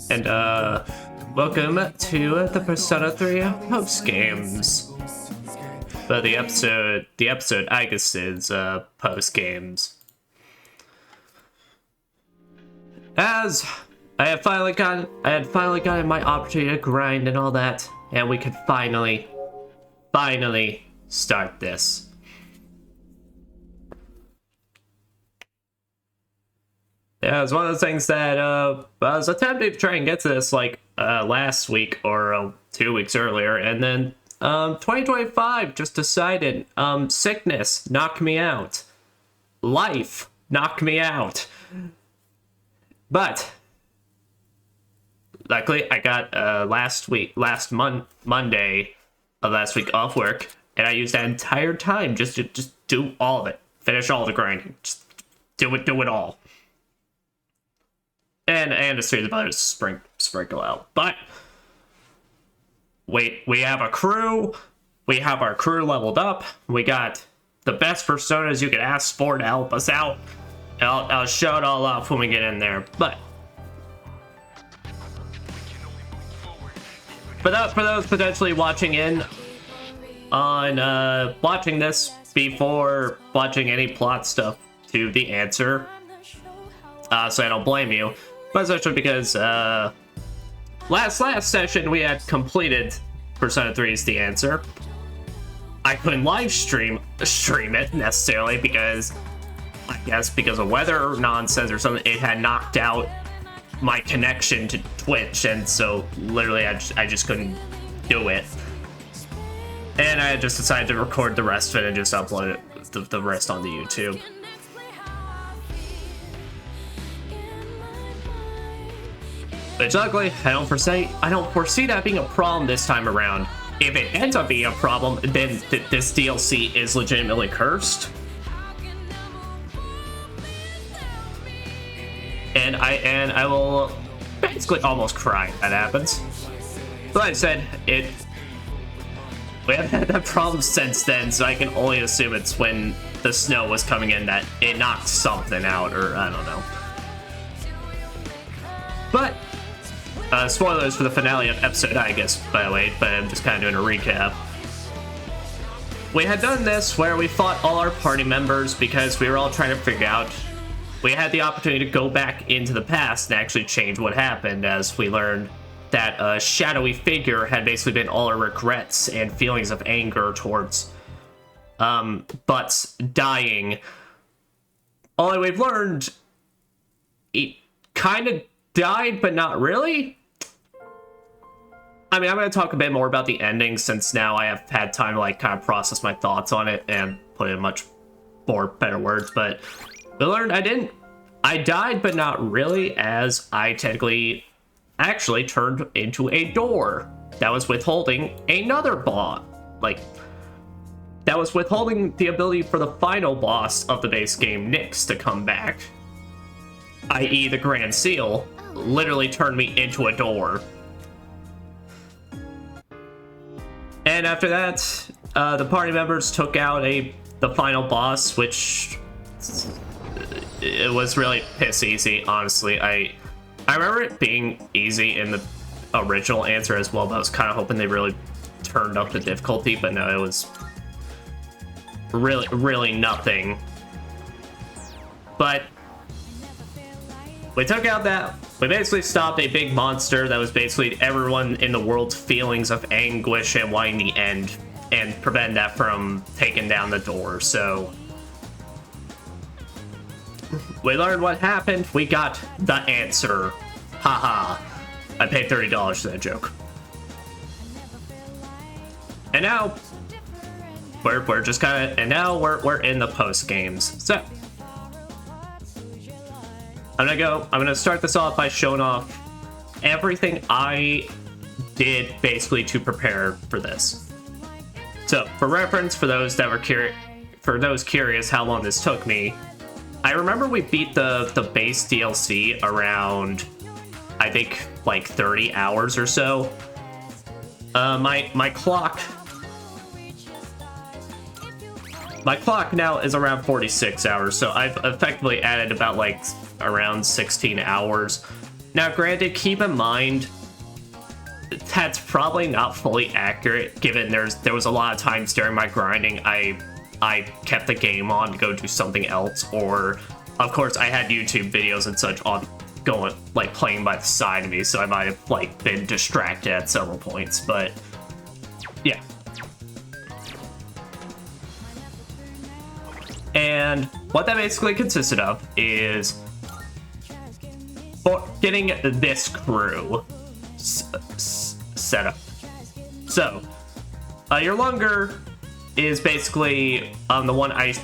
And welcome to the Persona 3 post games. But the episode I guess is post games. As I had finally gotten my opportunity to grind and all that, and we could finally start this. Yeah, it was one of those things that I was attempting to try and get to this like last week or 2 weeks earlier, and then 2025 just decided sickness knocked me out. Life knocked me out. But luckily I got Monday of last week off work, and I used that entire time just to do all of it. Finish all the grinding. Just do it all. And a series of others sprinkle out. But we have a crew. We have our crew leveled up. We got the best personas you could ask for to help us out. I'll show it all off when we get in there. But for those potentially watching in on watching this before watching any plot stuff to the answer, so I don't blame you. But especially because last session we had completed Persona 3's The Answer. I couldn't live stream it necessarily because I guess because of weather nonsense or something, it had knocked out my connection to Twitch, and so literally I just couldn't do it. And I just decided to record the rest of it and just upload it the rest onto YouTube. Which luckily, I don't foresee that being a problem this time around. If it ends up being a problem, then this DLC is legitimately cursed. And I will basically almost cry if that happens. But like I said, we haven't had that problem since then, so I can only assume it's when the snow was coming in that it knocked something out, or I don't know. But spoilers for the finale of episode I guess, by the way, but I'm just kind of doing a recap. We had done this where we fought all our party members because we were all trying to figure out. We had the opportunity to go back into the past and actually change what happened, as we learned that a shadowy figure had basically been all our regrets and feelings of anger towards Butts dying. Only we've learned he kind of died, but not really. I mean, I'm going to talk a bit more about the ending since now I have had time to like kind of process my thoughts on it and put it in much more better words, but we learned I died, but not really, as I technically actually turned into a door that was withholding another boss. Like, that was withholding the ability for the final boss of the base game, Nyx, to come back. I.e. the Grand Seal literally turned me into a door. And after that, the party members took out the final boss, which it was really piss easy, honestly. I remember it being easy in the original answer as well, but I was kind of hoping they really turned up the difficulty, but no, it was really nothing. But we took out we basically stopped a big monster that was basically everyone in the world's feelings of anguish and wanting the end, and prevent that from taking down the door. So we learned what happened. We got the answer. Haha. I paid $30 for that joke. And now we're just kind of, and now we're in the post games. So I'm gonna start this off by showing off everything I did basically to prepare for this. So for reference, for those that were curious how long this took me, I remember we beat the base DLC around, I think, like 30 hours or so. My clock now is around 46 hours, so I've effectively added about like around 16 hours. Now, granted, keep in mind, that's probably not fully accurate, given there was a lot of times during my grinding I kept the game on to go do something else, or, of course, I had YouTube videos and such on going, like, playing by the side of me, so I might have, like, been distracted at several points, but, yeah. And what that basically consisted of is getting this crew set up. So, your Lunger is basically the one I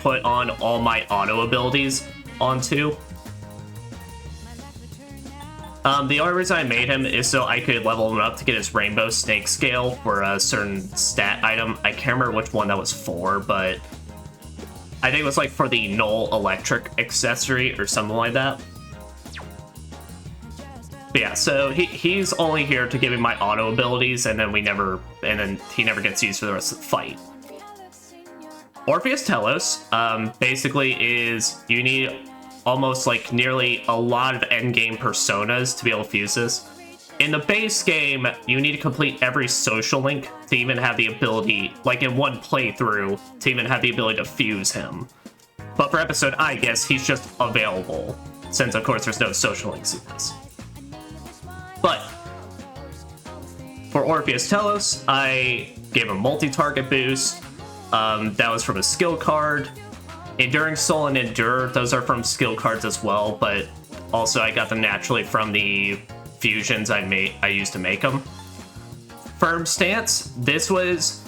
put on all my auto abilities onto. The only reason I made him is so I could level him up to get his Rainbow Snake scale for a certain stat item. I can't remember which one that was for, but I think it was like for the Null Electric accessory or something like that. But yeah, so he's only here to give me my auto abilities, and then he never gets used for the rest of the fight. Orpheus Telos basically is, you need almost like nearly a lot of endgame personas to be able to fuse this. In the base game, you need to complete every social link to even have the ability, like in one playthrough, to even have the ability to fuse him. But for episode I guess he's just available, since of course there's no social links in this. But for Orpheus Telos, I gave him multi-target boost. That was from a skill card. Enduring Soul and Endure, those are from skill cards as well, but also I got them naturally from the fusions I used to make them. Firm Stance, this was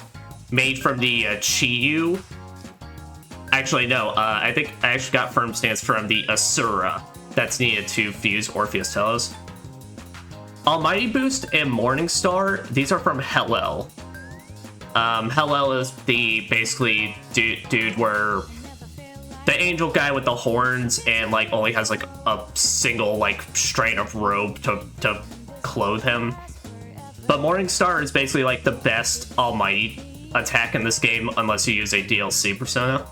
made from the Chiyu. Actually, no, I think I actually got Firm Stance from the Asura that's needed to fuse Orpheus Telos. Almighty Boost and Morningstar, these are from Hellel. Hellel is the basically dude where the angel guy with the horns and like only has like a single like strand of robe to clothe him. But Morningstar is basically like the best Almighty attack in this game unless you use a DLC persona.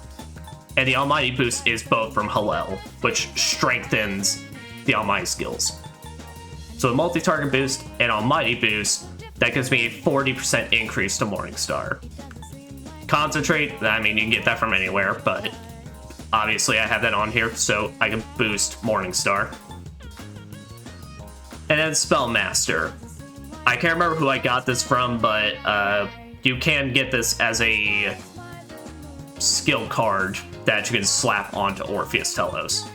And the Almighty Boost is both from Hellel, which strengthens the Almighty skills. So the multi-target boost and Almighty Boost, that gives me a 40% increase to Morningstar. Concentrate, I mean, you can get that from anywhere, but obviously I have that on here, so I can boost Morningstar. And then Spellmaster. I can't remember who I got this from, but you can get this as a skill card that you can slap onto Orpheus Telos.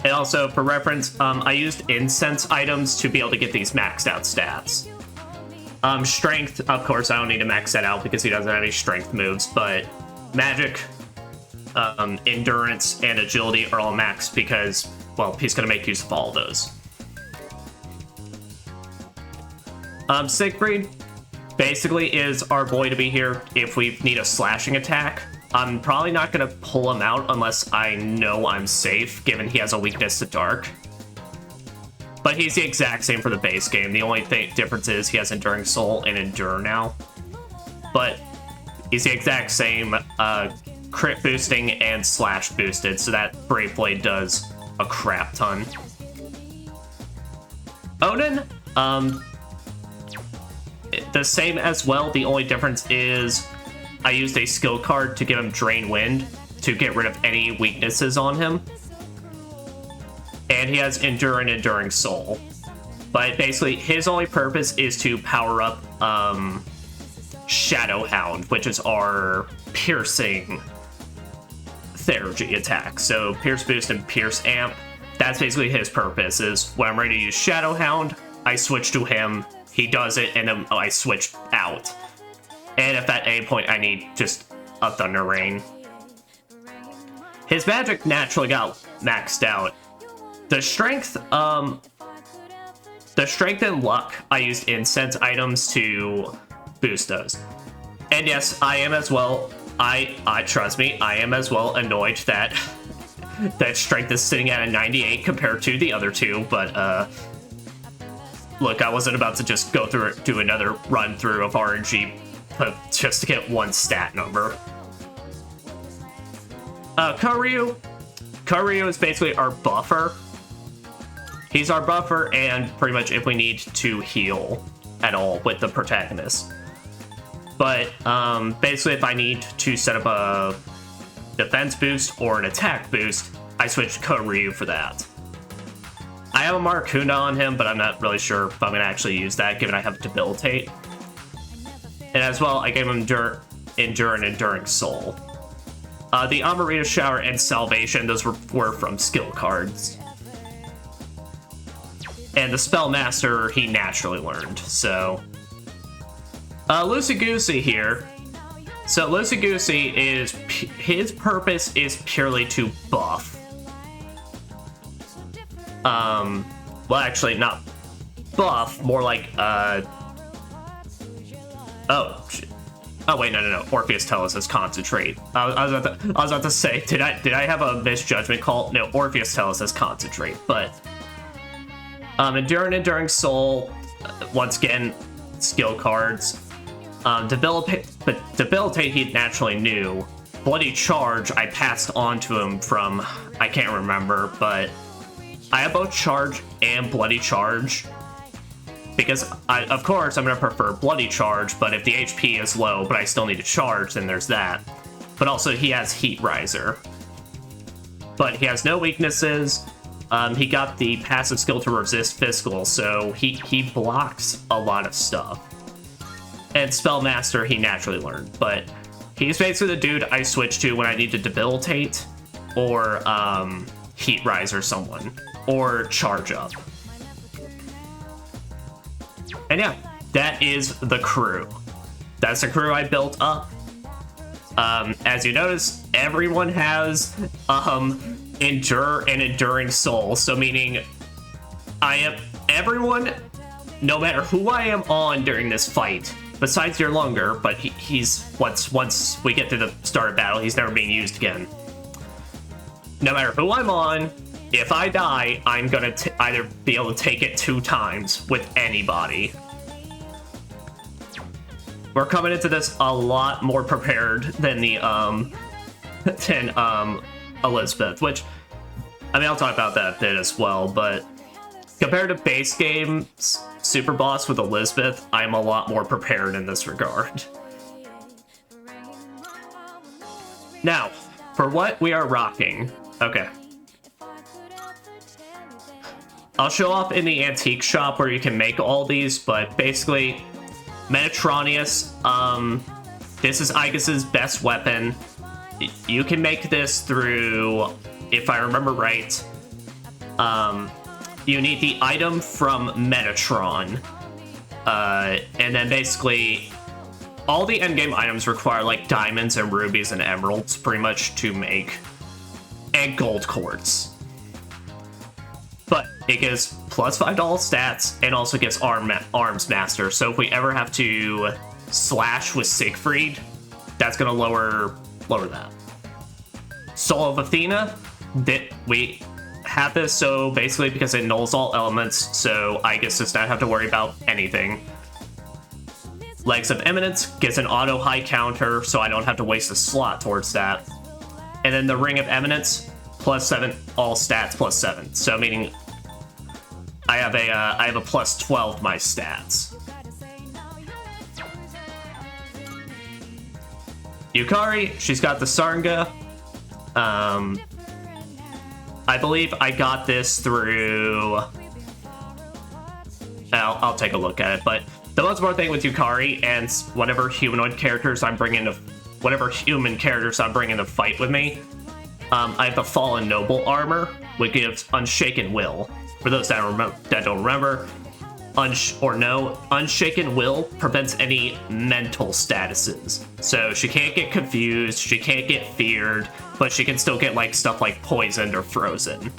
And also, for reference, I used incense items to be able to get these maxed out stats. Strength, of course, I don't need to max that out because he doesn't have any strength moves, but magic, endurance, and agility are all maxed because, well, he's going to make use of all of those. Siegfried basically is our boy to be here if we need a slashing attack. I'm probably not going to pull him out unless I know I'm safe, given he has a weakness to dark. But he's the exact same for the base game. The only difference is he has Enduring Soul and Endure now. But he's the exact same crit boosting and slash boosted, so that Brave Blade does a crap ton. Odin, the same as well. The only difference is I used a skill card to give him Drain Wind to get rid of any weaknesses on him. And he has Endure and Enduring Soul. But basically, his only purpose is to power up Shadow Hound, which is our piercing Theurgy attack. So Pierce Boost and Pierce Amp, that's basically his purpose, is when I'm ready to use Shadow Hound, I switch to him, he does it, and then I switch out. And if at any point I need just a Thunder Rain. His magic naturally got maxed out. The strength and luck, I used incense items to boost those. And yes, I am as well, I trust me, I am as well annoyed that that strength is sitting at a 98 compared to the other two, but look, I wasn't about to just go through it, do another run through of RNG just to get one stat number. Koryu. Koryu is basically our buffer. He's our buffer, and pretty much if we need to heal at all with the protagonist. But basically, if I need to set up a defense boost or an attack boost, I switch Koryu for that. I have a Maracuna on him, but I'm not really sure if I'm going to actually use that, given I have Debilitate. And as well, I gave him Endure and Enduring Soul. The Amarita Shower and Salvation, those were from skill cards. And the Spellmaster, he naturally learned, so... Loosey-Goosey here. So Loosey-Goosey is... his purpose is purely to buff. Well, actually, not buff, more like, Oh, shit. Oh wait, no. Orpheus Tellus is Concentrate. I was about to say, did I have a misjudgment call? No, Orpheus Tellus is Concentrate, but Endure and Enduring Soul, once again, skill cards. Debilitate he naturally knew. Bloody Charge I passed on to him from, I can't remember, but I have both Charge and Bloody Charge. Because, of course, I'm going to prefer Bloody Charge, but if the HP is low, but I still need to charge, then there's that. But also, he has Heat Riser. But he has no weaknesses. He got the passive skill to resist Fiscal, so he blocks a lot of stuff. And Spellmaster, he naturally learned, but he's basically the dude I switch to when I need to Debilitate, or Heat Riser someone, or Charge Up. And yeah, that is the crew. That's the crew I built up. As you notice, everyone has Endure and Enduring Soul. So meaning everyone, no matter who I am on during this fight, besides Yearlunger, but he's once we get to the start of battle, he's never being used again. No matter who I'm on, if I die, I'm gonna either be able to take it 2 times with anybody. We're coming into this a lot more prepared than the Elizabeth, which, I mean, I'll talk about that a bit as well, but compared to base game Super Boss with Elizabeth, I'm a lot more prepared in this regard. Now, for what we are rocking. Okay. I'll show off in the antique shop where you can make all these, but basically, Megatronius, this is Aigus's best weapon. You can make this through, if I remember right, you need the item from Metatron. And then basically, all the endgame items require like diamonds and rubies and emeralds pretty much to make, and gold quartz. But it gives plus $5 stats and also gives Arms Master. So if we ever have to slash with Siegfried, that's gonna lower that. Soul of Athena, we have this so basically because it nulls all elements, so Aigus does not have to worry about anything. Legs of Eminence gets an auto high counter, so I don't have to waste a slot towards that. And then the Ring of Eminence, +7, all stats +7. So meaning I have a +12 to my stats. Yukari, she's got the Sarnga. I believe I got this through... I'll take a look at it, but the most important thing with Yukari and whatever human characters I'm bringing to fight with me, I have the Fallen Noble armor, which gives Unshaken Will. For those that don't remember, Unshaken Will prevents any mental statuses. So she can't get confused, she can't get feared, but she can still get like stuff like poisoned or frozen.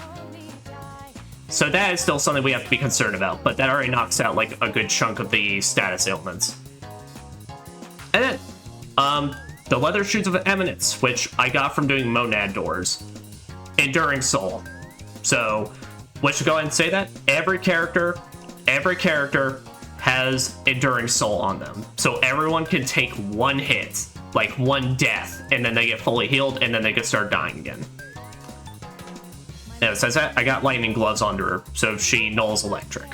So that is still something we have to be concerned about, but that already knocks out like a good chunk of the status ailments. And then, the Leather Shoes of Eminence, which I got from doing Monad doors. Enduring Soul. So, we should go ahead and say that every character has Enduring Soul on them. So everyone can take 1 hit like one death, and then they get fully healed, and then they can start dying again. Yeah, it says that I got lightning gloves onto her, so she nulls electric.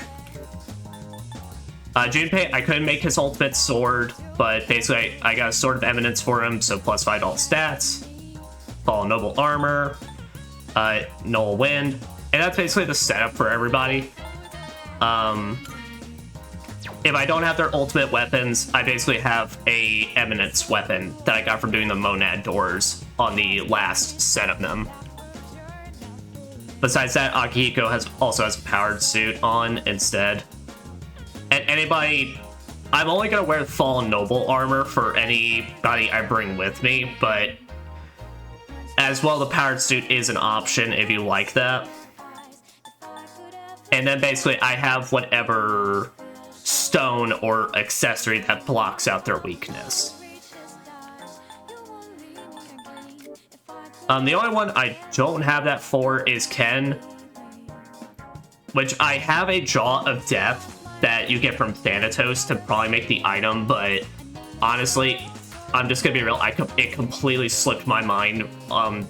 Junpei, I couldn't make his ultimate sword, but basically I got a Sword of Eminence for him, so +5 all stats. Fallen Noble Armor, Null Wind, and that's basically the setup for everybody. If I don't have their ultimate weapons, I basically have a Eminence weapon that I got from doing the Monad doors on the last set of them. Besides that, Akihiko also has a powered suit on instead. And anybody, I'm only gonna wear Fallen Noble armor for anybody I bring with me, but as well, the powered suit is an option if you like that. And then basically I have whatever stone or accessory that blocks out their weakness. The only one I don't have that for is Ken, which I have a Jaw of Death that you get from Thanatos to probably make the item, but honestly, I'm just gonna be real, it completely slipped my mind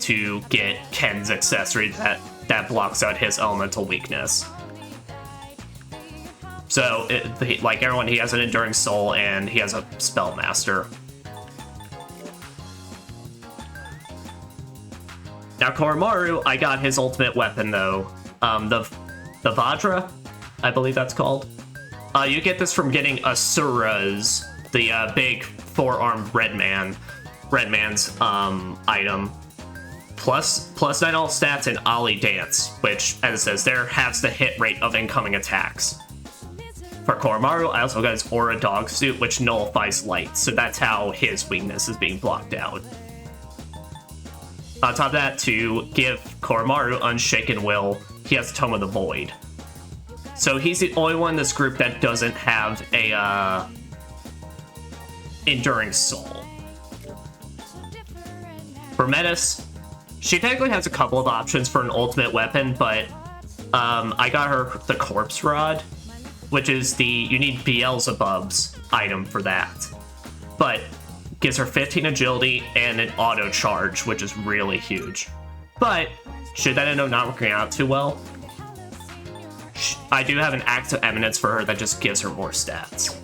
to get Ken's accessory that blocks out his elemental weakness. So, like everyone, he has an Enduring Soul and he has a Spellmaster. Now, Koromaru, I got his ultimate weapon though, the Vajra, I believe that's called. You get this from getting Asura's, the big four-armed red man's item. Plus 9 all stats and Ollie Dance, which, as it says there, halves the hit rate of incoming attacks. For Koromaru, I also got his Aura Dog Suit, which nullifies light, so that's how his weakness is being blocked out. On top of that, to give Koromaru Unshaken Will, he has Tome of the Void. So he's the only one in this group that doesn't have a Enduring Soul. For Metis, she technically has a couple of options for an ultimate weapon, but I got her the Corpse Rod, which is you need Beelzebub's item for that. But gives her 15 agility and an auto charge, which is really huge. But should that end up not working out too well, I do have an Act of Eminence for her that just gives her more stats.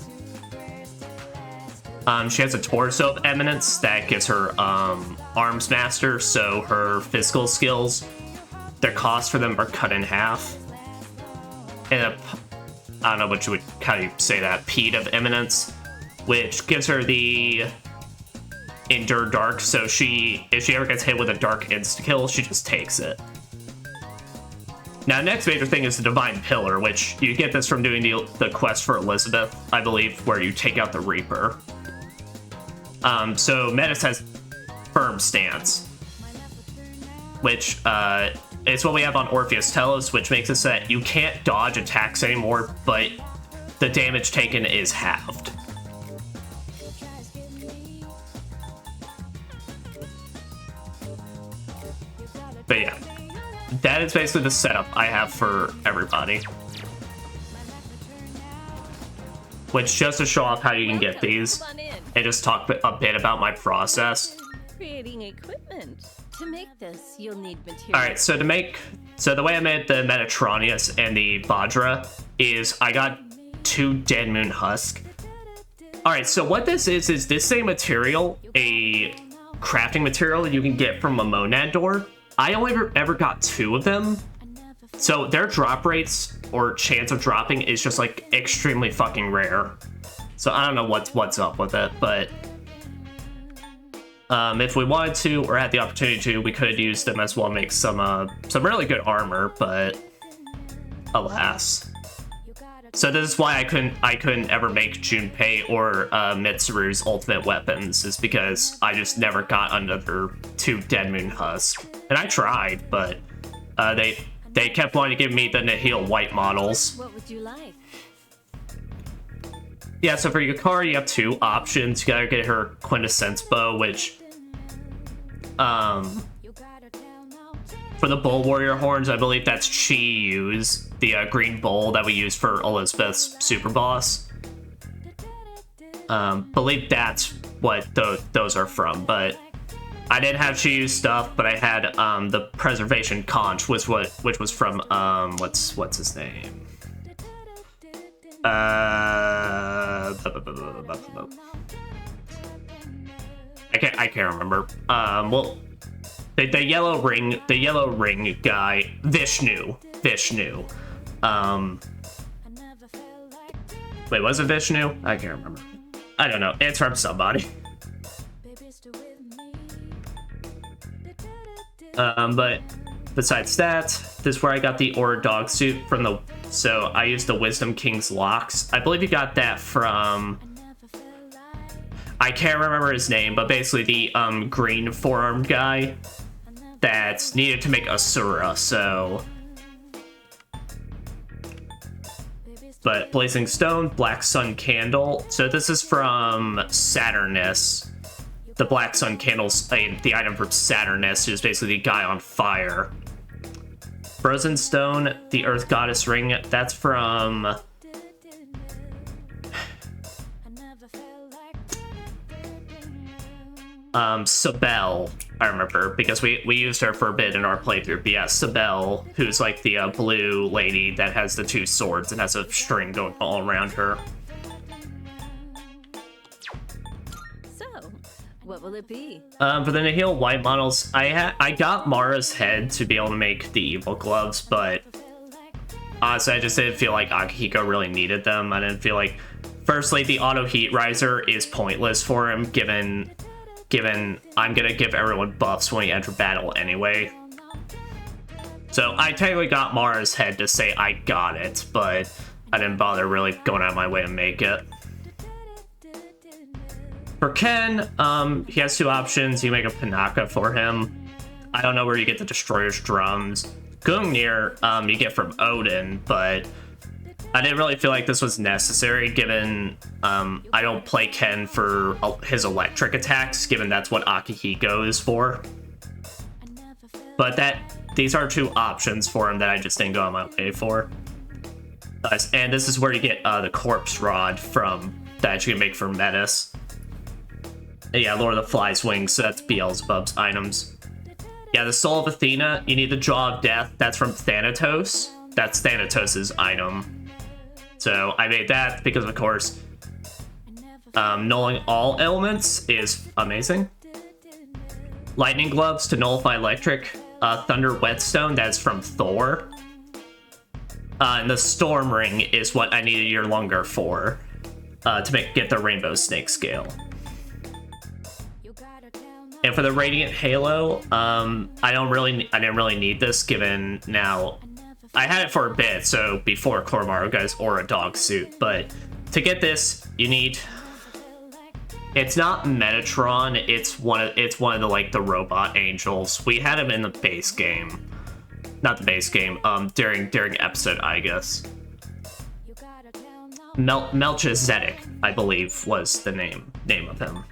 She has a Torso of Eminence that gives her Arms Master, so her physical skills, their cost for them are cut in half. And I don't know what you would, how do you say that, Pede of Eminence, which gives her the Endure Dark, so if she ever gets hit with a Dark insta-kill, she just takes it. Now, the next major thing is the Divine Pillar, which you get this from doing the quest for Elizabeth, I believe, where you take out the Reaper. So Metis has Firm Stance, which is what we have on Orpheus Telos, which makes it so that you can't dodge attacks anymore, but the damage taken is halved. But yeah, that is basically the setup I have for everybody. Which, just to show off how you can get these, and just talk a bit about my process. Creating equipment. To make this, you'll need materials. Alright, so the way I made the Metatronius and the Vajra is I got 2 Dead Moon Husk. Alright, so what this is this a material, a crafting material that you can get from a Monad door. I only ever got 2 of them, so their drop rates or chance of dropping is just like extremely fucking rare. So I don't know what's up with it, but if we wanted to or had the opportunity to, we could have used them as well to make some really good armor, but alas. So this is why I couldn't ever make Junpei or Mitsuru's ultimate weapons, is because I just never got another 2 Dead Moon Husk. And I tried, but they kept wanting to give me the Nihil white models. What would you like? Yeah, so for Yukari, you have 2 options. You gotta get her Quintessence Bow, which for the Bull Warrior horns, I believe that's Chi-Yu's, the green bowl that we used for Elizabeth's super boss. Believe that's what those are from, but I didn't have Shiyu stuff, but I had the Preservation Conch, which was from what's his name? I can't remember. Well, the yellow ring guy, Vishnu. Wait, was it Vishnu? I can't remember. I don't know. It's from somebody. But besides that, this is where I got the Aura dog suit from the. So I used the Wisdom King's locks. I believe you got that from. I can't remember his name, but basically the green forearm guy that's needed to make Asura. So. But Blazing Stone, Black Sun Candle. So this is from Saturnus. The Black Sun Candle's the item from Saturnus, who's basically the guy on fire. Frozen Stone, the Earth Goddess Ring. That's from... Sabelle, I remember, because we used her for a bit in our playthrough. But yeah, Sabelle, who's like the blue lady that has the two swords and has a string going all around her. So, what will it be? For the Nihil White models, I got Mara's head to be able to make the evil gloves, but honestly, I just didn't feel like Akihiko really needed them. I didn't feel like, firstly, the auto heat riser is pointless for him, given I'm gonna give everyone buffs when you enter battle anyway. So I technically got Mara's head to say I got it, but I didn't bother really going out of my way to make it. For Ken, he has two options. You make a Panaka for him. I don't know where you get the Destroyer's Drums. Gungnir, you get from Odin, but I didn't really feel like this was necessary, given I don't play Ken for his electric attacks, given that's what Akihiko is for. But these are two options for him that I just didn't go on my way for. And this is where you get the Corpse Rod from that you can make for Metis. Yeah, Lord of the Flies Wings, so that's Beelzebub's items. Yeah, the Soul of Athena, you need the Jaw of Death, that's from Thanatos. That's Thanatos' item. So I made that because, of course, nulling all elements is amazing. Lightning Gloves to nullify electric. Thunder Whetstone, that's from Thor. And the Storm Ring is what I needed your Lungar for, to get the Rainbow Snake scale. And for the Radiant Halo, I didn't really need this, given now I had it for a bit, so before Koromaru got his Aura dog suit, but to get this, you need... It's not Metatron, it's one of the like the robot angels. We had him in the base game. Not the base game, during episode, I guess. Melchizedek, I believe, was the name of him.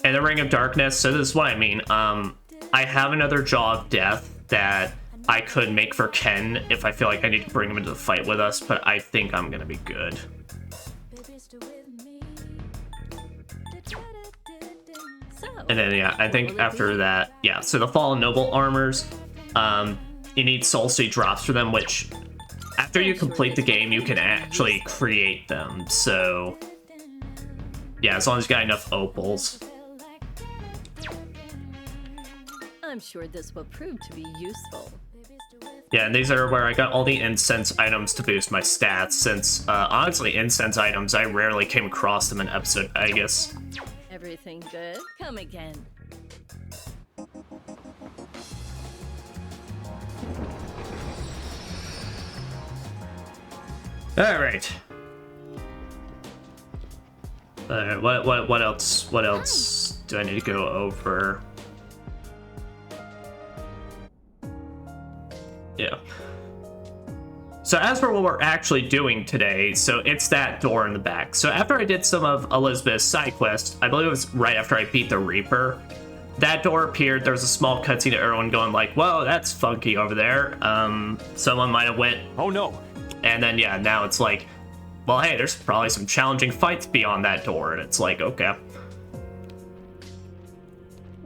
And the Ring of Darkness, so this is what I mean. I have another Jaw of Death that I could make for Ken if I feel like I need to bring him into the fight with us, but I think I'm gonna be good. And then, yeah, I think after that, yeah, so the Fallen Noble armors, you need Soul Seed drops for them, which after you complete the game, you can actually create them, so yeah, as long as you got enough opals. I'm sure this will prove to be useful. Yeah, and these are where I got all the incense items to boost my stats, since, honestly, incense items, I rarely came across them in episode Aegis. Everything good? Come again. Alright. What else do I need to go over? Yeah. So as for what we're actually doing today, so it's that door in the back. So after I did some of Elizabeth's side quest, I believe it was right after I beat the Reaper, that door appeared. There was a small cutscene of everyone going like, whoa, that's funky over there. Someone might have went, oh no. And then, yeah, now it's like, well, hey, there's probably some challenging fights beyond that door, and it's like, okay.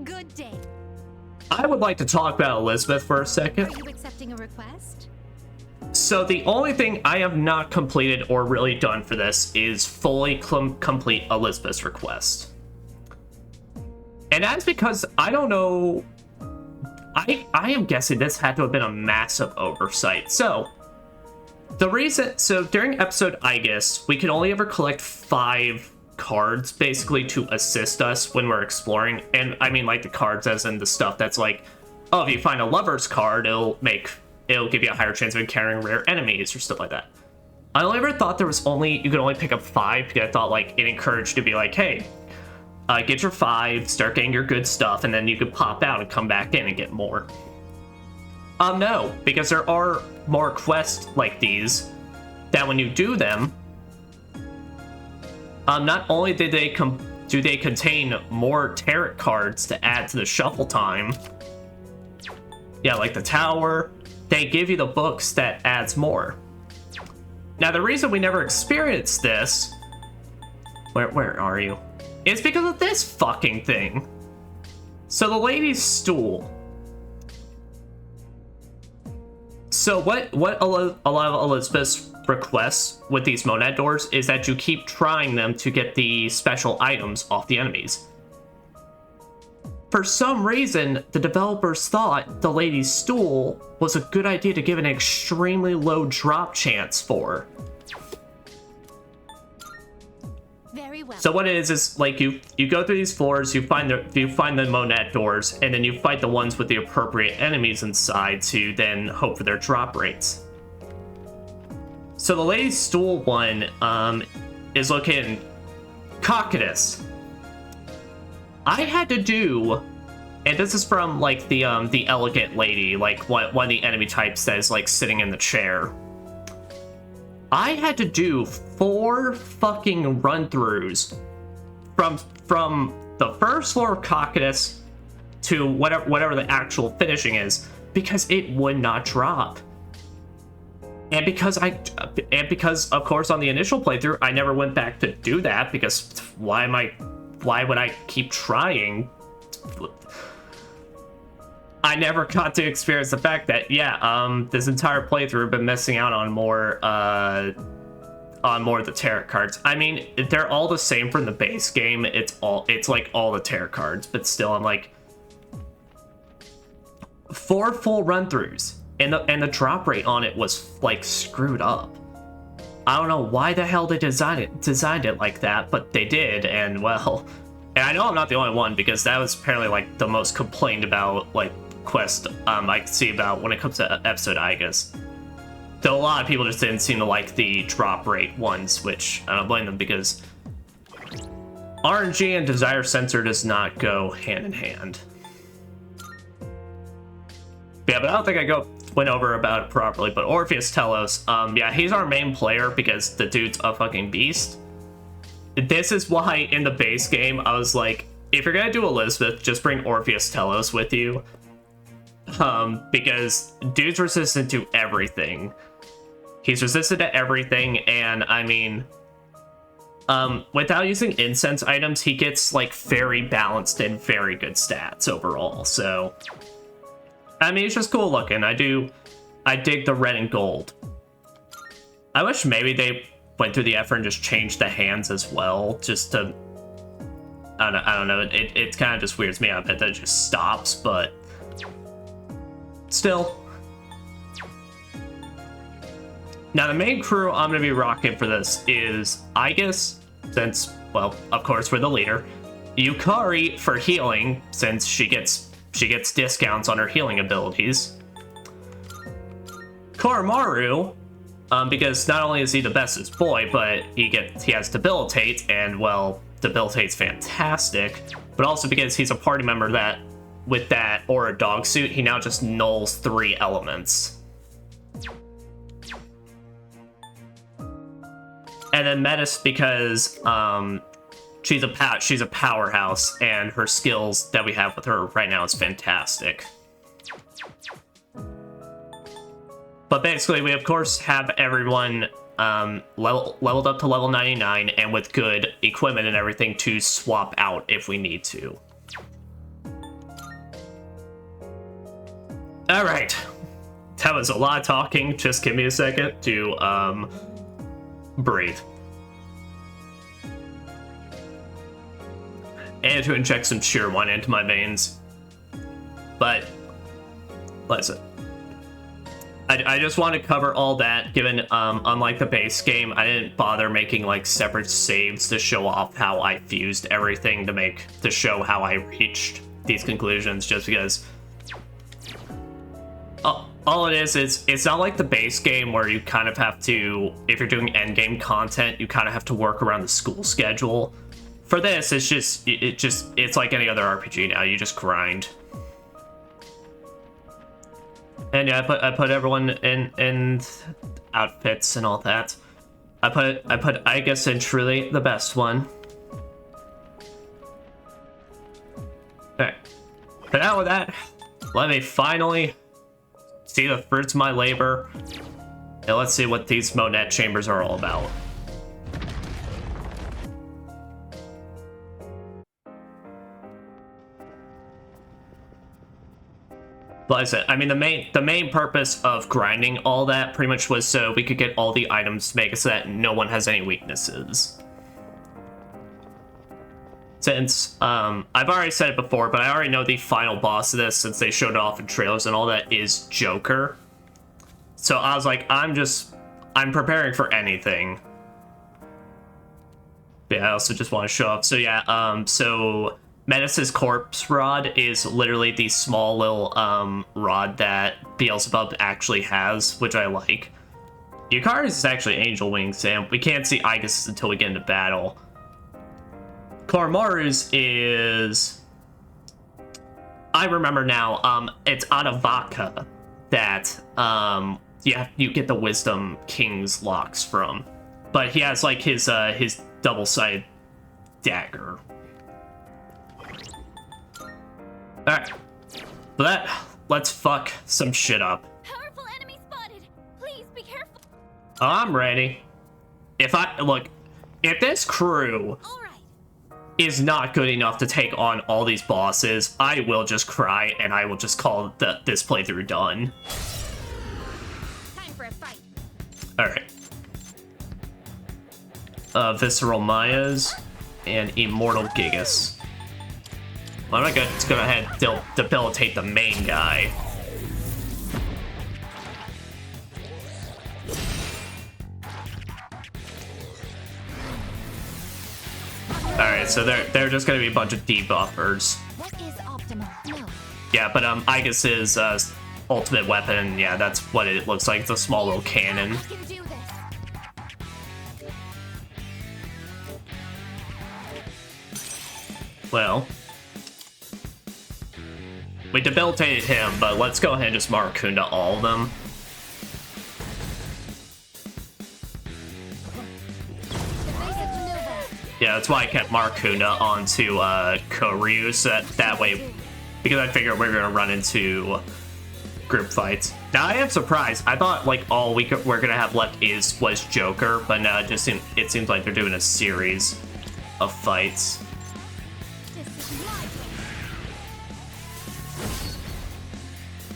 Good day. I would like to talk about Elizabeth for a second. Are you accepting a request? So the only thing I have not completed or really done for this is fully complete Elizabeth's request. And that's because I don't know... I am guessing this had to have been a massive oversight. So, during episode Aigis, we could only ever collect 5 cards, basically, to assist us when we're exploring. And I mean, like, the cards as in the stuff that's like, oh, if you find a lover's card, it'll give you a higher chance of encountering rare enemies or stuff like that. I only ever thought you could only pick up 5, because I thought, like, it encouraged you to be like, hey, get your 5, start getting your good stuff, and then you could pop out and come back in and get more. No, because there are more quests like these that when you do them, not only do they contain more tarot cards to add to the shuffle time, yeah, like the tower, they give you the books that adds more. Now, the reason we never experienced this, where are you? It's because of this fucking thing. So the lady's stool. So what a lot of Elizabeth's requests with these monad doors is that you keep trying them to get the special items off the enemies. For some reason, the developers thought the lady's stool was a good idea to give an extremely low drop chance for. Very well. So what it is like you go through these floors, you find the monad doors, and then you fight the ones with the appropriate enemies inside to then hope for their drop rates. So the lady's stool one is located in Cocytus. I had to do, and this is from like the elegant lady, like one of the enemy types that is like sitting in the chair. I had to do 4 fucking run-throughs from the first floor of Cocytus to whatever the actual finishing is, because it would not drop. And because of course on the initial playthrough I never went back to do that, because why would I keep trying? I never got to experience the fact that, yeah, this entire playthrough I've been missing out on more of the tarot cards. I mean, they're all the same from the base game. It's like all the tarot cards, but still, I'm like 4 full run-throughs, and the drop rate on it was like screwed up. I don't know why the hell they designed it like that, but they did, and well, and I know I'm not the only one, because that was apparently like the most complained about like quest I could see about when it comes to episode Aigis. Though a lot of people just didn't seem to like the drop rate ones, which I don't blame them, because RNG and desire sensor does not go hand in hand. Yeah, but I don't think I went over about it properly, but Orpheus Telos, yeah, he's our main player because the dude's a fucking beast. This is why in the base game I was like, if you're gonna do Elizabeth, just bring Orpheus Telos with you. Because dude's resistant to everything. He's resistant to everything, and I mean, without using incense items, he gets like very balanced and very good stats overall, so I mean, it's just cool looking. I dig the red and gold. I wish maybe they went through the effort and just changed the hands as well, just to, I don't know, it kind of just weirds me out that it just stops, but still. Now the main crew I'm going to be rocking for this is Aigis, since, well, of course we're the leader, Yukari for healing, since she gets discounts on her healing abilities, Koromaru, because not only is he the bestest boy, but he has Debilitate, and well, Debilitate's fantastic, but also because he's a party member that, with that Aura dog suit, he now just nulls 3 elements. And then Metis, because she's a powerhouse, and her skills that we have with her right now is fantastic. But basically, we of course have everyone leveled up to level 99, and with good equipment and everything to swap out if we need to. All right, that was a lot of talking. Just give me a second to breathe. And to inject some cheer wine into my veins. But, listen. I just want to cover all that, given, unlike the base game, I didn't bother making, like, separate saves to show off how I fused everything to show how I reached these conclusions, just because... all it is, it's not like the base game where you kind of have to, if you're doing endgame content, you kind of have to work around the school schedule. For this, it's like any other RPG now, you just grind. And yeah, I put everyone in outfits and all that. I put Aigis in truly the best one. Alright. But now with that, let me finally see the fruits of my labor. And let's see what these Monette chambers are all about. Like I said, I mean, the main purpose of grinding all that pretty much was so we could get all the items to make it so that no one has any weaknesses. Since, I've already said it before, but I already know the final boss of this, since they showed it off in trailers and all that, is Joker. So I was like, I'm preparing for anything. But yeah, I also just want to show off. So yeah, so... Menace's corpse rod is literally the small little rod that Beelzebub actually has, which I like. Yukari's is actually Angel Wings, and we can't see Aigis until we get into battle. Koromaru's is... I remember now, it's Anavaka that you get the Wisdom King's locks from. But he has like his double-sided dagger. Alright, for that, let's fuck some shit up. Powerful enemy spotted. Please be careful. I'm ready. If this crew is not good enough to take on all these bosses, I will just cry and I will just call this playthrough done. Time for a fight. Alright. Visceral Mayas and Immortal Gigas. I'm not gonna go ahead and debilitate the main guy. Alright, so they're just gonna be a bunch of debuffers. What is optimal? No. Yeah, but Aigis' ultimate weapon, yeah, that's what it looks like. It's a small little cannon. I can do this. Well, we debilitated him, but let's go ahead and just Maracunda all of them. Yeah, that's why I kept Maracunda onto Koryu, so that way, because I figured we were gonna run into group fights. Now I am surprised. I thought like all we're gonna have left was Joker, but no, it seems like they're doing a series of fights.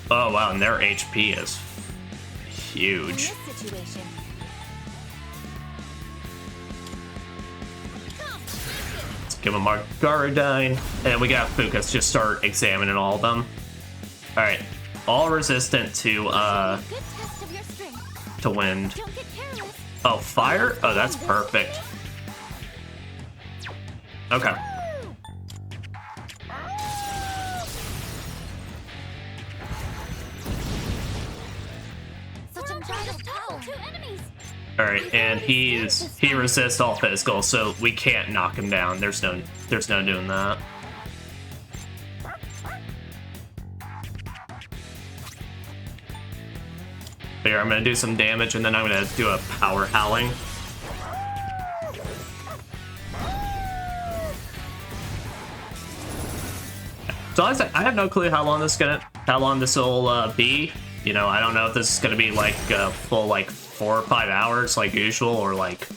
Oh wow, and their HP is huge. Let's give them our Garadine, and then we got Fukas just start examining all of them. Alright, all resistant to wind. Oh, fire? Oh, that's perfect. Okay. Alright, and he resists all physical, so we can't knock him down. There's no doing that. Here, I'm gonna do some damage, and then I'm gonna do a power howling. So I have no clue how long this will be, You know, I don't know if this is gonna be like a full like 4 or 5 hours like usual, or like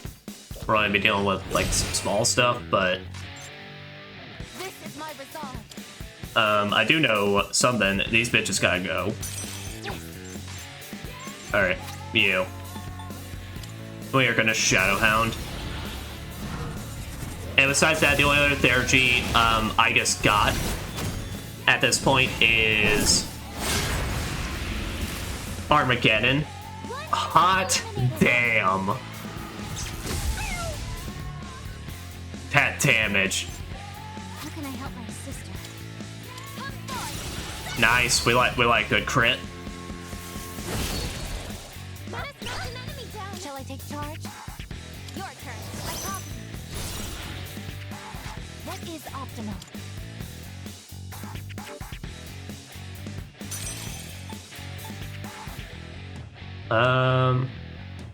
we're gonna be dealing with like some small stuff, but This is my resolve. I do know something. These bitches gotta go. Alright, you. We are gonna Shadowhound. And besides that, the only other Theurgy I guess got at this point is Armageddon. Hot damn. That damage. How can I help my sister? Nice. We like good crit. Let us knock an enemy down. Shall I take charge? Your turn. I copy. What is optimal?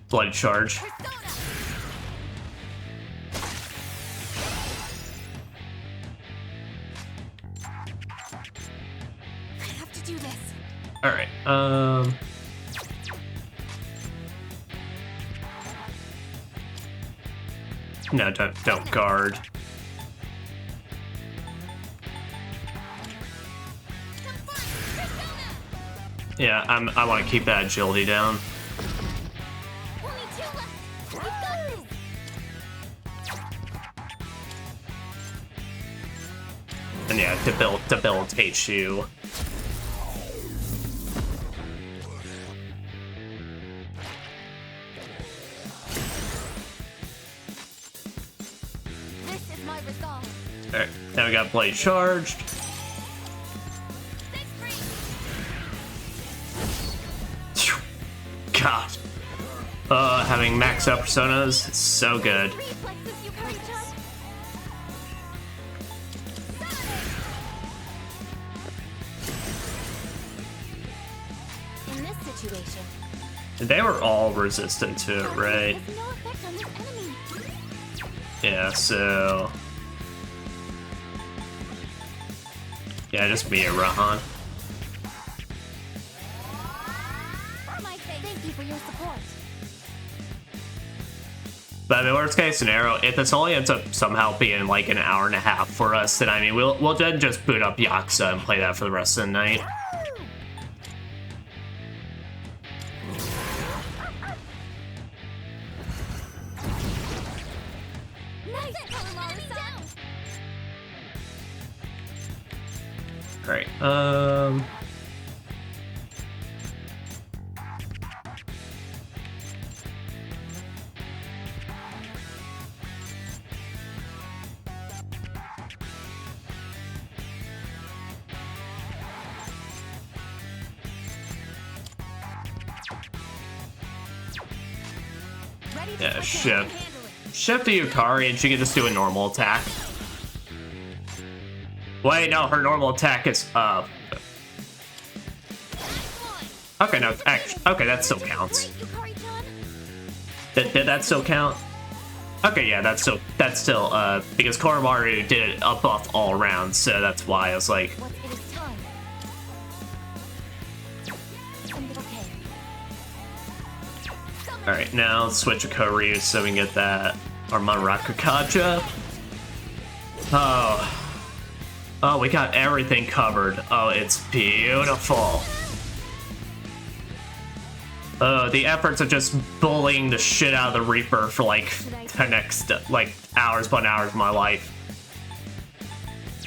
Blood charge. Persona. I have to do this. Alright, no, don't guard. Yeah, I want to keep that agility down. Only 2 left. We've got this. And yeah, debilitate you. This is my resolve. Alright, now we got blade charged. Phew. God. Having maxed out personas, it's so good. Reflexes, Yukari-chan. In this situation, They were all resistant to it, right? has no effect on this enemy. Yeah, so... Yeah, just me and Rahan. For my sake. Thank you for your support. But I mean, worst case scenario, if this only ends up somehow being like an hour and a half for us, then I mean, we'll then just boot up Yakuza and play that for the rest of the night. Nice. Down. Alright, Ready to Yeah, attack. shit. Handle it. shift to Yukari and she can just do a normal attack. Wait, no, her normal attack is, okay, no, actually, okay, that still counts. Great, Yukari-chan. Did that still count? Okay, yeah, that's still, because Koromaru did it a buff all around, so that's why I was like, What it is time. And okay. alright, now let's switch to Koryu so we can get that Armanraku Kaja. Oh, we got everything covered. Oh, it's beautiful. The efforts of just bullying the shit out of the Reaper for like the next like hours upon hours of my life.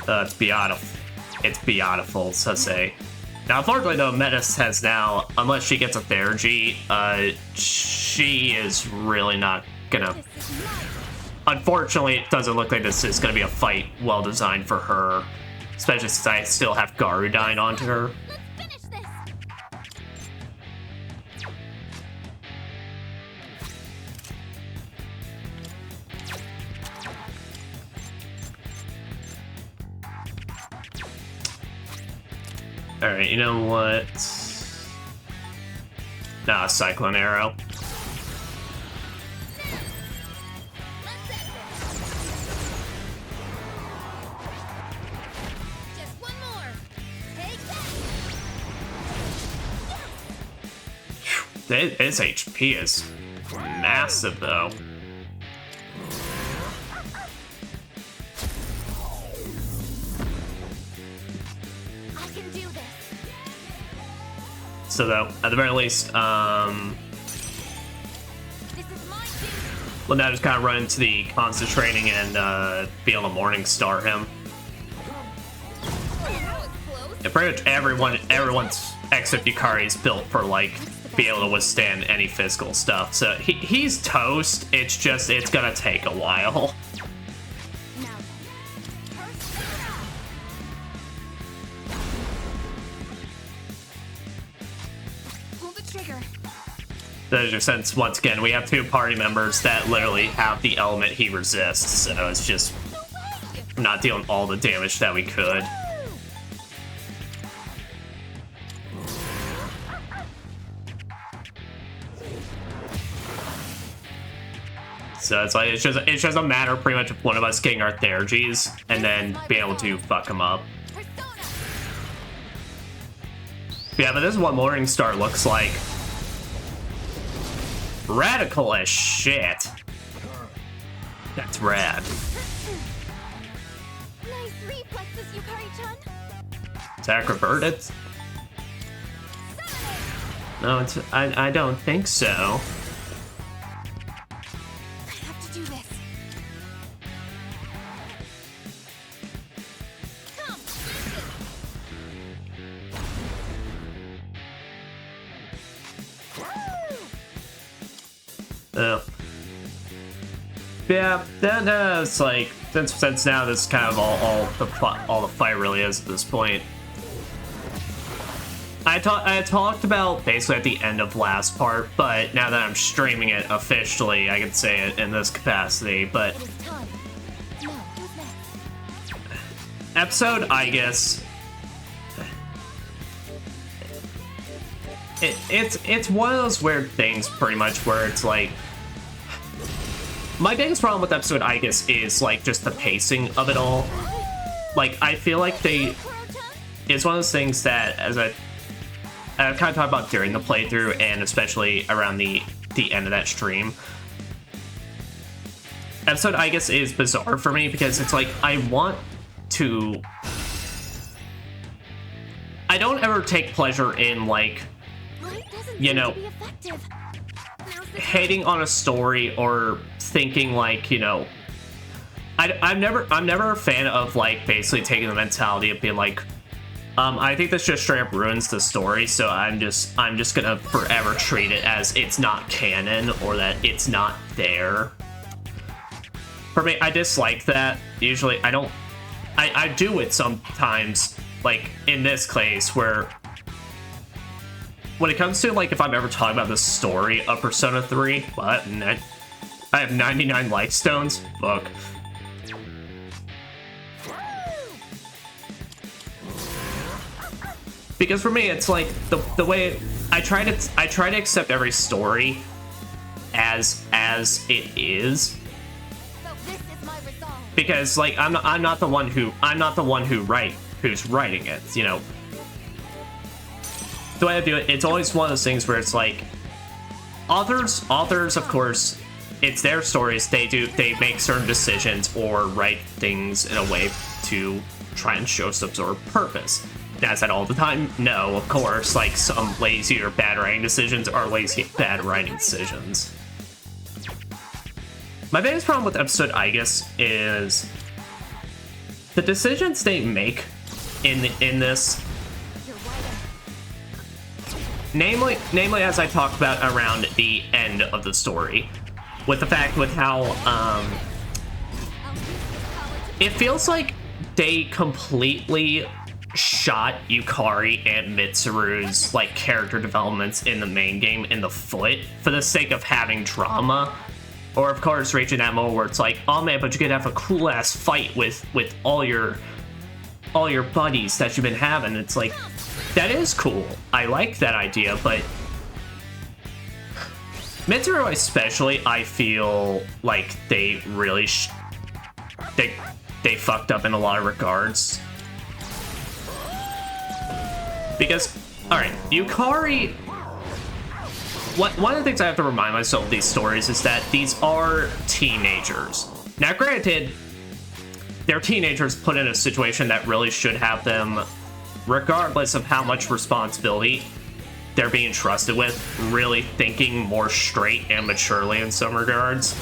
It's beautiful. It's beautiful, so to say. Now, unfortunately, though, Metis has now, unless she gets a Theurgy, she is really not gonna. This is mine. Unfortunately, it doesn't look like this is gonna be a fight well designed for her, especially since I still have Garu dying onto her. Let's finish this. Alright, you know what? Nah, Cyclone Arrow. Let's end this. Just one more. Take that. Yes. His HP is massive, though. I can do this. So, though, at the very least, This is my duty. we'll now just kind of run into the concentrating and be able to morning star him. Yeah, pretty much everyone's except Yukari is built for like be able to withstand any physical stuff. So he's toast. It's just it's gonna take a while. Now then. Pull the trigger. There's your sense once again we have two party members that literally have the element he resists. So it's just No way! not dealing all the damage that we could. So it's like it's just a matter pretty much of one of us getting our theragies and then being able to fuck him up. Persona. Yeah, but this is what Morningstar looks like. Radical as shit. That's rad. Nice reflexes, Yukari-chan. Attack reverted? No, it's I don't think so. I have to do this. Come. Yeah, then it's like since now this is kind of all the fight really is at this point. I talked about basically at the end of last part, but now that I'm streaming it officially, I can say it in this capacity. But It is time. No, who's next? episode, I guess, it's one of those weird things, pretty much, where it's like my biggest problem with episode, I guess, is like just the pacing of it all. Like I feel like it's one of those things that I've kind of talked about during the playthrough and especially around the end of that stream. Episode, I guess, is bizarre for me because it's like I don't ever take pleasure in like, Light doesn't you seem know, to be effective. Now's the hating on a story or thinking like, you know, I'm never a fan of like basically taking the mentality of being like, I think this just straight up ruins the story, so I'm just gonna forever treat it as it's not canon or that it's not there. For me, I dislike that. Usually, I do it sometimes, like in this case, where when it comes to like if I'm ever talking about the story of Persona 3, what? I have 99 life stones. Fuck. Because for me, it's like the way I try to accept every story as it is. So this is my resolve. Because like I'm not the one who's writing it, you know. The way I do it, it's always one of those things where it's like authors of course, it's their stories, they make certain decisions or write things in a way to try and show some sort of purpose. Now, is that all the time? No, of course, like some lazy or bad writing decisions are lazy bad writing decisions. My biggest problem with episode Aigis is the decisions they make in this, You're namely as I talked about around the end of the story, with the fact with how I'll use this power to it feels like they completely shot Yukari and Mitsuru's like character developments in the main game in the foot for the sake of having drama, or of course reaching that moment where it's like, oh man, but you could have a cool ass fight with all your buddies that you've been having. It's like, that is cool, I like that idea, but Mitsuru especially, I feel like they really they fucked up in a lot of regards. Because, alright, Yukari one of the things I have to remind myself of these stories is that these are teenagers. Now, granted, they're teenagers put in a situation that really should have them, regardless of how much responsibility they're being trusted with, really thinking more straight and maturely in some regards.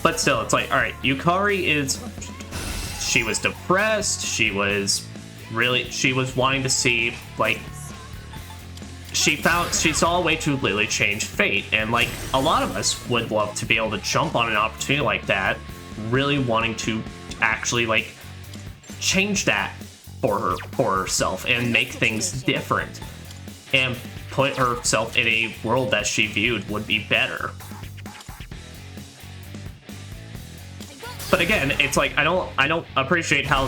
But still, it's like, alright, Yukari is... She was depressed, she was wanting to see, like... She saw a way to literally change fate, and like, a lot of us would love to be able to jump on an opportunity like that, really wanting to actually, like, change that for herself and make things different and put herself in a world that she viewed would be better. But again, it's like, I don't appreciate how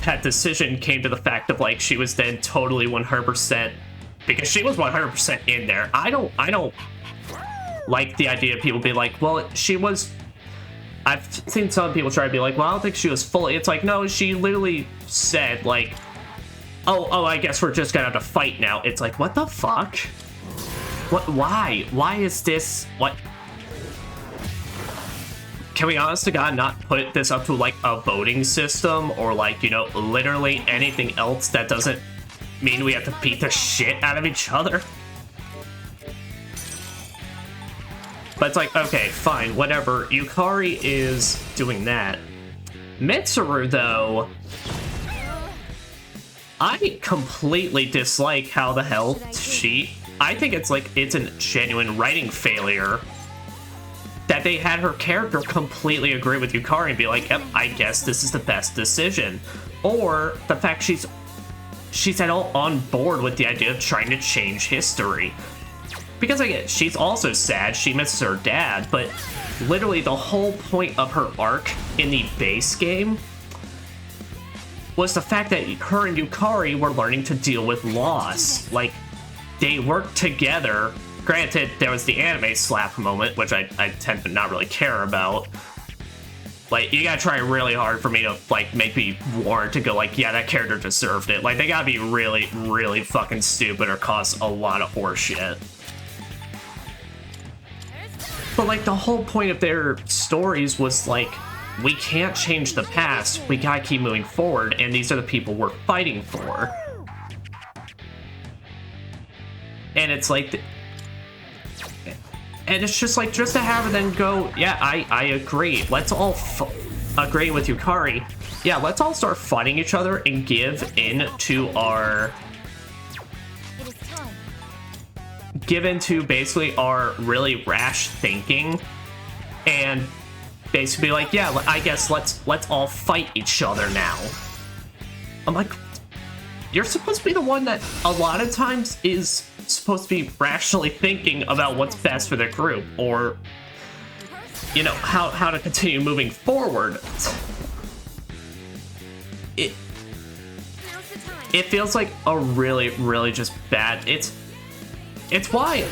that decision came to the fact of, like, she was then totally 100%, because she was 100% in there. I don't like the idea of people being like, well, she was... I've seen some people try to be like, well, I don't think she was fully... It's like, no, she literally said, like, oh, I guess we're just gonna have to fight now. It's like, what the fuck? What? Why? Why is this... What? Can we honest to God not put this up to, like, a voting system or, like, you know, literally anything else that doesn't mean we have to beat the shit out of each other? But it's like, okay, fine, whatever. Yukari is doing that. Mitsuru, though, I completely dislike how the hell I think it's like, it's a genuine writing failure that they had her character completely agree with Yukari and be like, yep, I guess this is the best decision. Or the fact she's at all on board with the idea of trying to change history. Because again, she's also sad, she misses her dad, but literally the whole point of her arc in the base game was the fact that her and Yukari were learning to deal with loss. Like, they worked together. Granted, there was the anime slap moment, which I tend to not really care about. Like, you gotta try really hard for me to, like, make me warrant to go, like, yeah, that character deserved it. Like, they gotta be really, really fucking stupid or cause a lot of horseshit. But, like, the whole point of their stories was, like, we can't change the past, we gotta keep moving forward, and these are the people we're fighting for. And it's like... And it's just like, just to have it then go, yeah, I agree. Let's all agree with Yukari. Yeah, let's all start fighting each other and give in to our... Give into basically our really rash thinking and basically like, yeah, I guess let's all fight each other now. I'm like, you're supposed to be the one that a lot of times is supposed to be rationally thinking about what's best for the group, or, you know, how to continue moving forward. It feels like a really, really just bad... It's why...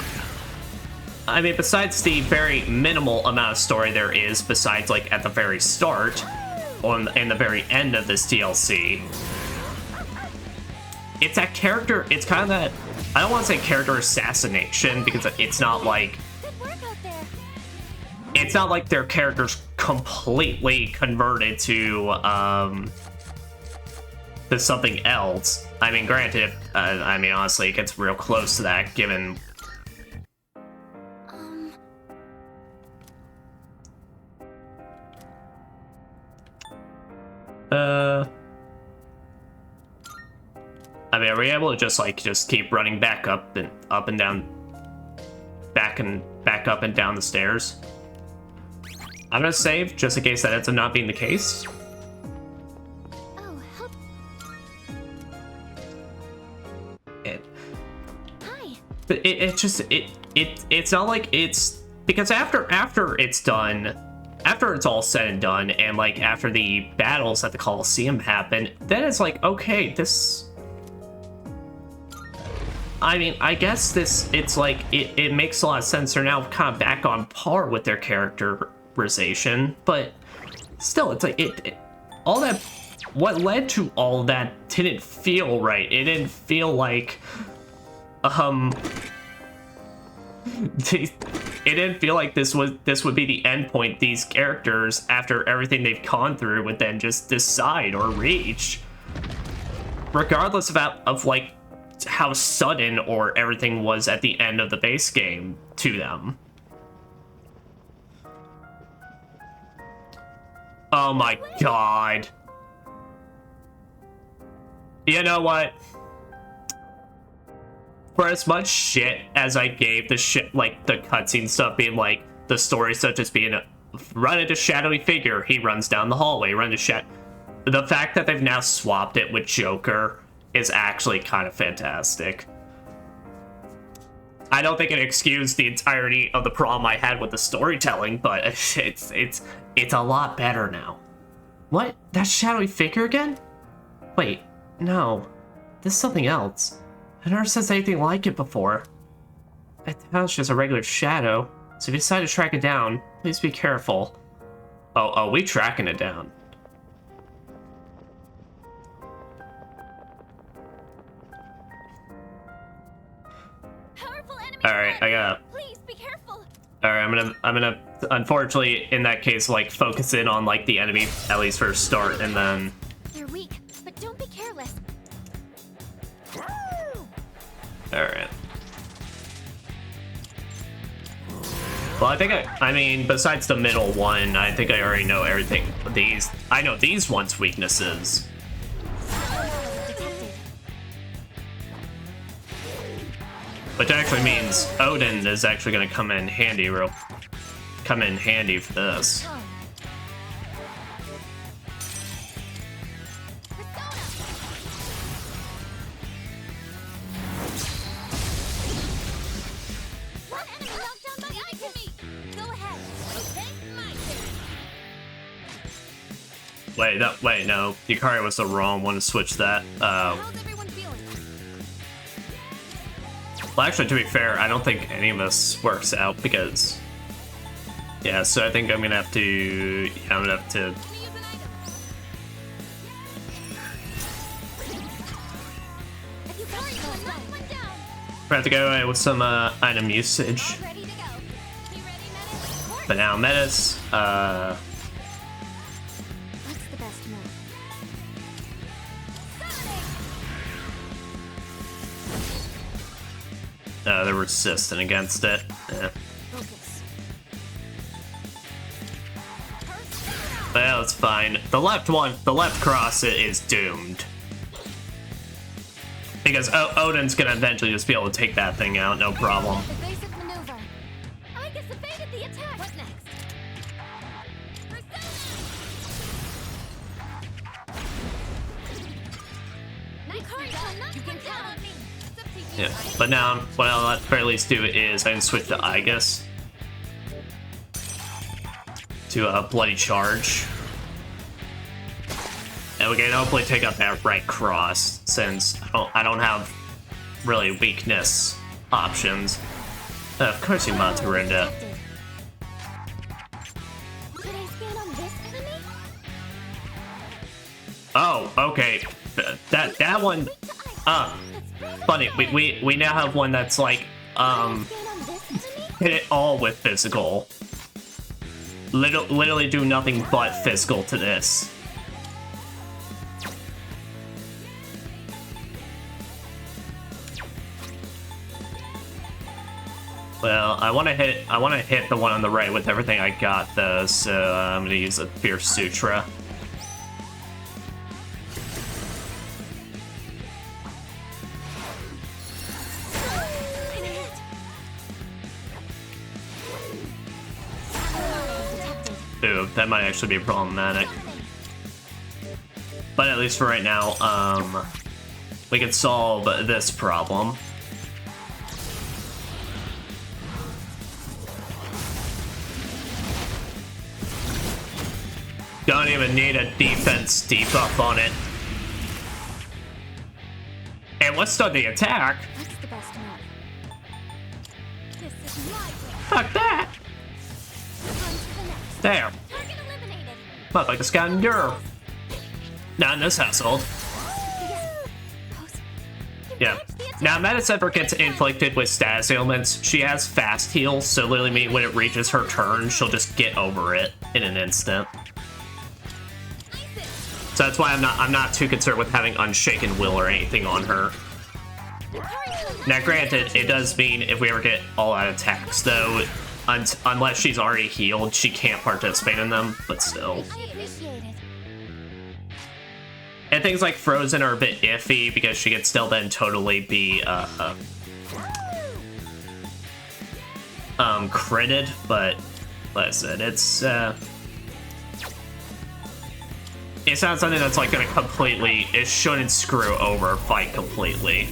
I mean, besides the very minimal amount of story there is, besides, like, at the very start, and the very end of this DLC, it's that character... It's kind of that... I don't want to say character assassination, because it's not like... It's not like their character's completely converted to something else. I mean, granted, I mean, honestly, it gets real close to that, given... I mean, are we able to just keep running back up and down, back up and down the stairs? I'm gonna save just in case that ends up not being the case. Oh, help. Hi. But it's not like it's, because after it's done, after it's all said and done, and like after the battles at the Colosseum happen, then it's like, okay, this... I mean, I guess it's like, it makes a lot of sense. They're now kind of back on par with their characterization, but still, it's like, all that, what led to all that didn't feel right. It didn't feel like it didn't feel like this would be the end point. These characters, after everything they've gone through, would then just decide or reach, regardless of like how sudden or everything was at the end of the base game to them. Oh my god. You know what? For as much shit as I gave the shit, like the cutscene stuff being like the story stuff just being run into shadowy figure, he runs down the hallway, run into the fact that they've now swapped it with Joker is actually kind of fantastic. I don't think it excused the entirety of the problem I had with the storytelling, but it's a lot better now. What? That shadowy figure again? Wait, no. This is something else. I never seen anything like it before. I thought it's just a regular shadow, so if you decide to track it down, please be careful. Oh, we tracking it down. Powerful enemy. Alright, I got. Please be careful. Alright, I'm gonna unfortunately in that case like focus in on like the enemy at least for a start, and then They're weak, but don't be careless. alright. Well, I mean, besides the middle one, I think I already know everything. I know these ones' weaknesses. Detected. Which actually means Odin is actually going to come in handy for this. One enemy knocked down by Ikemi. Go ahead. Okay, my turn. Wait, no. Yukari was the wrong one to switch that. How's everyone feeling? Well, actually, to be fair, I don't think any of this works out because... Yeah, so I think I'm gonna have to... Yeah, I'm gonna have to... Let me use an item. If you hurry, you'll knock one down. I have to go away with some item usage. Ready to go. You ready, Menace? Of course. But now, Menace, What's the best move? Summoning. they're resistant against it. Yeah. Focus. Well, it's fine. The left cross is doomed. Because Odin's gonna eventually just be able to take that thing out, no problem. Evasive maneuver. I just evaded the attack. What next? You can count on me. Yeah, but now what I'll at the very least do is I can switch to Aegis to a bloody charge, and we can hopefully take out that right cross since I don't have really weakness options. Of course, you Montarinda. Should I scan on this enemy? Oh, okay. That one. Weak to ice. That's Funny. We now have one that's like Scan on this enemy? hit it all with physical. Literally do nothing but physical to this. Well, I want to hit the one on the right with everything I got though, so I'm gonna use a Fierce Sutra. Ooh, that might actually be problematic. But at least for right now, we can solve this problem. Don't even need a defense debuff on it. And let's start the attack. What's the best move? This is my way. Fuck that. On to the next. There. Target eliminated. Motherfucker's got endure. Not in this household. Yes. Pose. Yeah. Now, Metis ever gets inflicted with status ailments, she has fast heal, so literally mean when it reaches her turn, she'll just get over it in an instant. So that's why I'm not too concerned with having Unshaken Will or anything on her. Now, granted, it does mean if we ever get all-out attacks, though, unless she's already healed, she can't participate in them, but still. And things like Frozen are a bit iffy because she could still then totally be critted, but like I said, it's not something that's like gonna completely, it shouldn't screw over a fight completely.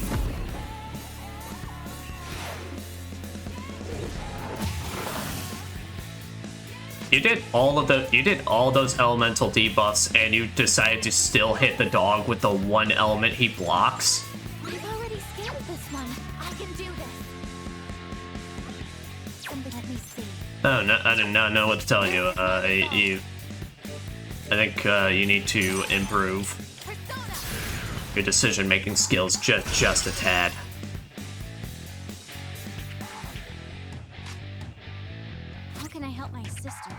You did all of those elemental debuffs, and you decided to still hit the dog with the one element he blocks. I've already scaled this one. I can do this. Something, let me see. Oh no, I do not know what to tell you. I think you need to improve your decision-making skills just a tad. How can I help my sister?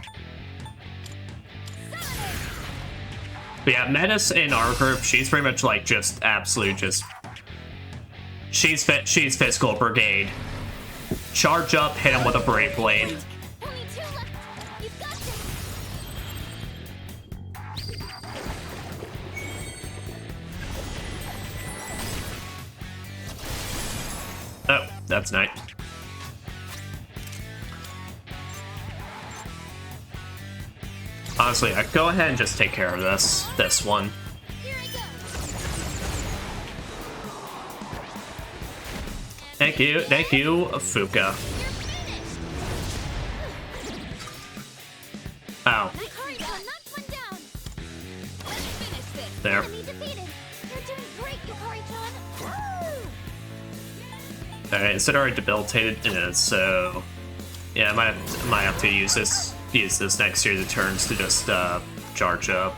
But yeah, Metis in our group, she's pretty much like just absolute just. She's Physical Brigade. Charge up, hit him with a Brave Blade. Only 2 left. You've got this. Oh, that's nice. Honestly, go ahead and just take care of this one. Here I go. Thank you, Fuka. You're finished. Ow, Hurry, knocked one down. Let's finish this. there. Enemy defeated. You're doing great, Yukari-chan. Alright, it's already debilitated, so yeah, I might have to use this next series of turns to just charge up,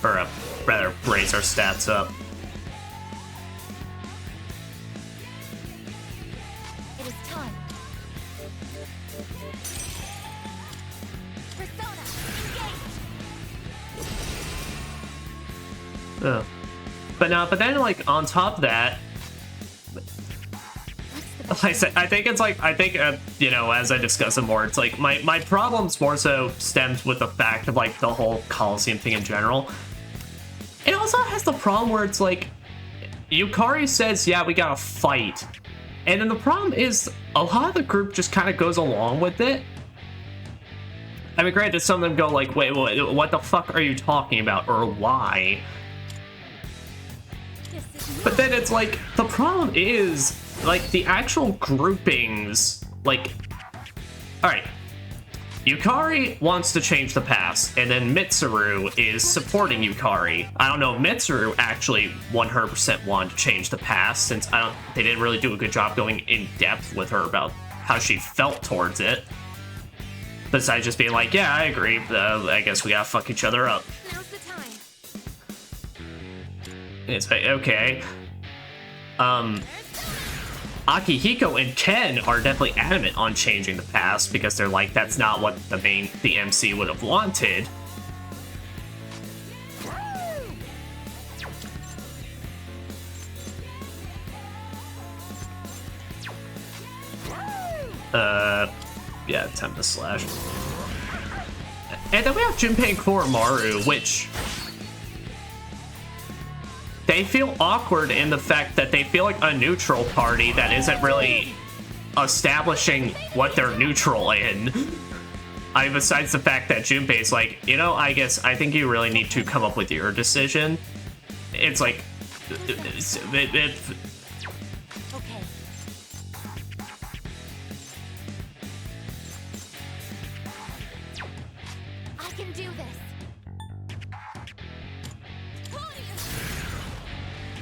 or rather raise our stats up. It is time. Persona, engage. But then like on top of that, like I said, I think you know, as I discuss it more, it's like my problems more so stems with the fact of like the whole Coliseum thing in general. It also has the problem where it's like Yukari says, yeah, we gotta fight, and then the problem is a lot of the group just kind of goes along with it. I mean, granted, some of them go like, wait, what the fuck are you talking about, or why? But then it's like, the problem is, like, the actual groupings, like, alright, Yukari wants to change the past, and then Mitsuru is supporting Yukari. I don't know if Mitsuru actually 100% wanted to change the past, since they didn't really do a good job going in depth with her about how she felt towards it. Besides just being like, yeah, I agree, I guess we gotta fuck each other up. Now's the time. It's like, okay. Akihiko and Ken are definitely adamant on changing the past because they're like, that's not what the MC would have wanted. Yeah, time to slash. And then we have Junpei and Koromaru, which they feel awkward in the fact that they feel like a neutral party that isn't really establishing what they're neutral in. Besides the fact that Junpei's like, you know, I think you really need to come up with your decision. It's like, Okay. I can do this.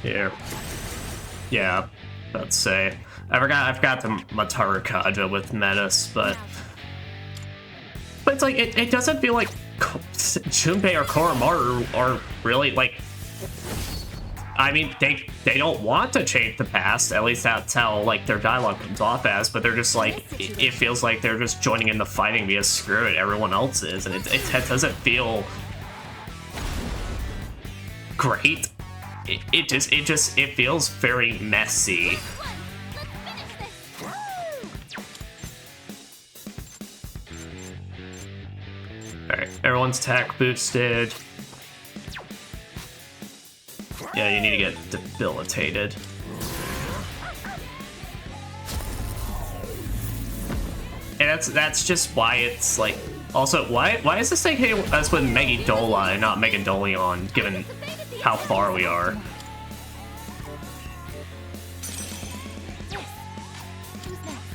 here. Yeah, let's say. I forgot the Mataru Kaja with Metis, but it's like, it doesn't feel like Junpei or Koromaru are really, like, I mean, they don't want to change the past. At least that's how like their dialogue comes off as. But they're just like, it feels like they're just joining in the fighting because screw it, everyone else is, and it doesn't feel great. It feels very messy. Alright, everyone's attack boosted. Yeah, you need to get debilitated. And that's just why it's like. Also, why is this thing hitting us with Megidola and not Megadolion, given how far we are? Who's next?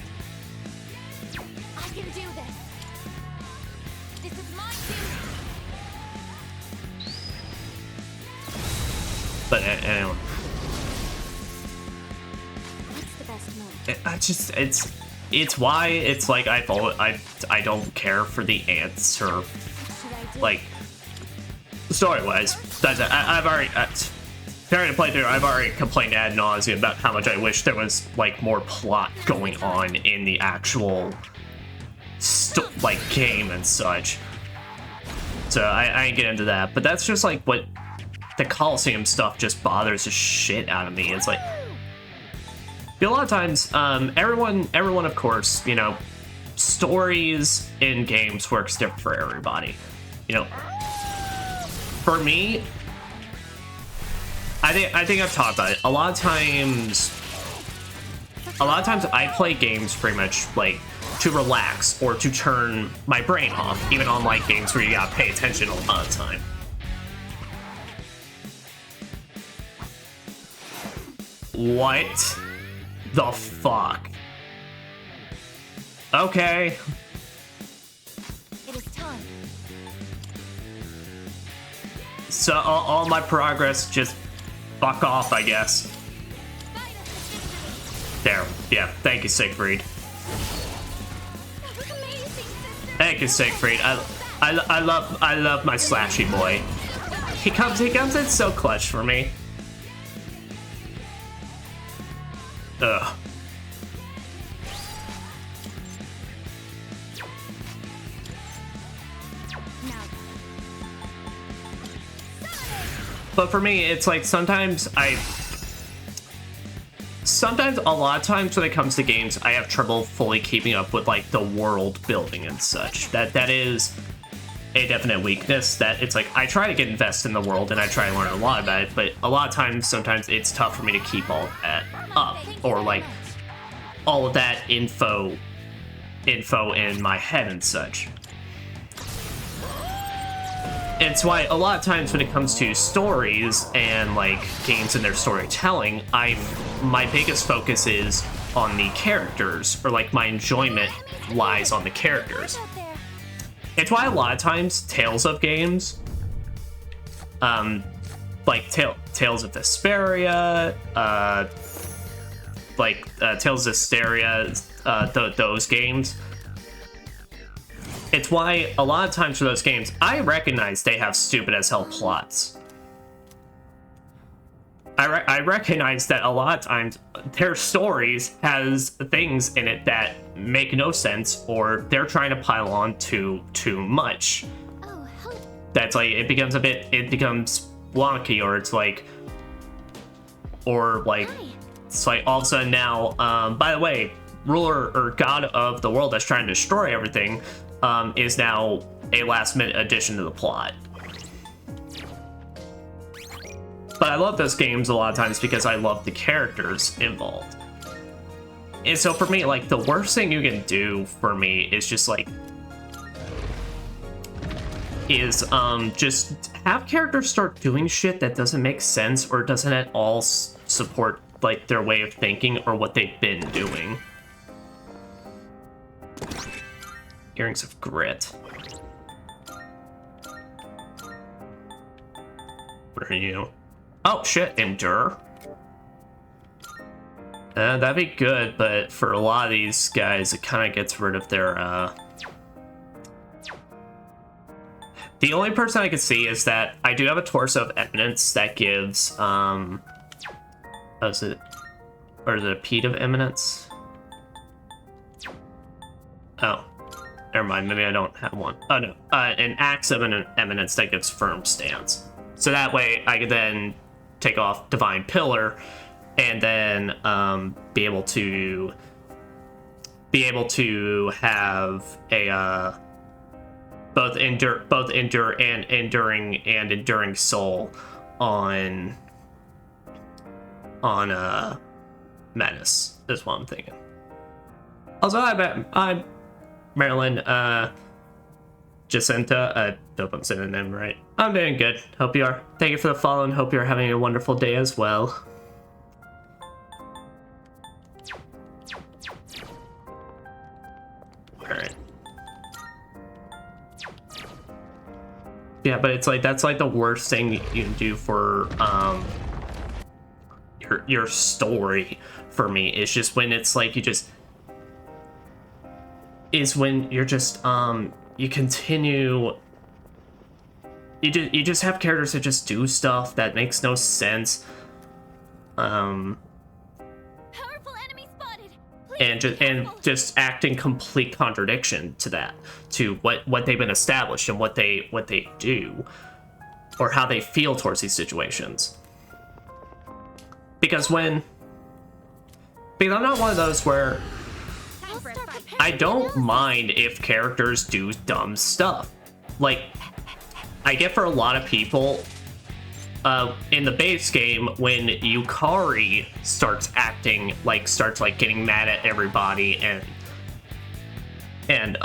I can do this. This is my duty. But anyway, What's the best move? it's why it's like I don't care for the ants or What should I do? like story-wise. That's it. I've already during the playthrough I've already complained ad nauseum about how much I wish there was like more plot going on in the actual like game and such. So I ain't get into that, but that's just like what the Coliseum stuff just bothers the shit out of me. It's like a lot of times, everyone, of course, you know, stories in games works different for everybody. You know, for me, I think I've talked about it. A lot of times I play games pretty much like to relax or to turn my brain off, even on like games where you gotta pay attention a lot of the time. What the fuck? Okay. It is time. So all my progress just fuck off, I guess. There. Yeah. Thank you, Siegfried. That was amazing, sister. Thank you, Siegfried. I love my slashy boy. He comes in so clutch for me. Ugh. Now, But for me, it's like sometimes a lot of times when it comes to games, I have trouble fully keeping up with like the world building and such. That is a definite weakness. That it's like I try to get invested in the world and I try to learn a lot about it, but a lot of times, sometimes it's tough for me to keep all of that up, or like all of that info in my head and such. It's why a lot of times when it comes to stories and like games and their storytelling, my biggest focus is on the characters, or like my enjoyment lies on the characters. out there. It's why a lot of times Tales of games, like Tales of Vesperia, Tales of Zestiria, those games. It's why a lot of times for those games, I recognize they have stupid as hell plots. I recognize that a lot of times their stories has things in it that make no sense, or they're trying to pile on too much. Oh, help. That's like it becomes wonky, or it's like, Hi. it's like all of a sudden now, by the way, ruler or god of the world that's trying to destroy everything, is now a last minute addition to the plot. But I love those games a lot of times because I love the characters involved. And so for me, like, the worst thing you can do for me is just like, just have characters start doing shit that doesn't make sense or doesn't at all support like their way of thinking or what they've been doing. Earrings of Grit. What are you? Oh shit, Endure. That'd be good, but for a lot of these guys, it kind of gets rid of their, The only person I could see is that I do have a Torso of Eminence that gives, Oh, is it... Or is it a Peat of Eminence? Oh. Never mind, maybe I don't have one. Oh no, an Axe of an Eminence that gives firm stance. So that way I could then take off Divine Pillar and then be able to have a both enduring soul on Menace is what I'm thinking. Also, I'm Marilyn, Jacinta, I hope I'm saying the name right. I'm doing good. Hope you are. Thank you for the follow and hope you're having a wonderful day as well. Alright. Yeah, but it's like, that's like the worst thing you can do for, your story for me. It's just when it's like when you're just you continue, you just have characters that just do stuff that makes no sense, Powerful enemy spotted. Please and just act in complete contradiction to that, to what they've been established and what they do or how they feel towards these situations. Because I'm not one of those where I don't mind if characters do dumb stuff. Like, I get for a lot of people, in the base game, when Yukari starts getting mad at everybody and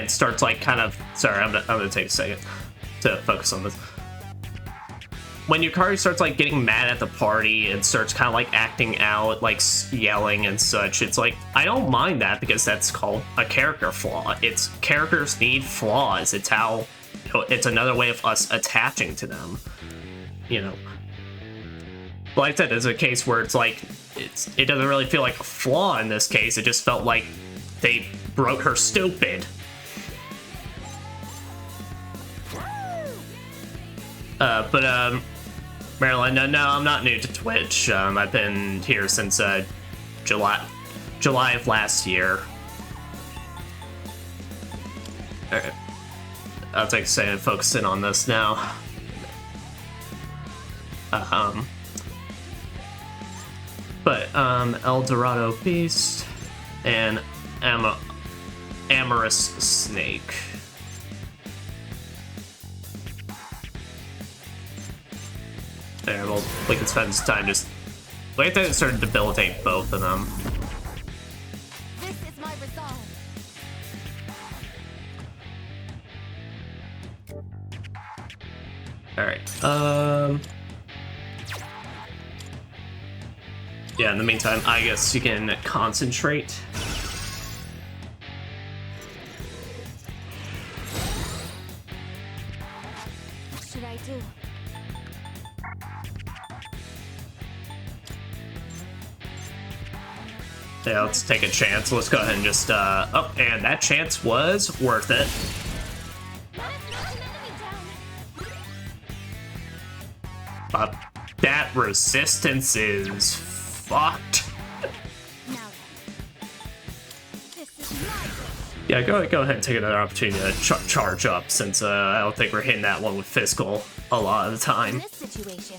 starts like kind of, sorry, I'm gonna take a second to focus on this. When Yukari starts like getting mad at the party and starts kind of like acting out, like yelling and such, it's like, I don't mind that because that's called a character flaw. It's characters need flaws. It's how, it's another way of us attaching to them, you know. But like I said, there's a case where it's like, it doesn't really feel like a flaw in this case. It just felt like they broke her stupid. Marilyn, no, I'm not new to Twitch. I've been here since July of last year. Alright. I'll take a second and focus in on this now. El Dorado Beast and Amorous Snake. There, well, we can spend some time just... Wait till it started to debilitate both of them. This is my resolve. Alright, yeah, in the meantime, I guess you can concentrate. What should I do? Yeah, let's take a chance. Let's go ahead and just, oh, and that chance was worth it. But that resistance is fucked. Yeah, go ahead and take another opportunity to charge up, since I don't think we're hitting that one with physical a lot of the time. In this situation.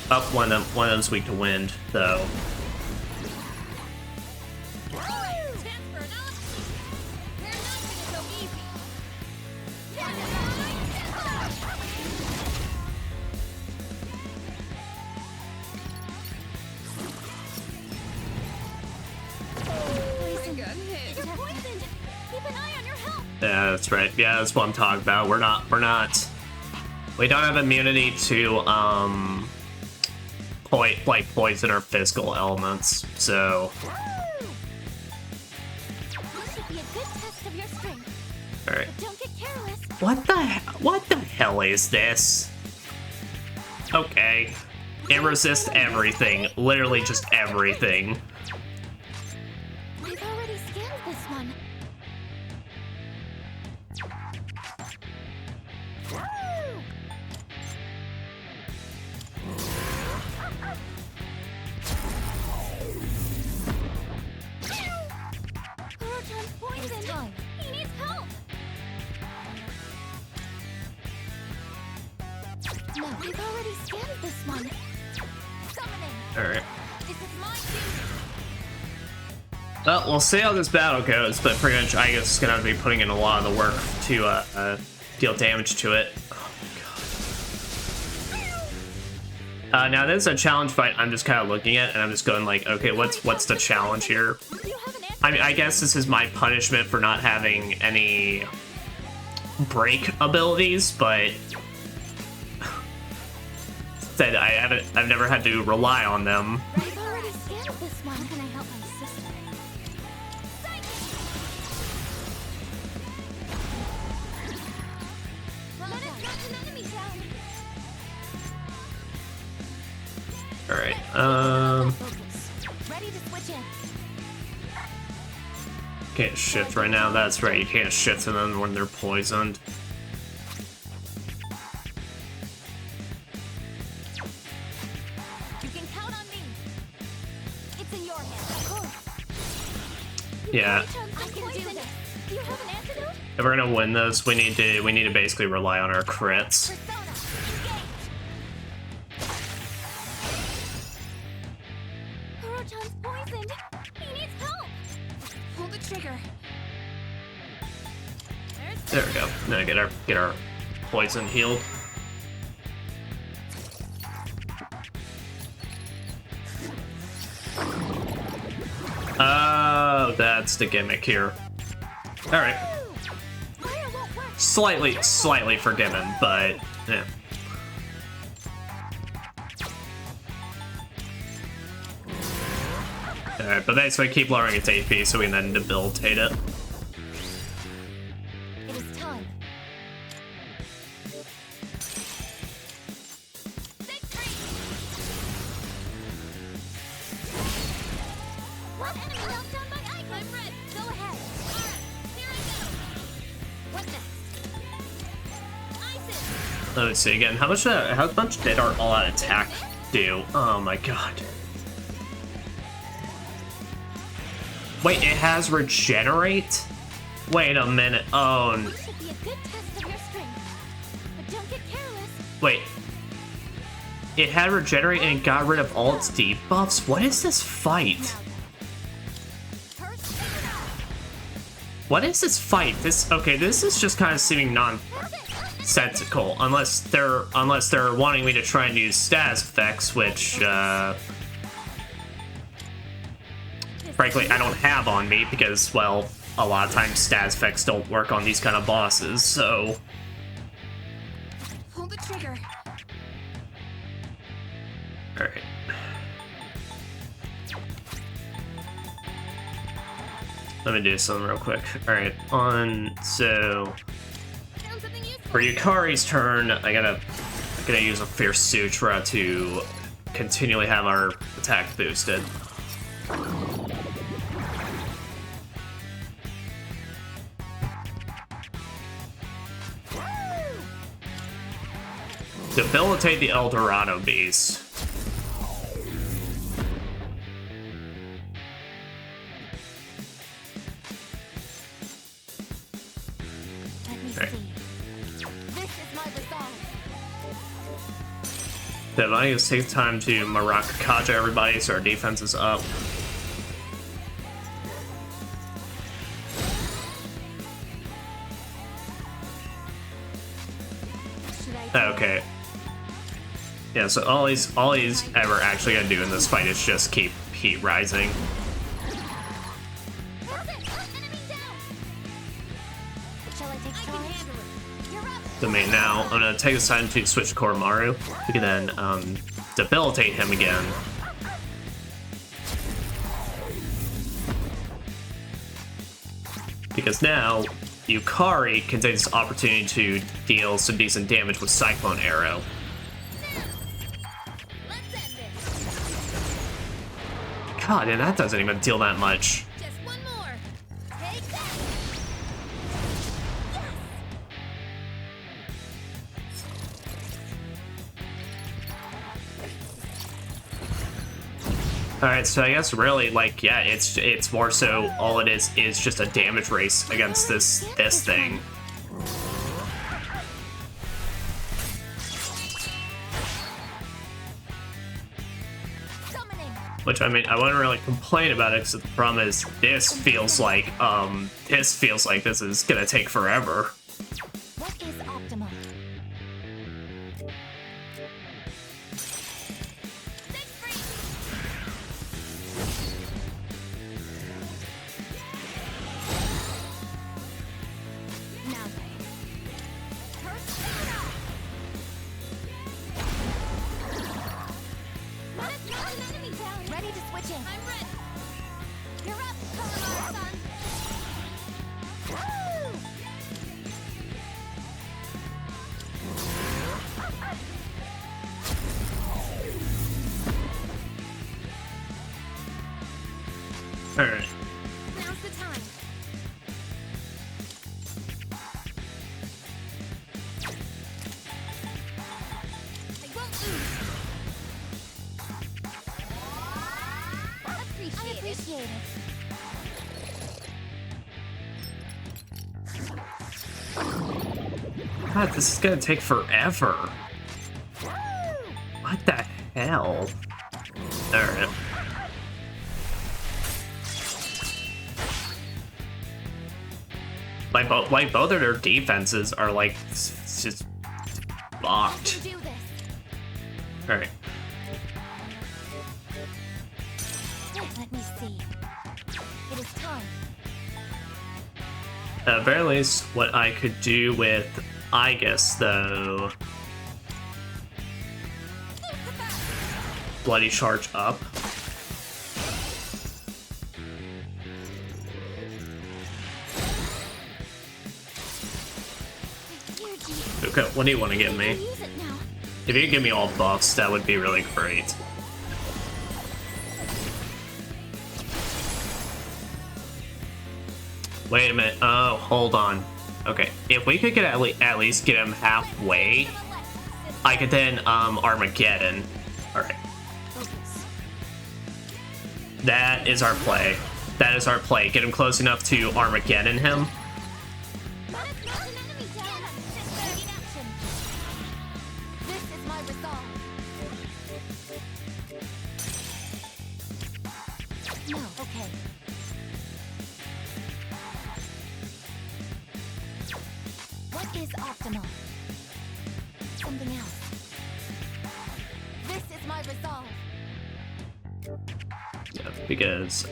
Up one of them's weak to wind, though. Yeah, that's right. Yeah, that's what I'm talking about. We don't have immunity to poison or physical elements, so. Alright. What the hell is this? Okay. It resists everything. Literally just everything. We've already scanned this one. Alright. This is my duty. Well, we'll see how this battle goes, but pretty much I guess it's gonna be putting in a lot of the work to deal damage to it. Oh my god. Now this is a challenge fight I'm just kind of looking at, and I'm just going like, okay, what's the challenge here? Do you have an answer? I mean, I guess this is my punishment for not having any break abilities, but said I've never had to rely on them. I've already scanned this one. How can I help my sister? Let us knock an enemy down. All right. Focus. Ready to switch in. Can't shift right now. That's right. You can't shift to them when they're poisoned. You can count on me. It's in your hands. Of course. Yeah. I can do this. Do you have an antidote? If we're gonna win this, we need to basically rely on our crits. Persona, engage. Kurochan's poisoned. He needs help. Pull the trigger. There we go. Now get our poison healed. Oh, that's the gimmick here. All right. Fire won't work. Slightly forgiven, but yeah. Alright, but basically keep lowering its AP so we can then debilitate it. It is time. Victory! One enemy knocked down by Ike. I'm red. Go ahead. Alright, here I go. What next? Isis! Let's see again. How much did our all-out attack do? Oh my god. Wait, it has regenerate? Wait a minute. Oh, This should be a good test of your strength. But don't get careless. wait. It had regenerate and it got rid of all its debuffs? What is this fight? First, What is this fight? This is just kind of seeming nonsensical. Unless they're wanting me to try and use status effects, which frankly, I don't have on me because, well, a lot of times stats effects don't work on these kind of bosses, so... pull the trigger. Alright. Let me do something real quick. Alright, so... Found something useful. For Yukari's turn, I gotta use a Fierce Sutra to continually have our attack boosted. Debilitate the Eldorado Beast. Let me Okay. see. This is my resolve. Then I guess take time to Maracakaja everybody so our defense is up. Should I do Okay. Yeah, so all he's ever actually gonna do in this fight is just keep heat rising. Hold it! Enemy down! Shall I take charge? I can handle it. You're up! The main now, I'm gonna take this time to switch to Koromaru. We can then debilitate him again. Because now, Yukari can take this opportunity to deal some decent damage with Cyclone Arrow. Let's end this. God, and that doesn't even deal that much. Just one more. Take that! Yes! Alright, so I guess really, like, yeah, it's more so all it is just a damage race against this thing. Summon Which, I mean, I wouldn't really complain about it, because the problem is this feels like this is gonna take forever. What is optimal? Now then. Persona! Let's knock an enemy down. Ready to switch in. I'm ready. You're up, Kolamar-san. Woo! Alright. Now's the time. I won't lose. I appreciate it. God, this is gonna take forever. Woo! What the hell? Alright. Like both of their defenses are like just I blocked. can do this. Alright. Let me see. It is time. At the very least, what I could do with Aigis, though. Bloody Charge up. Okay, what do you want to give me? Use it now. If you could give me all buffs, that would be really great. Wait a minute. Oh, hold on. Okay, if we could get at least get him halfway, I could then Armageddon. All right, Focus. that is our play. That is our play. Get him close enough to Armageddon him. Let's knock an enemy down. Ready in action. This is my resolve. No. Okay. What is optimal? Something else. This is my resolve. Yeah, because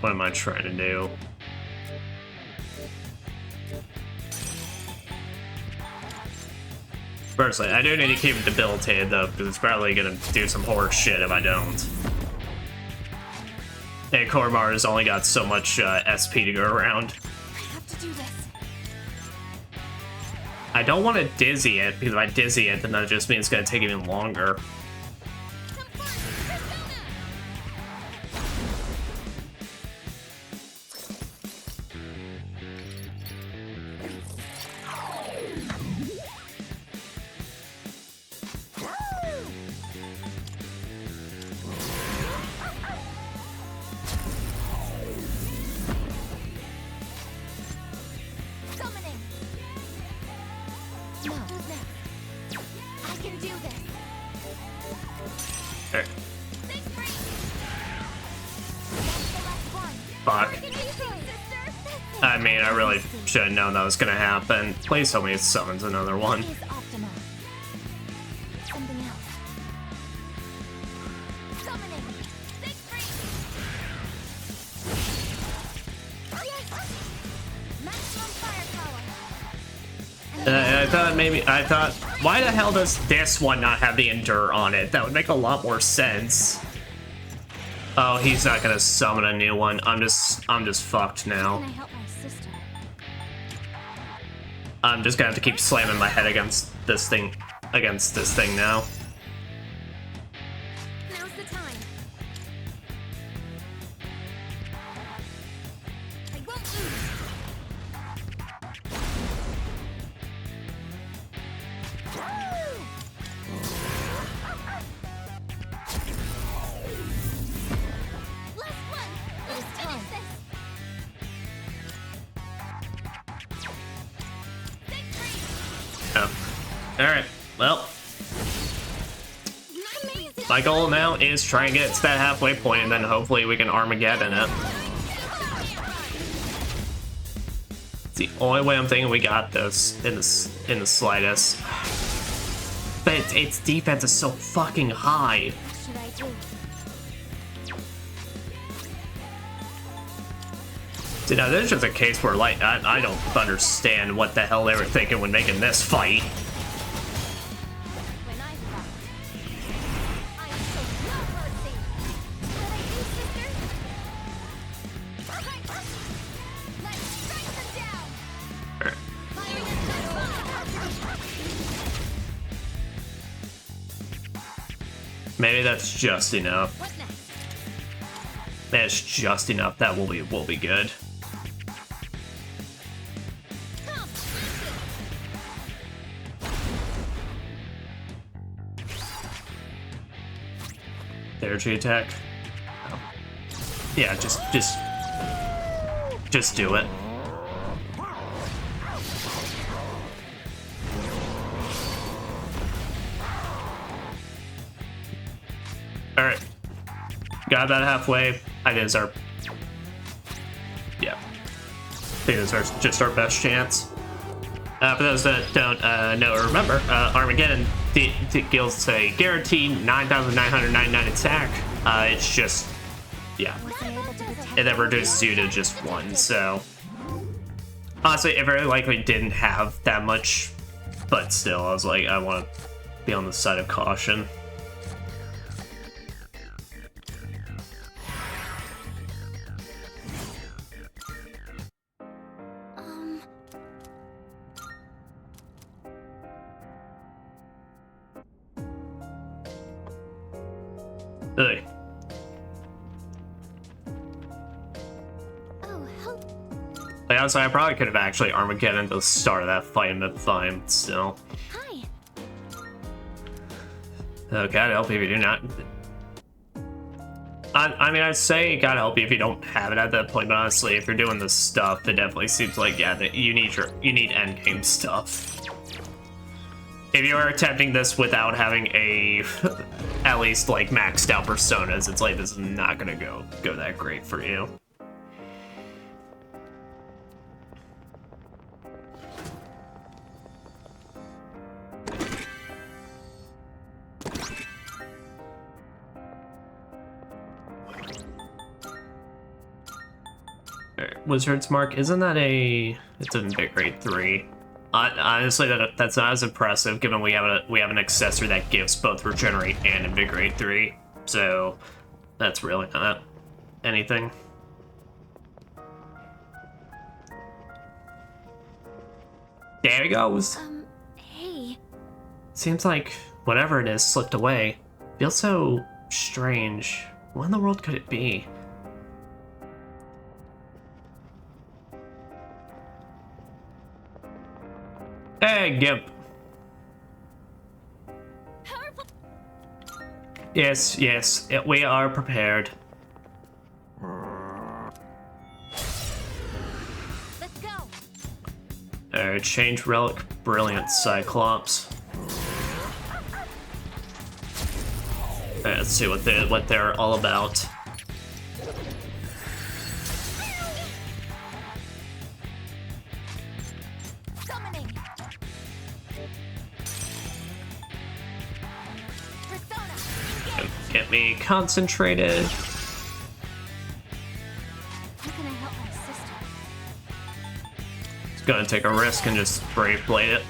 what am I trying to do? Personally, I do need to keep him debilitated though, because it's probably gonna do some horse shit if I don't. And Kolamar has only got so much SP to go around. I have to do this. I don't want to dizzy it, because if I dizzy it, then that just means it's gonna take even longer. Some fun. Persona. Summoning. No. Who's next? I can do this. Alright, Think free. That's the last one. fuck. Take it easy, sister. That's it. I mean, I really should have known that was gonna happen. Please tell me it summons another one. What is optimal? Something else. Summoning. Think free. Yes. Maximum firepower. I thought, why the hell does this one not have the Endure on it? That would make a lot more sense. Oh, he's not gonna summon a new one. I'm just fucked now. Can I help my sister? I'm just gonna have to keep slamming my head against this thing now. Now's the time. I won't lose. Last one. It is time. Think free. Oh. Alright, well. My goal now is try and get to that halfway point, and then hopefully we can Armageddon it. It's the only way I'm thinking we got this in the slightest. But its defense is so fucking high. Should I do? See, now this is just a case where, like, I don't understand what the hell they were thinking when making this fight. When I fight, I show no mercy. What I do, sister? Let's strike them down. Alright. Fire your Maybe that's just enough. What next? That's just enough. That will be good. Come, Energy attack. Oh. Yeah, just do it. All right, got about halfway. I think it's our, yeah, I think it's just our best chance. For those that don't know or remember, Armageddon deals a guaranteed 9,999 attack. It's just, yeah, was I able to protect? and then reduces you to just one. So honestly, it very likely didn't have that much, but still, I was like, I want to be on the side of caution. Ugh. Oh, help. Like, honestly, I probably could have actually Armageddon at the start of that fight and been fine, still. Hi. Oh, God help you if you do not. I mean, I'd say God help you if you don't have it at that point, but honestly, if you're doing this stuff, it definitely seems like, yeah, that you need endgame stuff. If you are attempting this without having a, at least, like, maxed out personas, it's like, this is not gonna go that great for you. Alright, Wizard's Mark, isn't that it's in Invigorated 3. Honestly, that's not as impressive, given we have an accessory that gives both Regenerate and Invigorate 3. So that's really not anything. There he goes. Hey. Seems like whatever it is slipped away. Feels so strange. What in the world could it be? Hey, Gimp. Powerful. Yes, we are prepared. Let's go. Change Relic, Brilliant Cyclops. Let's see what they're all about. Summoning. Persona. Engage. Get me concentrated. How can I help my sister? Just gonna take a risk and just Brave Blade it.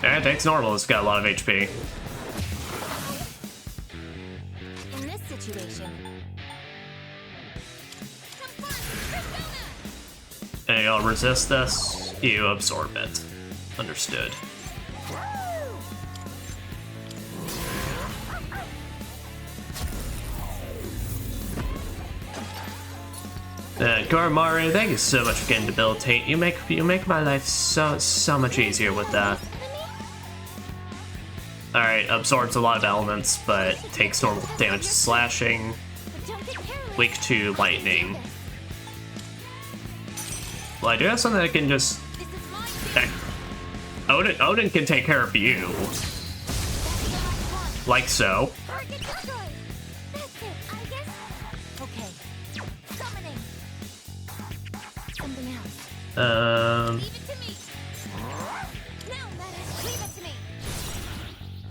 Alright, thanks normal. It's got a lot of HP. In this situation. Confront Persona. And you'll resist this, you absorb it. Understood. Goramaru, thank you so much for getting Debilitate. You make my life so much easier with that. Alright, absorbs a lot of elements, but takes normal damage to slashing, But don't get careless. weak to lightning. Well, I do have something that can just This is my Odin can take care of you. Like so. Target destroyed. That's it, I guess. Okay. Summoning. Something else. Leave it to me. Now, Metis, leave it to me.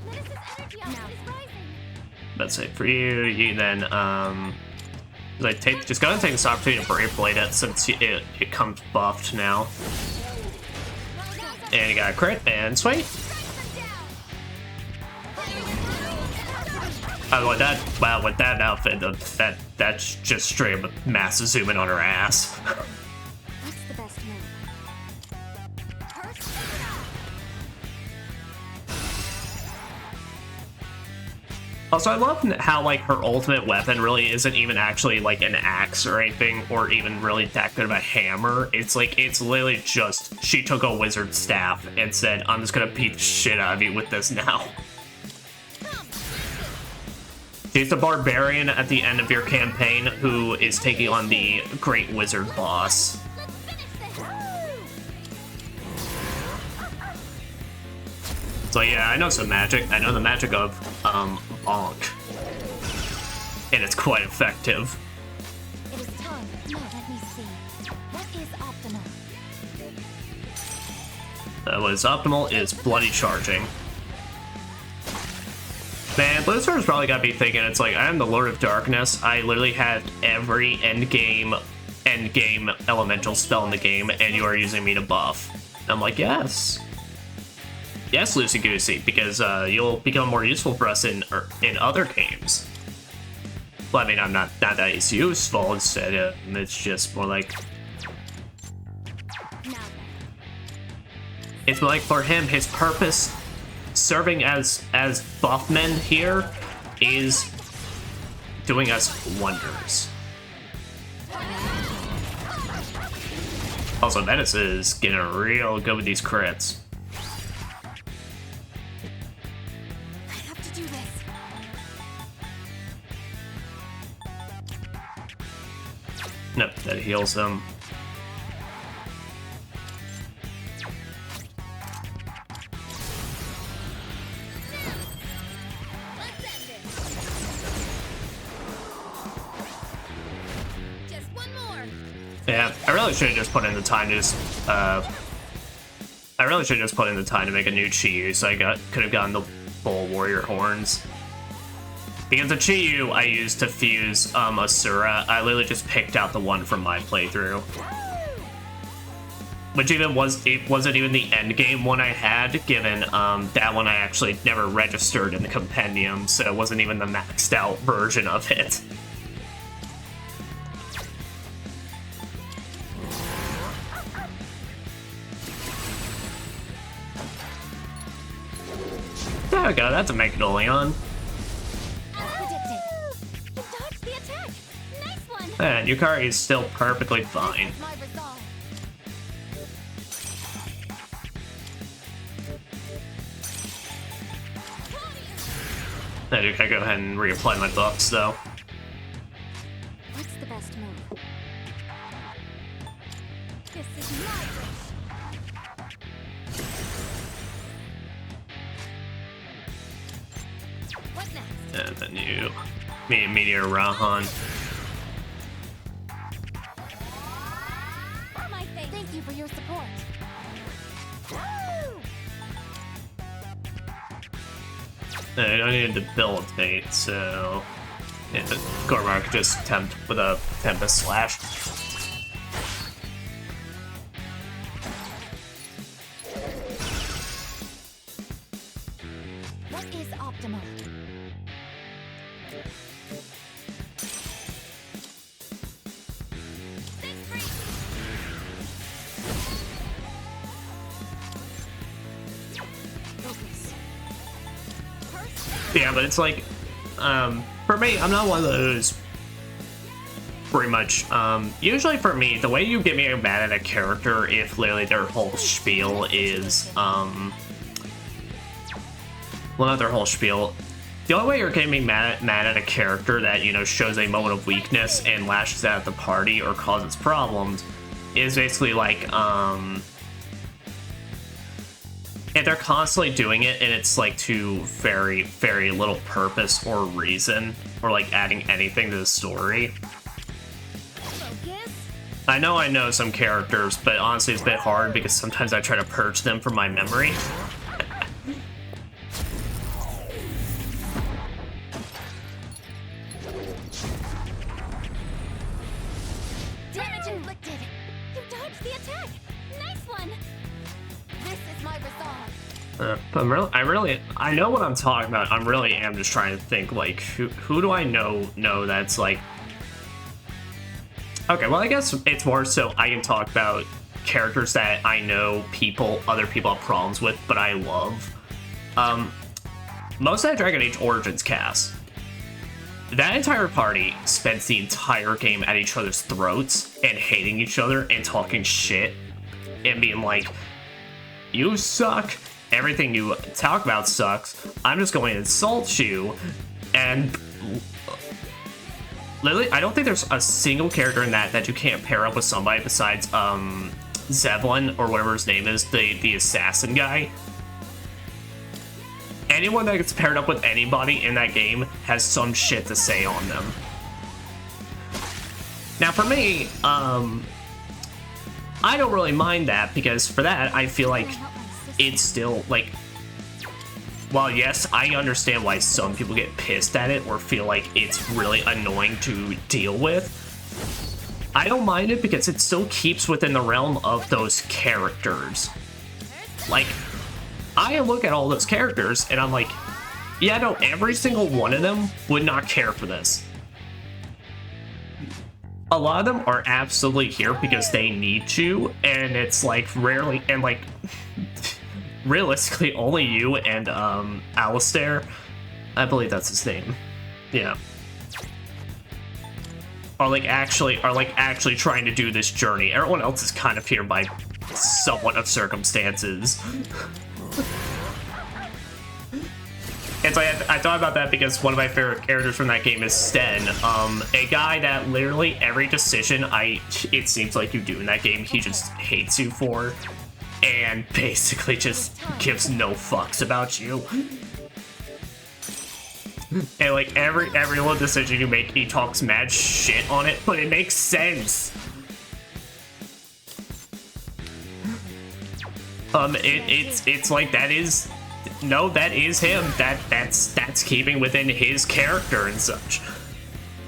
Metis' energy output is rising. Let's say for you, you then like just go and take this opportunity to Brave Blade it since it comes buffed now. And you got a crit and sweet. With that outfit, that's just straight up a massive zoom in on her ass. What's the best move? First, Also, I love how like her ultimate weapon really isn't even actually like an axe or anything, or even really that good of a hammer. It's literally just she took a wizard staff and said, "I'm just gonna beat the shit out of you with this now." She's the barbarian at the end of your campaign who is taking on the great wizard boss. let's finish this. So yeah, I know some magic. I know the magic of Bonk, and it's quite effective. It is time. Now, let me see. What is optimal? What is optimal is bloody charging. Man, Blizzard's probably gotta be thinking, it's like, I am the Lord of Darkness. I literally had every endgame elemental spell in the game, and you are using me to buff. And I'm like, yes. Yes, Lucy Goosey, because you'll become more useful for us in other games. Well, I mean, I'm not that it's useful, instead it's just more like... Now, It's like, for him, his purpose serving as buffman here is doing us wonders. Also, Metis is getting real good with these crits. I have to do this. Nope, that heals him. Let's end this. Just one more. Yeah, I really should have just put in the time to just, I really should have just put in the time to make a new Chiyu, so I could have gotten the full warrior horns. Because the Chiyu I used to fuse Asura, I literally just picked out the one from my playthrough. Which wasn't even the end game one I had, given that one I actually never registered in the compendium, so it wasn't even the maxed out version of it. There we go, that's a Magdolion. As predicted. You dodged the attack. Nice one. And Yukari is still perfectly fine. My resolve. I do gotta go ahead and reapply my buffs though. What's the best move? This is my wish. What next? And then you Meteor Rahan. My thing. Thank you for your support. Woo! I need to debilitate, so yeah, Gormar could just attempt with a Tempest Slash. What is optimal? Focus. First, Yeah, but it's like, for me, I'm not one of those. Pretty much. Usually for me, the way you get me mad at a character, if literally their whole spiel is, well, not their whole spiel. The only way you're getting me mad at a character that, you know, shows a moment of weakness and lashes out at the party or causes problems is basically like, if they're constantly doing it and it's like to very, very little purpose or reason, or like adding anything to the story. Focus. I know some characters, but honestly it's a bit hard because sometimes I try to purge them from my memory. Damage inflicted. You dodged the attack. Nice one. This is my resolve. But I know what I'm talking about. I really am just trying to think, like, who do I know that's like... Okay, well, I guess it's more so I can talk about characters that I know other people have problems with, but I love. Most of that Dragon Age Origins cast, that entire party spends the entire game at each other's throats and hating each other and talking shit and being like, you suck, everything you talk about sucks, I'm just going to insult you. And literally, I don't think there's a single character in that you can't pair up with somebody besides Zevlin, or whatever his name is, the assassin guy. Anyone that gets paired up with anybody in that game has some shit to say on them. Now for me, I don't really mind that, because for that, I feel like it's still, like, while yes, I understand why some people get pissed at it or feel like it's really annoying to deal with, I don't mind it because it still keeps within the realm of those characters. Like, I look at all those characters and I'm like, yeah, no, every single one of them would not care for this. A lot of them are absolutely here because they need to, and it's like rarely, and like realistically only you and Alistair, I believe that's his name, yeah, are actually trying to do this journey. Everyone else is kind of here by somewhat of circumstances. And so I thought about that because one of my favorite characters from that game is Sten, a guy that literally every decision it seems like you do in that game, he just hates you for, and basically just gives no fucks about you. And like every little decision you make, he talks mad shit on it, but it makes sense. It's like that is him. That's keeping within his character and such.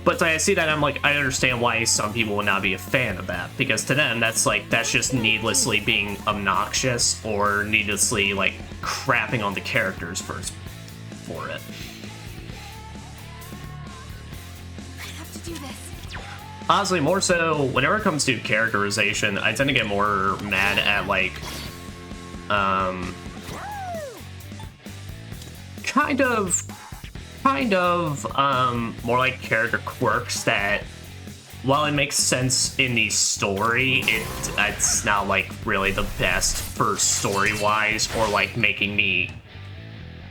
But I see that, I'm like, I understand why some people would not be a fan of that, because to them that's just needlessly being obnoxious or needlessly like crapping on the characters for it. I have to do this. Honestly, more so whenever it comes to characterization, I tend to get more mad at like kind of more like character quirks that, while it makes sense in the story, it's not like really the best for story-wise or like giving me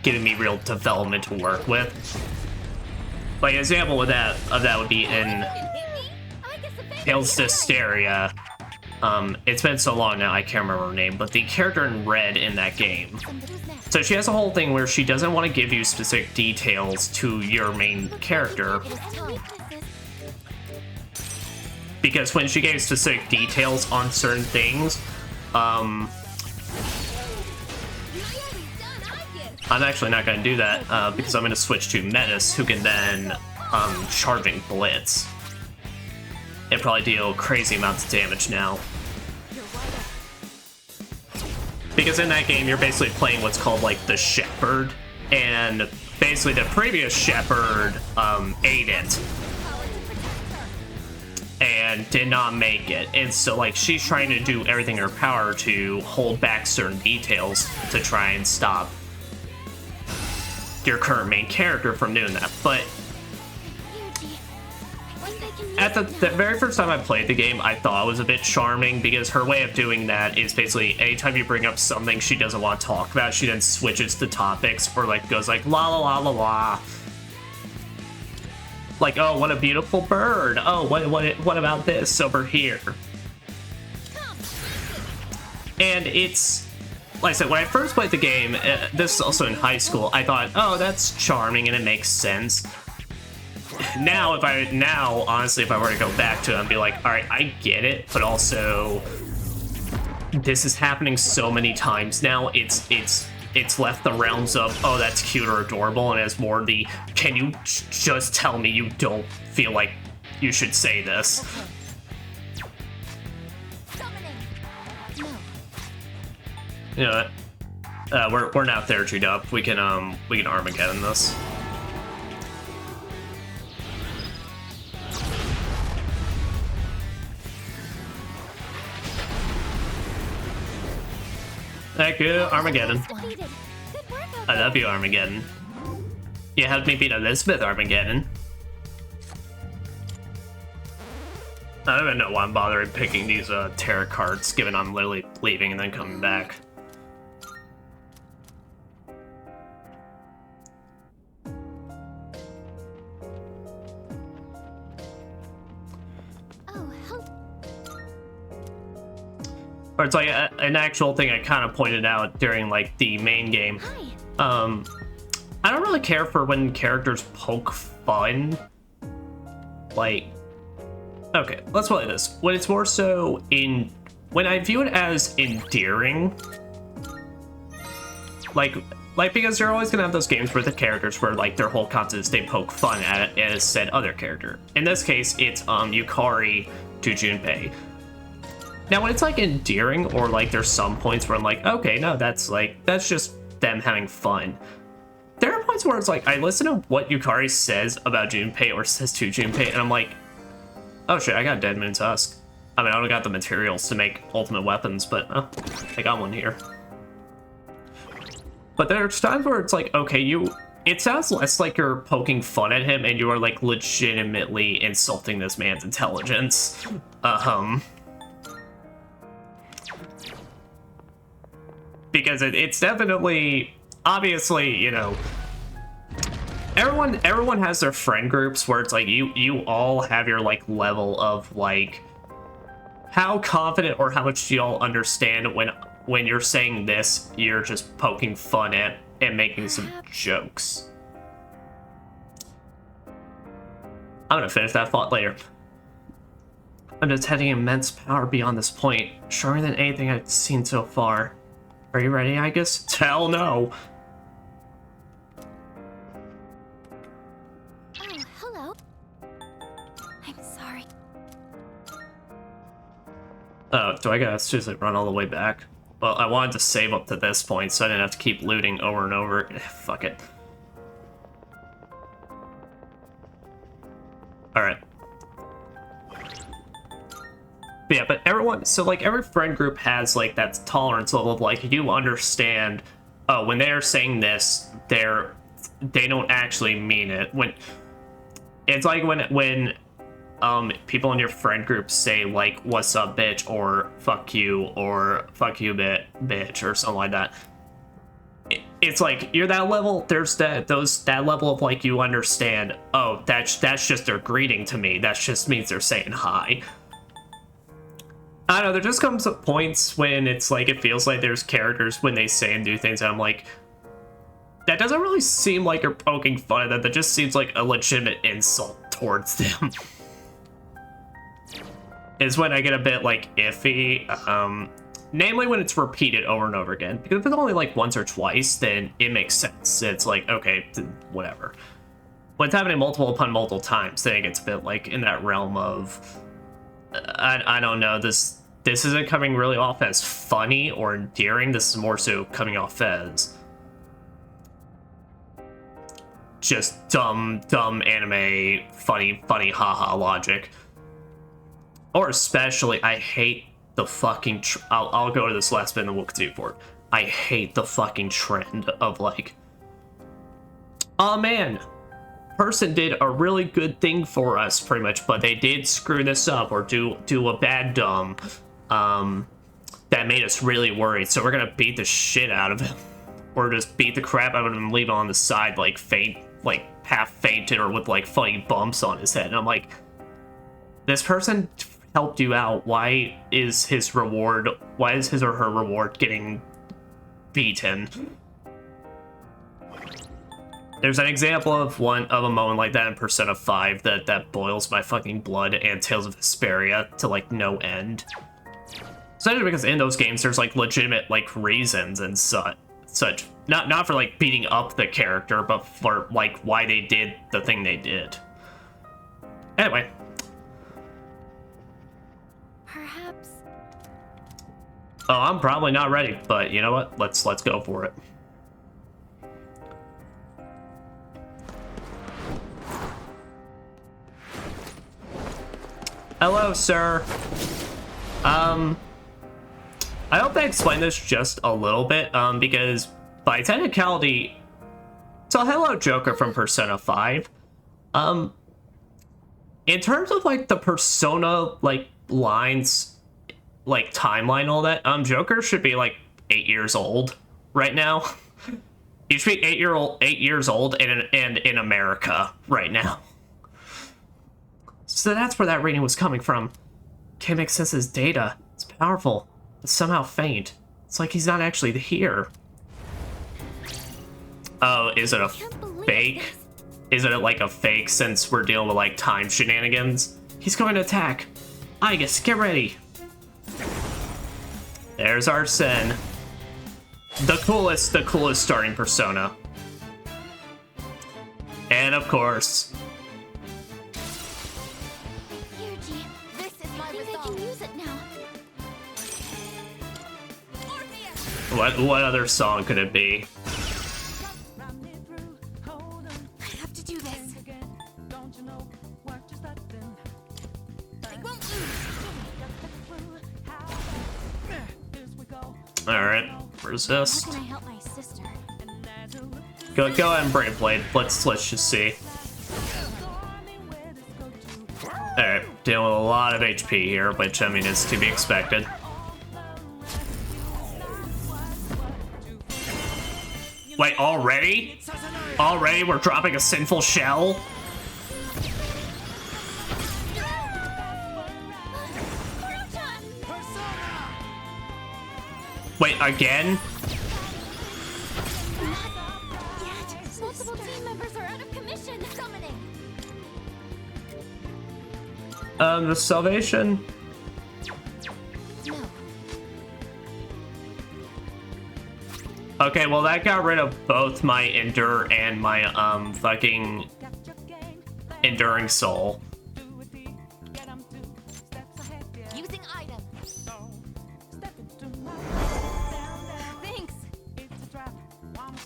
real development to work with. Like an example of that would be in Tales to Hysteria. It's been so long now I can't remember her name, but the character in Red in that game. So she has a whole thing where she doesn't want to give you specific details to your main character, because when she gave specific details on certain things, I'm actually not going to do that, because I'm going to switch to Menace, who can then charging Blitz and probably deal crazy amounts of damage now. Because in that game, you're basically playing what's called like the Shepherd, and basically the previous Shepherd ate it and did not make it, and so like she's trying to do everything in her power to hold back certain details to try and stop your current main character from doing that. But at the very first time I played the game, I thought it was a bit charming, because her way of doing that is basically anytime you bring up something she doesn't want to talk about, she then switches the topics, or like goes like la la la la la. Like, oh, what a beautiful bird. Oh, what about this over here? And it's like I said, when I first played the game, this is also in high school, I thought, oh, that's charming and it makes sense. Now, honestly, if I were to go back to it and be like, all right, I get it, but also this is happening so many times now, it's left the realms of, oh, that's cute or adorable, and it's more the, can you just tell me you don't feel like you should say this? You know what? We're now Therapy up. We can Armageddon this. Thank you, Armageddon. I love you, Armageddon. You helped me beat Elizabeth, Armageddon. I don't even know why I'm bothering picking these tarot cards, given I'm literally leaving and then coming back. Or it's like an actual thing I kind of pointed out during like the main game. I don't really care for when characters poke fun. Like, okay, let's play this. When it's more so when I view it as endearing, like because you're always gonna have those games where the characters where like their whole concept is they poke fun at it as said other character. In this case, it's Yukari to Junpei. Now, when it's like endearing, or like there's some points where I'm like, okay, no, that's just them having fun. There are points where it's like I listen to what Yukari says about Junpei or says to Junpei, and I'm like, oh shit, I got Dead Moon's Husk. I mean, I don't got the materials to make ultimate weapons, but I got one here. But there's times where it's like, okay, it sounds less like you're poking fun at him and you are like legitimately insulting this man's intelligence. Because it's definitely, obviously, you know, everyone has their friend groups where it's like you all have your like level of like how confident or how much do y'all understand when you're saying this, you're just poking fun at and making some jokes. I'm gonna finish that thought later. I'm detecting immense power beyond this point, stronger than anything I've seen so far. Are you ready, I guess? Hell no. Oh, hello. I'm sorry. Oh, do I gotta seriously run all the way back? Well, I wanted to save up to this point, so I didn't have to keep looting over and over. Fuck it. Alright. But yeah, but everyone, so like every friend group has like that tolerance level of like, you understand, oh, when they're saying this, they don't actually mean it. When it's like when people in your friend group say like, what's up, bitch, or fuck you bitch, or something like that. It's like you're that level. There's that level of like, you understand, oh, that's just their greeting to me. That just means they're saying hi. I don't know, there just comes up points when it's like, it feels like there's characters when they say and do things, and I'm like, that doesn't really seem like you're poking fun at them. That just seems like a legitimate insult towards them. Is when I get a bit like iffy, namely when it's repeated over and over again. Because if it's only like once or twice, then it makes sense. It's like, okay, whatever. When it's happening multiple upon multiple times, then it gets a bit like in that realm of, I don't know, this isn't coming really off as funny or endearing. This is more so coming off as just dumb anime, funny haha logic. Or especially, I hate the fucking, I'll go to this last bit and then we'll continue forward. I hate the fucking trend of like, oh man, person did a really good thing for us, pretty much, but they did screw this up or do a bad dumb that made us really worried, so we're gonna beat the shit out of him, or just beat the crap out of him and leave him on the side like half fainted or with like funny bumps on his head. And I'm like, this person helped you out. Why is his or her reward getting beaten. There's an example of a moment like that in Persona 5 that boils my fucking blood, and Tales of Vesperia to like no end. Especially because in those games there's like legitimate like reasons and such. Not for like beating up the character, but for like why they did the thing they did. Anyway. Perhaps. Oh, I'm probably not ready, but you know what? Let's go for it. Hello, sir. I hope I explained this just a little bit, because by technicality, so hello, Joker from Persona 5. In terms of like the Persona like lines, like timeline, all that, Joker should be like 8 years old right now. He should be 8 years old and in America right now. So that's where that reading was coming from. Can't make sense of his data. It's powerful, but somehow faint. It's like he's not actually here. Oh, is it a fake? Is it like a fake since we're dealing with like time shenanigans? He's going to attack. Aigis, get ready. There's Arsene. The coolest starting persona. And of course, Yuji, this is my resolve. I can use it now. what other song could it be? I have to do this. I won't lose. All right, resist. How can I help my sister? Go ahead and Brave Blade. Let's just see. Alright, dealing with a lot of HP here, which I mean is to be expected. Wait, already? Already we're dropping a sinful shell? Wait, again? Multiple team members are out of commission. Summoning. The Salvation? No. Okay, well that got rid of both my Endure and my, fucking Enduring Soul. Using item. Thanks.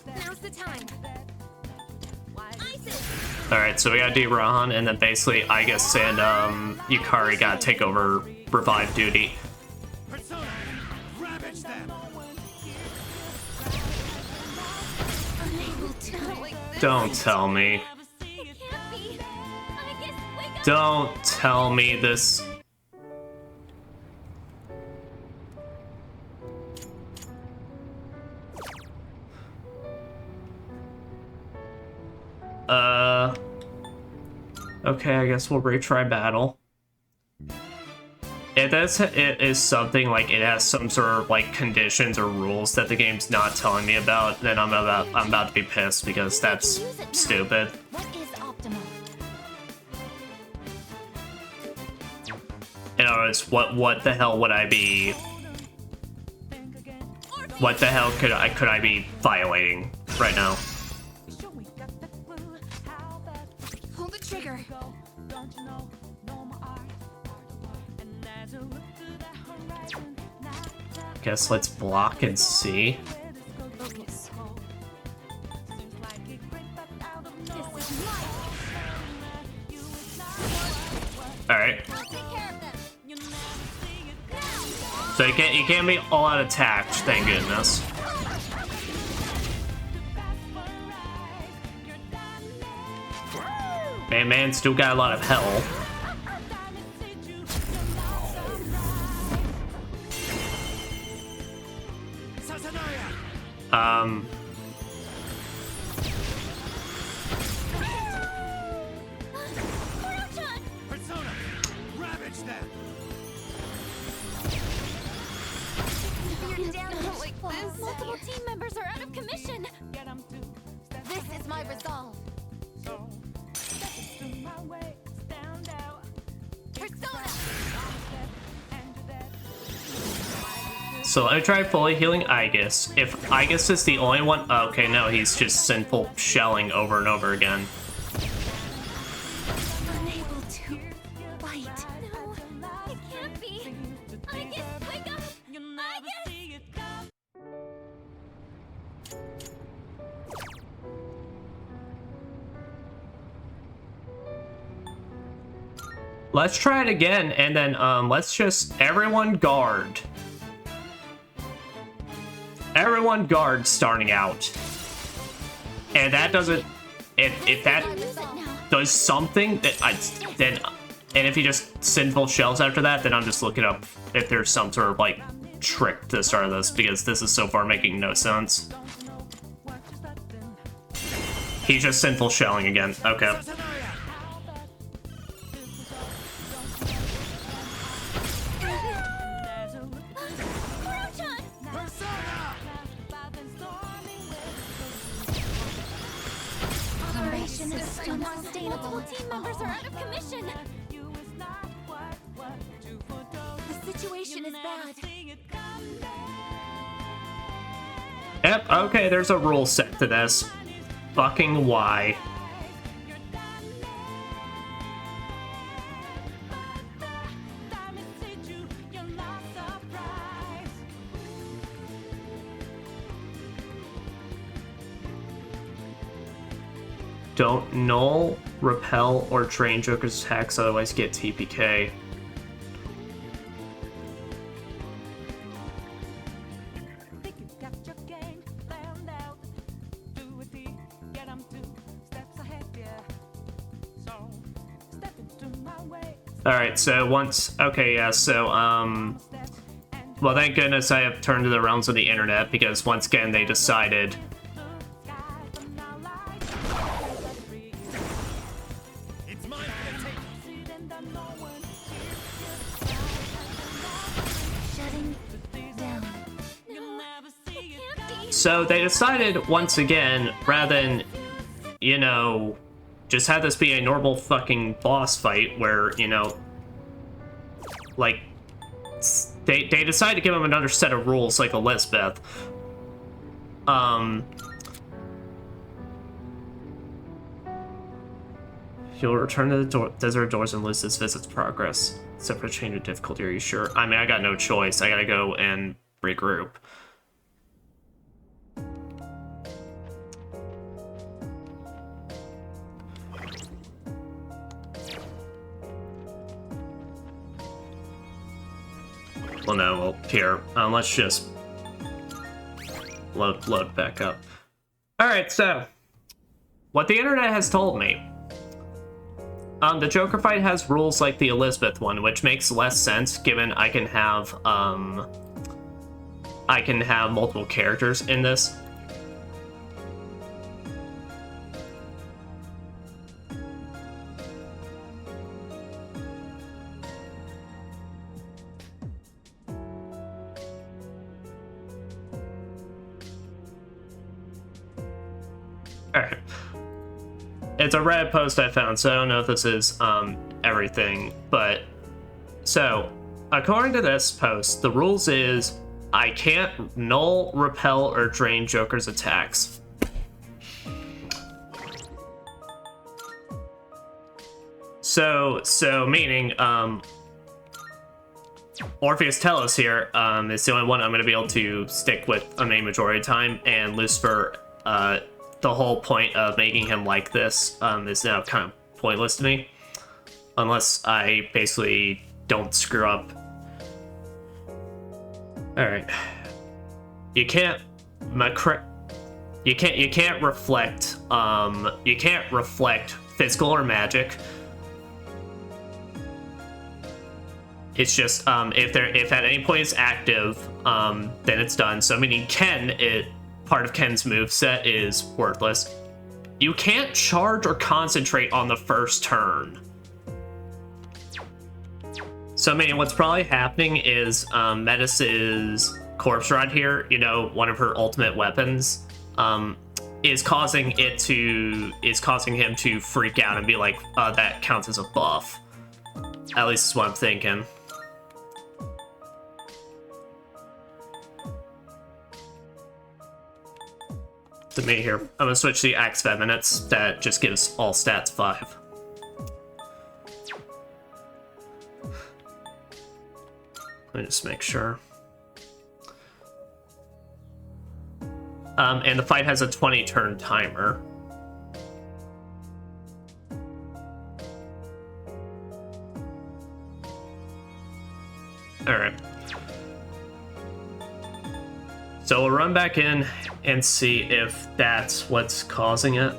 Now's the time. Isis. Alright, so we got D-Rahan, and then basically Aigis and, Yukari gotta take over revive duty. Persona, ravage them. Unable to. Don't tell me. It can't be. I guess wake up. Don't tell me this. Okay, I guess we'll retry battle. If it is something like it has some sort of like conditions or rules that the game's not telling me about, then I'm about to be pissed because that's stupid. What is optimal? In other words, what the hell would I be? What the hell could I be violating right now? Pull the trigger. Guess let's block and see. Focus. This is mine. All right. I'll take care of them. So you can't be all out attacked, thank goodness. Man still got a lot of health. Persona, ravage them. You're down like this. Multiple team members are out of commission. This is my resolve. Persona! So let me try fully healing Aegis. If Aegis is the only one... Oh, okay, no, he's just sinful shelling over and over again. Unable to fight. No, it can't be. Aegis, wake up! Aegis! Let's try it again, and then let's just... Everyone guard. Everyone guard starting out. And that doesn't... If that does something, then... And if he just sinful shells after that, then I'm just looking up if there's some sort of, like, trick to the start of this, because this is so far making no sense. He's just sinful shelling again. Okay. Operation is unsustainable. Multiple team members are out of commission. The situation is bad. Yep, okay, there's a rule set to this. Fucking why? Don't null, repel, or drain Joker's attacks, otherwise get TPK. Alright, so once... Okay, yeah, so, well, thank goodness I have turned to the realms of the internet, because once again they decided... So they decided, once again, rather than, you know, just have this be a normal fucking boss fight where, you know, like, they decided to give him another set of rules like Elizabeth. You'll return to the desert doors and lose this visit's progress. Except for a change of difficulty, are you sure? I mean, I got no choice. I gotta go and regroup. Well, no, well, here, let's just load back up. Alright, so, what the internet has told me. The Joker fight has rules like the Elizabeth one, which makes less sense given I can have multiple characters in this. Alright. It's a Reddit post I found, so I don't know if this is everything, but... So, according to this post, the rules is I can't null, repel, or drain Joker's attacks. So meaning, Orpheus Telos here is the only one I'm going to be able to stick with a main majority of the time, and Lucifer, the whole point of making him like this is now kind of pointless to me, unless I basically don't screw up. All right, you can't reflect physical or magic. It's just if at any point it's active, then it's done. So meaning part of Ken's moveset is worthless. You can't charge or concentrate on the first turn. So, I mean, what's probably happening is Metis is corpse rod here, you know, one of her ultimate weapons, is causing him to freak out and be like, that counts as a buff. At least is what I'm thinking. To me here, I'm gonna switch to the Axe Feminines. That just gives all stats 5. Let me just make sure. And the fight has a 20-turn timer. Alright. So we'll run back in and see if that's what's causing it.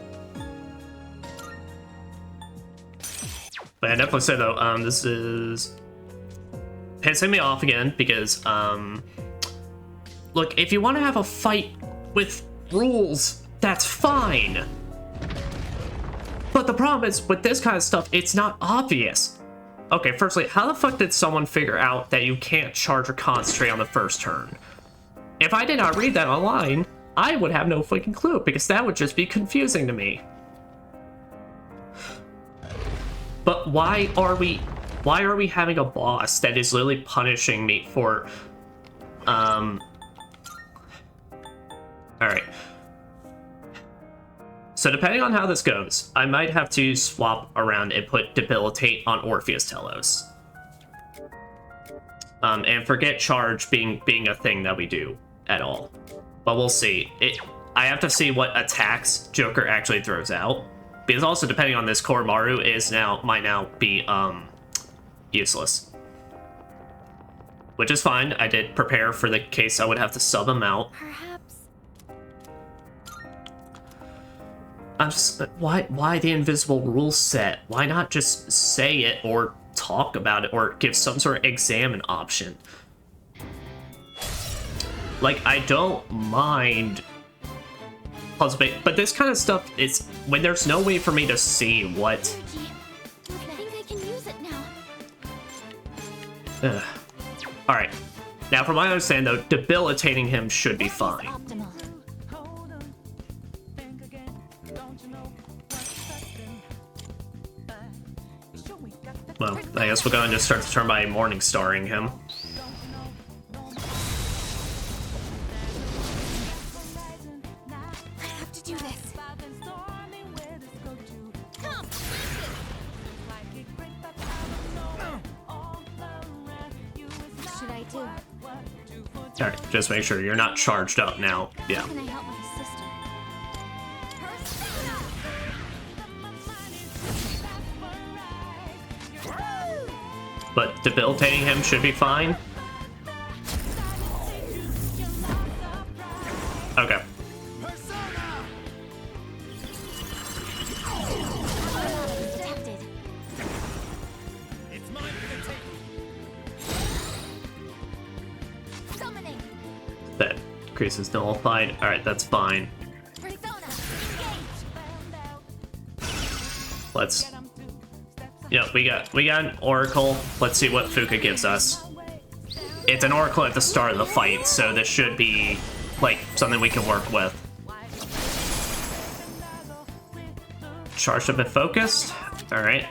But I definitely say though, this is pissing me off again because, look, if you want to have a fight with rules, that's fine. But the problem is, with this kind of stuff, it's not obvious. Okay, firstly, how the fuck did someone figure out that you can't charge or concentrate on the first turn? If I did not read that online, I would have no fucking clue, because that would just be confusing to me. But why are we having a boss that is literally punishing me for, Alright. So depending on how this goes, I might have to swap around and put Debilitate on Orpheus Telos. And forget Charge being a thing that we do at all. But we'll see. I have to see what attacks Joker actually throws out. Because also depending on this, Koromaru might now be useless. Which is fine. I did prepare for the case I would have to sub him out. Perhaps. I'm just, why the invisible rule set? Why not just say it or talk about it or give some sort of examine option? Like, I don't mind puzzle bait, but this kind of stuff is when there's no way for me to see what. Energy. I think I can use it now. All right. Now, from what I understand, though, debilitating him should be fine. Optimal. Well, I guess we'll go and just start the turn by Morning Starring him. I have to do this. Come. What should I do? All right, just make sure you're not charged up now. Yeah. How can I help my sister? But debilitating him should be fine. Okay. Detected. It's mine for the taking. Summoning. That increases nullified. All right, that's fine. Persona. Engage. Let's. Yeah, we got an Oracle. Let's see what Fuka gives us. It's an Oracle at the start of the fight, so this should be like something we can work with. Charged up and focused. All right.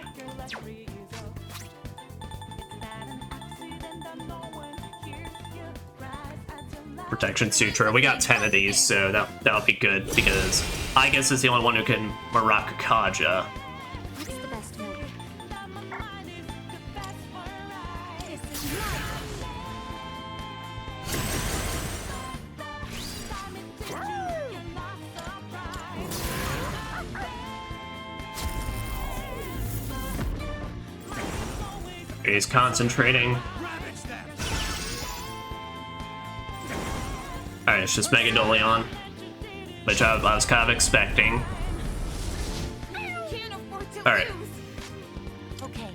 Protection Sutra. We got 10 of these, so that'll be good because I guess is the only one who can Maraca Kaja. What's the best move? This is He's concentrating. Ravage them. Alright, it's just Megadolion, which I was kind of expecting. Can't afford to All right. lose. Okay.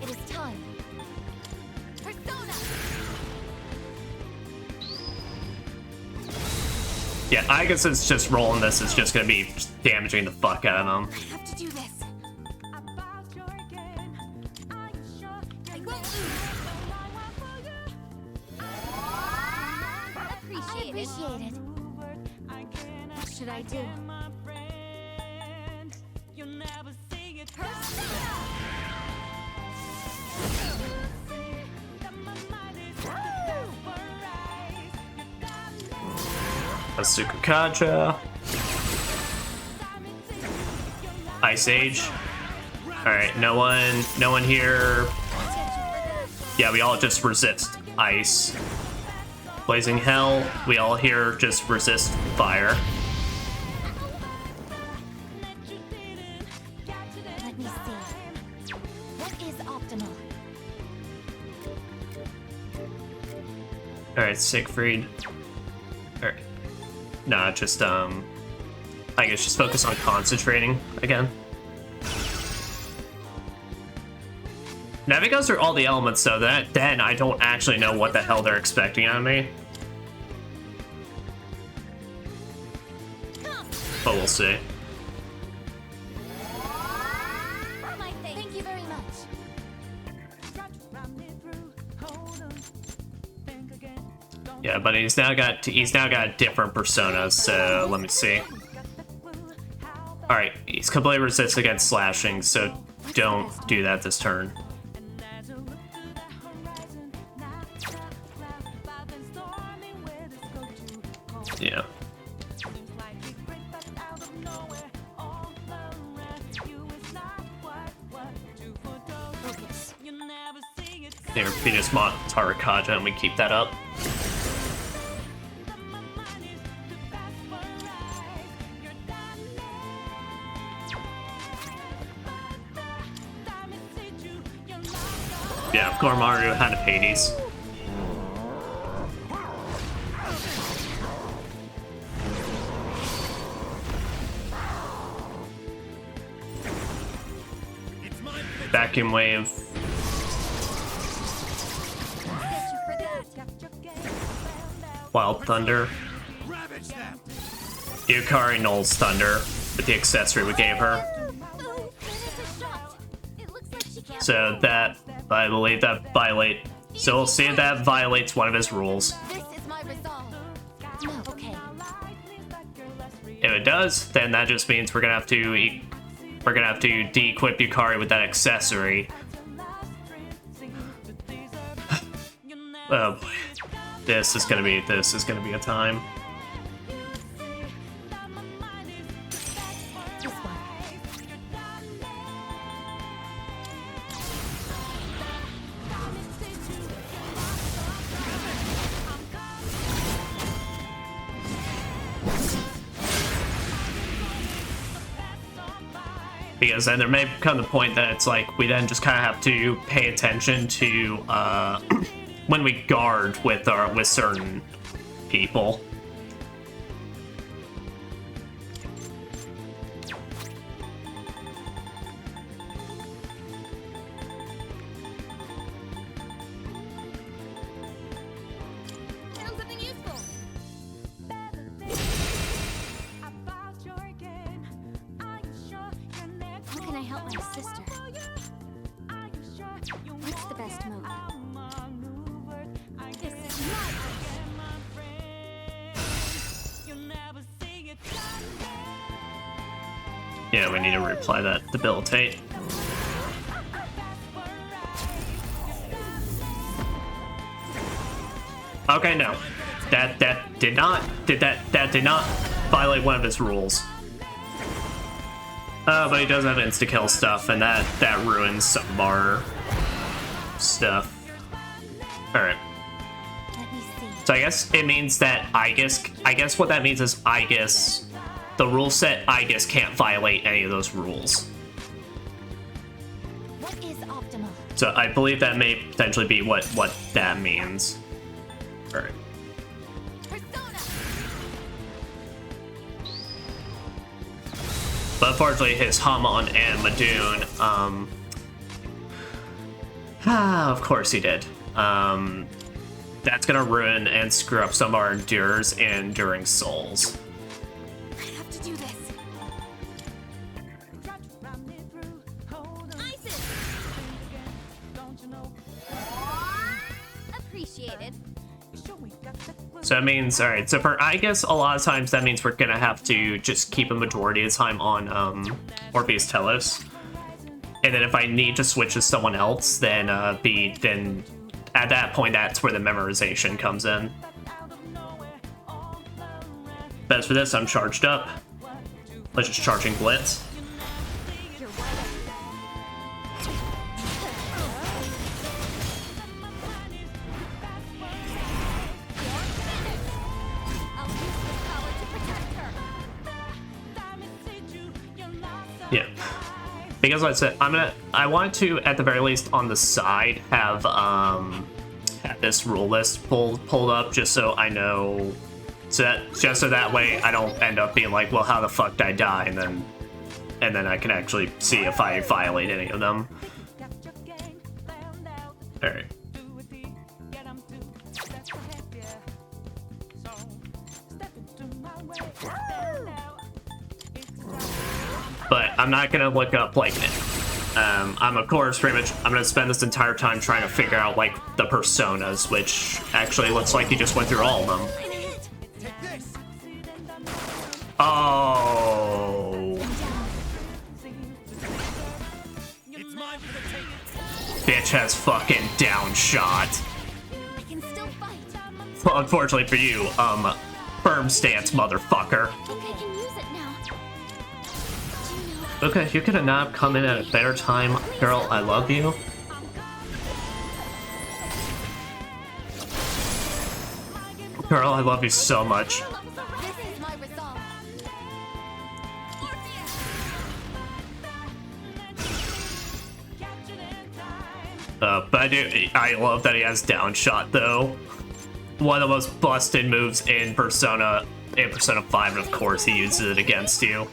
It is time. Persona. Yeah, I guess it's just rolling this is just gonna be damaging the fuck out of them. I have to do this. I won't lose. Appreciated. What should I do? Asuka Kaja. Ice Age. Alright, no one here. Yeah, we all just resist ice. Blazing Hell, we all here just resist fire. Let me see. What is optimal? Alright, Siegfried. Alright. Nah, just, I guess just focus on concentrating again. Now, because they're all the elements, though, then I don't actually know what the hell they're expecting out of me. But we'll see. Thank you very much. Yeah, but he's now got different personas, so let me see. Alright, he's completely resistant against slashing, so don't do that this turn. Yeah. Here, Venus Mont Tarakaja, and we keep that up. Yeah, Gormaru had a Hades. Vacuum Wave. Wild Thunder. Ravage them. Yukari Null's Thunder with the accessory we gave her. So that, I believe that violate. So we'll see if that violates one of his rules. This is my resolve. No, okay. If it does, then that just means we're gonna have to de-equip Yukari with that accessory. Oh boy. This is gonna be a time. This one. Because then there may come the point that it's like we then just kind of have to pay attention to when we guard with certain people. Found something useful. How can I help my sister? What's the best move? This is my Yeah, we need to reapply that debilitate. Okay, no. That did not violate one of his rules. But he does have insta-kill stuff, and that ruins some of our stuff. Alright. Let me see. So I guess it means that I guess what that means is the rule set Aegis can't violate any of those rules. What is optimal? So I believe that may potentially be what that means. Alright. Persona. But unfortunately his Hamon and Madoon, of course he did. That's gonna ruin and screw up some of our Endurers and Enduring Souls. I have to do this. Isis. Appreciated. So that means, alright, so for, I guess a lot of times that means we're gonna have to just keep a majority of the time on, Orpheus Telos. And then if I need to switch to someone else, then, then at that point, that's where the memorization comes in. But as for this, I'm charged up. Let's just charging Blitz. Yeah. Because like I said, I want to, at the very least, on the side, have this rule list pulled up just so I know, so that way I don't end up being like, well, how the fuck did I die, and then I can actually see if I violate any of them. All right. But I'm not gonna look up like I'm of course pretty much I'm gonna spend this entire time trying to figure out like the personas, which actually looks like you just went through all of them. Take this. Oh, It's mine for the taking. bitch has fucking down shot. I can still fight. Well, unfortunately for you, firm stance, motherfucker. I think I can use it now. Do you know? Okay, you could have not come in at a better time, girl. I love you. Girl, I love you so much. This is my resolve. But I love that he has down shot though. One of the most busted moves in Persona 5, and of course he uses it against you.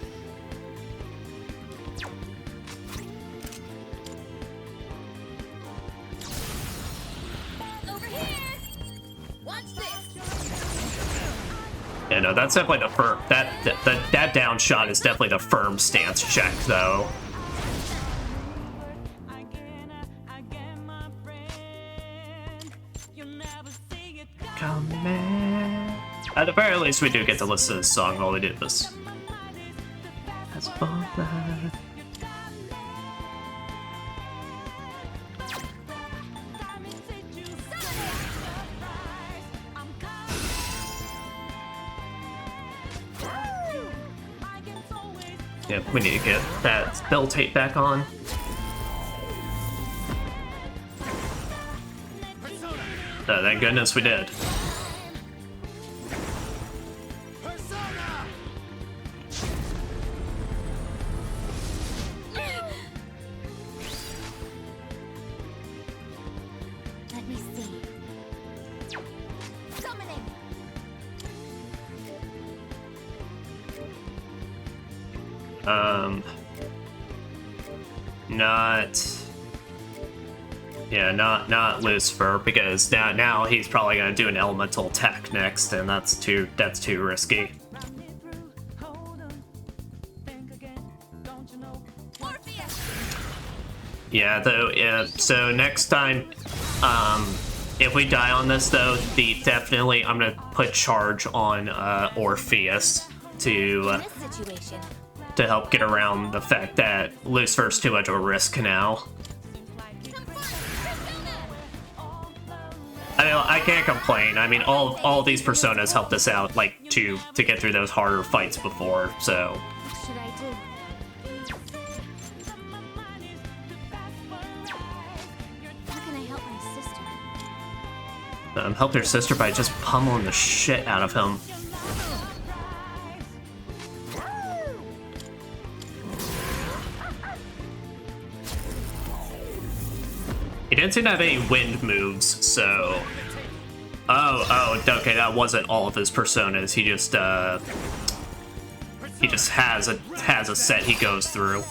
Over here. Watch this. Yeah, no, that's definitely the firm. That down shot is definitely the firm stance check though. Come in. At the very least, we do get to listen to this song while we do this. That's fun. Yeah, we need to get that bell tape back on. Thank goodness we did. Persona. Let me see. Summoning. Not Lucifer, because now he's probably gonna do an elemental attack next, and that's too risky. Yeah, though. So next time, if we die on this, though, definitely I'm gonna put charge on Orpheus In this situation. to help get around the fact that Lucifer's too much of a risk now. I mean, I can't complain. I mean, all these personas helped us out, like to get through those harder fights before. So What should I do? How can I help my sister? help your sister by just pummeling the shit out of him. He didn't seem to have any wind moves, so. Oh, okay, that wasn't all of his personas. He just has a set he goes through.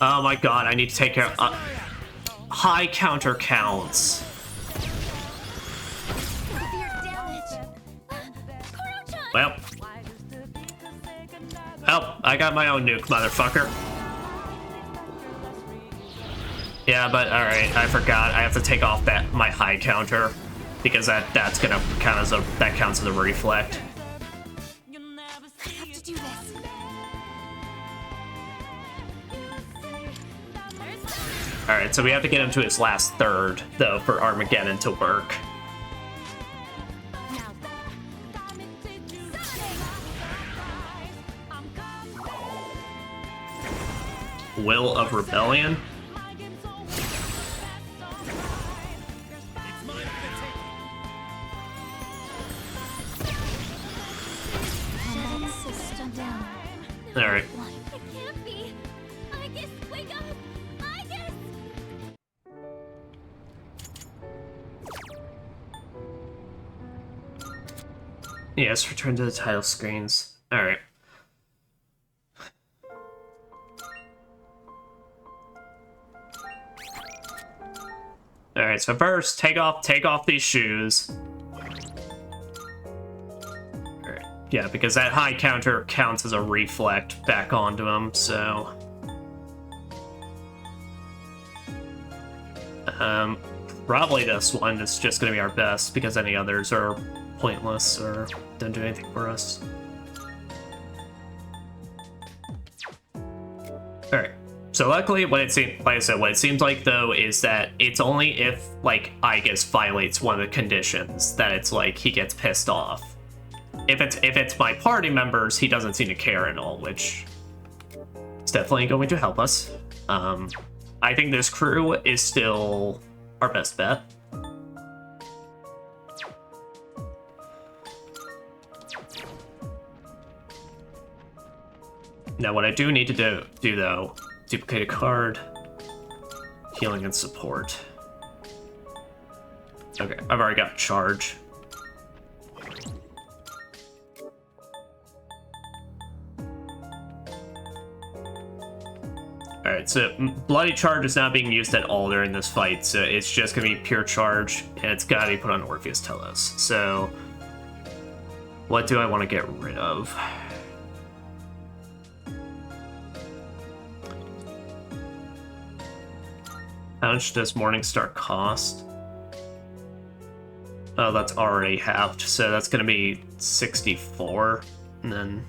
Oh my god, I need to take care of high counter counts. Severe damage. Koro-chan! Well, I got my own nuke, motherfucker. Yeah, but alright, I forgot. I have to take off my high counter. because that's gonna count as that counts as a reflect. I have to do this. All right, so we have to get him to his last third though for Armageddon to work. Will of Rebellion. It's mine for the taking. That system down. All right. It can't be. Aegis, wake up! Aegis! Yes, return to the title screens. All right. All right, so first, take off these shoes. All right, yeah, because that high counter counts as a reflect back onto him, so. Probably this one is just gonna be our best because any others are pointless or don't do anything for us. All right. So luckily, what it seems, like I said, what it seems like though is that it's only if like Aegis violates one of the conditions that it's like he gets pissed off. If it's my party members, he doesn't seem to care at all, which is definitely going to help us. I think this crew is still our best bet. Now, what I do need to do though. Duplicate a card, healing and support. Okay, I've already got charge. Alright, so Bloody Charge is not being used at all during this fight, so it's just gonna be pure charge, and it's gotta be put on Orpheus Telos. So, what do I want to get rid of? How much does Morningstar cost? Oh, that's already halved, so that's gonna be 64, and then...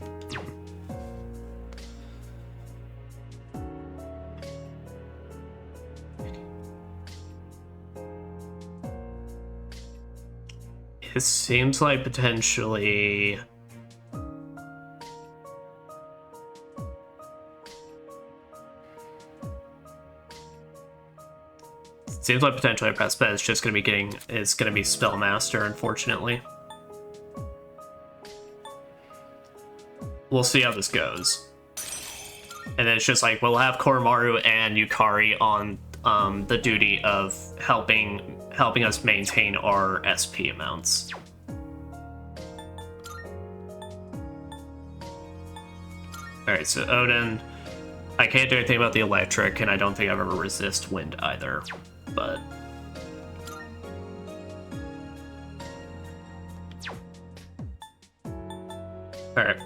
It seems like potentially... Seems like potentially our best bet is just gonna be Spellmaster, unfortunately. We'll see how this goes. And then it's just like we'll have Koromaru and Yukari on the duty of helping us maintain our SP amounts. Alright, so Odin. I can't do anything about the electric, and I don't think I've ever resist wind either. But alright.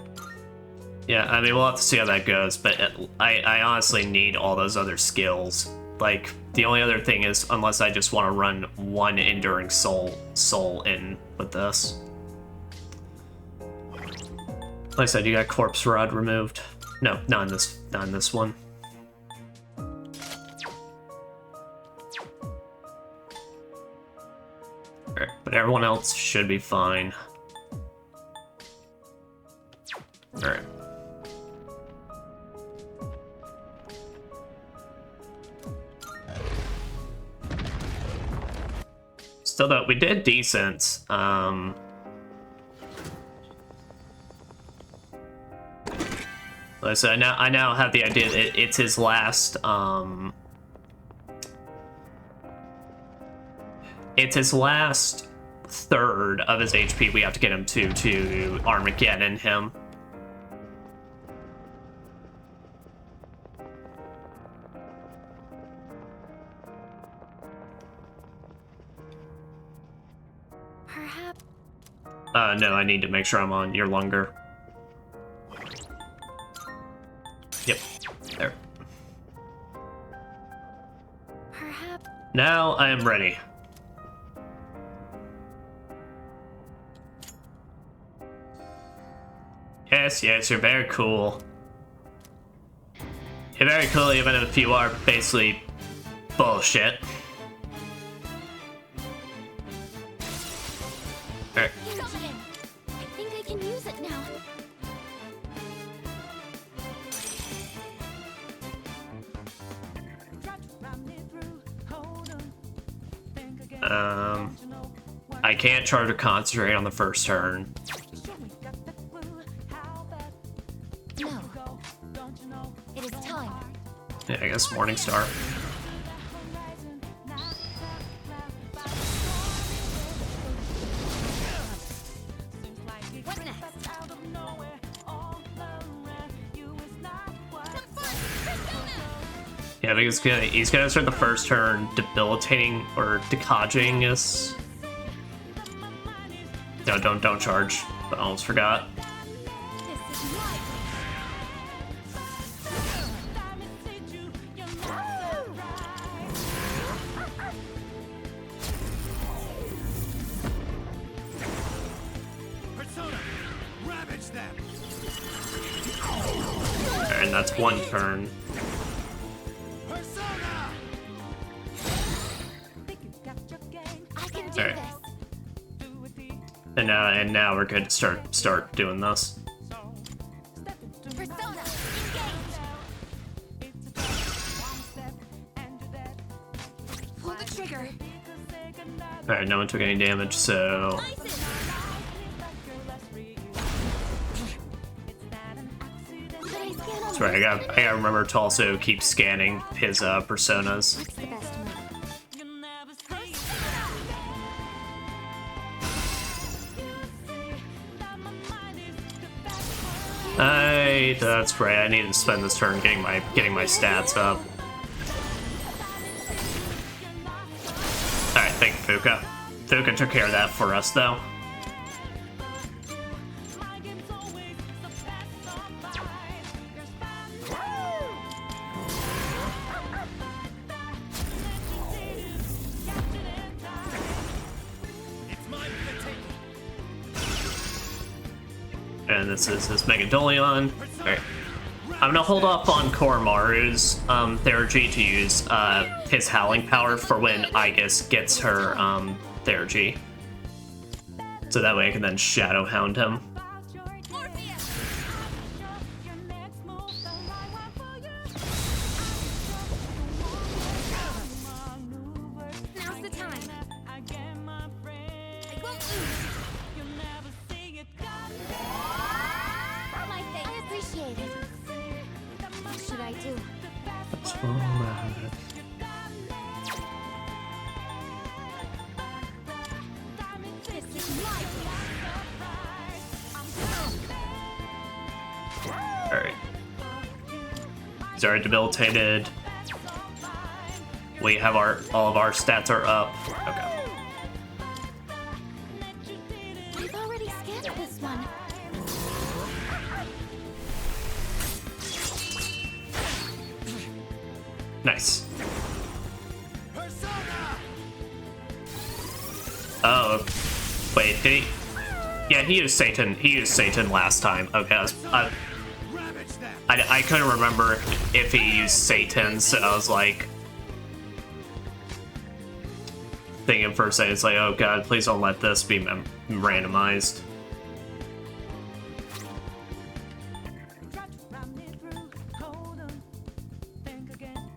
Yeah, I mean, we'll have to see how that goes, but I honestly need all those other skills. Like, the only other thing is, unless I just want to run one Enduring Soul in with this. Like I said, you got Corpse Rod removed. No, not in this one. But everyone else should be fine. Alright. Still though, we did decent. So I now have the idea that it's his last third of his HP we have to get him to Armageddon him. Perhaps. No, I need to make sure I'm on your longer. Yep, there. Perhaps. Now I am ready. Yes, yes, you're very cool. You're very cool even if you are basically bullshit. Alright. Dominant. I think I can use it now. I can't charge or concentrate on the first turn. No. It is time. Yeah, I guess Morningstar. What next? Yeah, I think he's gonna start the first turn debilitating or decodging us. No, don't charge. I almost forgot. This is my Persona, ravage them. And that's one turn. Persona. I can do Alright. this. And now we're good to start doing this. Persona, engage. Pull the trigger. Alright, no one took any damage, so that's right. I gotta remember to also keep scanning his personas. What's the best move? That's right. I need to spend this turn getting my stats up. All right, thank you, Fuka. Fuka took care of that for us, though. And this is his Megadolion. Alright. I'm gonna hold off on Koromaru's Theurgy to use his Howling Power for when Aigis gets her Theurgy. So that way I can then Shadow Hound him. Now's the time. I won't lose. My thanks. I appreciate it. What should I do? This is my Alright. He's already debilitated. We have all of our stats are up. Okay. I've already scanned this one. Nice. Persona. Oh, wait, did he? Yeah, he used Satan. He used Satan last time. Okay, Ravage them. I couldn't remember if he used Satan, so I was like thinking for a second, it's like, oh god, please don't let this be randomized.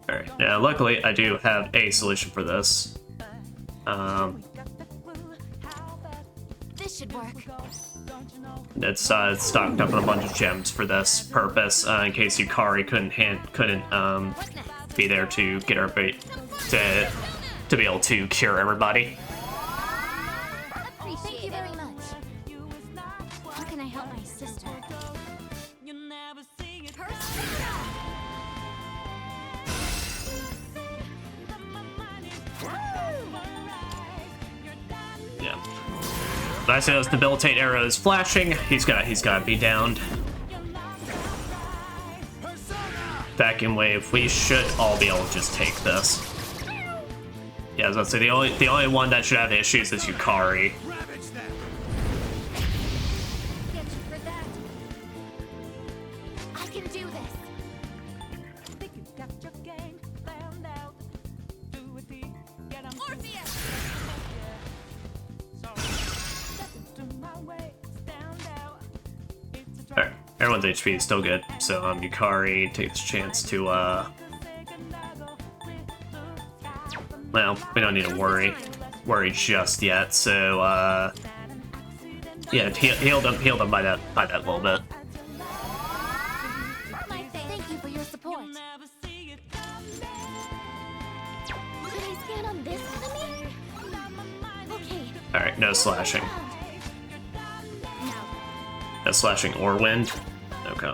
Alright, yeah, luckily I do have a solution for this. This should work. It's stocked up on a bunch of gems for this purpose, in case Yukari couldn't be there to get her to be able to cure everybody. Thank you very much. How can I help my sister? Yeah. But I say those debilitate arrows flashing. He's gotta be downed. Vacuum wave. We should all be able to just take this. Yeah, I was about to say the only one that should have issues is Yukari. Ravage them. Get you for that. Everyone's HP is still good. So Yukari takes a chance to well, we don't need to worry just yet. So yeah, heal them by that little bit. Thank you for your support. Should I scan on this enemy? Okay. All right, no slashing. Now, No slashing or wind. Okay.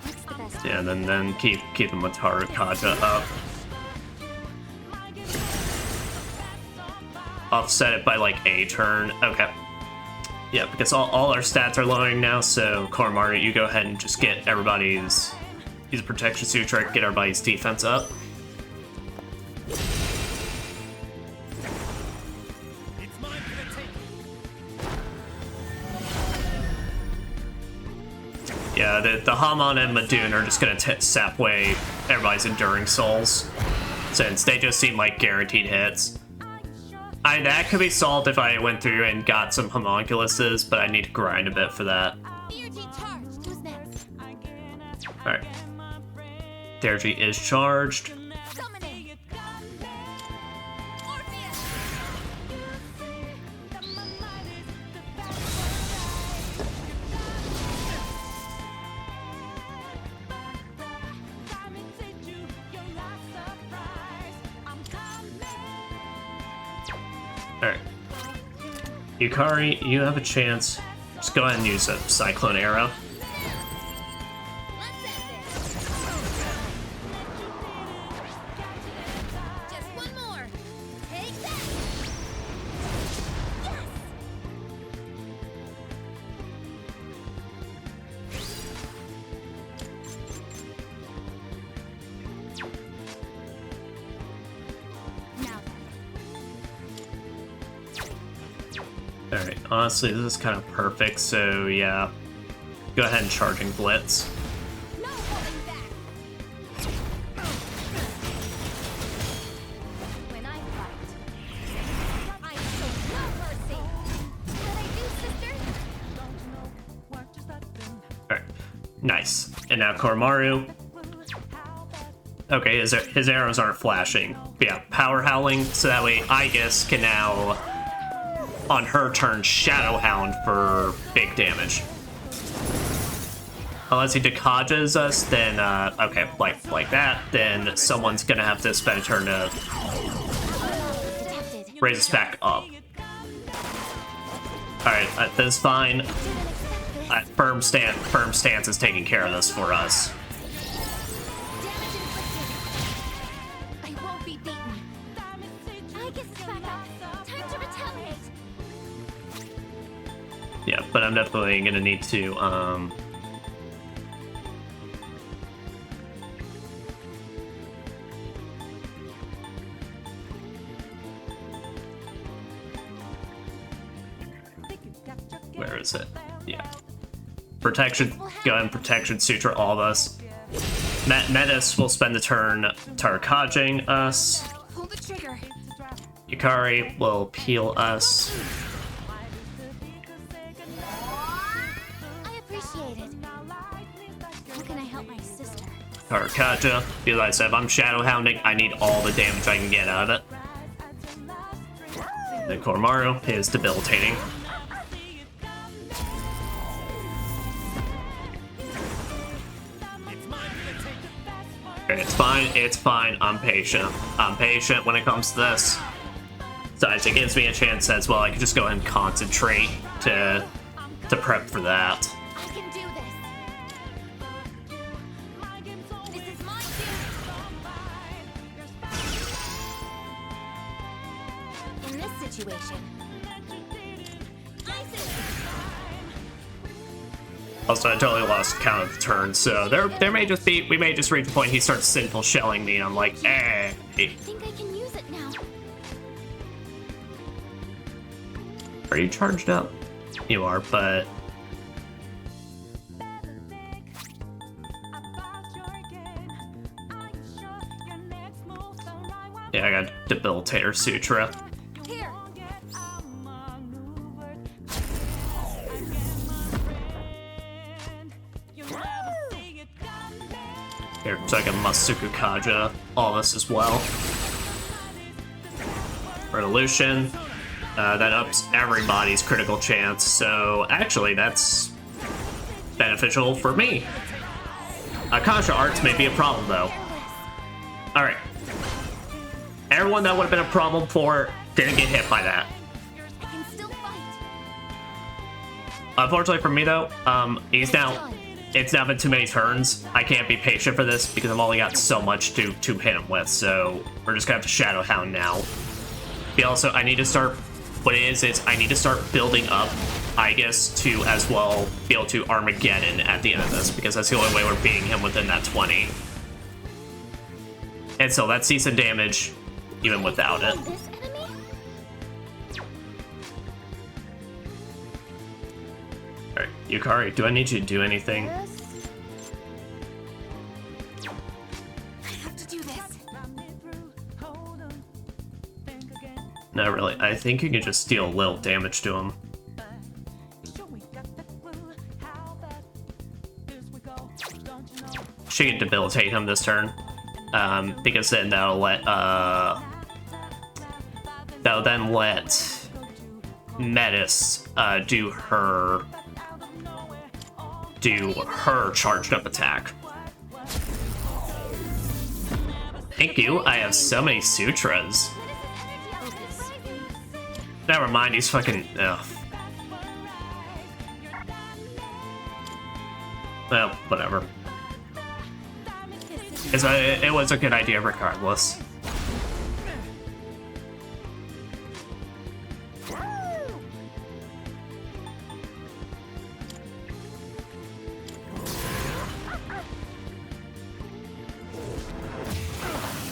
what's the best? Yeah, and then keep the Mataru Kaja up. Offset it by like a turn. Okay. Yeah, because all our stats are lowering now, so Koromaru, you go ahead and just get everybody's... Use a Protection Sutra, get everybody's defense up. It's mine for the taking. Yeah, the Hamon and Madoon are just gonna sap away everybody's Enduring Souls, since they just seem like guaranteed hits. That could be solved if I went through and got some homunculuses, but I need to grind a bit for that. ERG charged. Who's next? Alright. Theurgy is charged. Summoning. Orpheus. Alright. Yukari, you have a chance. Just go ahead and use a Cyclone Arrow. Let's end this. Just one more. Take that. Yes. Now then. Alright, honestly, this is kind of perfect, so yeah. Go ahead and charging Blitz. No holding back. When I fight, I show no mercy. What I do, sister? Alright, nice. And now Koromaru. Okay, his arrows aren't flashing. But yeah, Power Howling, so that way Aegis can now, on her turn, Shadow Hound for big damage. Unless he Dekajas us, then, okay, like that, then someone's gonna have to spend a turn to Detected. raise us back up. Alright, that's fine. Didn't expect this. Firm stance is taking care of this for us. Damage inflicted. I won't be beaten. I guess it's back up. Time to retaliate. Yeah, but I'm definitely gonna need to, where is it? Yeah. Protection, go ahead and Protection Sutra all of us. Metis will spend the turn Tarakajing us. Pull the trigger. Yukari will peel us. I appreciate it. How can I help my sister? Tarakaja, because I said if I'm Shadow Hounding, I need all the damage I can get out of it. Then Koromaru is debilitating. It's fine, I'm patient. I'm patient when it comes to this. Besides, it gives me a chance as well. I can just go ahead and concentrate to prep for that. I can do this. This is my cue. In this situation, Isis. Also, I totally lost count of the turns, so there may just be, we may just reach a point he starts sinful shelling me, and I'm like, eh. I think I can use it now. Are you charged up? You are, but yeah, I got Debilitator Sutra. Here. Here, so I can Masuku Kaja all this as well. Resolution. That ups everybody's critical chance, so actually that's beneficial for me. Akasha Arts may be a problem though. Alright. Everyone that would have been a problem for didn't get hit by that. I can still fight. Unfortunately for me though, it's now been too many turns. I can't be patient for this because I've only got so much to hit him with, so we're just gonna have to Shadow Hound now. But also, I need to start, what it is I need to start building up Aigis to as well be able to Armageddon at the end of this, because that's the only way we're beating him within that 20. And so that's decent damage, even without it. This enemy? Alright, Yukari, do I need you to do anything? This? I have to do this. Not really. I think you can just deal a little damage to him. She can debilitate him this turn. Because then that'll then let Metis do her charged up attack. Thank you. I have so many sutras. Never mind, he's fucking. Ugh. Well, whatever. It was a good idea regardless.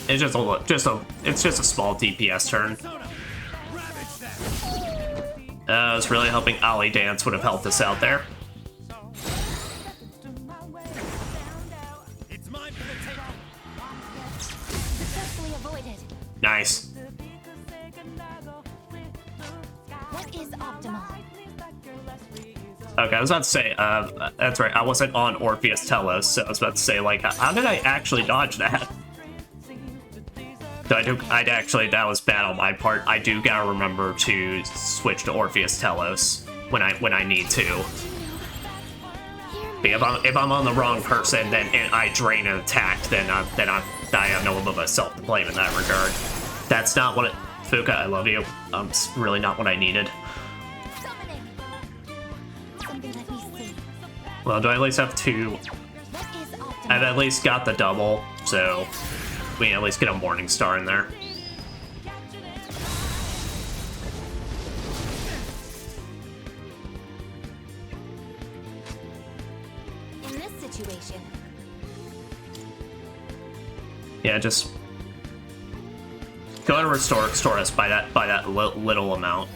It's just a small DPS turn. I was really hoping Ollie Dance would have helped us out there. It's mine for the taking. Successfully avoided. Nice. What is optimal? Okay, I was about to say, that's right, I wasn't on Orpheus Telos, so I was about to say, like, how did I actually dodge that? So that was bad on my part. I do gotta remember to switch to Orpheus Telos when I need to. But if I'm on the wrong person, then and I drain an attack, then I have no one but myself to blame in that regard. That's not what it. Fuka, I love you. It's really not what I needed. Summoning. Something let me see. Well, do I at least have two? What is optimal? I've at least got the double, so we can at least get a Morning Star in there. In this situation, Yeah, just go ahead and restore us by that little amount.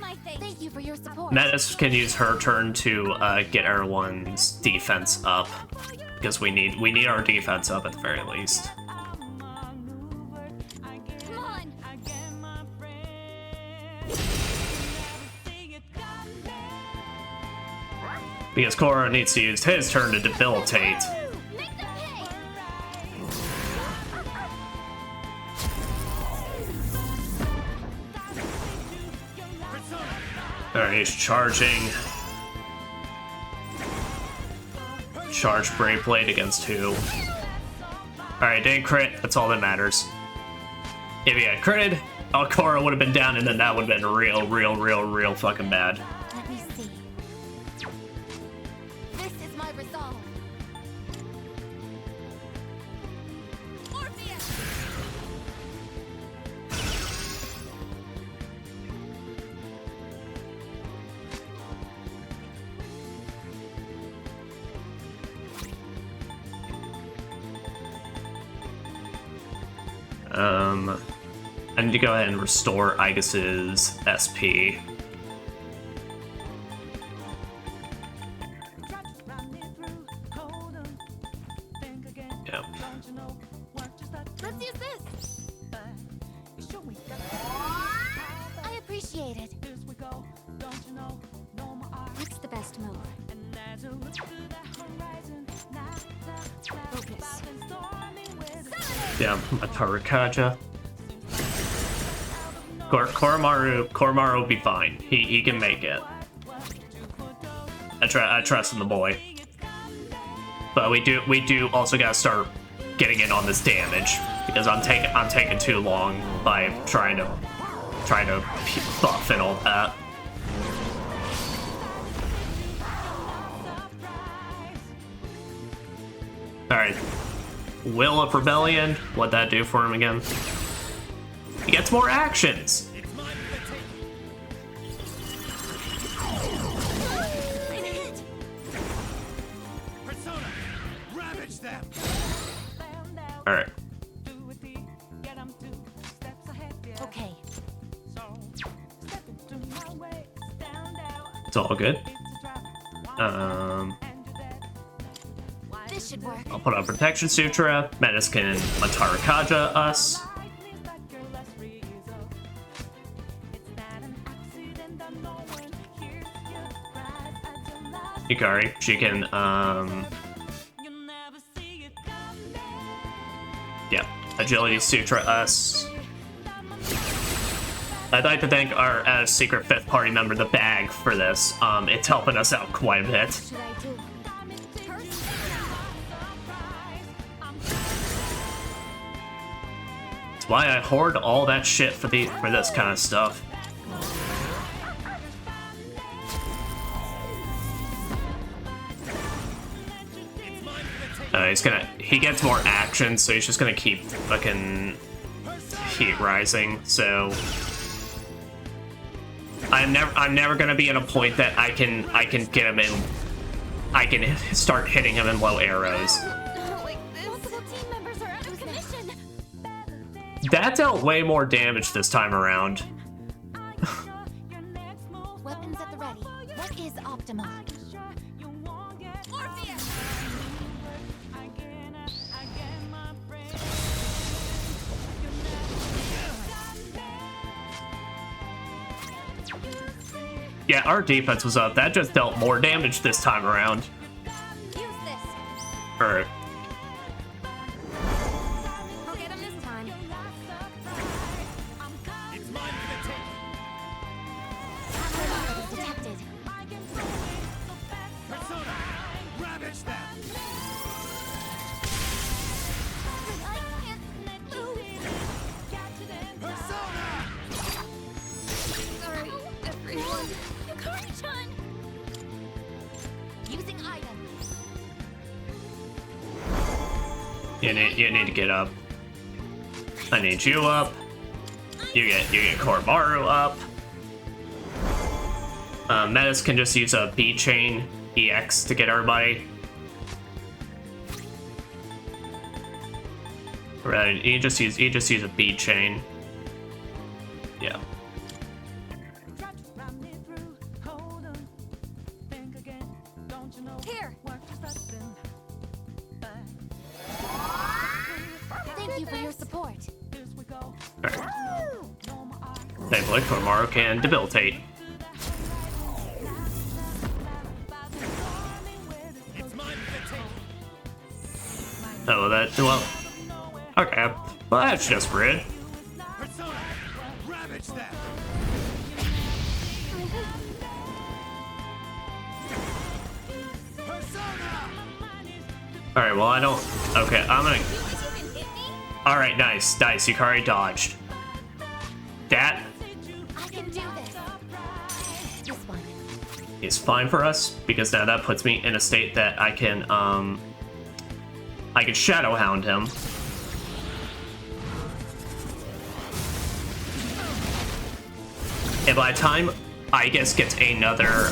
my thanks. Thank you for your support. Metis can use her turn to get everyone's defense up, because we need our defense up at the very least. Come on. Because Korra needs to use his turn to debilitate. Make them pay. Alright, he's charging. Charge Brave Blade against who? Alright, didn't crit. That's all that matters. If he had critted, Korra would have been down, and then that would have been real fucking bad. Let me see. This is my resolve. Orpheus. I need to go ahead and restore Aegis's SP. Yep. Let's use this. I appreciate it. What's the best move? Focus. Yeah, Matarakaja. Koromaru will be fine. He can make it. I trust in the boy. But we do also gotta start getting in on this damage because I'm taking too long by trying to buff and all that. All right, Will of Rebellion. What'd that do for him again? He gets more actions. It's mine for the taking. Persona, ravage them. All right. Okay. It's all good. This should work. I'll put on Protection Sutra. Menace can Matarakaja us. Hikari, she can, yeah, Agility Sutra us. I'd like to thank our secret fifth party member, the Bag, for this. It's helping us out quite a bit. What should I do? That's why I hoard all that shit for this kind of stuff. He gets more action, so he's just gonna keep fucking heat rising, so I'm never gonna be in a point that I can get him in. I can start hitting him in low arrows. Multiple team members are out of commission. That dealt way more damage this time around. Weapons at the ready. What is optimal? Orpheus! Yeah, our defense was up. That just dealt more damage this time around. Use this. Alright. I'll get him this time. It's mine for the taking. Detected. Persona, ravage them. I can't move. Persona. Sorry, everyone. Kari-chan! Using item. You need to get up. I need you up. You get Koromaru up. Menace can just use a B chain EX to get everybody. Right, you just use a B chain. Yeah. Here. Thank you for your support. Alright. Thankfully, Koromaru can debilitate. It's mine for the taking. Oh, well. Okay. Well, that's just rude. Persona, ravage them. Persona. Alright, well, I don't. Okay, I'm gonna. You can hit me? Alright, nice. Yukari dodged. That I can do this. This one. is fine for us because now that puts me in a state that I can Shadow Hound him. And by the time Aigis gets another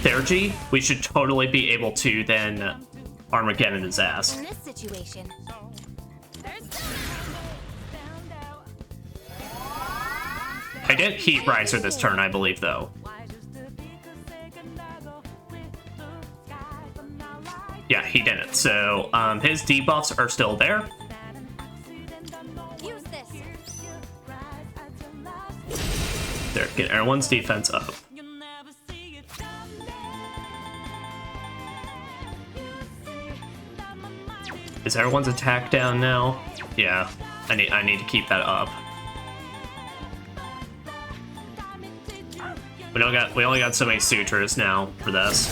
Theurgy, we should totally be able to then Armageddon his ass. In this situation. I did Heat Riser this turn, I believe, though. Yeah, he didn't. So his debuffs are still there. Use this. There, get everyone's defense up. Is everyone's attack down now? Yeah, I need to keep that up. We only got so many sutras now for this.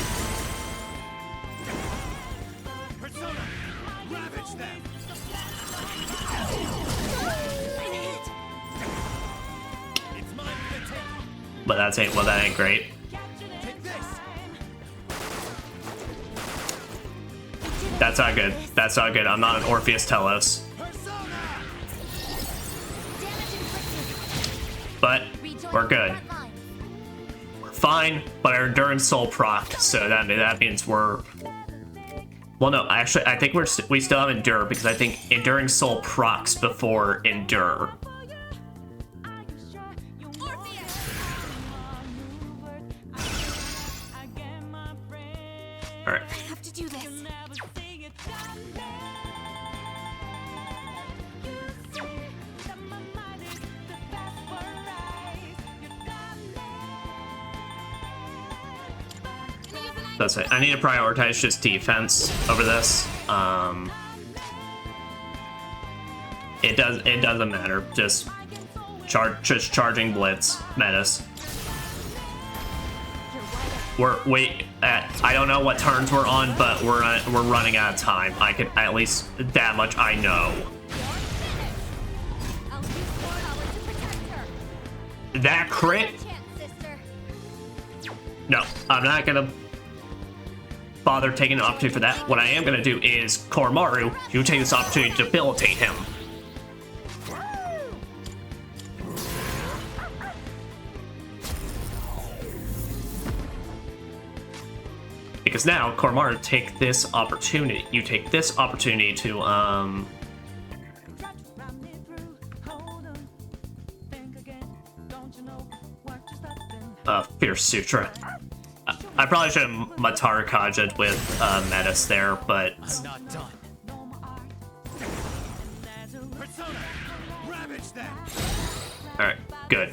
Persona! Ravage them! It's mine for the taking. But that ain't great. Take this! That's not good. That's not good. I'm not an Orpheus Telos. Persona! Damage inflicted. But Rejoin we're the good. front line. We're fine, but our endurance soul procced, so that means we're... Well, no, actually, I think we still have endure, because I think enduring soul procs before endure. Alright. I have to do this. That's it. I need to prioritize just defense over this. It doesn't matter. Just charging blitz menace. I don't know what turns we're on, but we're running out of time. I can at least that much I know. I'll use more power to protect her. That crit? Chance, sister. No, I'm not gonna bother taking an opportunity for that. What I am gonna do is, Koromaru, you take this opportunity to debilitate him. Because now, Koromaru, take this opportunity. You take this opportunity to, Fierce Sutra. I probably should have Matara Kaja'd with Metis there, but... I'm not done. Persona! Ravage them! Alright, good.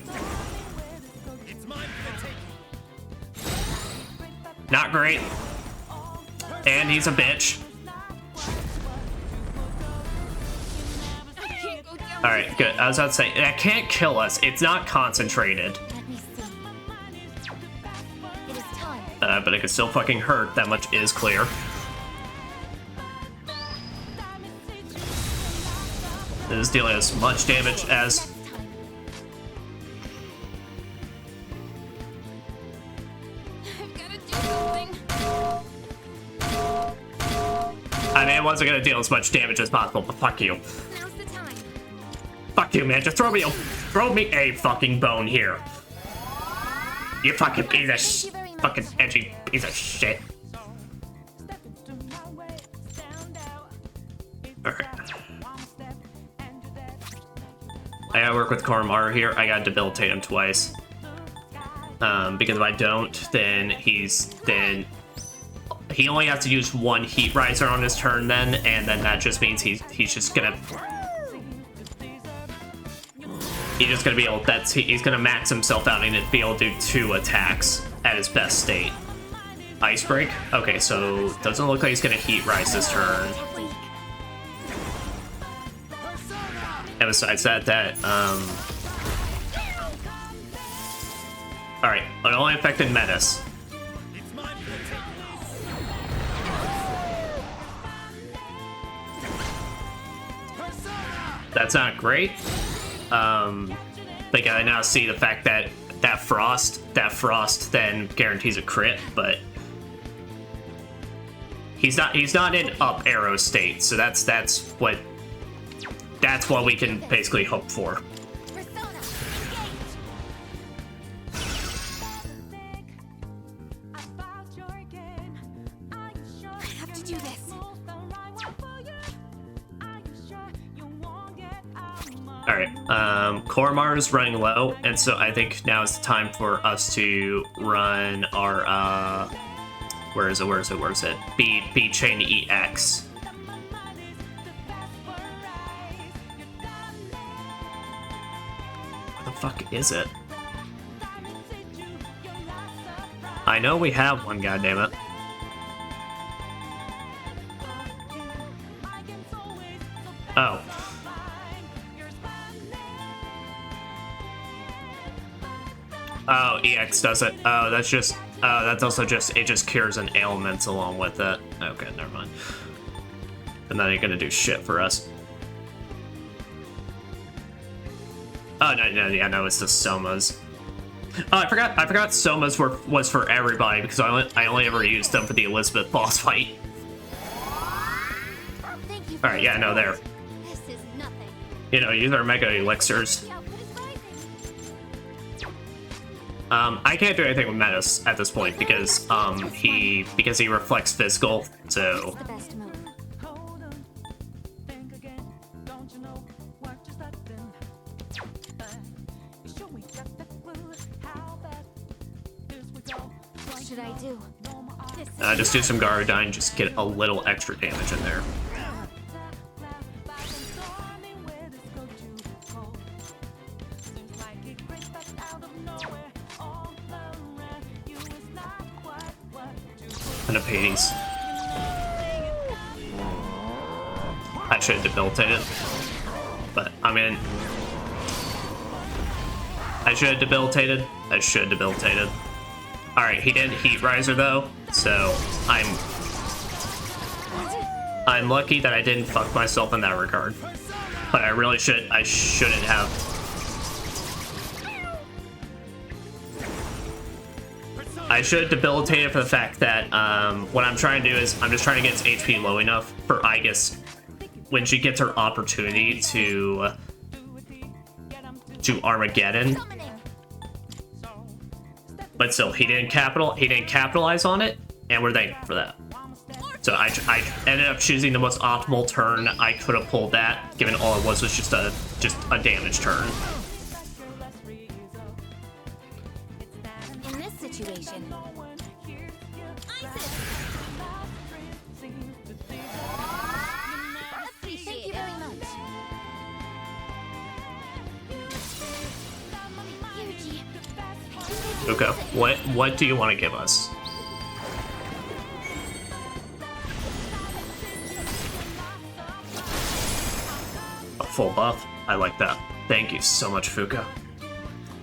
It's mine for the taking. Not great. And he's a bitch. I can't go down. Alright, good. I was about to say, that can't kill us. It's not concentrated. Let me see. It is time. But it could still fucking hurt. That much is clear. This is dealing as much damage as... I've got to do something. I mean, I wasn't gonna deal as much damage as possible, but fuck you. Now's the time. Fuck you, man. Just throw me a fucking bone here. You fucking piece of fucking edgy piece of shit. Alright. I gotta work with Koromaru here. I gotta debilitate him twice. Because if I don't, then he only has to use one Heat Riser on his turn then, and then that just means he's just gonna be able he's gonna max himself out and be able to do 2 attacks at his best state. Ice Break? Okay, so doesn't look like he's gonna Heat Rise this turn. And besides that, alright, it only affected Metis. It's mine for the taking. Persona! That's not great. Like I now see the fact that frost then guarantees a crit, but he's not in up arrow state, so that's what we can basically hope for. Persona, engage. I have to do this. Alright, Koromaru's running low, and so I think now is the time for us to run our, where is it? B Chain EX. What the fuck is it? I know we have one, goddammit. Oh. Oh, EX does it. Oh, that's just... Oh, that's also just... It just cures an ailment along with it. Okay, never mind. And that ain't gonna do shit for us. Oh, no, yeah, no, it's the Somas. Oh, I forgot Somas was for everybody because I only ever used them for the Elizabeth boss fight. Thank you for Alright, yeah, no, there. This is nothing. You know, use our Mega Elixirs. The output is rising. I can't do anything with Menace at this point because he reflects physical, so The best move. Hold on, think again. Don't you know what just happened? You sure we got that clue? How bad this we go? What should I do? No more eyes. just do some Gargadine, just get a little extra damage in there. And a Hades. I should have debilitated. But, I mean... I should have debilitated. Alright, he did Heat Riser though, so I'm lucky that I didn't fuck myself in that regard. But I really shouldn't have. I should have debilitated for the fact that what I'm trying to do is I'm just trying to get its HP low enough for Aigis when she gets her opportunity to Armageddon. Summoning. But still, he didn't capitalize on it, and we're thankful for that. So I ended up choosing the most optimal turn I could have pulled that, given all it was just a damage turn. In this situation, Isis. Appreciate Thank you very much. Yuji. Okay, what do you want to give us? A full buff? I like that. Thank you so much, Fuka.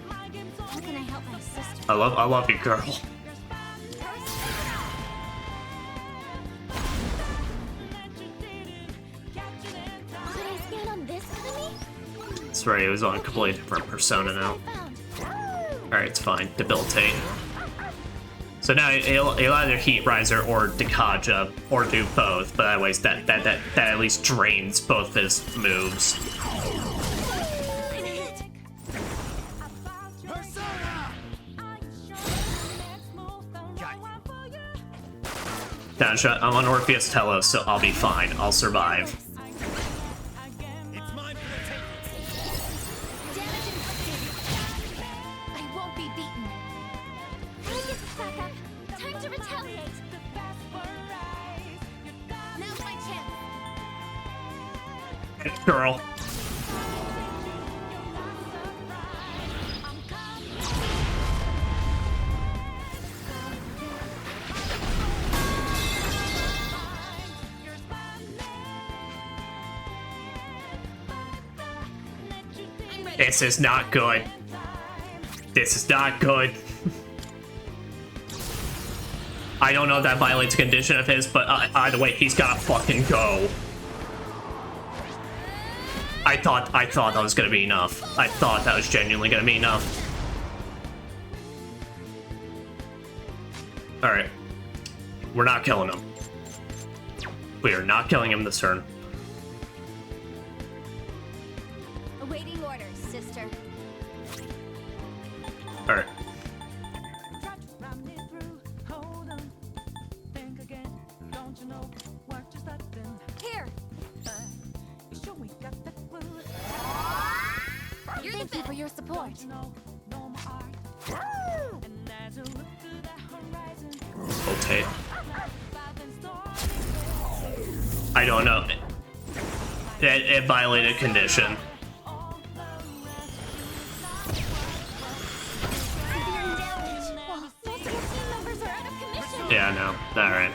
How can I help my sister? I love you, girl. Could I scan on this enemy? It's right, it was on a completely different persona now. Found. Alright, it's fine. Debilitate. So now he'll either Heat Riser or Dekaja, or do both, but anyways, that at least drains both his moves. Persona! Downshot, I'm on Orpheus Telos, so I'll be fine. I'll survive. It's mine for the taking. Damage inflicted. I won't be beaten. Aegis is back up. Time to retaliate. Now's my chance. Girl. I'm ready. This is not good. This is not good. I don't know if that violates a condition of his, but either way, he's gotta fucking go. I thought that was gonna be enough. I thought that was genuinely gonna be enough. Alright. We're not killing him. We are not killing him this turn. Awaiting orders, sister. Alright. Here. You're Thank you for your support. Rotate. I don't know. It violated condition. Severe damage. Multiple team members are out of commission. Yeah, I know. Alright.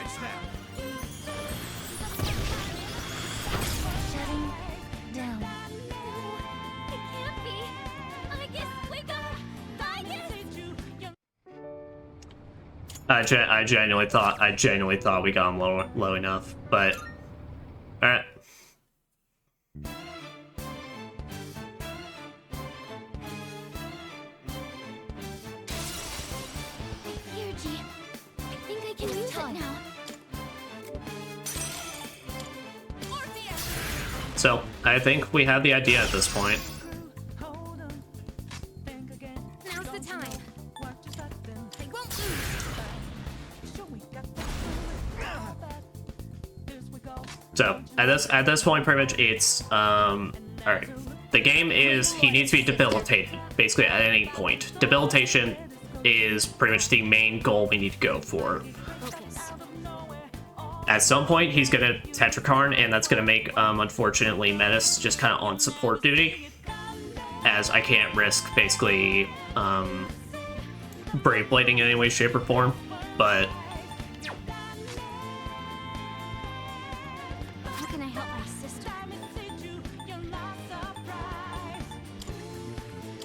Shedding I genuinely thought we got him low enough, but all right. Here, G. I think I can use it now. Morpheus! So I think we have the idea at this point. Hold on, think again. Now's the time. What just happened? I won't lose. Sure we got that. Here we go. So at this point, pretty much it's all right. The game is he needs to be debilitated basically at any point. Debilitation is pretty much the main goal we need to go for. Focus. At some point, he's gonna Tetrakarn, and that's gonna make unfortunately Menace just kind of on support duty, as I can't risk basically Brave Blading in any way, shape, or form. But How can I help my sister?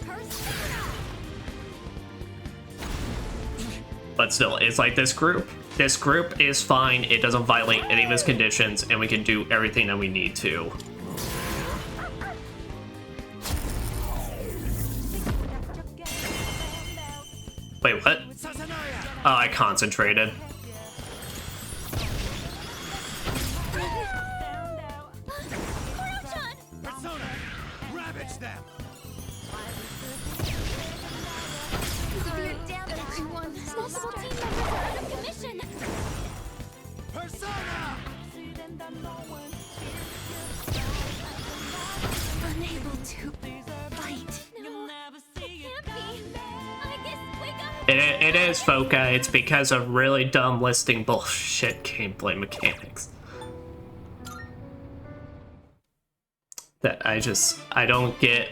Persona! But still, it's like this group. This group is fine. It doesn't violate any of his conditions, and we can do everything that we need to. Wait, what? Oh, I concentrated. Koro-chan! Persona, ravage them! Severe damage, everyone. Multiple team members are out of commission. Persona! Unable to fight. No, it can't be. I guess wake up. It is, Foka. It's because of really dumb listing bullshit gameplay mechanics. That I don't get.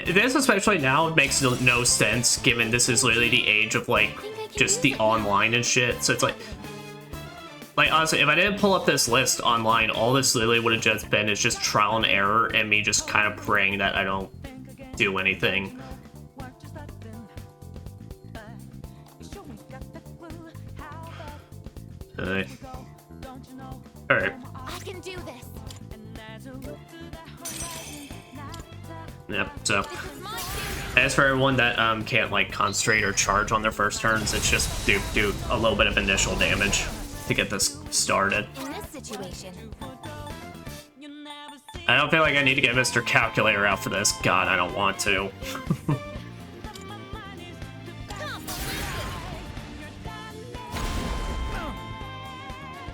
This, especially now, makes no sense, given this is literally the age of, like, just the online and shit. So it's like honestly, if I didn't pull up this list online, all this literally would have just been is just trial and error and me just kind of praying that I don't do anything. What just happened? Sure we got that clue. How bad go? Don't you know? Alright. I can do this. And as I look to the horizon, Yep, so This is my cue. as for everyone that can't like concentrate or charge on their first turns, it's just do a little bit of initial damage to get this started. In this situation, I don't feel like I need to get Mr. Calculator out for this. God, I don't want to.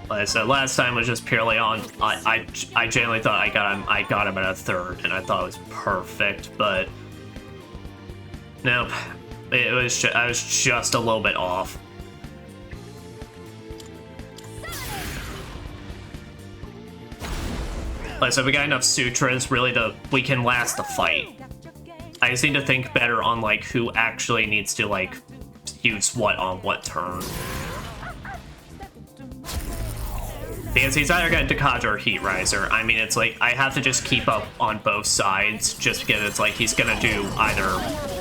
Like I said, last time was just purely on. I genuinely thought I got him at a third, and I thought it was perfect, but nope. I was just a little bit off. Like, so we got enough sutras really we can last the fight. I just need to think better on like who actually needs to like use what on what turn. Because he's either got Dekadra or Heat Riser. I mean, it's like, I have to just keep up on both sides, just because it's like he's gonna do either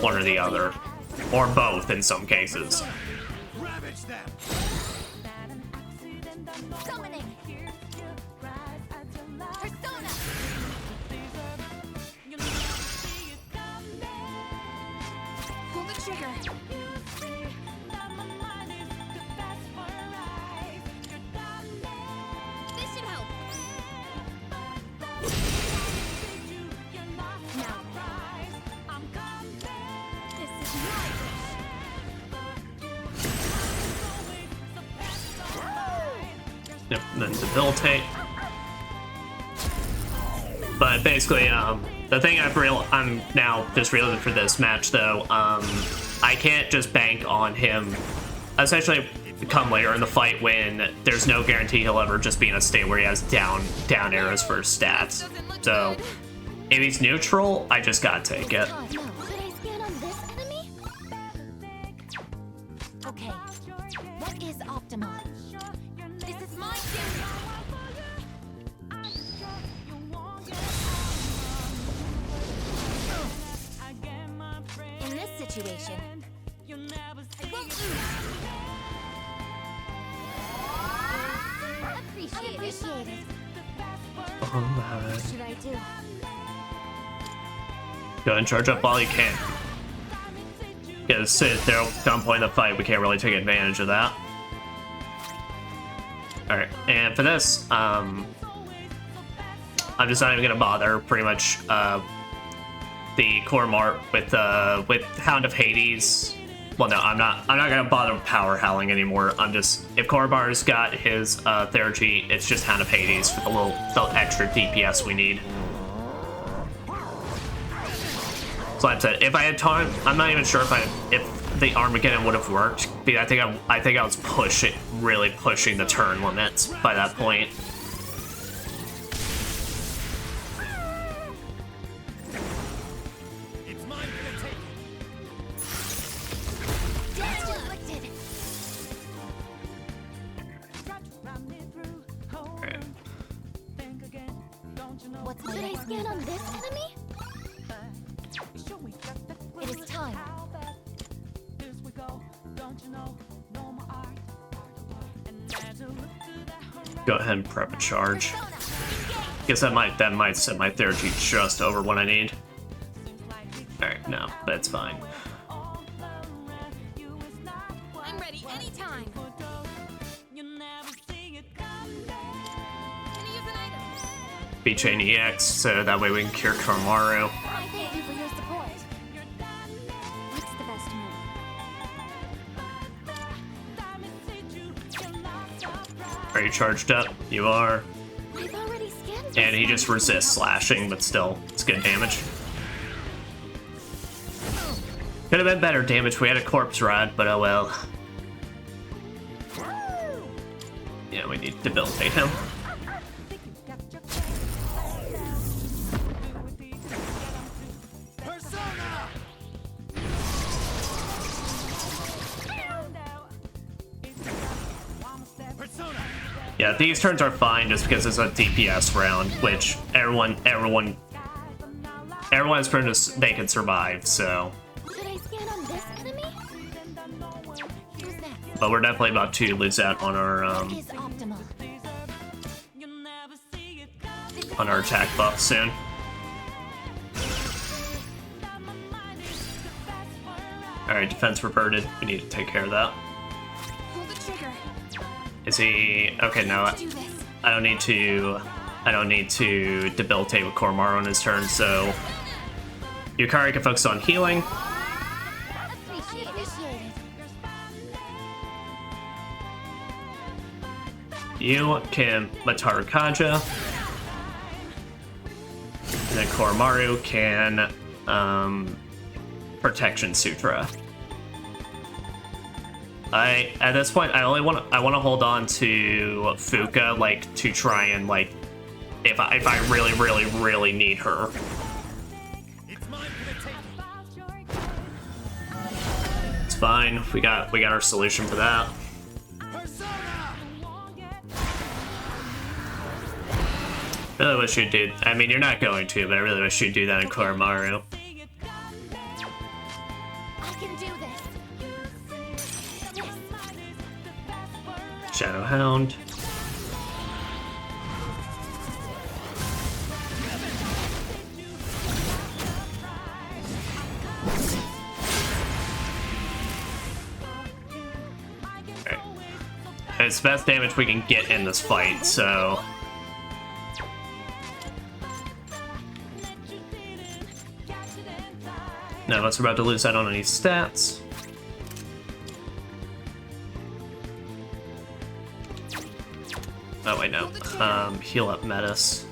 one or the other. Or both in some cases. Ravage them! summoning. Persona. Pull the trigger. This should help. Now. This is my wish. Yep, and then debilitate. But basically, the thing I'm now just realizing for this match though, I can't just bank on him essentially come later in the fight when there's no guarantee he'll ever just be in a state where he has down arrows for his stats. So if he's neutral, I just gotta take it. God, no. Should I scan on this enemy? Okay. What is optimal? This is my cue. In this situation, Initiated. Oh, What should I do? go and charge up while you can. Because if they're at some point in the fight, we can't really take advantage of that. Alright, and for this, I'm just not even gonna bother. Pretty much, the Cormart with Hound of Hades. Well, no, I'm not gonna bother with Power Howling anymore. I'm just, if Cormar's got his Theurgy, it's just Hound of Hades for the extra DPS we need. So like I said, if I had time, I'm not even sure if the Armageddon would have worked. Because I think I was really pushing the turn limits by that point. It's mine for the taking. Damage inflicted. Alright. What's should I scan on this enemy? It is time. Go ahead and prep a charge. Guess that might set my Theurgy just over what I need. Alright, no, that's fine. I'm ready anytime. Can I use an item? B-Chain EX, so that way we can cure Koromaru. I thank you for your support. What's the best move? Are you charged up? You are. I've already scanned. And he just resists slashing, but still, it's good damage. Could have been better damage if we had a corpse rod, but oh well. Yeah, we need to debilitate him. Persona! Persona! Yeah, these turns are fine just because it's a DPS round, which everyone is pretty much they can survive, so. Should I scan on this enemy? Who's next? But we're definitely about to lose out on our Is optimal. attack buff soon. Alright, defense reverted. We need to take care of that. Pull the trigger. Is he okay? No, Do this. I don't need to debilitate with Koromaru on his turn, so Yukari can focus on healing. Appreciate initiated. You can Mataru Kaja. And then Koromaru can Protection Sutra. At this point I want to hold on to Fuka, like, to try and, like, if I really need her. It's mine for the taking. It's fine. We got our solution for that. Persona! Really wish you'd do. I mean, you're not going to, but I really wish you'd do that in Koromaru. I can do this. Yes. Shadow Hound. Alright. It's the best damage we can get in this fight, so. None of us are about to lose out on any stats. Oh wait, no. Heal up Metis.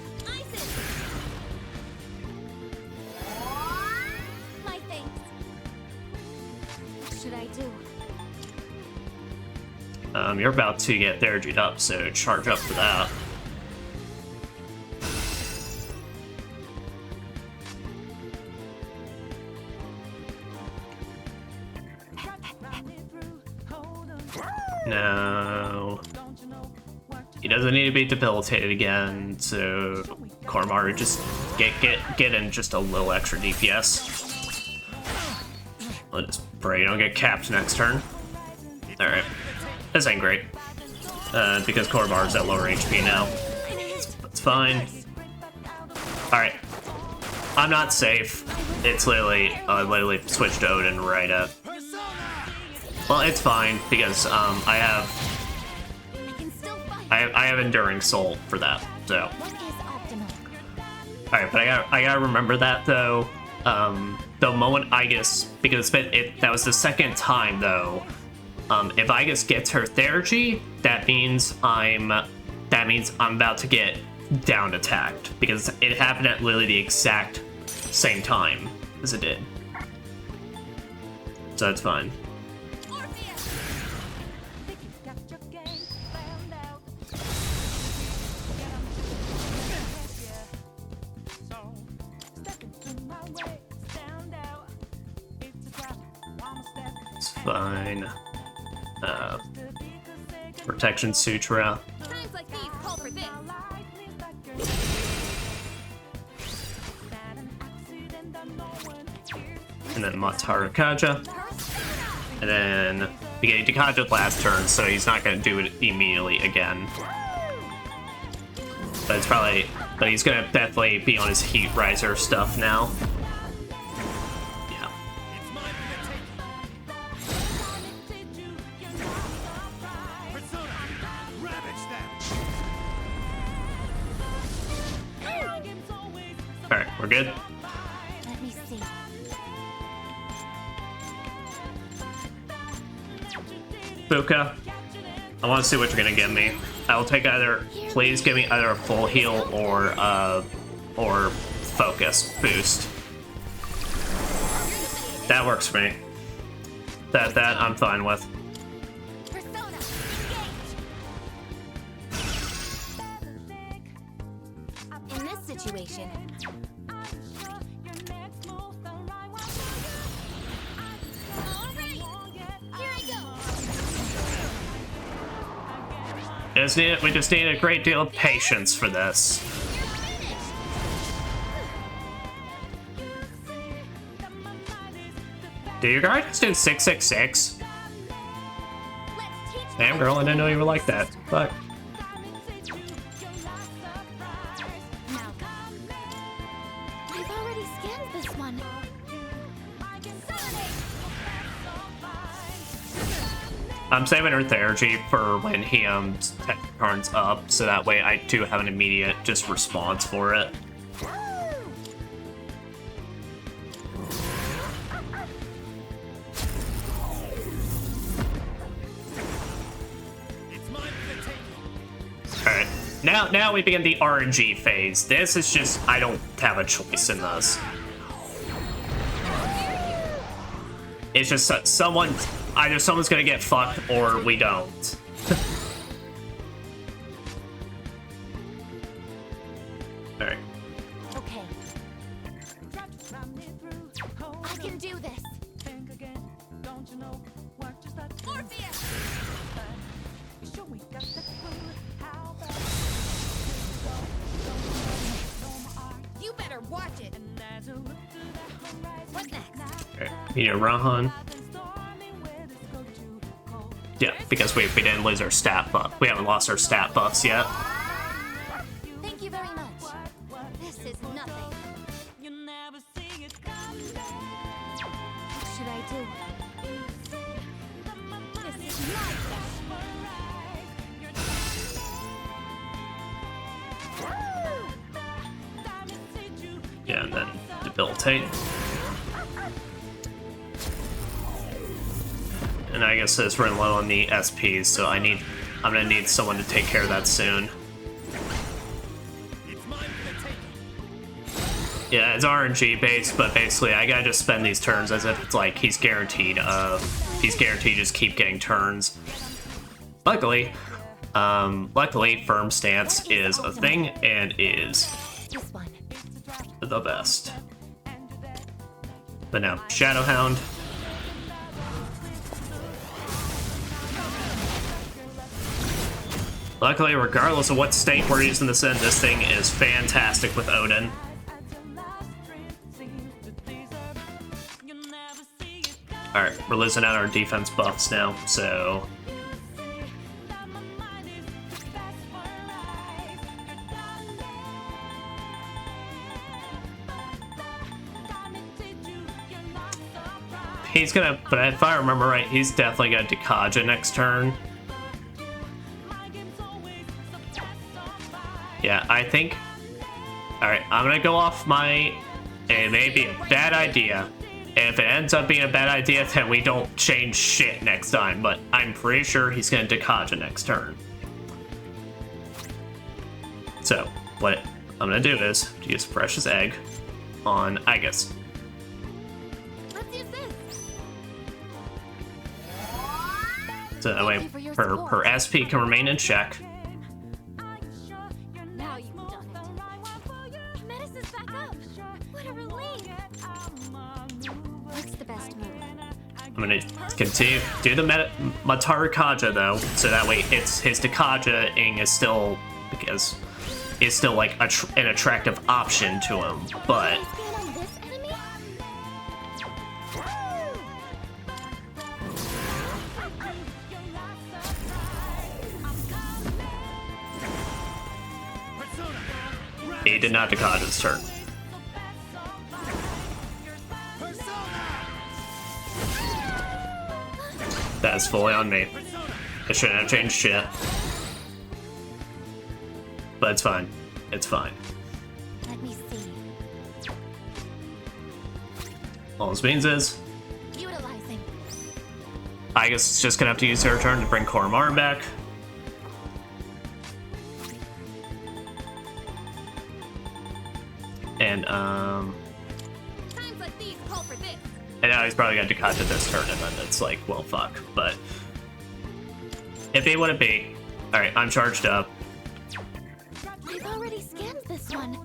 My thanks. What should I do? You're about to get Theurgy'd up, so charge up for that. No. He doesn't need to be debilitated again, so Koromaru just get in just a little extra DPS. I'll just pray you don't get capped next turn. Alright. This ain't great. Because Koromaru's at lower HP now. fine. Alright. I'm not safe. It's literally, I literally switched to Odin right at. Well, it's fine, because, I have Enduring Soul for that, so. What is optimal? Alright, but I gotta remember that, though. The moment Aegis, because that was the second time, though, if Aegis gets her Theurgy, that means I'm about to get down attacked, because it happened at literally the exact same time as it did. So that's fine. It's fine. Protection Sutra. Times like these call for this. And then Matara Kaja. And then beginning to Kaja last turn, so he's not gonna do it immediately again. But he's gonna definitely be on his Heat Riser stuff now. Yeah. It's mine for the taking. Persona, ravage them. Alright, we're good. Let me see. Fuka, I want to see what you're gonna give me. I'll take please give me either a full heal or focus boost. That works for me. That I'm fine with. Persona, engage. In this situation, here I go. We just need a great deal of patience for this. Do your guard just do 666? Damn girl, I didn't know you were like that. But Now, I've already scanned this one. I'm saving her Theurgy for when he turns up, so that way I do have an immediate just response for it. It's mine for the taking. Alright, now we begin the RNG phase. This is just, I don't have a choice in this. It's just either someone's gonna get fucked or we don't. Alright. Okay, I can do this. Think again, don't you know? Work just like Morpheus! sure we got the clue. How bad You better watch it. as a look to the horizon. What next? Alright, you know, Rahan. Stormy where this go to cold. Yeah, because we didn't lose our stat buff. We haven't lost our stat buffs yet. Thank you very much. This is nothing. You never see it come What should I do? This is my Yeah, and then debilitate. And I guess it's running low on the SPs, so I'm gonna need someone to take care of that soon. It's mine for the taking. Yeah, it's RNG based, but basically I gotta just spend these turns as if it's like he's guaranteed to just keep getting turns. Luckily, firm stance is a thing and is this one. the best. But no, Shadowhound. Luckily, regardless of what state we're using this in, this thing is fantastic with Odin. Alright, we're losing out our defense buffs now, so... he's gonna, but if I remember right, he's definitely gonna Dekaja next turn. Yeah, I think. Alright, I'm gonna go off my. It may be a bad idea. If it ends up being a bad idea, then we don't change shit next time, but I'm pretty sure he's gonna Dekaja next turn. So, what I'm gonna do is use Precious Egg on Aigis. Let's use this. So that way her SP can remain in check. Now you've done it. Metis is back up. What a relief. What's the best move? I'm gonna continue do the Mataru Kaja though, so that way it's his Dekaja-ing is still like an attractive option to him, but Stand on this enemy? he did not Dekaja his turn. That's fully on me. I shouldn't have changed shit. But it's fine. It's fine. Let me see. All this means is, Utilizing. I guess it's just gonna have to use her turn to bring Koromaru back. And, Times like these call for this. and now he's probably gonna Dekaja this turn, and then it's like, well, fuck. But, it be what it be. Alright, I'm charged up. I've already scanned this one.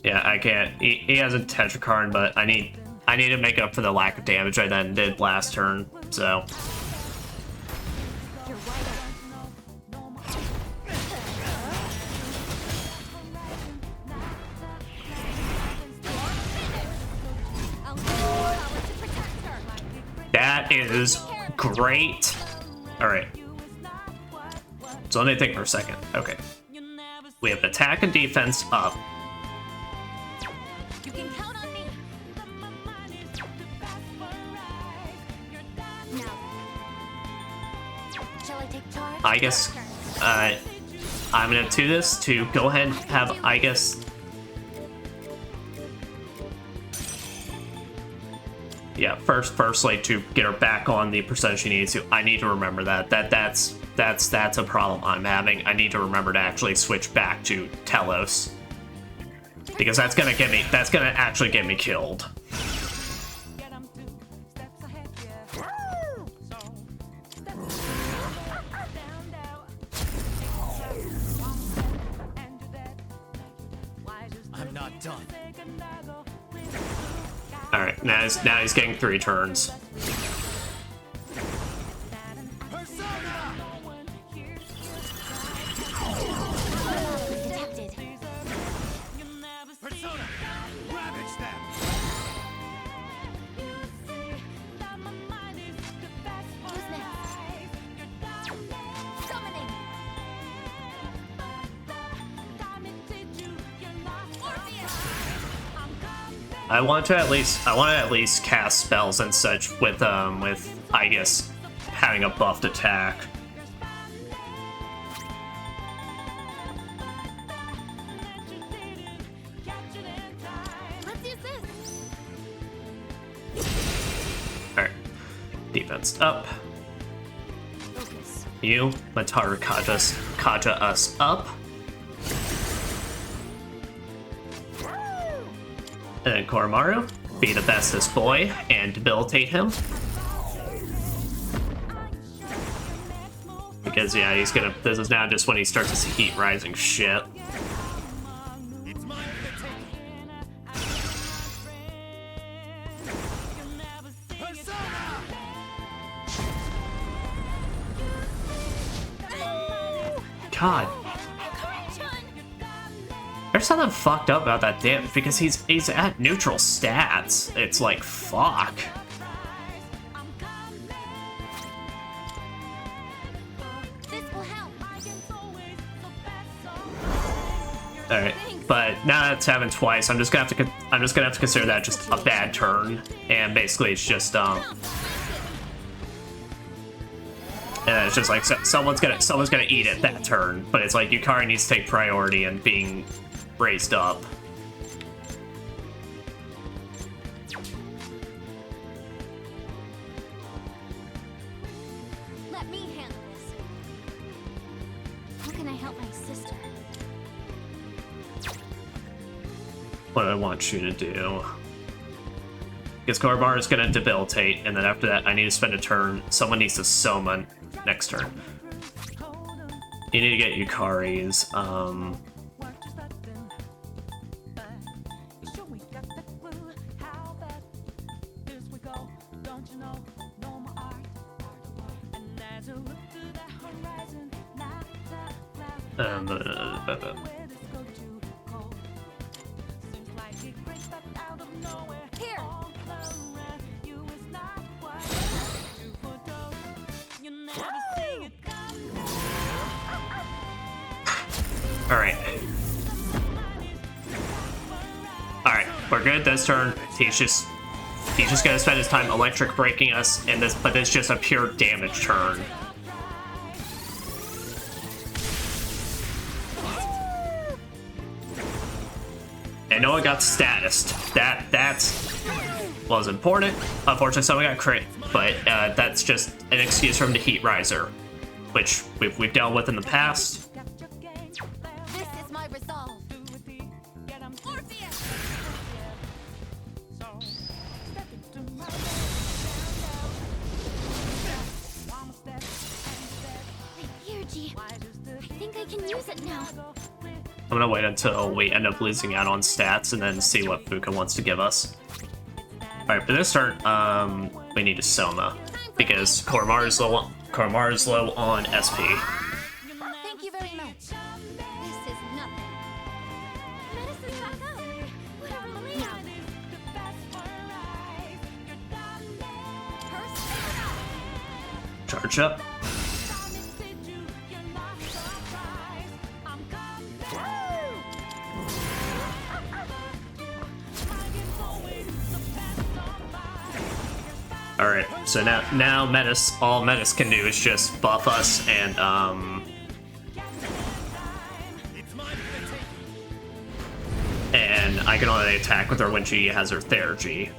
Yeah, I can't. He has a Tetrakarn, but I need to make up for the lack of damage I then did last turn, so. You're wide open. I'll use power to protect her. That is great. Alright. So let me think for a second. Okay. We have attack and defense up. You can count on me. Now, shall I take charge? I guess, I'm gonna do this to go ahead and have, I guess. Yeah, firstly to get her back on the percentage she needs to. I need to remember that's a problem I'm having. I need to remember to actually switch back to Telos. Because that's gonna actually get me killed. I'm not done. Alright, now he's getting 3 turns. Detected. Persona, ravage them. Who's next? Summoning. Orpheus. I want to at least cast spells and such with I guess having a buffed attack. Let's use this. Alright. Defense up. Focus. You, Mataru Kaja us up. And then Koromaru, be the bestest boy and debilitate him. Because yeah, this is now just when he starts to see heat rising shit. It's mine for the taking. Persona! God. There's something fucked up about that damage because he's at neutral stats. It's like fuck. This will help. Alright. Thanks. but now that it's happened twice, I'm just gonna have to consider that just a bad turn, and basically it's just and it's just like someone's gonna eat it that turn, but it's like Yukari needs to take priority and being raised up. Let me handle this. How can I help my sister? What do I want you to do? Because Koromaru is gonna debilitate, and then after that I need to spend a turn. Someone needs to Soma next turn. You need to get Yukari's, Here. Alright. Alright, we're good this turn. He's just gonna spend his time electric breaking us, and but it's just a pure damage turn. And no one got statused. That was important. Unfortunately, someone got crit, but that's just an excuse for him to Heat Riser, which we've dealt with in the past. This is my resolve. Orpheus! Here, G. I think I can use it now. I'm gonna wait until we end up losing out on stats and then see what Fuka wants to give us. Alright, for this turn, we need to Soma, because Koromaru's low on SP. Thank you very much. This is nothing. Medicine's back up. Whatever the land. Charge up. Alright, so now Metis, all Metis can do is just buff us and I can only attack with her when she has her Theurgy.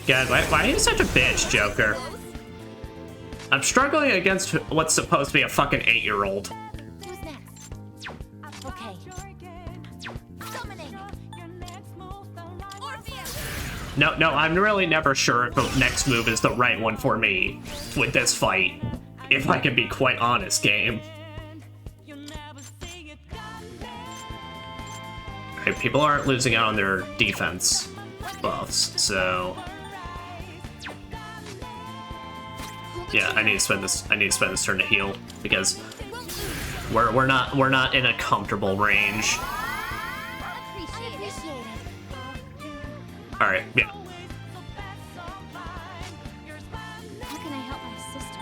God, why are you such a bitch, Joker? I'm struggling against what's supposed to be a fucking 8-year-old. Who's next? Okay. Summoning. Orpheus! No, I'm really never sure if the next move is the right one for me with this fight. If I can be quite honest, game. Okay, people aren't losing out on their defense buffs, so yeah, I need to spend this turn to heal because we're not in a comfortable range. Appreciate it. All right, yeah. How can I help my sister?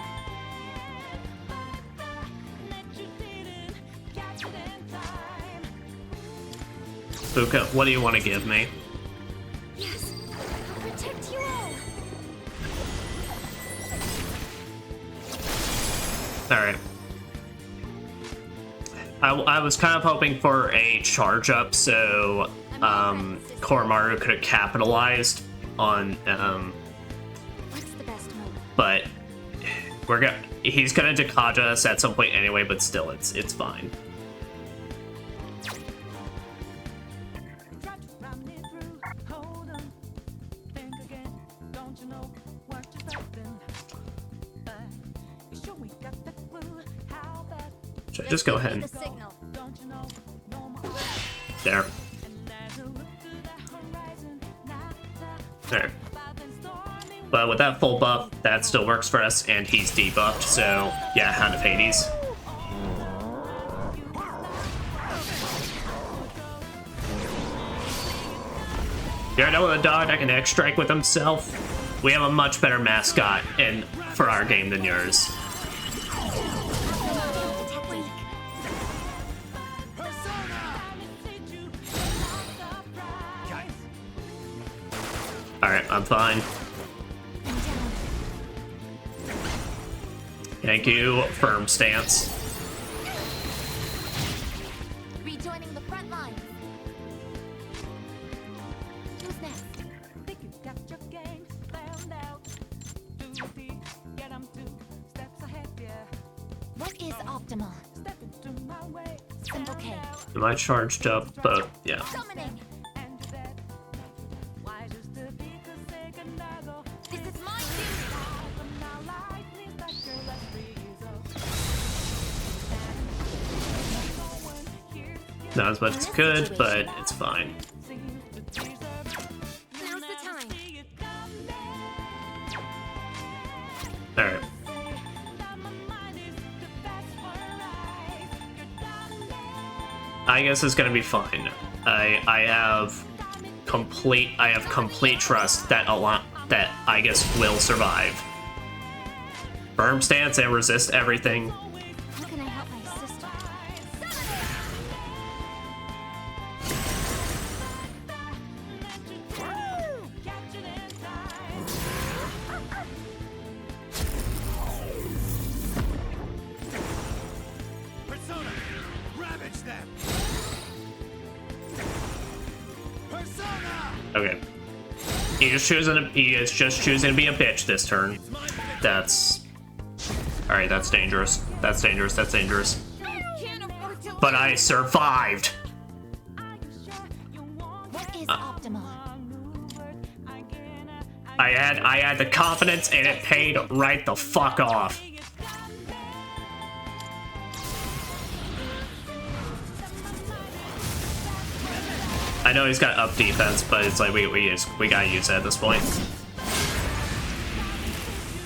Fuka, what do you want to give me? Yes. I'll protect you all. All right. I was kind of hoping for a charge up, so Koromaru could have capitalized on What's the best move? but he's gonna Dakaja us at some point anyway, but still it's fine. Should I just go ahead and The signal. there? There. But with that full buff, that still works for us, and he's debuffed, so yeah, Hound of Hades. You're no the dog that can X-Strike with himself. We have a much better mascot for our game than yours. Alright, I'm fine. I'm down. Thank you, firm stance. Rejoining the front line. Who's next? Think you got your game found out. Do the get 'em 2 steps ahead, yeah. What is optimal? Step into my way. Simple K. Am I charged up? But yeah. Summoning. And do that. Why just to be the second I go? This is my duty. Not as much as could, but it's fine. Now's the time. Alright. I guess it's gonna be fine. I have complete trust that that I guess will survive. Firm stance and resist everything. How can I help my sister? Persona! Ravage them! Persona! Okay. He is just choosing to be a bitch this turn. That's alright, that's dangerous. That's dangerous, that's dangerous. Can't afford to. But I survived! What is optimal? I had the confidence and it paid right the fuck off. I know he's got up defense, but it's like we gotta use it at this point.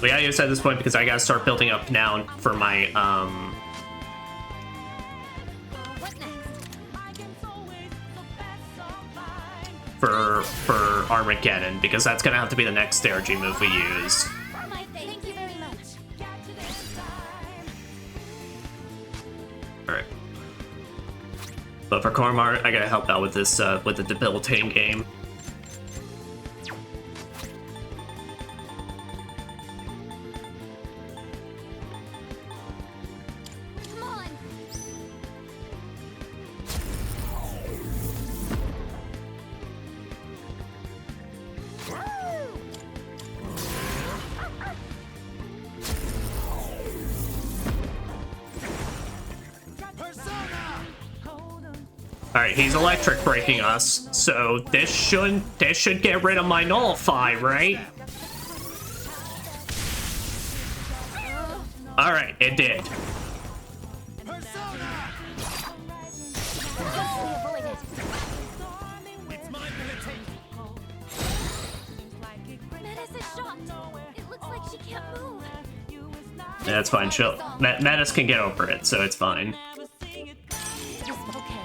We gotta use it at this point because I gotta start building up now for my What next? for Armageddon, because that's gonna have to be the next strategy move we use. Thank you very much. Alright. But for Cormar, I gotta help out with this with the debilitating game. Come on. Persona! Alright, he's electric breaking us, so this should get rid of my nullify, right? Alright, it did. Persona! Closely avoided. It's mine for the taking. Metis is shocked. It looks like she can't move. Yeah, that's fine. Metis can get over it, so it's fine. It is okay.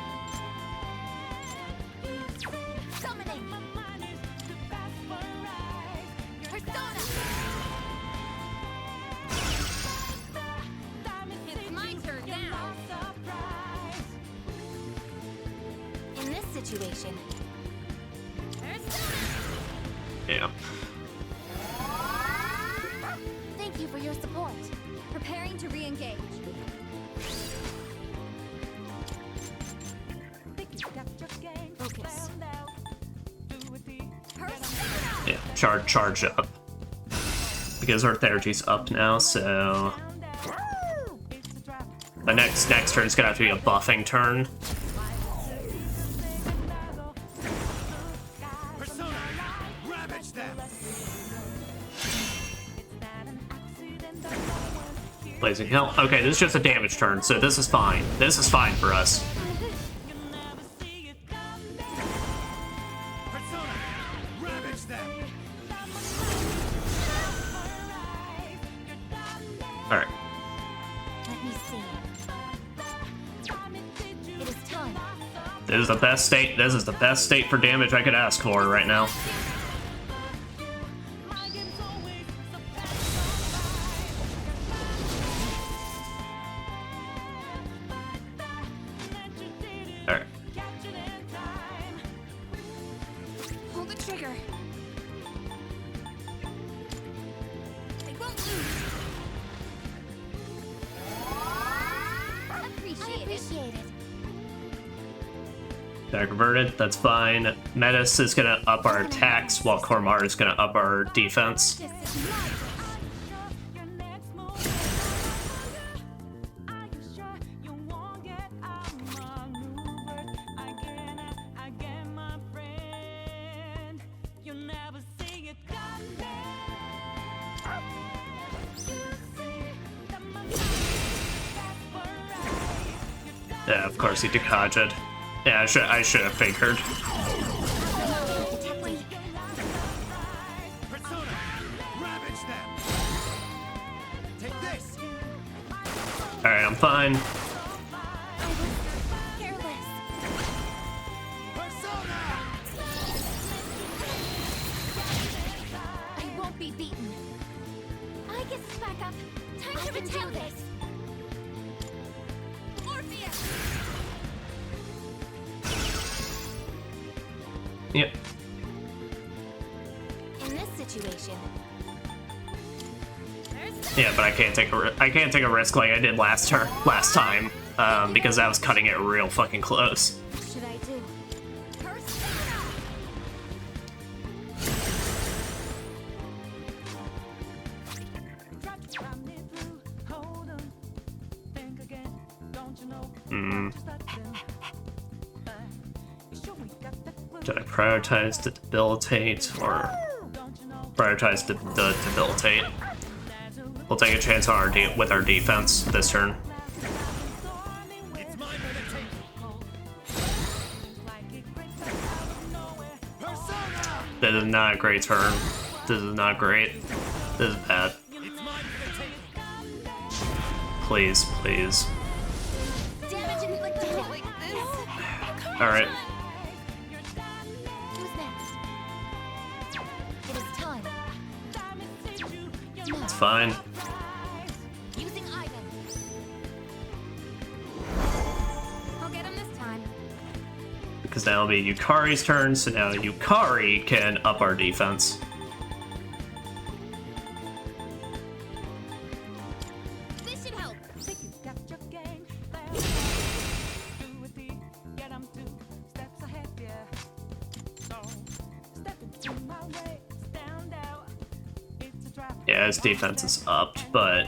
Summoning. Persona. It's my turn now. In this situation. Persona. Yeah. Thank you for your support. Preparing to re-engage. Focus. Persona. Yeah, charge up. Because our energy's up now, so the next turn's gonna have to be a buffing turn. Persona! Ravage them! Blazing Hell. Okay, this is just a damage turn, so this is fine. This is fine for us. Persona! Ravage them! Alright. Let me see. It is time. This is the best state. This is the best state for damage I could ask for right now. Pull the trigger. Got converted, that's fine. Metis is gonna up our attacks while Kormar is gonna up our defense. This is my Your next move. Are you sure you won't get outmaneuvered again, my friend? You'll never see it coming. You see that my mind that's where Yeah, of course he Dekaja'd. Yeah, I should have figured. Persona, ravage them. Take this. Alright, I'm fine. I was careless. Persona. I won't be beaten. I guess it's back up. Time to retaliate. This. Morpheus. Yep. In this situation. Yeah, but I can't take a risk like I did last time, because that was cutting it real fucking close. What should I do? Persona. drive me through. Hold on, think again. Don't you know? Just let them. You sure we got that will? Did I prioritize to debilitate or Don't you know? prioritize to debilitate? We'll take a chance on with our defense this turn. It's mine for the taking. Persona. This is not a great turn. This is not great. This is bad. It's mine for the taking. Please, please. Damage inflicted. Like this. Alright. Who's next? It is time. It's fine. Using Ivan. I'll get him this time. Because now it'll be Yukari's turn, so now Yukari can up our defense. This should help. Think you got your game. Do it deep, get 'em 2 steps ahead, yeah. So, step into my way, stand out. It's a trap. Yeah, his defense is upped, but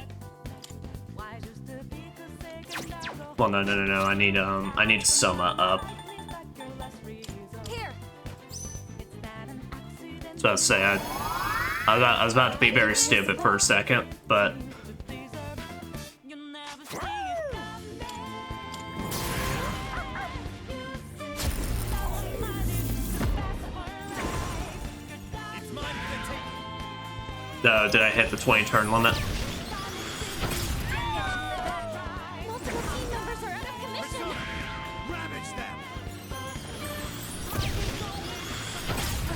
Why just to be forsaken, now go well, no. I need Soma up. please that girl, let's reason. Here. It's not an accident. So I was say I was about to be very stupid for a second, but You'll never see it It's mine for the taking. did I hit the 20 turn limit? Multiple team members are out of commission. Persona, ravage them.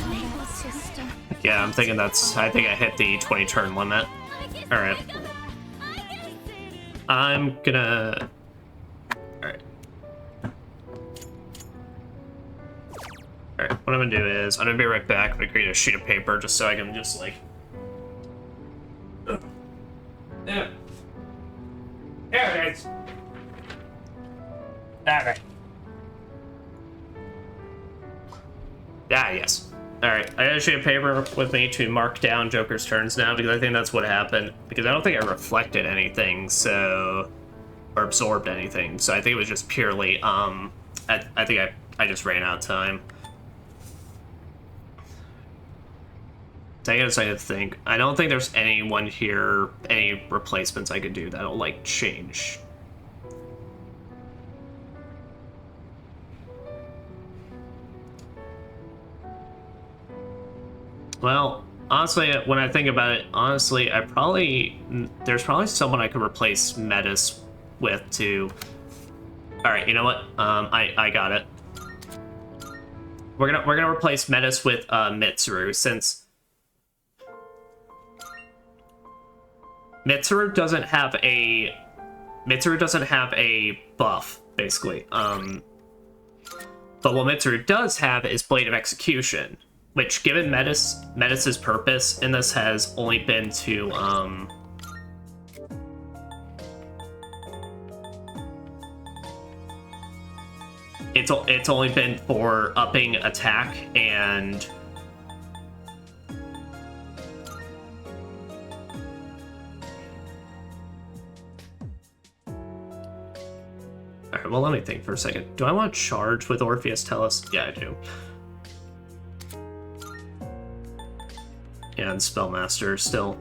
Nervous system. Yeah, I'm thinking I think I hit the 20 turn limit. Alright. I'm gonna... Alright. Alright, what I'm gonna do is, I'm gonna be right back. I'm gonna create a sheet of paper just so I can just, like... Yeah. There it is. Alright. Ah, yes. Alright, I got a sheet of paper with me to mark down Joker's turns now, because I think that's what happened. Because I don't think I reflected anything, so... Or absorbed anything, so I think it was just purely, I think I just ran out of time. Take a second to think. I don't think there's anyone here, any replacements I could do that'll, like, change. Well, honestly, when I think about it, honestly, there's probably someone I could replace Metis with to... Alright, you know what? I got it. We're gonna replace Metis with Mitsuru, since Mitsuru doesn't have a buff, basically. But what Mitsuru does have is Blade of Execution, which, given Metis's purpose in this, has only been to it's only been for upping attack and alright, well, let me think for a second. Do I want to charge with Orpheus Tellus? Yeah, I do. Yeah, and Spellmaster still.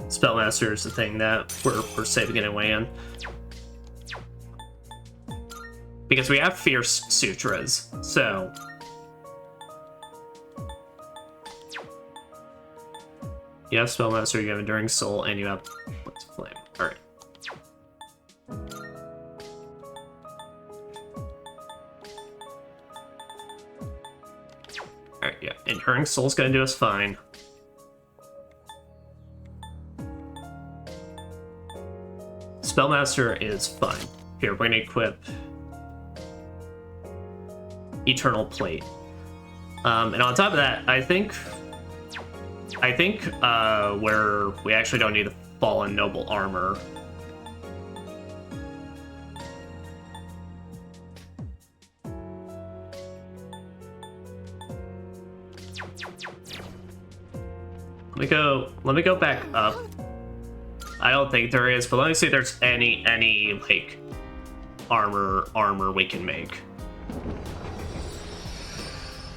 Spellmaster is the thing that we're saving it away in. Because we have Fierce Sutras, so... You have Spellmaster, you have Enduring Soul, and you have... What's Flame? Alright. Alright, yeah. Enduring Soul's gonna do us fine. Spellmaster is fine. Here, we're gonna equip Eternal Plate. And on top of that, I think where we actually don't need the Fallen Noble Armor. Let me go back up. I don't think there is, but let me see if there's any like armor we can make.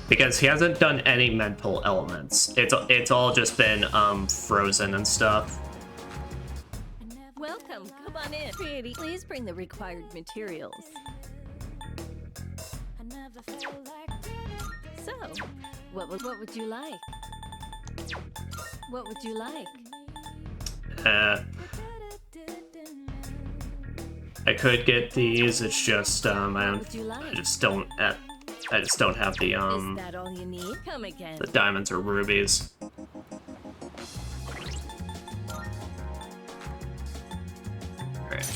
Because he hasn't done any mental elements. It's all just been frozen and stuff. Welcome. Come on in. Pretty. Please bring the required materials. So, what would you like? What would you like? I could get these. It's just I just don't have the Is that all you need? Come again. the diamonds or rubies. Alright.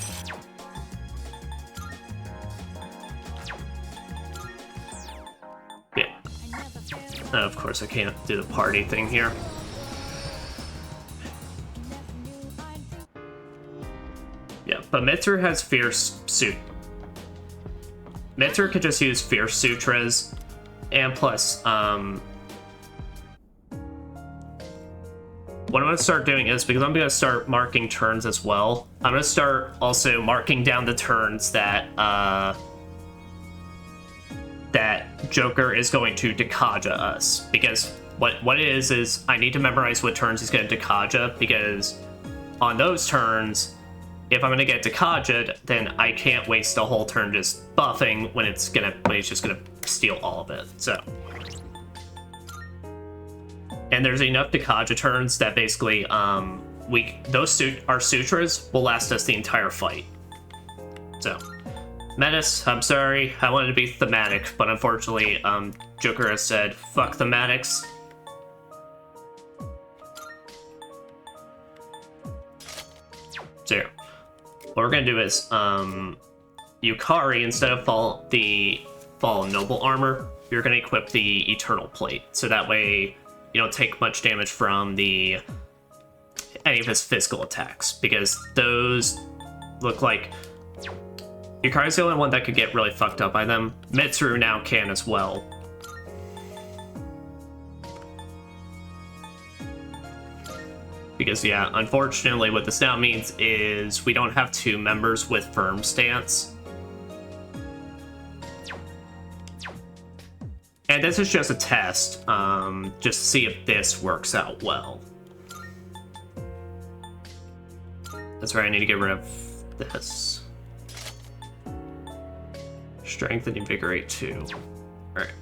Yeah. Of course I can't do the party thing here. Yeah, but Mitsuru has Fierce Suit. Mitsuru could just use Fierce Sutras, and plus, what I'm going to start doing is, because I'm going to start marking turns as well, I'm going to start also marking down the turns that, that Joker is going to Dekaja us. Because what it is I need to memorize what turns he's going to Dekaja, because on those turns, if I'm gonna get Dekaja'd, then I can't waste a whole turn just buffing when he's just gonna steal all of it. So, and there's enough Dekaja turns that basically our sutras will last us the entire fight. So, Menace, I'm sorry, I wanted to be thematic, but unfortunately, Joker has said fuck thematics. So. Yeah. What we're gonna do is, Yukari, instead of the Fallen Noble Armor, you're gonna equip the Eternal Plate, so that way you don't take much damage from any of his physical attacks, because those look like Yukari's the only one that could get really fucked up by them. Mitsuru now can as well. Because, yeah, unfortunately, what this now means is we don't have two members with Firm Stance. And this is just a test, just to see if this works out well. That's right, I need to get rid of this. Strength and Invigorate 2. Alright.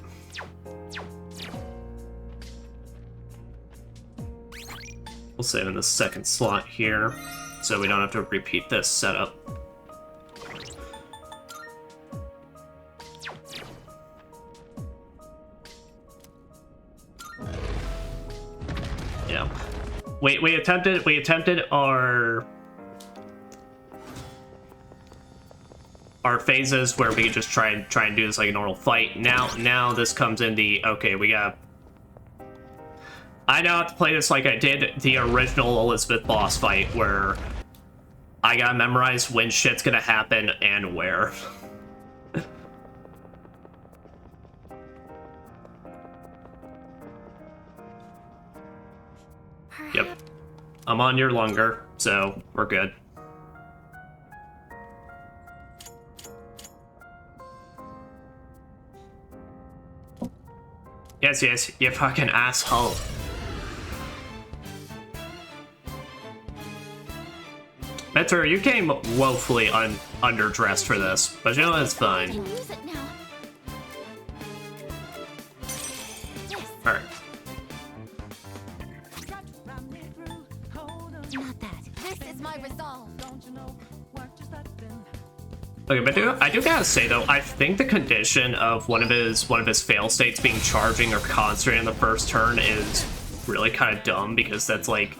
We'll save in the second slot here, so we don't have to repeat this setup. Yeah. We attempted our phases where we could just try and do this like a normal fight. Now this comes in the okay, I now have to play this like I did the original Elizabeth boss fight, where I gotta memorize when shit's gonna happen and where. I'm on your longer, so we're good. Yes, yes, you fucking asshole. Metro, you came woefully underdressed for this, but you know, it's fine. Can use it now. Yes, Alright. not that. This is my resolve. Okay, but I do gotta say though, I think the condition of one of his fail states being charging or concentrating on the first turn is really kind of dumb, because that's like,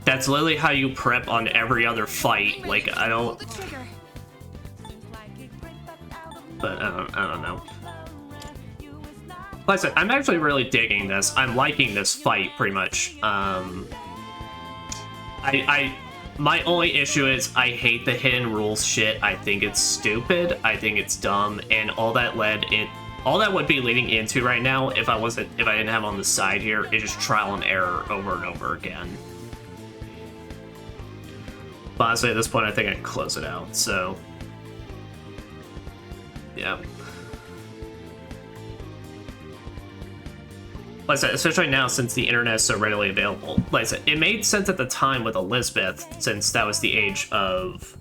that's literally how you prep on every other fight. Like, I don't, Pull the trigger. but I don't know. Like I said, I'm actually really digging this. I'm liking this fight pretty much. My only issue is I hate the hidden rules shit. I think it's stupid. I think it's dumb, and all that would be leading into right now if I didn't have on the side here is just trial and error over and over again. But honestly, at this point, I think I can close it out. So, yeah. Like I said, especially now since the internet is so readily available. Like I said, it made sense at the time with Elizabeth, since that was the age of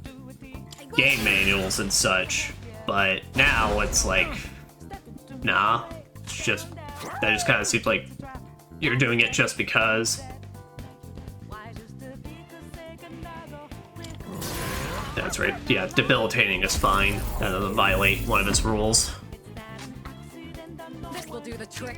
game manuals and such. But now it's like, nah, it's just, that just kind of seems like you're doing it just because. That's right, yeah, debilitating is fine. That doesn't violate one of its rules. This will do the trick.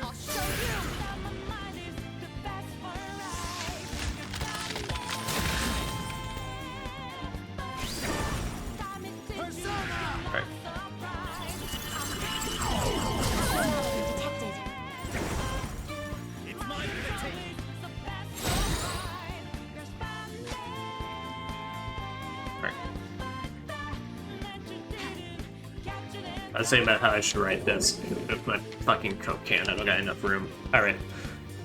I'll show you. Right. Detected. It's mine for the taking. Right. I was thinking about how I should write this with my fucking Coke can. I don't got enough room. Alright.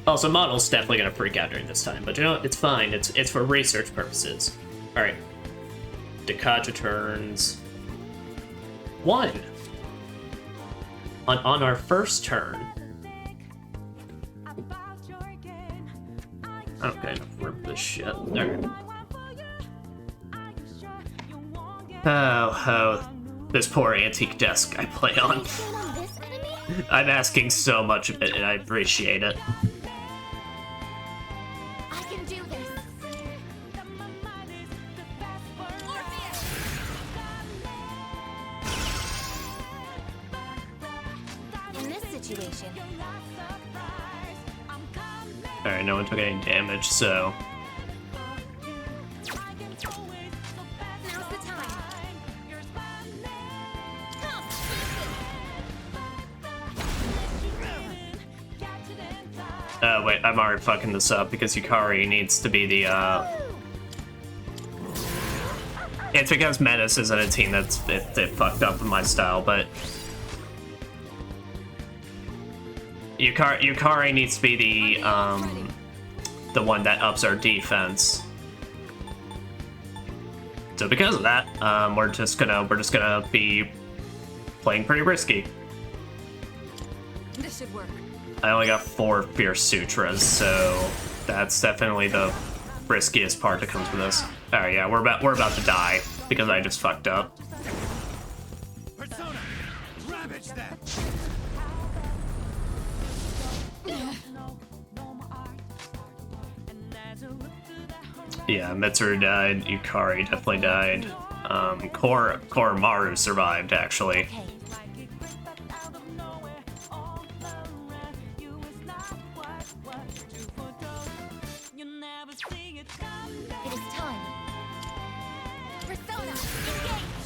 Also, Model's definitely gonna freak out during this time, but you know what? It's fine. It's for research purposes. Alright. Dekaja turns 1. On our first turn. I don't got enough room for this shit. There. Oh, this poor antique desk I play on. Stand on this enemy? I'm asking so much of it, and I appreciate it. I can do this. In this situation, Alright, no one took any damage, so... now's the time. Come, wait, I'm already fucking this up, because Yukari needs to be the, It's because Menace isn't a team that fucked up in my style, but... Yukari needs to be the one that ups our defense. So because of that, we're just gonna be playing pretty risky. this should work. I only got 4 Fierce Sutras, so that's definitely the riskiest part that comes with this. Alright, yeah, we're about to die because I just fucked up. Persona! Ravage them! Yeah, Mitsuru died, Yukari definitely died. Koromaru survived, actually. Okay. It is time. Persona, engage!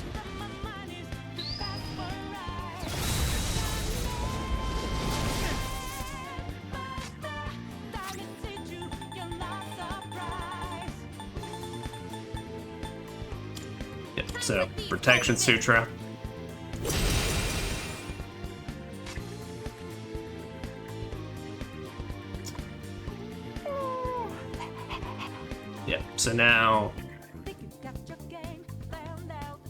So, Protection Sutra. Yep, so now... Think you got your game planned out.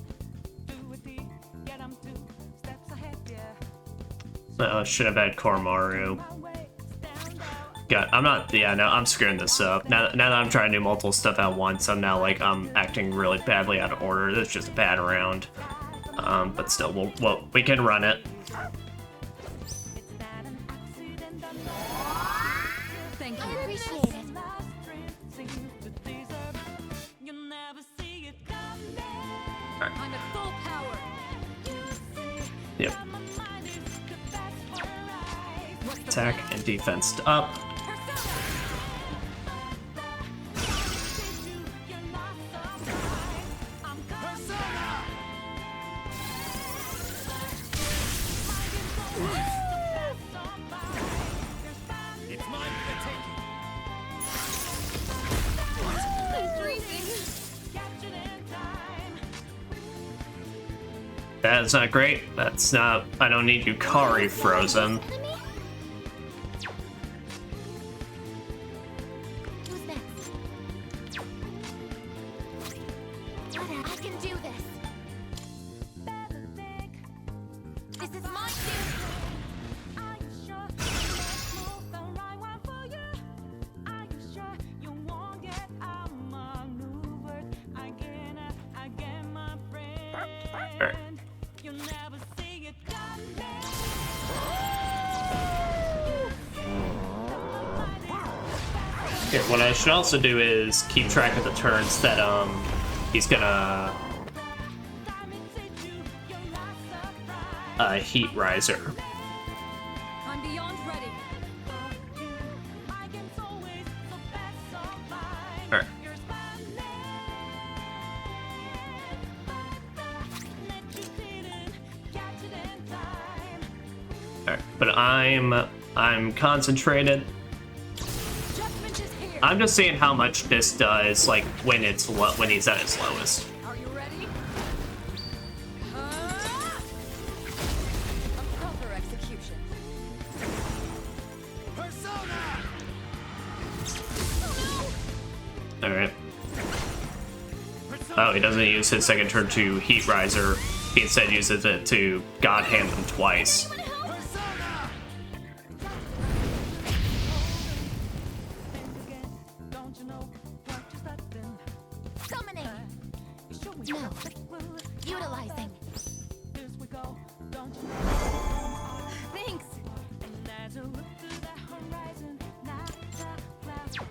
Do it deep, get 'em 2 steps ahead, yeah. should have had Koromaru. My way, stand out. God, I'm not... Yeah, no, I'm screwing this up. Now that I'm trying to do multiple stuff at once, I'm now, like, I'm acting really badly out of order. This is just a bad round. But still, we can run it. It's not an accident, I know. Thank you. I appreciate it. Last dream seems to deserve. You'll never see it coming. I'm at full power. Yep. My mind is the best for eyes. What's the Attack plan? and defense up. It's mine for the taking. I'm freezing. That's not great. That's not... I don't need Yukari frozen. Enemy? Who's next? Whatever. I can do this. This is my due. Are you sure let's move the right one for you? Are you sure you won't get outmaneuvered again my Alright. friend? You'll never see it coming. Here, what I should also do is keep track of the turns that he's gonna Heat Riser. I'm beyond ready. Alright. Alright, but I'm concentrated. Judgment is here. I'm just seeing how much this does, like when when he's at his lowest. Are you ready? A proper execution. Persona! All right. Oh, he doesn't use his second turn to Heat Riser. He instead uses it to God Hand him twice. Persona! Summoning. No. Utilizing. Thanks.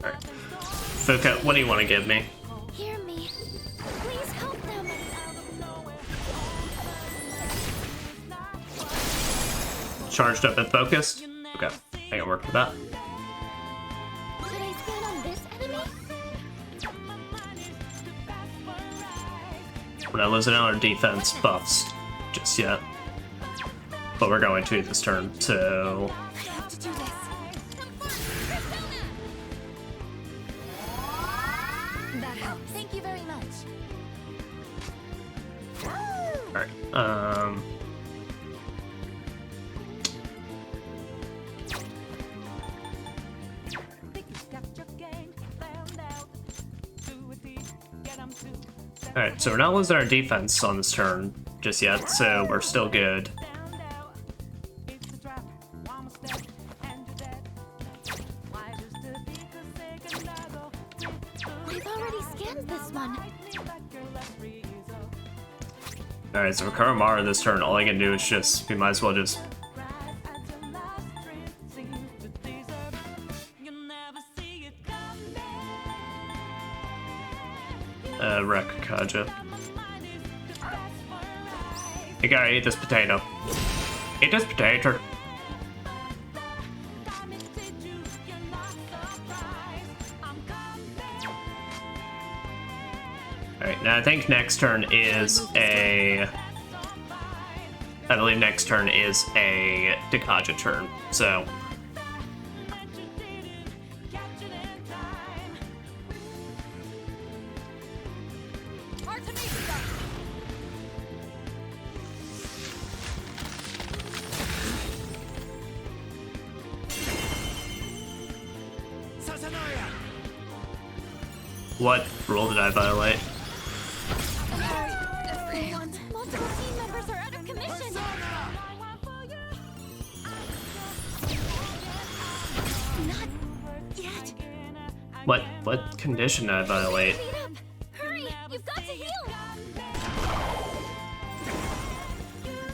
Alright. Fuka, what do you want to give me? Hear me. Please help them. Charged up and focused? Okay, I can work with that. Should I stand on this enemy? We're not losing out on defense buffs just yet. But we're going to this turn, so... I have to do this. That helps. Thank you very much. Alright, Alright, so we're not losing our defense on this turn just yet, so we're still good. We've already scanned this one. Alright, so for Koromaru this turn, all I can do is just... We might as well just... wreck Kaja. Hey guy, eat this potato. Eat this potato. Alright, now I think next turn is a... I believe next turn is a Dekaja turn, so... Sazanaya! What rule did I violate? Everyone. Multiple team members are out of commission. Not yet. What condition did I violate? Speed up. Hurry. You've got to heal.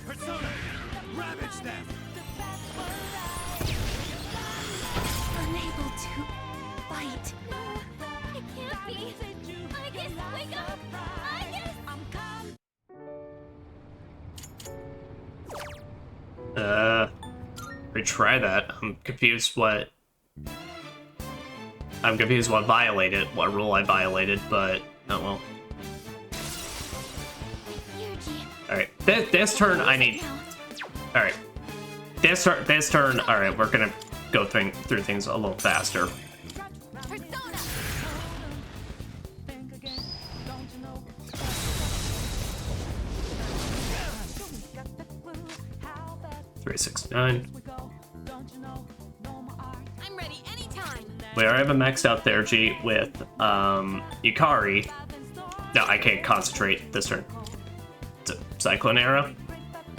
Persona! Ravage them! Unable to fight. It can't be. I guess wake up. I guess. Retry that. I'm confused what violated, what rule I violated, but oh well. Yuji. Alright, this turn I need. Alright. This turn, alright, we're gonna go through things a little faster. Persona. Think again, don't you know? 369. We go, don't you know? No more art. I'm ready anytime. We already have a maxed out Therapy with Yukari. No, I can't concentrate this turn. It's a Cyclone Arrow.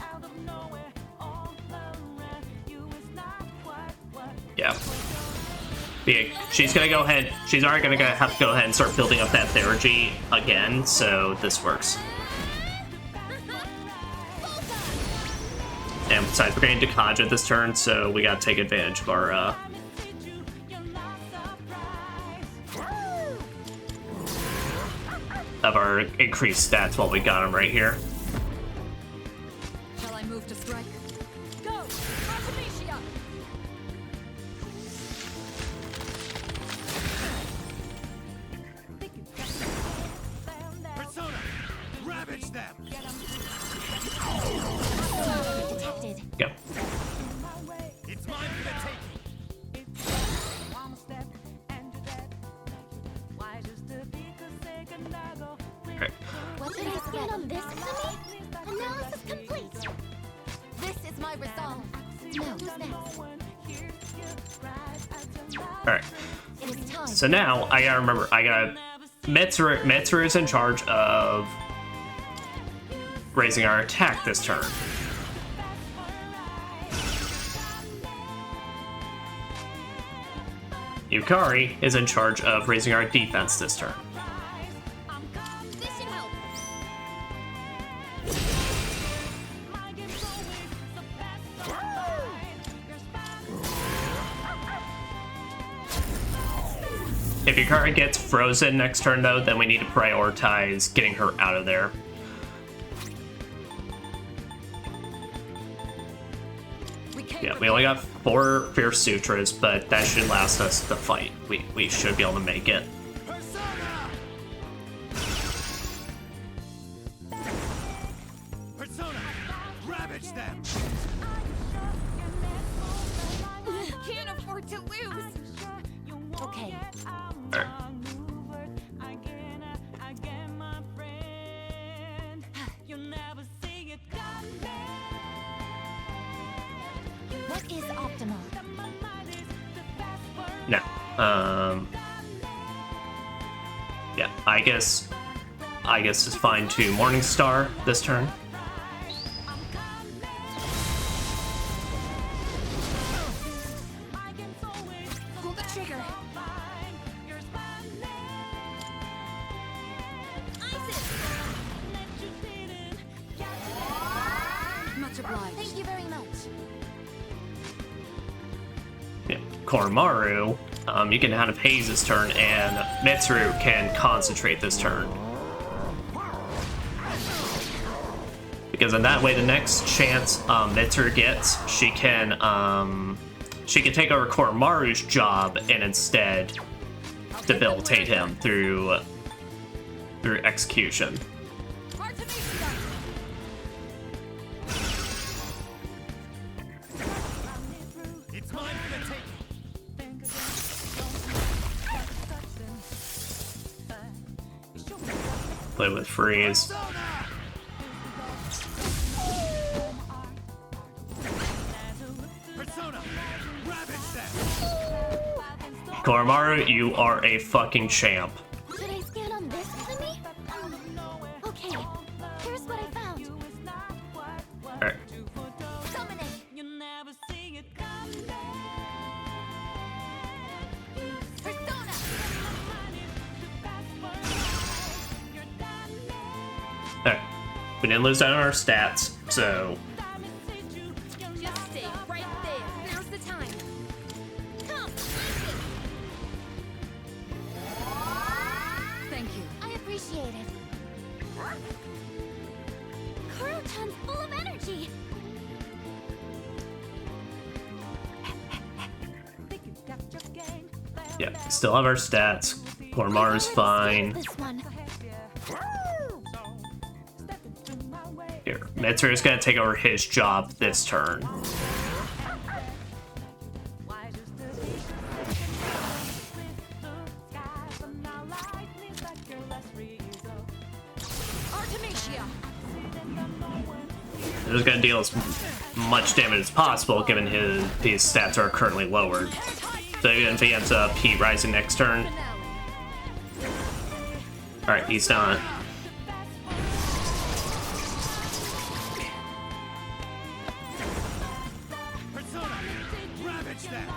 Out of nowhere, all around you is not what. Yeah. She's gonna go ahead. She's already gonna have to go ahead and start building up that Therapy again, so this works. And besides, we're getting Dekaja this turn, so we gotta take advantage of our increased stats while we got him right here. Shall I move to strike? Go. Artemisia. Persona! Ravage them! Detected. Go. It's mine for the taking! One more step and you're dead. Why just to be forsaken? I go. Alright. What did I spend on this, Sumi? Analysis complete. This is my resolve. Now, who's next? Alright. It is time. So now I gotta remember, Mitsuru is in charge of raising our attack this turn. Yukari is in charge of raising our defense this turn. This should help. If Yukari gets frozen next turn though, then we need to prioritize getting her out of there. Yeah, we only got 4 Fierce Sutras, but that should last us the fight. We should be able to make it. Persona! Persona! Ravage them! Can't afford to lose. Okay. Alright. What is optimal? No. Yeah, I guess it's fine to Morningstar this turn. Pull the trigger. Much obliged. Thank you very much. Yeah, Koromaru, you can have Haze this turn, and Mitsuru can concentrate this turn. Because in that way, the next chance Mitsuru gets, she can take over Koromaru's job and instead debilitate him through execution. It's mine for the taking! Play with Freeze. Persona! Ravage them! Koromaru, you are a fucking champ. Should I scan on this enemy? Okay, here's what I found. Alright. Summon it. You never see it coming. Persona. Alright. We didn't lose out on our stats, so Just stay right there. Now's the time. Come, Thank you. I appreciate it. Koro-chan's full of energy. yeah, still have our stats. Koromaru's fine. This one. Here, Mitsuru's gonna take over his job this turn. Artemisia. He's gonna deal as much damage as possible, given his stats are currently lowered. So even if he ends up Heat Rising next turn. Alright, he's done. Persona, ravage them.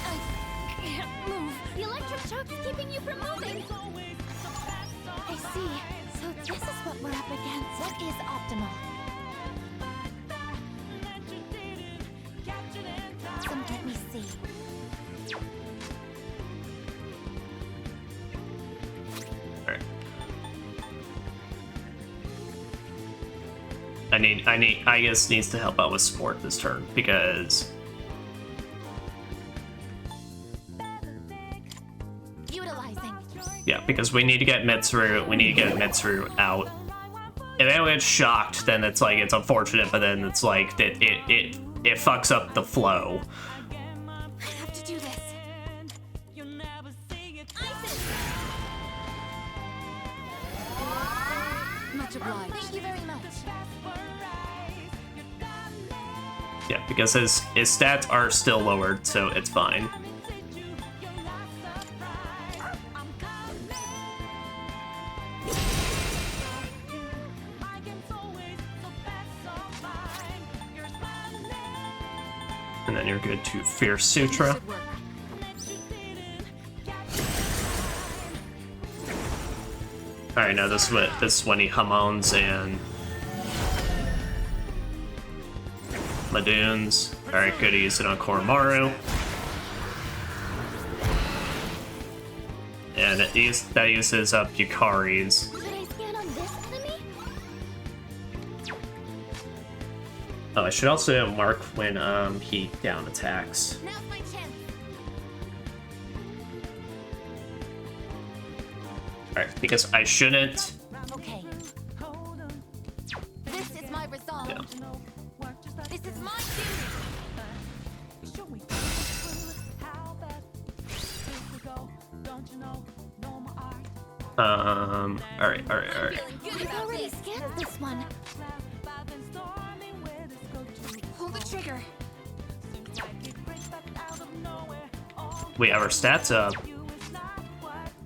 I can't move. The electric shock is keeping you from moving. I see. So this is what we're up against. What is optimal? Let me see. Alright. I guess needs to help out with support this turn, because Utilizing. yeah, because we need to get Mitsuru out. If anyone gets shocked, then it's like, it's unfortunate, but then it's like that it fucks up the flow. I have to do this. Much obliged. Thank you very much. Yeah, because his stats are still lowered, so it's fine. And then you're good to Fierce Sutra. Should work. Alright, now this is when he Hamons and Madoons. Alright, good to use it on Koromaru. And that uses up Yukari's. Should I scan on this enemy? Oh, I should also mark when he down attacks. Now's my chance. Alright, because I shouldn't. Okay. This is my resolve. Yeah. This is my duty. Alright. Feeling good. I've already scanned this one. Pull the trigger. We have our stats up.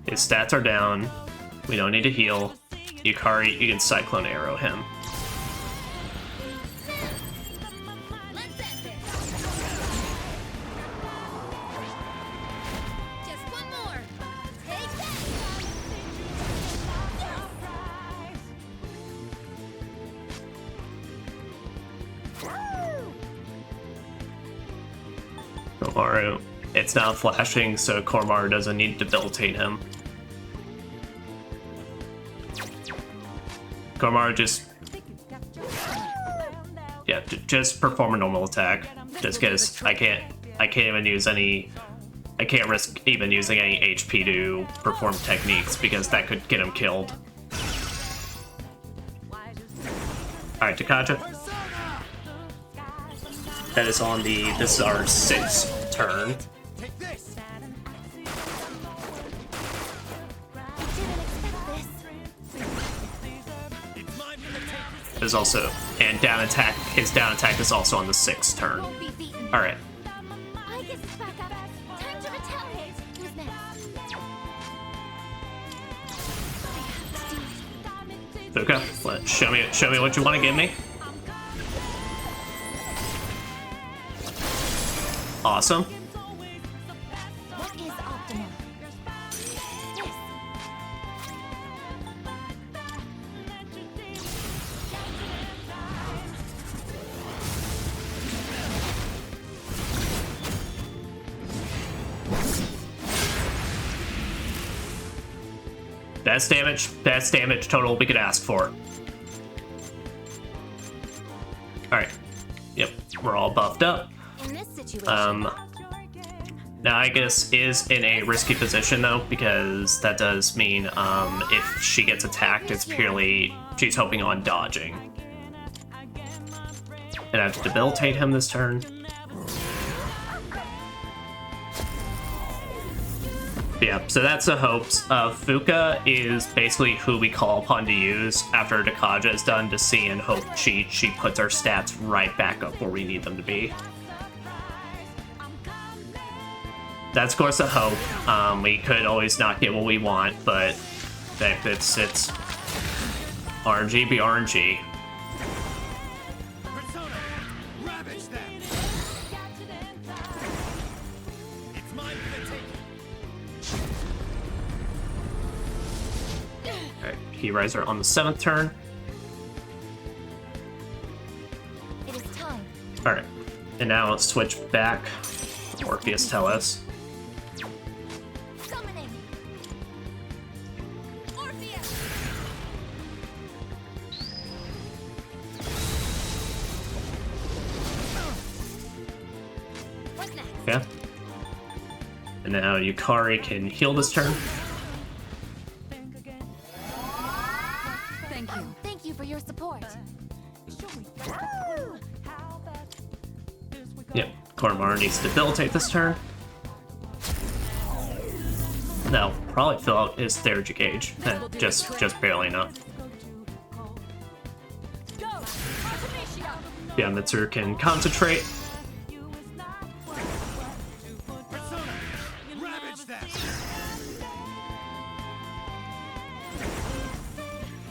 His stats are down. We don't need to heal. Yukari, you can Cyclone Arrow him. Let's end this. Just one more. Take that. Koromaru. It's not flashing, so Koromaru doesn't need to debilitate him. Koromaru just... yeah, just perform a normal attack. Just because I can't even use any... I can't risk even using any HP to perform techniques, because that could get him killed. Alright, Takacha. That is on the... this is our 6th turn. Take this. Didn't expect this. It's mine for the taking. Is also... and down attack... his down attack is also on the 6th turn. Won't be beaten. Alright. I guess Fuka, show me what you want to give me. Awesome. What is optimal? This. Best damage total we could ask for. Alright. Yep, we're all buffed up. In this situation, Now I guess is in a risky position though, because that does mean if she gets attacked, it's purely she's hoping on dodging. And I have to debilitate him this turn. Yeah, so that's the hopes. Fuka is basically who we call upon to use after Dakaja is done to see and hope she puts our stats right back up where we need them to be. That's of course a hope. We could always not get what we want, but it's RNG be RNG. Persona, ravage them. It's mine for the taking. Alright, Heat Riser on the 7th turn. it is time. Alright, and now let's switch back to Orpheus Telos. Summoning. Orpheus. What's next? Yeah. And now Yukari can heal this turn. Thank you. Thank you for your support. Yep, Koromara needs to debilitate this turn. No, probably fill out his Theurgy gauge. Just barely enough. Go, Artemisia. Yeah, Mitsuru can concentrate. Persona, ravage them.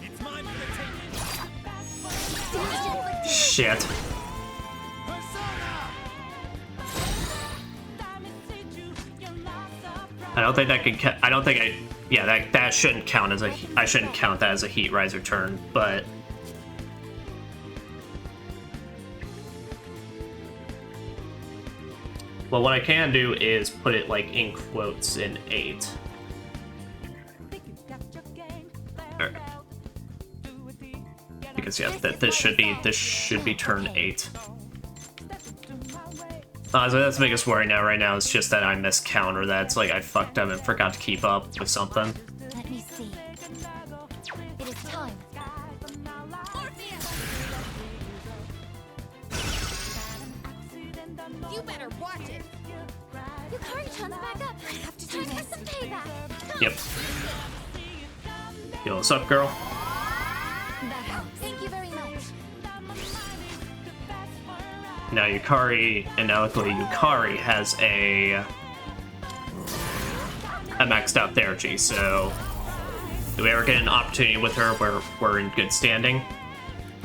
It's mine for the taking. Shit. Persona. I don't think that could. I don't think I. Yeah, that shouldn't count as a. I shouldn't count that as a Heat Riser turn, but. Well, what I can do is put it like in quotes in 8. Alright. Because yeah, this should be turn 8. So that's the biggest worry now. Right now, it's just that I miscount or that's like I fucked up and forgot to keep up with something. Let me see. It is time. Orpheus. You better watch it. Yukari-chan's back up. I have to do this. Some payback. Yep. Yo, what's up, girl? That helps. Thank you very much. Now Yukari, and now luckily Yukari has a maxed out Theurgy, so if we ever get an opportunity with her, we're in good standing.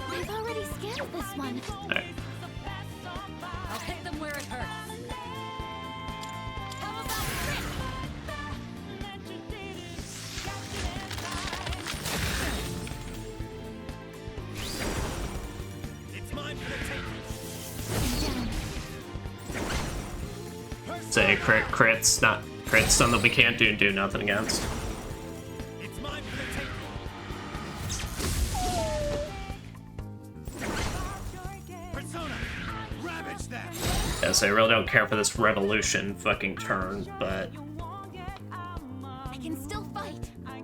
I've already scanned this one. Alright. I'll hit them where it hurts. How about It's mine for the taking. Say crits, not crits, something we can't do nothing against. It's mine for the taking. Persona, ravage them. Yeah, so I really don't care for this revolution fucking turn, but I can still fight. I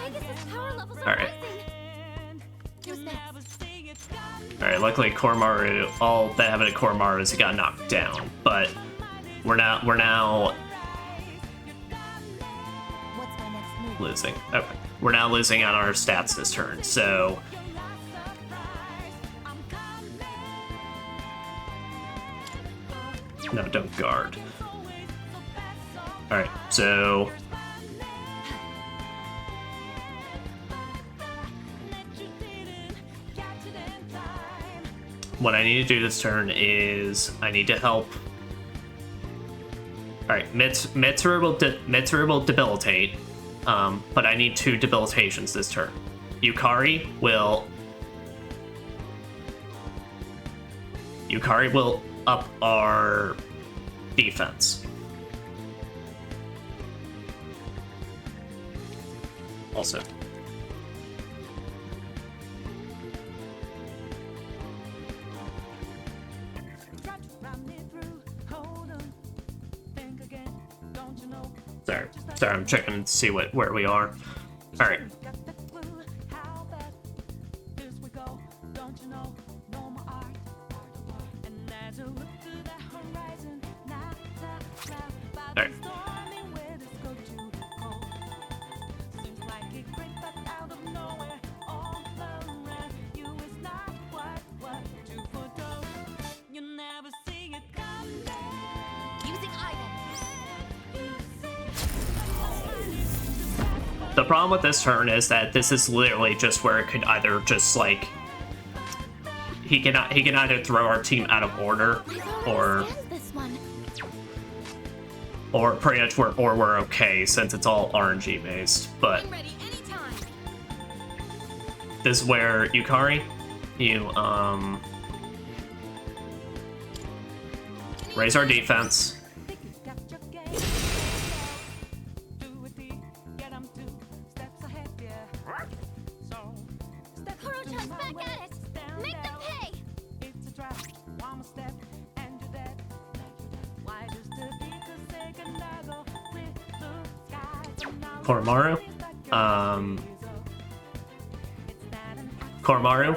guess his power levels are Alright. rising. Who's next? alright, luckily Koromaru, all that happened to Koromaru is he got knocked down, but we're now What's my next move? losing. Okay. We're now losing on our stats this turn, so no, don't guard. Alright, so what I need to do this turn is I need to help. Alright, Mitsuru will debilitate, but I need 2 debilitations this turn. Yukari will up our defense. Also. Sorry, I'm checking to see where we are. All right. All right. The problem with this turn is that this is literally just where it could either just like he can either throw our team out of order or pretty much we're okay since it's all RNG based. But this is where Yukari, you raise our defense. Koromaru. Koromaru,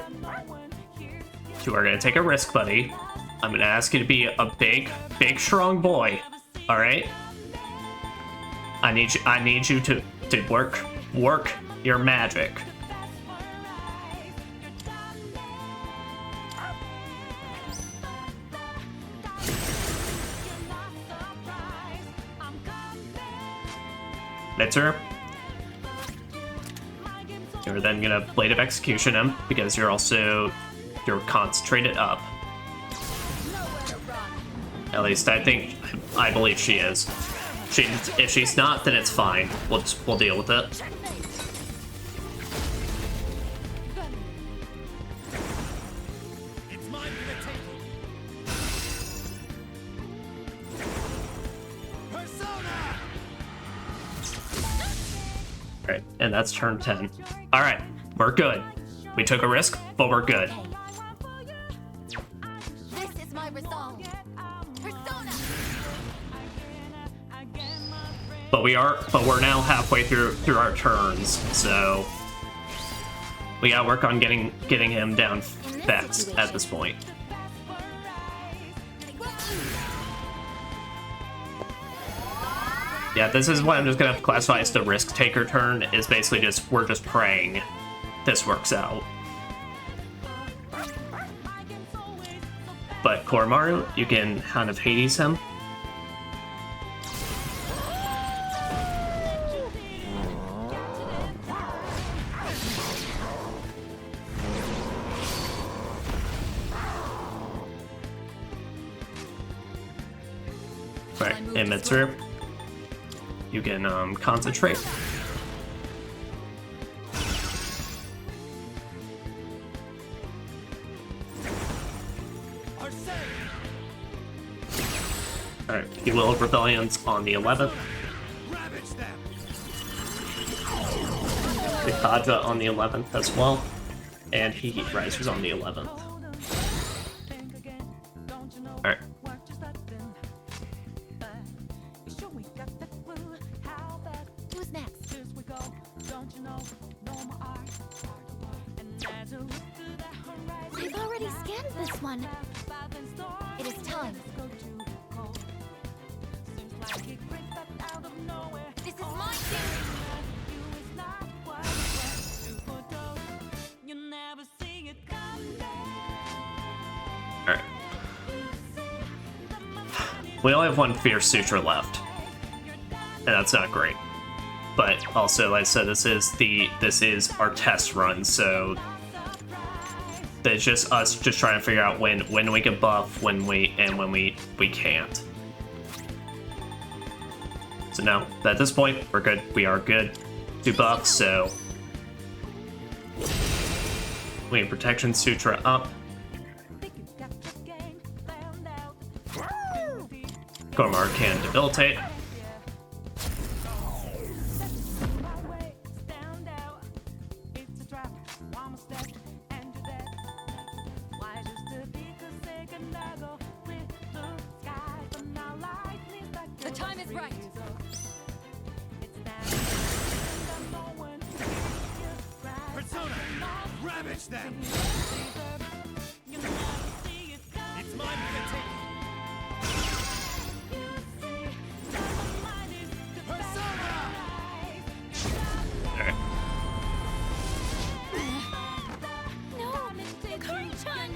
you are gonna take a risk, buddy. I'm gonna ask you to be a big, strong boy. All right. I need you to work your magic. Mitsuru, you're then gonna Blade of Execution him because you're concentrated up. At least I believe she is. If she's not, then it's fine. We'll deal with it. Alright, and that's turn 10. Alright, we're good. We took a risk, but we're good. This is my resolve. Persona. But we're now halfway through our turns, so we gotta work on getting him down fast at this point. Yeah, this is what I'm just gonna classify as the risk taker turn. Is basically just we're just praying this works out. But Koromaru, you can kind of Hades him. Right, and Mitsuru, you can concentrate. Alright, he will have Rebellions on the 11th. The Kaja on the 11th as well. And he Heat Risers on the 11th. Alright. Who's next? I've already scanned this one. It is time. This is my turn. Alright. We only have one Fierce Suture left. And that's not great. But also, like I said, this is our test run, so It's just us just trying to figure out when we can buff, when we can't. So no, at this point we're good. We are good to buff. So we have Protection Sutra up. Gormar can debilitate. The time is right. Persona, ravage them. It's mine for the taking. Persona! Alright. No, Kuro-chan.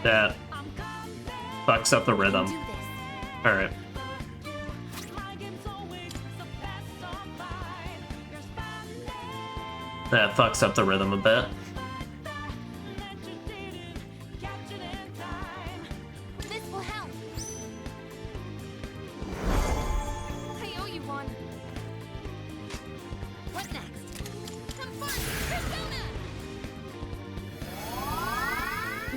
That fucks up the rhythm. Do this. Alright. That fucks up the rhythm a bit. This will help. I owe you one. What next? Come fun, Persona!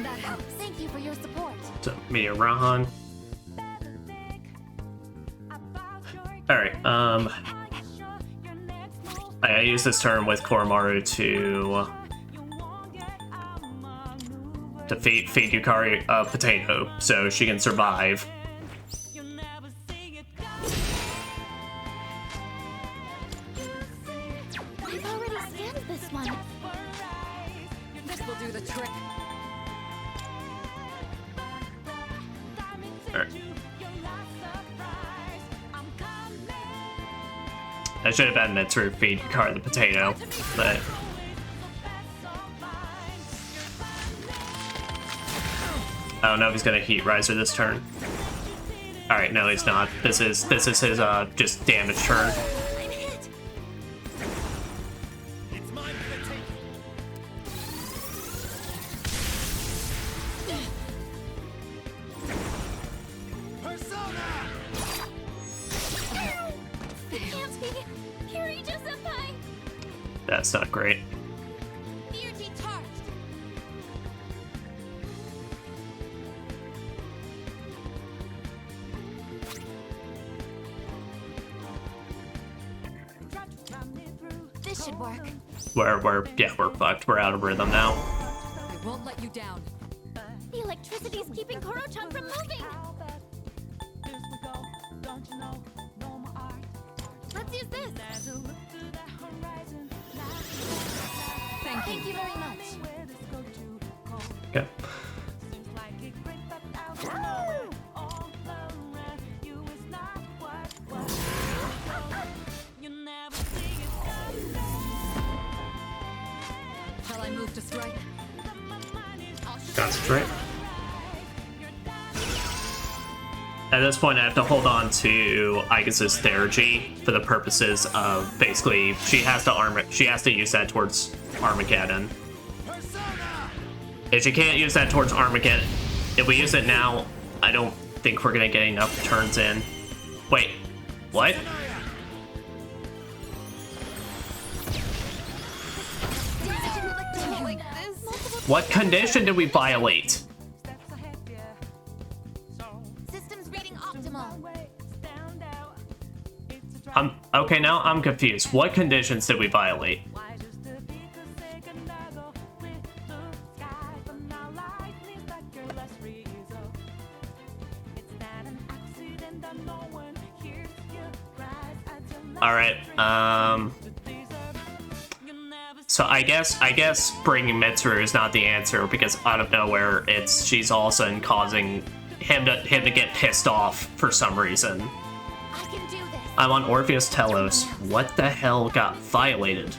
That helps. Thank you for your support. So, me and Rahan. Alright, I use this turn with Koromaru to feed Yukari a potato so she can survive. I've already scanned this one. This will do the trick. Alright. I should have had Mitsuru feed Yukari the potato, but I don't know if he's gonna Heat Riser this turn. Alright, no he's not. This is his just damage turn. I'm hit. It's mine for the taking. Persona! It can't be. Kiriju-senpai. That's not great. Energy charged. This should work. We're fucked. We're out of rhythm now. I won't let you down. The electricity's keeping Kuro-chan from moving. Let's use this. Thank you very much. Okay. Shall I move to strike? Concentrate. At this point, I have to hold on to Aigis' Theurgy for the purposes of basically she has to use that towards Armageddon. Persona! If she can't use that towards Armageddon, if we use it now, I don't think we're gonna get enough turns in. Wait, what? Like this. What condition did we violate? Systems reading optimal. Okay, now I'm confused. What conditions did we violate? Alright, so I guess bringing Mitsuru is not the answer because out of nowhere she's all of a sudden causing him to get pissed off for some reason. I can do this. I'm on Orpheus Telos. What the hell got violated?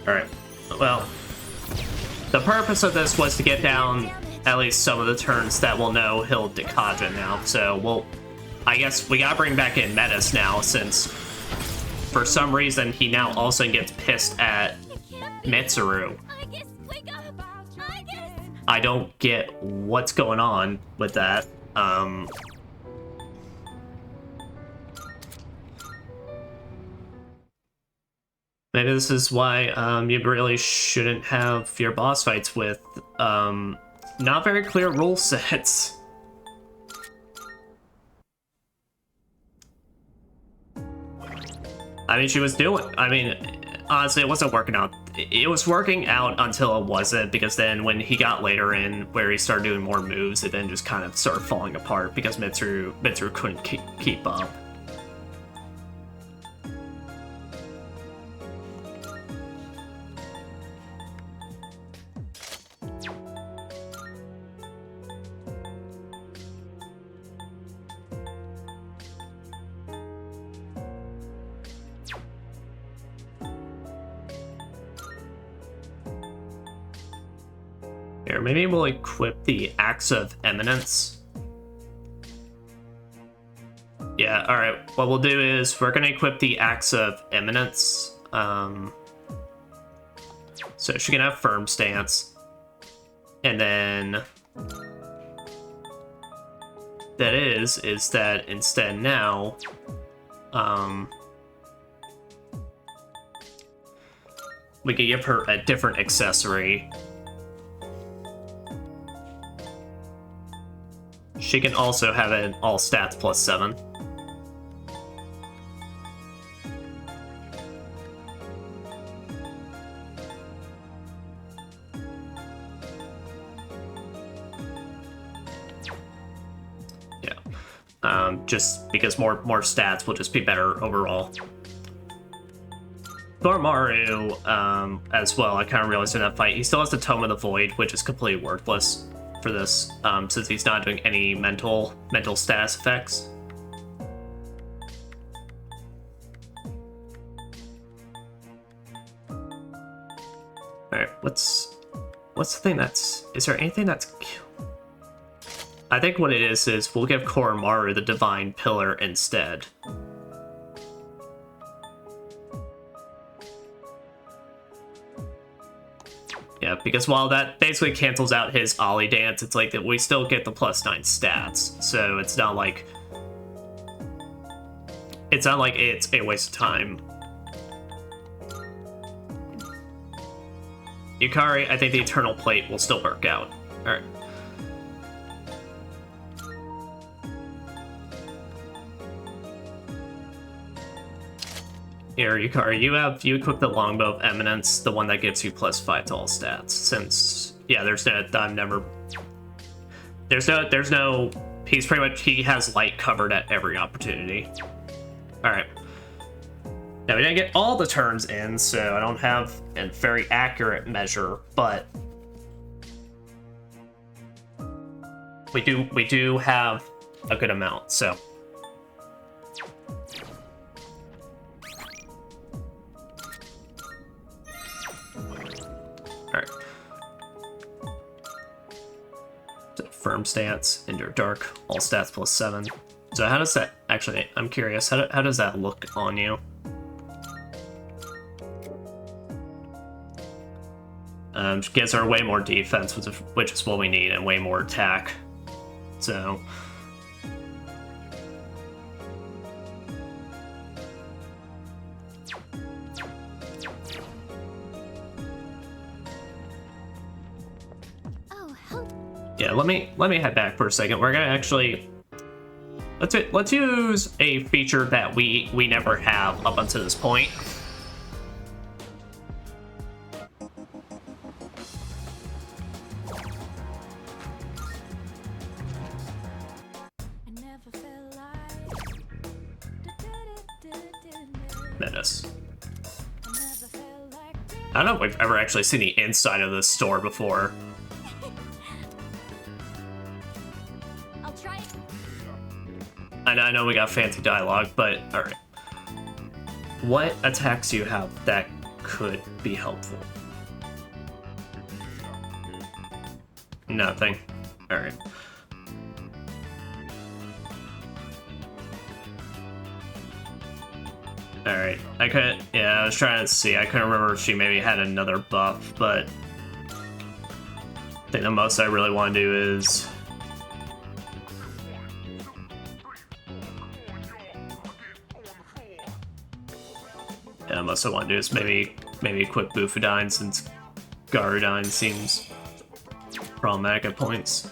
Alright, well, the purpose of this was to get down at least some of the turns that will know he'll Dekadra now, so I guess we gotta bring back in Metis now, since for some reason he now also gets pissed at Mitsuru. Aigis, wake up! Aigis! I don't get what's going on with that. Maybe this is why you really shouldn't have your boss fights with not very clear rule sets. I mean, honestly, it wasn't working out. It was working out until it wasn't, because then when he got later in, where he started doing more moves, it then just kind of started falling apart because Mitsuru couldn't keep up. Here, maybe we'll equip the Axe of Eminence. Yeah, alright. What we'll do is we're gonna equip the Axe of Eminence. So she can have Firm Stance. And then that is that instead now we can give her a different accessory. She can also have an all stats +7. Yeah. Just because more stats will just be better overall. Gormaru, as well, I kind of realized in that fight, he still has the Tome of the Void, which is completely worthless for this, since he's not doing any mental status effects. Alright, what's the thing that's... Is there anything that's... I think what it is we'll give Koromaru the Divine Pillar instead. Yeah, because while that basically cancels out his Ollie dance, it's like that we still get the +9 stats. So it's not like it's a waste of time. Yukari, I think the Eternal Plate will still work out. Alright. Here, Yukari, you equip the Longbow of Eminence, the one that gives you +5 to all stats. Since, yeah, there's no, he has light covered at every opportunity. Alright. Now, we didn't get all the turns in, so I don't have a very accurate measure, but we do have a good amount, so. Alright. Firm Stance, Endure Dark, all stats +7. So how does that, actually, I'm curious, how does that look on you? Gives her way more defense, which is what we need, and way more attack. So... yeah, let me head back for a second. We're gonna actually let's use a feature that we never have up until this point. Menace. I don't know if we've ever actually seen the inside of this store before. I know we got fancy dialogue, but alright. What attacks do you have that could be helpful? Nothing. Alright. Alright. I was trying to see. I couldn't remember if she maybe had another buff, but I think the most I really want to do is the most I want to do is maybe a quick Bufadine, since Garudine seems problematic at points.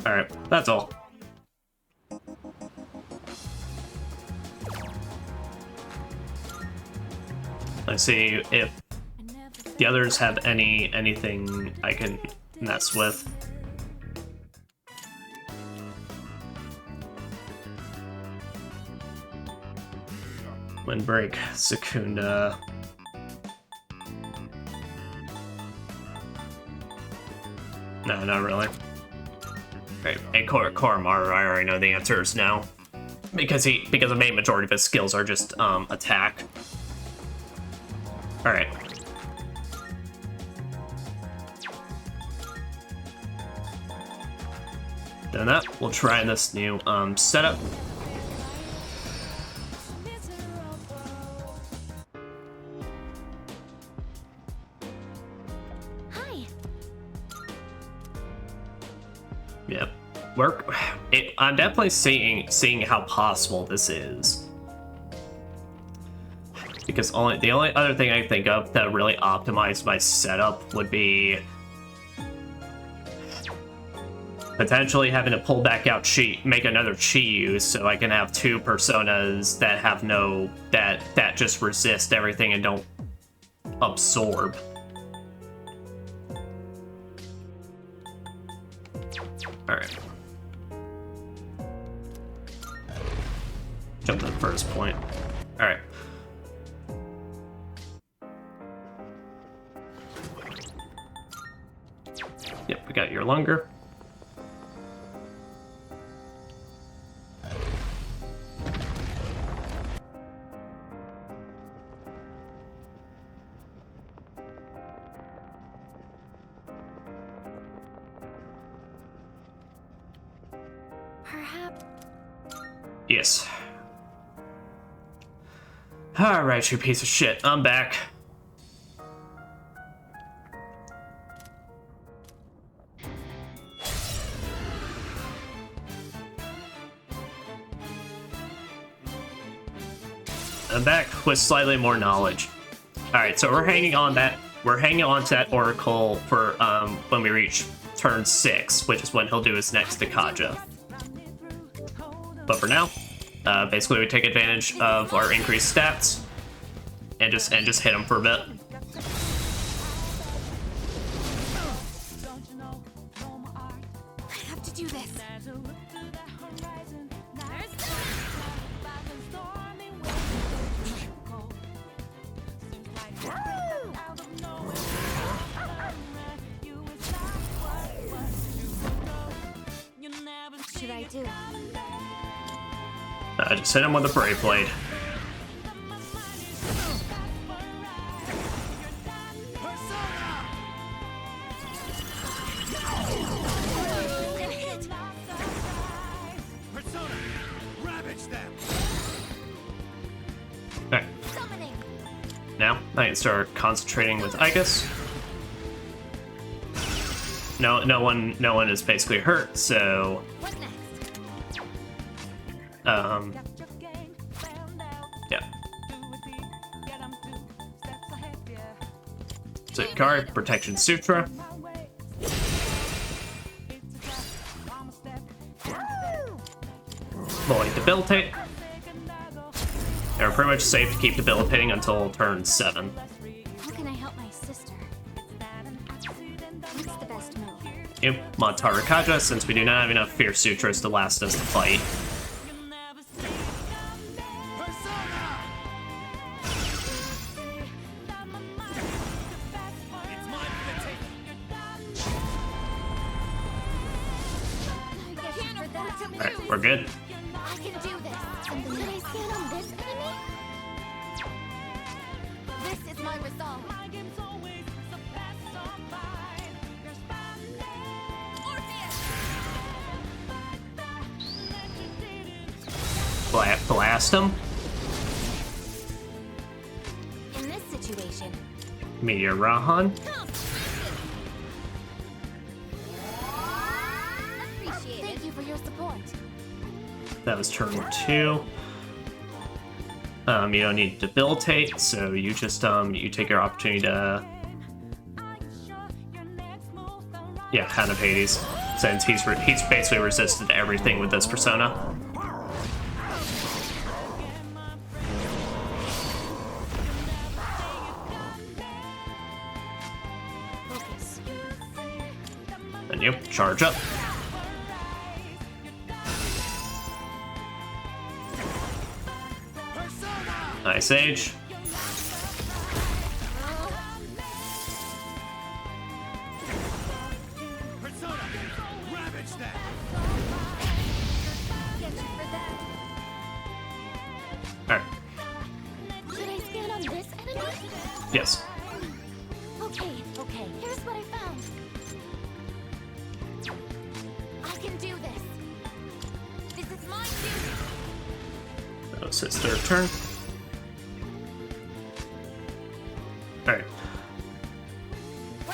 Alright, that's all. Let's see if the others have anything I can mess with. Windbreak, Secunda. No, not really. Right, and Koromaru, I already know the answers now. Because the main majority of his skills are just attack. Alright. Done that, we'll try this new setup. Hi. Yep. I'm definitely seeing how possible this is. Because the only other thing I can think of that really optimized my setup would be potentially having to pull back out make another Chi-Yu, so I can have two personas that have that just resist everything and don't absorb. Alright. Jump to the first point. Alright. Yep, we got your Lunger. Perhaps. Yes. Alright, you piece of shit. I'm back. I'm back with slightly more knowledge. Alright, so we're hanging on to that Oracle for when we reach turn 6, which is when he'll do his next Dekaja. But for now, basically we take advantage of our increased stats and just hit him for a bit. I have to do this. What should I do? Just hit him with a Brave Blade. Persona, ravage them. Alright, Summoning. now I can start concentrating with Igus. No one is basically hurt, so What next? yeah. So Guard, Protection Sutra. Volley, Debilitate. And we're pretty much safe to keep debilitating until turn 7. How can I help my sister? What's the best move? Yep, Montara Kaja, since we do not have enough Fierce Sutras to last us the fight. It's mine for the taking. Alright, we're good. I can do this. Can I stand on this enemy? my resolve. My game's always the best of mine. You're spending Blast him. In this situation, Meteor Rahan. appreciate it. Thank you for your support. That was turn 2. You don't need to debilitate, so you just you take your opportunity to kind of Hades, since he's basically resisted everything with this persona. Focus. Then you charge up. Nice Age. Persona! Ravage that! Get you for that. Alright. Should I scan on this enemy? Yes. Okay. Here's what I found. I can do this. This is my duty. That was his third turn. Alright.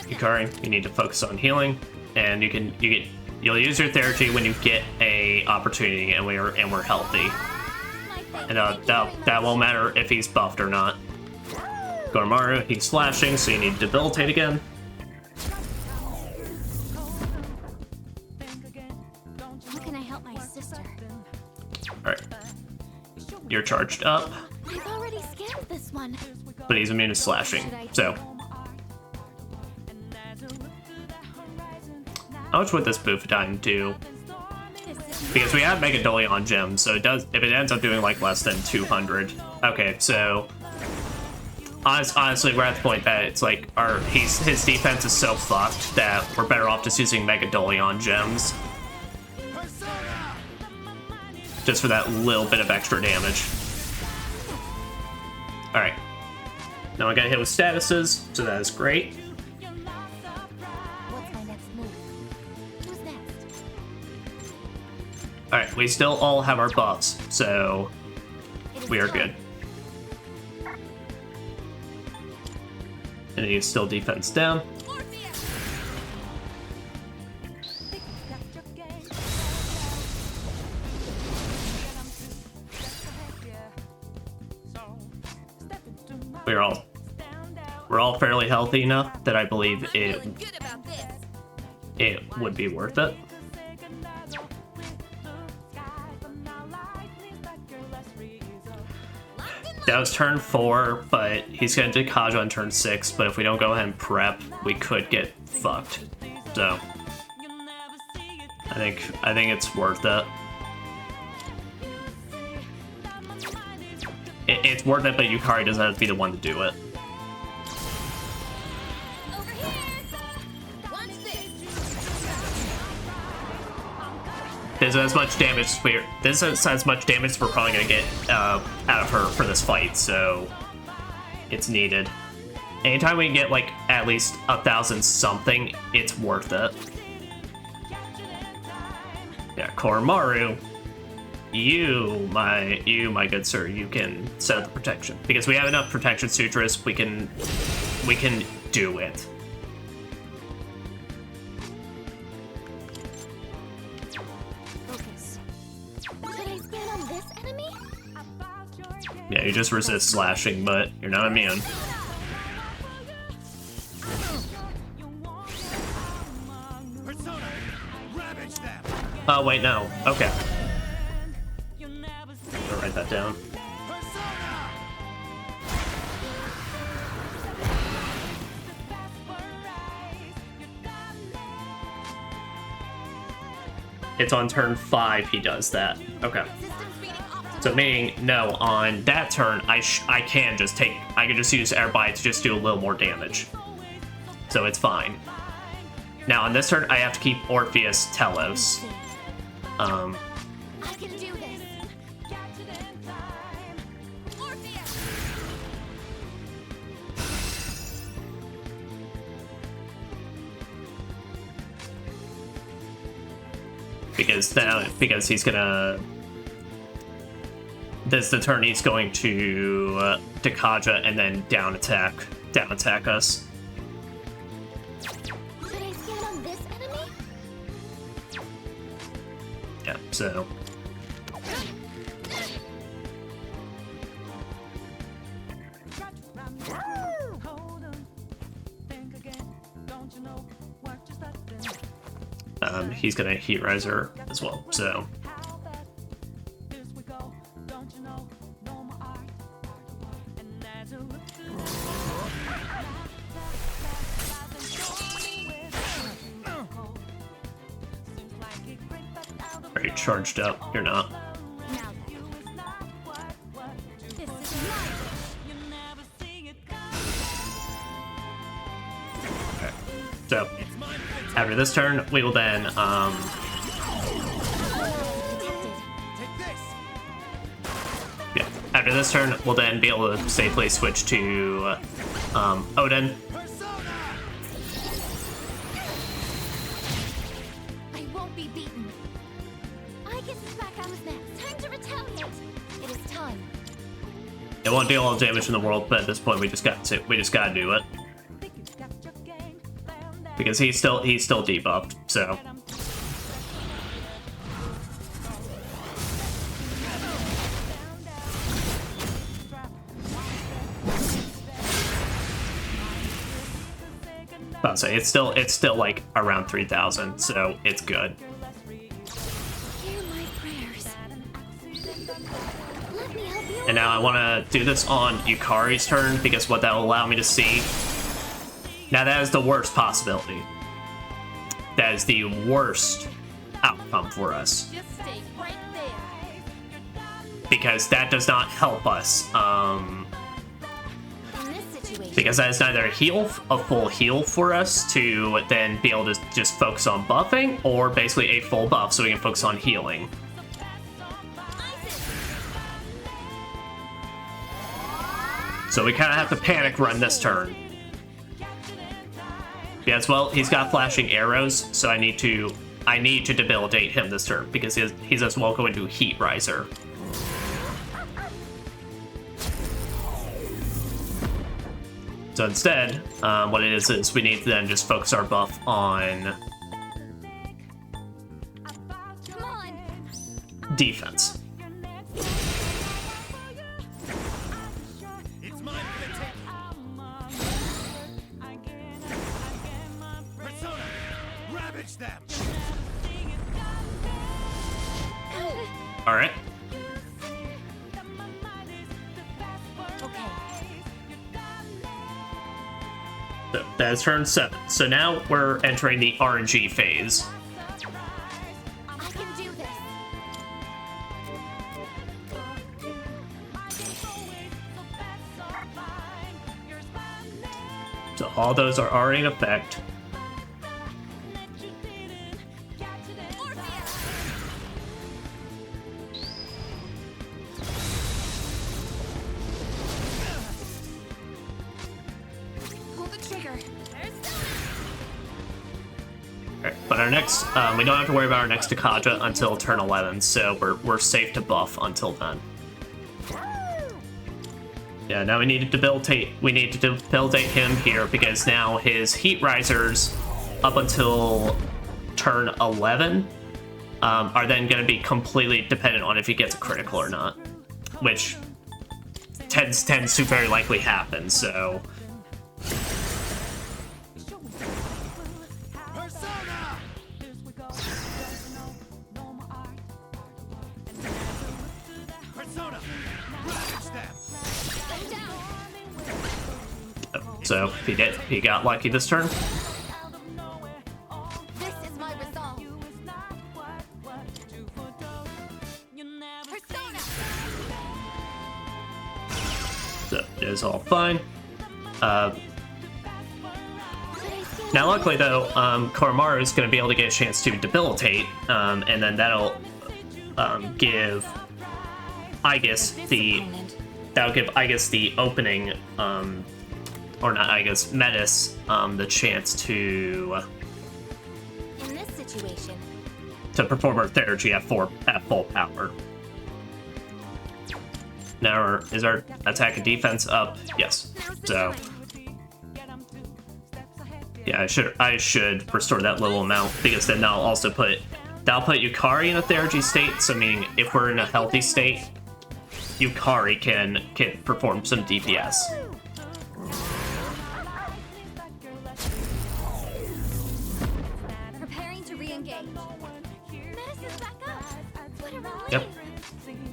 Yukari, you need to focus on healing, and you'll use your therapy when you get a opportunity, and we're healthy. And that won't matter if he's buffed or not. Gormaru, he's flashing, so you need to debilitate again. How can I help my sister? Alright. You're charged up, I've already scanned this one. but he's immune to slashing. So, how much would this Bufadine do? Because we have Megadolion gems, so it does. If it ends up doing like less than 200, okay. So, honestly, we're at the point that it's like his defense is so fucked that we're better off just using Megadolion gems, just for that little bit of extra damage. All right. Now I got hit with statuses, so that is great. What's my next move? Who's next? All right, we still all have our buffs, so we are good. And he's still defense down. We're all fairly healthy enough that I believe it would be worth it. That was turn 4, but he's gonna do Kaja on turn 6, but if we don't go ahead and prep, we could get fucked. So I think it's worth it. It's worth it, but Yukari doesn't have to be the one to do it. Over here! Watch this! This is as much damage as we're probably gonna get out of her for this fight, so it's needed. Anytime we can get like at least 1,000 something, it's worth it. Yeah, Koromaru, you my good sir, you can set up the protection because we have enough protection sutras. We can do it. Focus. Should I scan on this enemy? Yeah, you just resist slashing, but you're not immune. Persona! Ravage them! Oh wait, no. Okay. I'll write that down. Persona! It's on turn 5 he does that. Okay. So meaning, no, on that turn, I can just use Airby to just do a little more damage. So it's fine. Now on this turn, I have to keep Orpheus Telos. I can do this. because he's gonna. This the turn he's going to Kaja and then down attack us. Should I stand on this enemy? Yeah, so Hold on, think again. Don't you know what just happened? he's gonna Heat Riser as well. So How fast this we go? Don't you know? No more art. And as you look through are you charged up? You're not. Now, this is mine. Okay. So after this turn, we will then Detected. Take this. yeah. After this turn, we'll then be able to safely switch to Odin. Persona. I won't be beaten. I guess it's back on his next. Time to retaliate. It is time. It won't deal all the damage in the world, but at this point we just gotta do it because he's still debuffed. So I'll say it's still like around 3,000, so it's good. Hear my prayers. Let me help you. And now I want to do this on Yukari's turn because what that will allow me to see. Now that is the worst possibility. That is the worst outcome for us Just stay right there. because that does not help us. In this situation, Because that is neither a full heal for us to then be able to just focus on buffing, or basically a full buff so we can focus on healing. So we kind of have to panic run this turn. Yes, well, he's got flashing arrows, so I need to debilitate him this turn because he's as well going to Heat Riser. So instead, what it is we need to then just focus our buff on come on. defense. It's mine for the taking. Persona. Ravage them. All right. Okay. So that is turn 7. So now we're entering the RNG phase. I can do this. So all those are already in effect. Pull the trigger. Alright, but our next, we don't have to worry about our next Takaja until turn 11, so we're safe to buff until then. Yeah, now we need to debilitate him here because now his Heat Risers up until turn 11 are then going to be completely dependent on if he gets a critical or not, which tends to very likely happen, so... Persona. Persona. Ravage them. I'm down. So he got lucky this turn. This is my resolve. Persona. So it is all fine. Should I stand Now, luckily though, Koromaru is going to be able to get a chance to debilitate, and then that'll give Aigis the opening, or not Aigis, Metis the chance to in this situation? to perform our Theurgy at full power. Now, is our attack and defense up? Yes. So, yeah, I should restore that little amount, because then that'll put Yukari in a Theurgy state. So, meaning if we're in a healthy state, Yukari can perform some DPS. Preparing to re-engage. Medicine's back up. Put her away. Yep.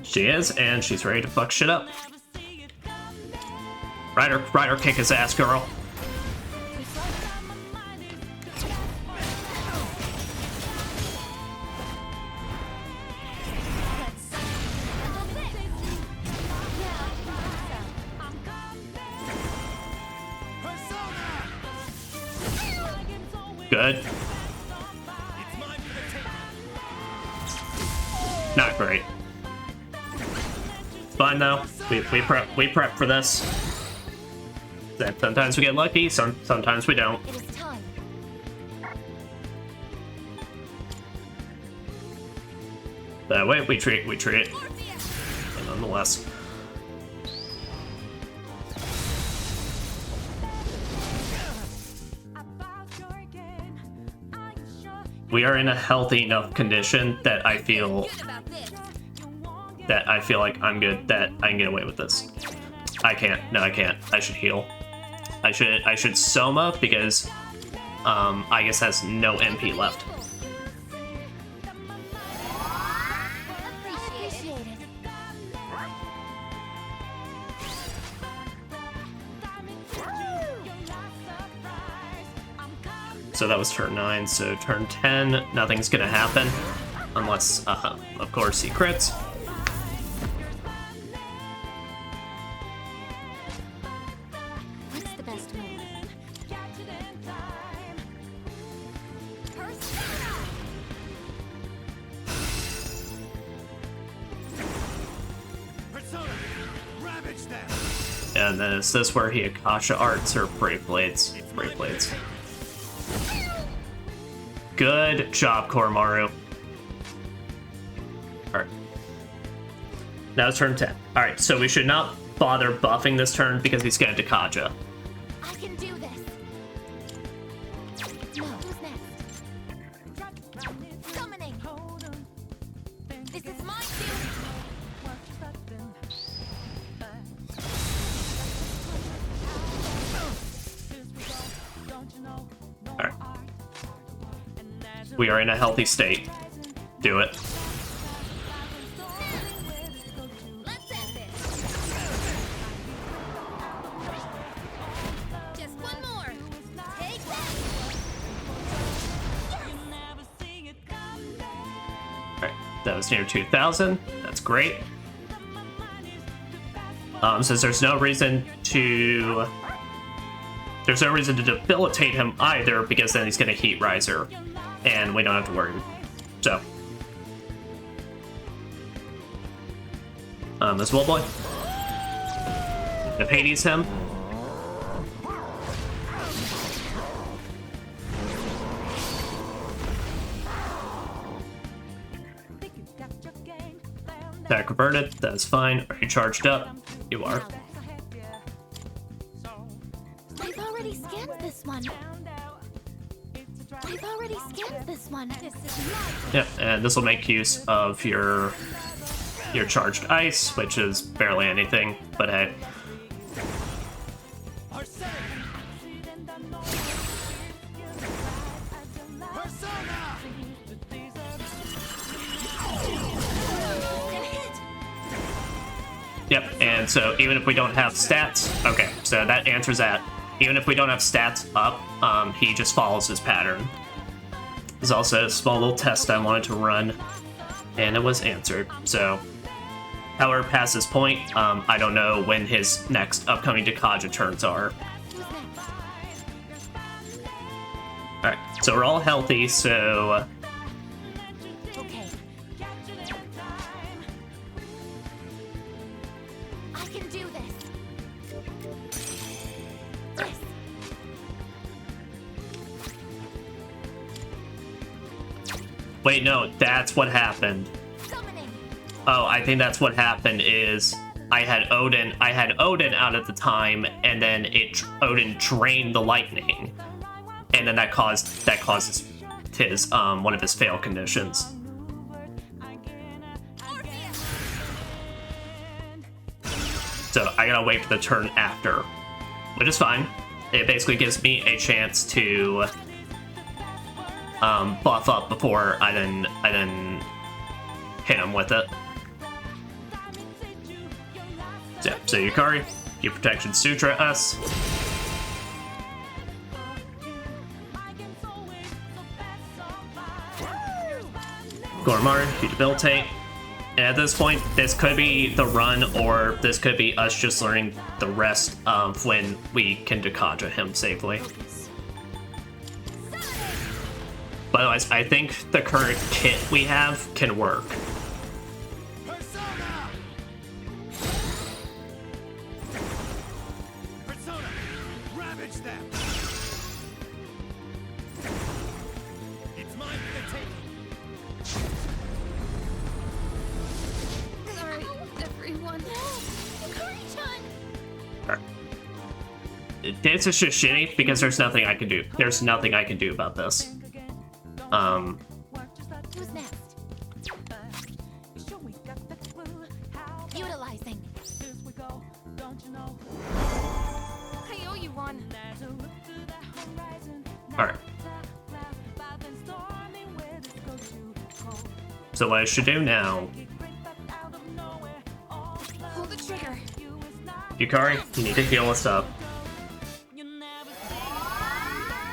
She is, and she's ready to fuck shit up. Ryder, kick his ass, girl. Good. It's mine for the taking. Not great. It's fine though. We prep for this. Sometimes we get lucky, sometimes we don't. It is time. That way we treat it. And nonetheless. We are in a healthy enough condition that I feel Good about this. like I'm good, that I can get away with this. I can't. No, I can't. I should heal. I should Soma, because I guess has no MP left. Appreciate it. So that was turn 9, so turn 10, nothing's gonna happen. Unless, of course, he crits. What's the best move? Persona! Persona, ravage them. And then is this where he Akasha Arts or Brave Blades? Brave Blades. Good job, Koromaru. Alright. Now it's turn 10. Alright, so we should not bother buffing this turn because he's going to Kaja. I can do this. No, who's next? Summoning. This is my duty. Alright. We are in a healthy state. Do it. Let's end this. Just one more. Take that. Alright, that was near 2,000. That's great. Since there's no reason to debilitate him either, because then he's gonna Heat Riser, and we don't have to worry. So, this Will Boy. If Hades him. Attack reverted, that's fine. Are you charged up? You are. I've already scanned this one. I've already scanned this one. This is my Yep, and this will make use of your charged ice, which is barely anything, but hey. Persona. Persona. Yep, and so even if we don't have stats, okay, so that answers that. Even if we don't have stats up, he just follows his pattern. There's also a small little test I wanted to run, and it was answered. So, however, past this point, I don't know when his next upcoming Dekaja turns are. Who's next? Alright, so we're all healthy, so Okay. I can do this. Yes. Wait, no, that's what happened. Summoning. Oh, I think that's what happened is I had Odin out at the time, and then Odin drained the lightning. And then that caused his one of his fail conditions. So I gotta wait for the turn after, which is fine. It basically gives me a chance to buff up before I then hit him with it. So Yukari, you Protection Sutra us. Koromaru, you Debilitate. And at this point, this could be the run, or this could be us just learning the rest of when we can Dekaja him safely. But otherwise, I think the current kit we have can work. Persona! Persona! Ravage them! It's mine for the taking! Sorry, everyone. Yukari-chan! This is just shitty because there's nothing I can do. There's nothing I can do about this. Who's next? Utilizing. I owe you one. Alright. So what I should do now, Pull the trigger. Yukari, you need to heal us up.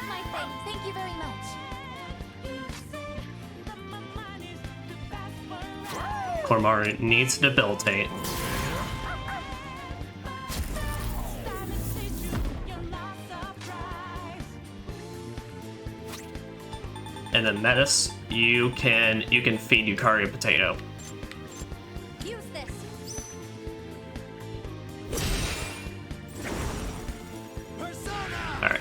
My thing. Thank you very much. Koromaru needs to Debilitate. And then Metis, you can feed Yukari a potato. Use this. Persona! Alright.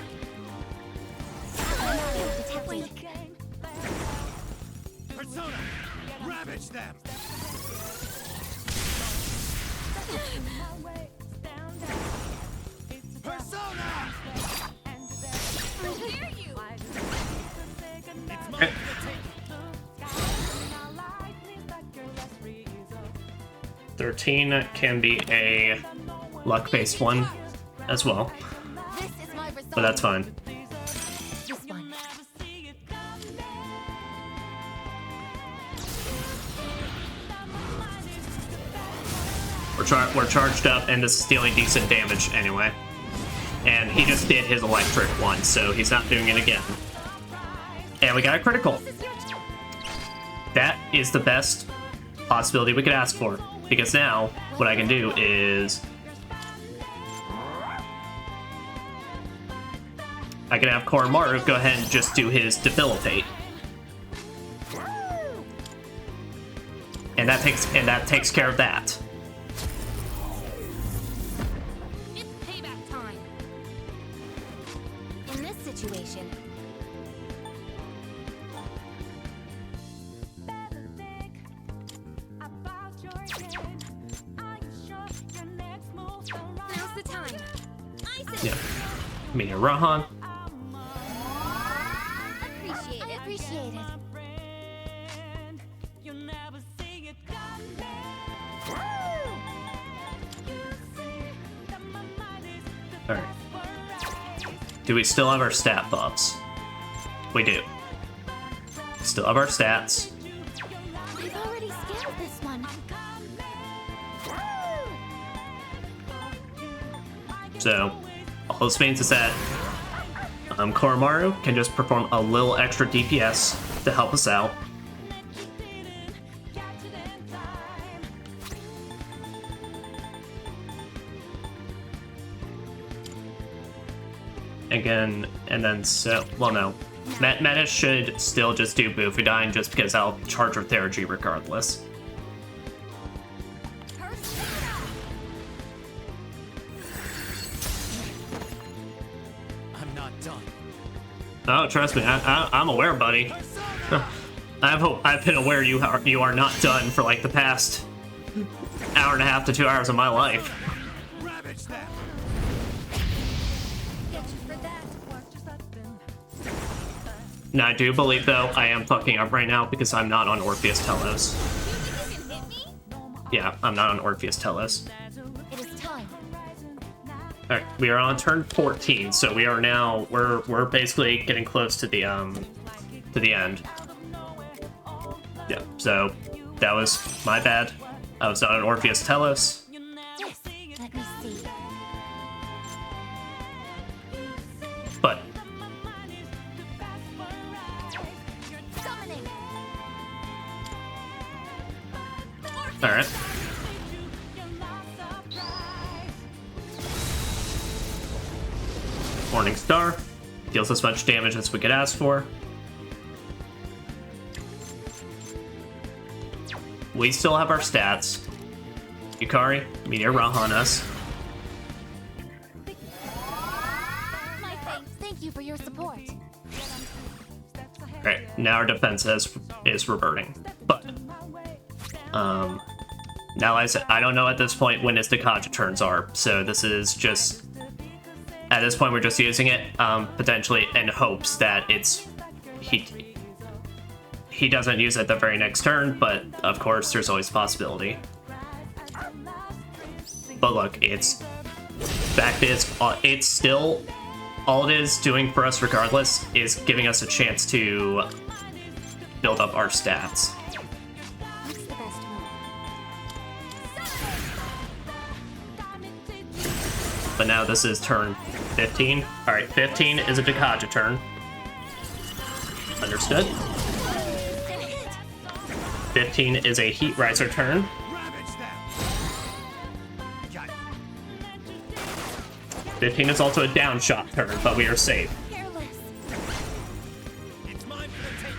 Persona! Ravage them! Persona! How dare you? It's Okay. mine for the taking! 13 can be a luck-based one as well, This is my result. but that's fine. This one. We're charged up, and this is dealing decent damage anyway. And he just did his electric one, so he's not doing it again. And we got a critical. This is your turn. That is the best possibility we could ask for, because now what I can do is I can have Koromaru go ahead and just do his Debilitate. And that takes care of that. It's payback time. In this situation, now's the time. I say Yeah. I mean, Rahan. appreciate it. Appreciate it. Alright. Do we still have our stat buffs? We do. Still have our stats. I've already scaled this one. So, all this means is that Koromaru can just perform a little extra DPS to help us out. Again, and then so, well no. Metis should still just do Bufudyne just because I'll charge her Theragy regardless. I'm not done. Oh, trust me, I'm aware, buddy. I've been aware you are not done for like the past hour and a half to 2 hours of my life. Ravage them. Get you for that. Now I do believe though I am fucking up right now because I'm not on Orpheus Telos. You think you can hit me? Yeah, I'm not on Orpheus Telos. It is time. All right, we are on turn 14, so we are now we're basically getting close to the end. Yeah, so that was my bad. I was not on Orpheus Telos. Yes. Let me see. But Summoning. all right. Morning Star deals as much damage as we could ask for. We still have our stats. Yukari, Meteor Rahan us. My thanks. Thank you for your support. Right, now our defense is reverting. But now I don't know at this point when his Dekaja turns are, so this is just at this point we're just using it potentially in hopes that he doesn't use it the very next turn, but of course there's always a possibility. But look, it's still all it is doing for us regardless is giving us a chance to build up our stats. What's the best move? But now this is turn 15. Alright, 15 is a Dekaja turn. Understood. 15 is a Heat Riser turn. Ravage them. Got it. 15 is also a down shot turn, but we are safe. Careless. It's mine for the taking.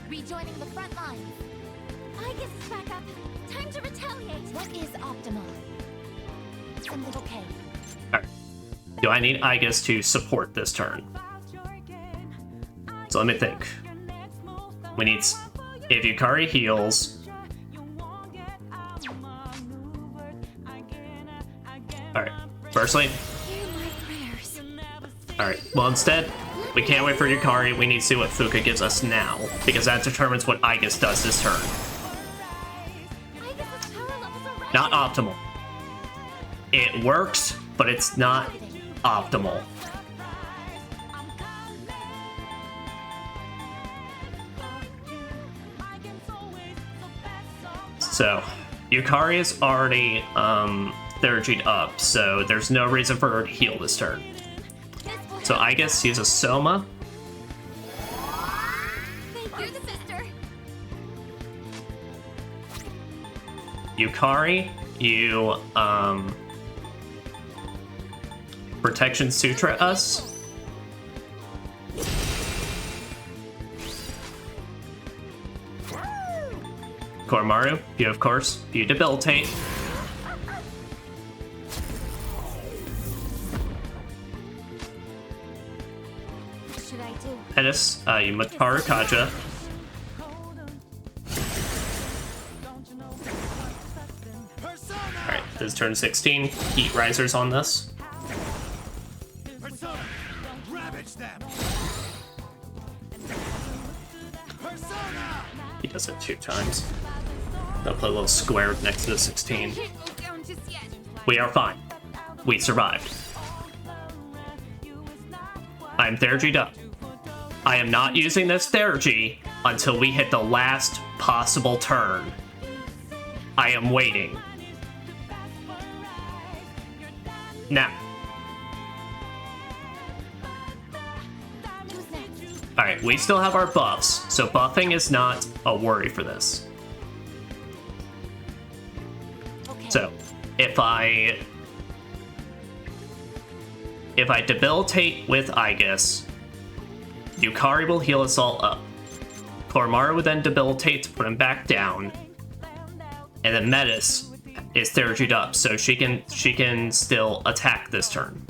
Rejoining the front line. I guess it's back up. Time to retaliate. What is optimal? Something okay. Alright. Do I need Aegis to support this turn? So let me think. We need... If Yukari heals... Alright. Firstly... Hear my prayers. Alright. Well, instead, we can't wait for Yukari. We need to see what Fuka gives us now, because that determines what Aegis does this turn. I guess its power levels are rising. Not optimal. It works, but it's not optimal. So, Yukari is already Theragied up, so there's no reason for her to heal this turn. So I guess use a Soma. Thank you, sister. Yukari, you Protection Sutra us. Koromaru, you of course, you debilitate. What should I do? Pettis, you Mataru Kaja. Alright, this is turn 16. Heat Risers on this. Persona. Ravage them. Persona. He does it 2 times. They'll put a little square next to the 16. Can't move down just yet. We are fine. We survived. I am Theragied up. I am not using this Theragy until we hit the last possible turn. I am waiting. Now. Who's next? Alright, we still have our buffs, so buffing is not a worry for this. Okay. So, if I debilitate with Aegis, Yukari will heal us all up. Koromaru would then debilitate to put him back down, and then Metis is Theragied up, so she can still attack this turn.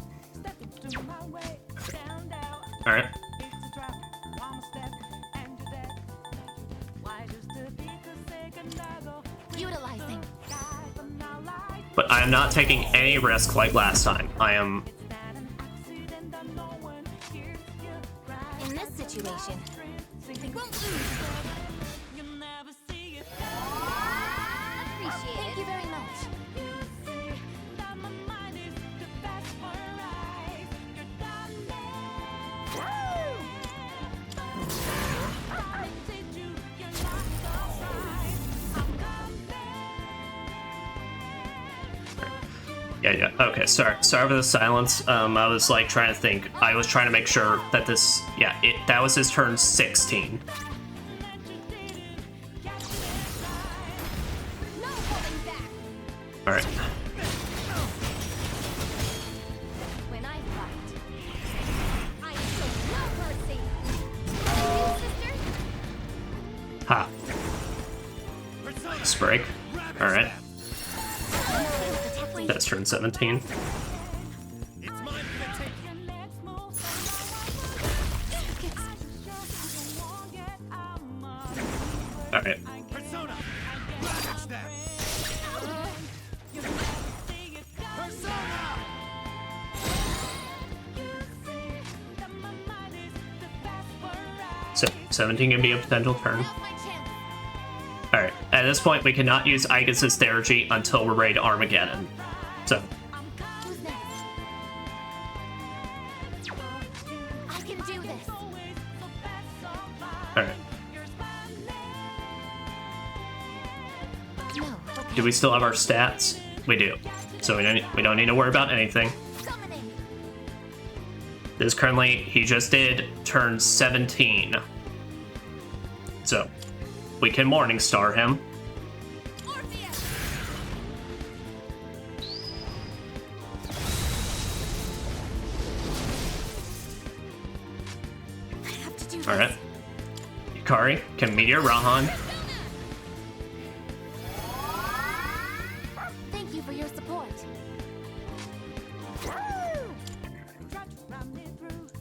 Alright. But I am not taking any risk like last time. I am... In this situation, we won't lose. Appreciate it. Thank you very much. Yeah. Okay, sorry for the silence. I was like trying to think. I was trying to make sure that this... Yeah, that was his turn 16. No holding back. Alright. When I fight, I show no mercy. Sister? Ha. Sprig. Alright. That's turn 17. It's mine for the taking. Alright. Persona! Ravage them! Persona! So 17 can be a potential turn. Now's my chance. Alright. At this point, we cannot use Aigis' Theurgy until we're ready to Armageddon. So, Who's next? I can do this. alright. No, okay. Do we still have our stats? We do. So we don't need to worry about anything. Summoning. This currently, he just did turn 17. So, we can Morningstar him. Orpheus. I have to do this. Alright. Yukari can Meteor Rahan. Thank you for your support.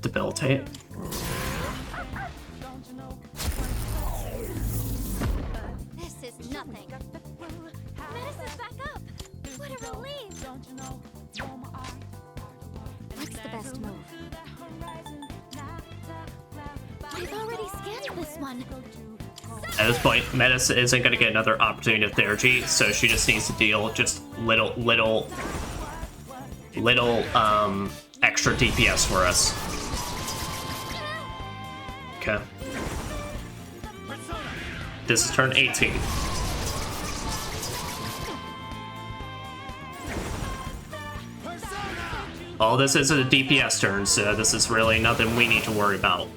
Debilitate. This is nothing. Medicine's back up. What a relief. What's the best move? I've already scanned this one. At this point, Metis isn't going to get another opportunity to Theurgy, so she just needs to deal just little extra DPS for us. Okay. This is turn 18. All this is a DPS turn, so this is really nothing we need to worry about.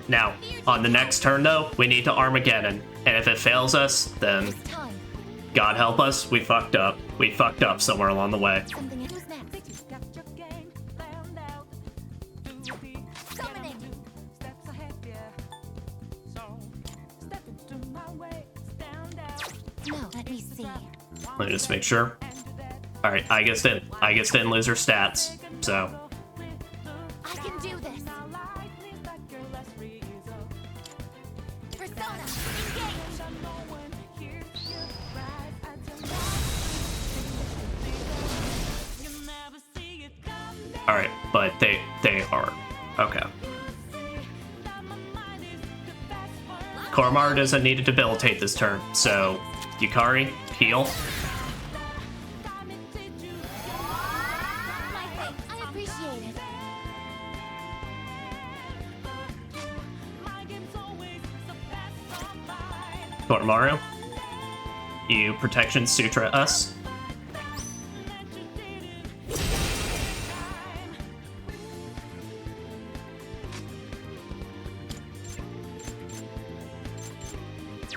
Now, on the next turn though, we need to Armageddon, and if it fails us, then It's time. God help us, we fucked up. We fucked up somewhere along the way. Something who's next? Summoning. No, let me see. Let me just make sure. Alright, I guess didn't lose her stats, so. I can do this. Persona, engage. Alright, but they are. Okay. Koromar doesn't need to debilitate this turn, so Yukari, heal. My thanks. I appreciate it. Koromar, you Protection Sutra us.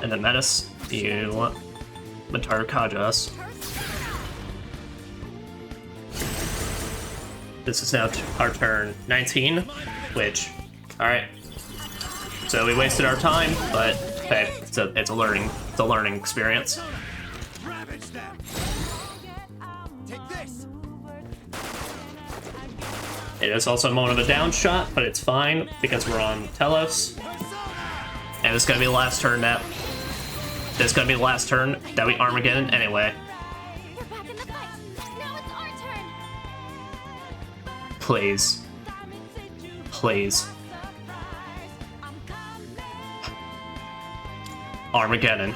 And then Metis, you Mataru Kaja us. This is now our turn 19, which, alright. So we wasted our time, but hey, it's a learning experience. Ravage them! Take this! It is also a moment of a down shot, but it's fine because we're on Telos. And it's gonna be the last turn that This is gonna be the last turn that we Armageddon anyway. We're back in the fight. Now it's our turn. Please. Please. Armageddon.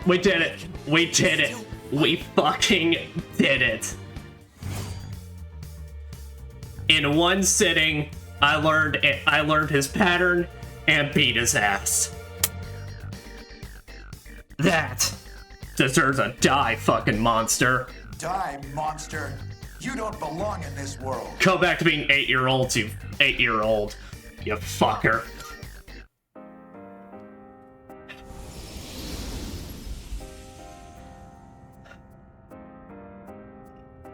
We did it. We did it. We fucking did it. In one sitting, I learned his pattern and beat his ass. That deserves a die, fucking monster. Die, monster. You don't belong in this world. Go back to being 8-year-olds, you 8-year-old. You fucker.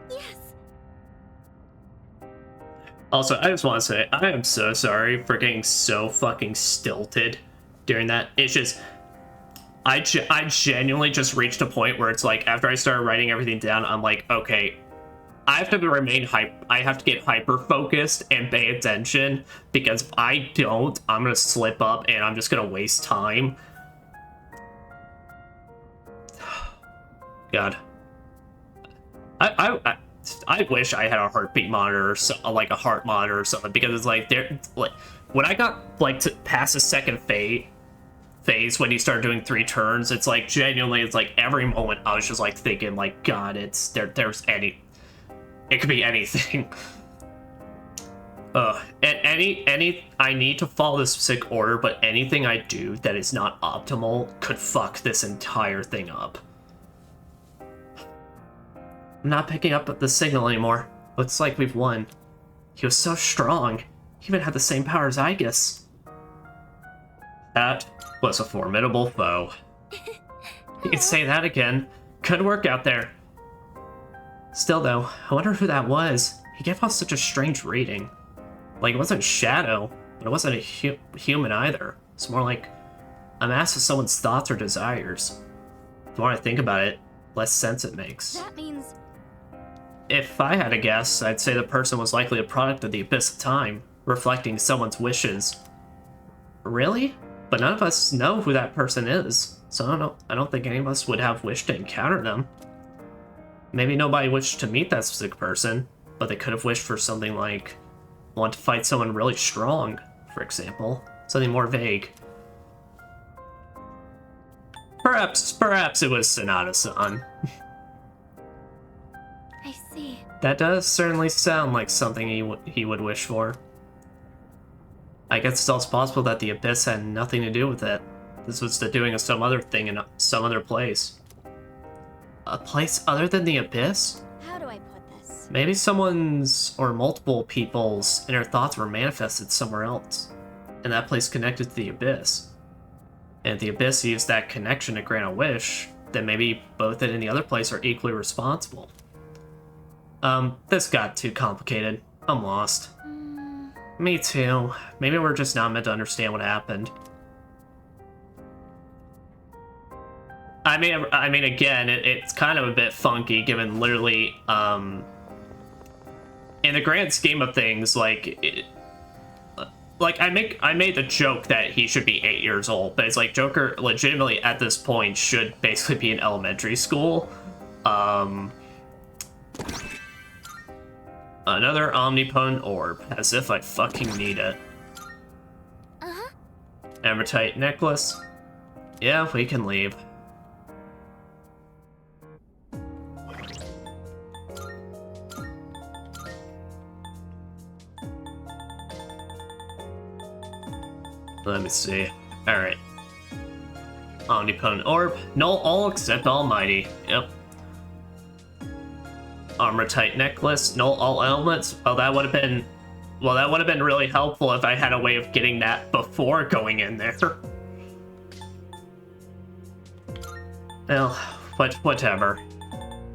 Yes. Also, I just want to say, I am so sorry for getting so fucking stilted during that. It's just, I genuinely just reached a point where it's like, after I started writing everything down, I'm like, okay, I have to remain I have to get hyper focused and pay attention, because if I don't, I'm gonna slip up and I'm just gonna waste time. God, I wish I had a heartbeat monitor, or like a heart monitor or something, because it's like when I got like to past the second phase when you start doing 3 turns, it's like genuinely, it's like every moment I was just like thinking like, God, it's it could be anything. And I need to follow this specific order, but anything I do that is not optimal could fuck this entire thing up. I'm not picking up the signal anymore. Looks like we've won. He was so strong. He even had the same power as Aegis. That was a formidable foe. You can say that again. Good work out there. Still though, I wonder who that was. He gave off such a strange rating. Like, it wasn't Shadow, but it wasn't a human either. It's more like a mask of someone's thoughts or desires. The more I think about it, less sense it makes. That means If I had to guess, I'd say the person was likely a product of the Abyss of Time, reflecting someone's wishes. Really? But none of us know who that person is, so I don't think any of us would have wished to encounter them. Maybe nobody wished to meet that specific person, but they could have wished for something like want to fight someone really strong, for example. Something more vague. Perhaps it was Sonata-san. I see. That does certainly sound like something he would wish for. I guess it's also possible that the Abyss had nothing to do with it. This was the doing of some other thing in some other place. A place other than the Abyss? How do I put this? Maybe someone's or multiple people's inner thoughts were manifested somewhere else, and that place connected to the Abyss. And if the Abyss used that connection to grant a wish, then maybe both it and the other place are equally responsible. This got too complicated. I'm lost. Me too. Maybe we're just not meant to understand what happened. I mean, again, it's kind of a bit funky, given literally, in the grand scheme of things, like, I made the joke that he should be 8 years old, but it's like Joker legitimately at this point should basically be in elementary school. Another omnipotent orb, as if I fucking need it. Uh-huh. Ametite necklace. Yeah, we can leave. Let me see. Alright. Omnipotent orb. Null all except Almighty. Yep. Armor-type necklace. Null all elements. Well, that would have been really helpful if I had a way of getting that before going in there. Well, whatever.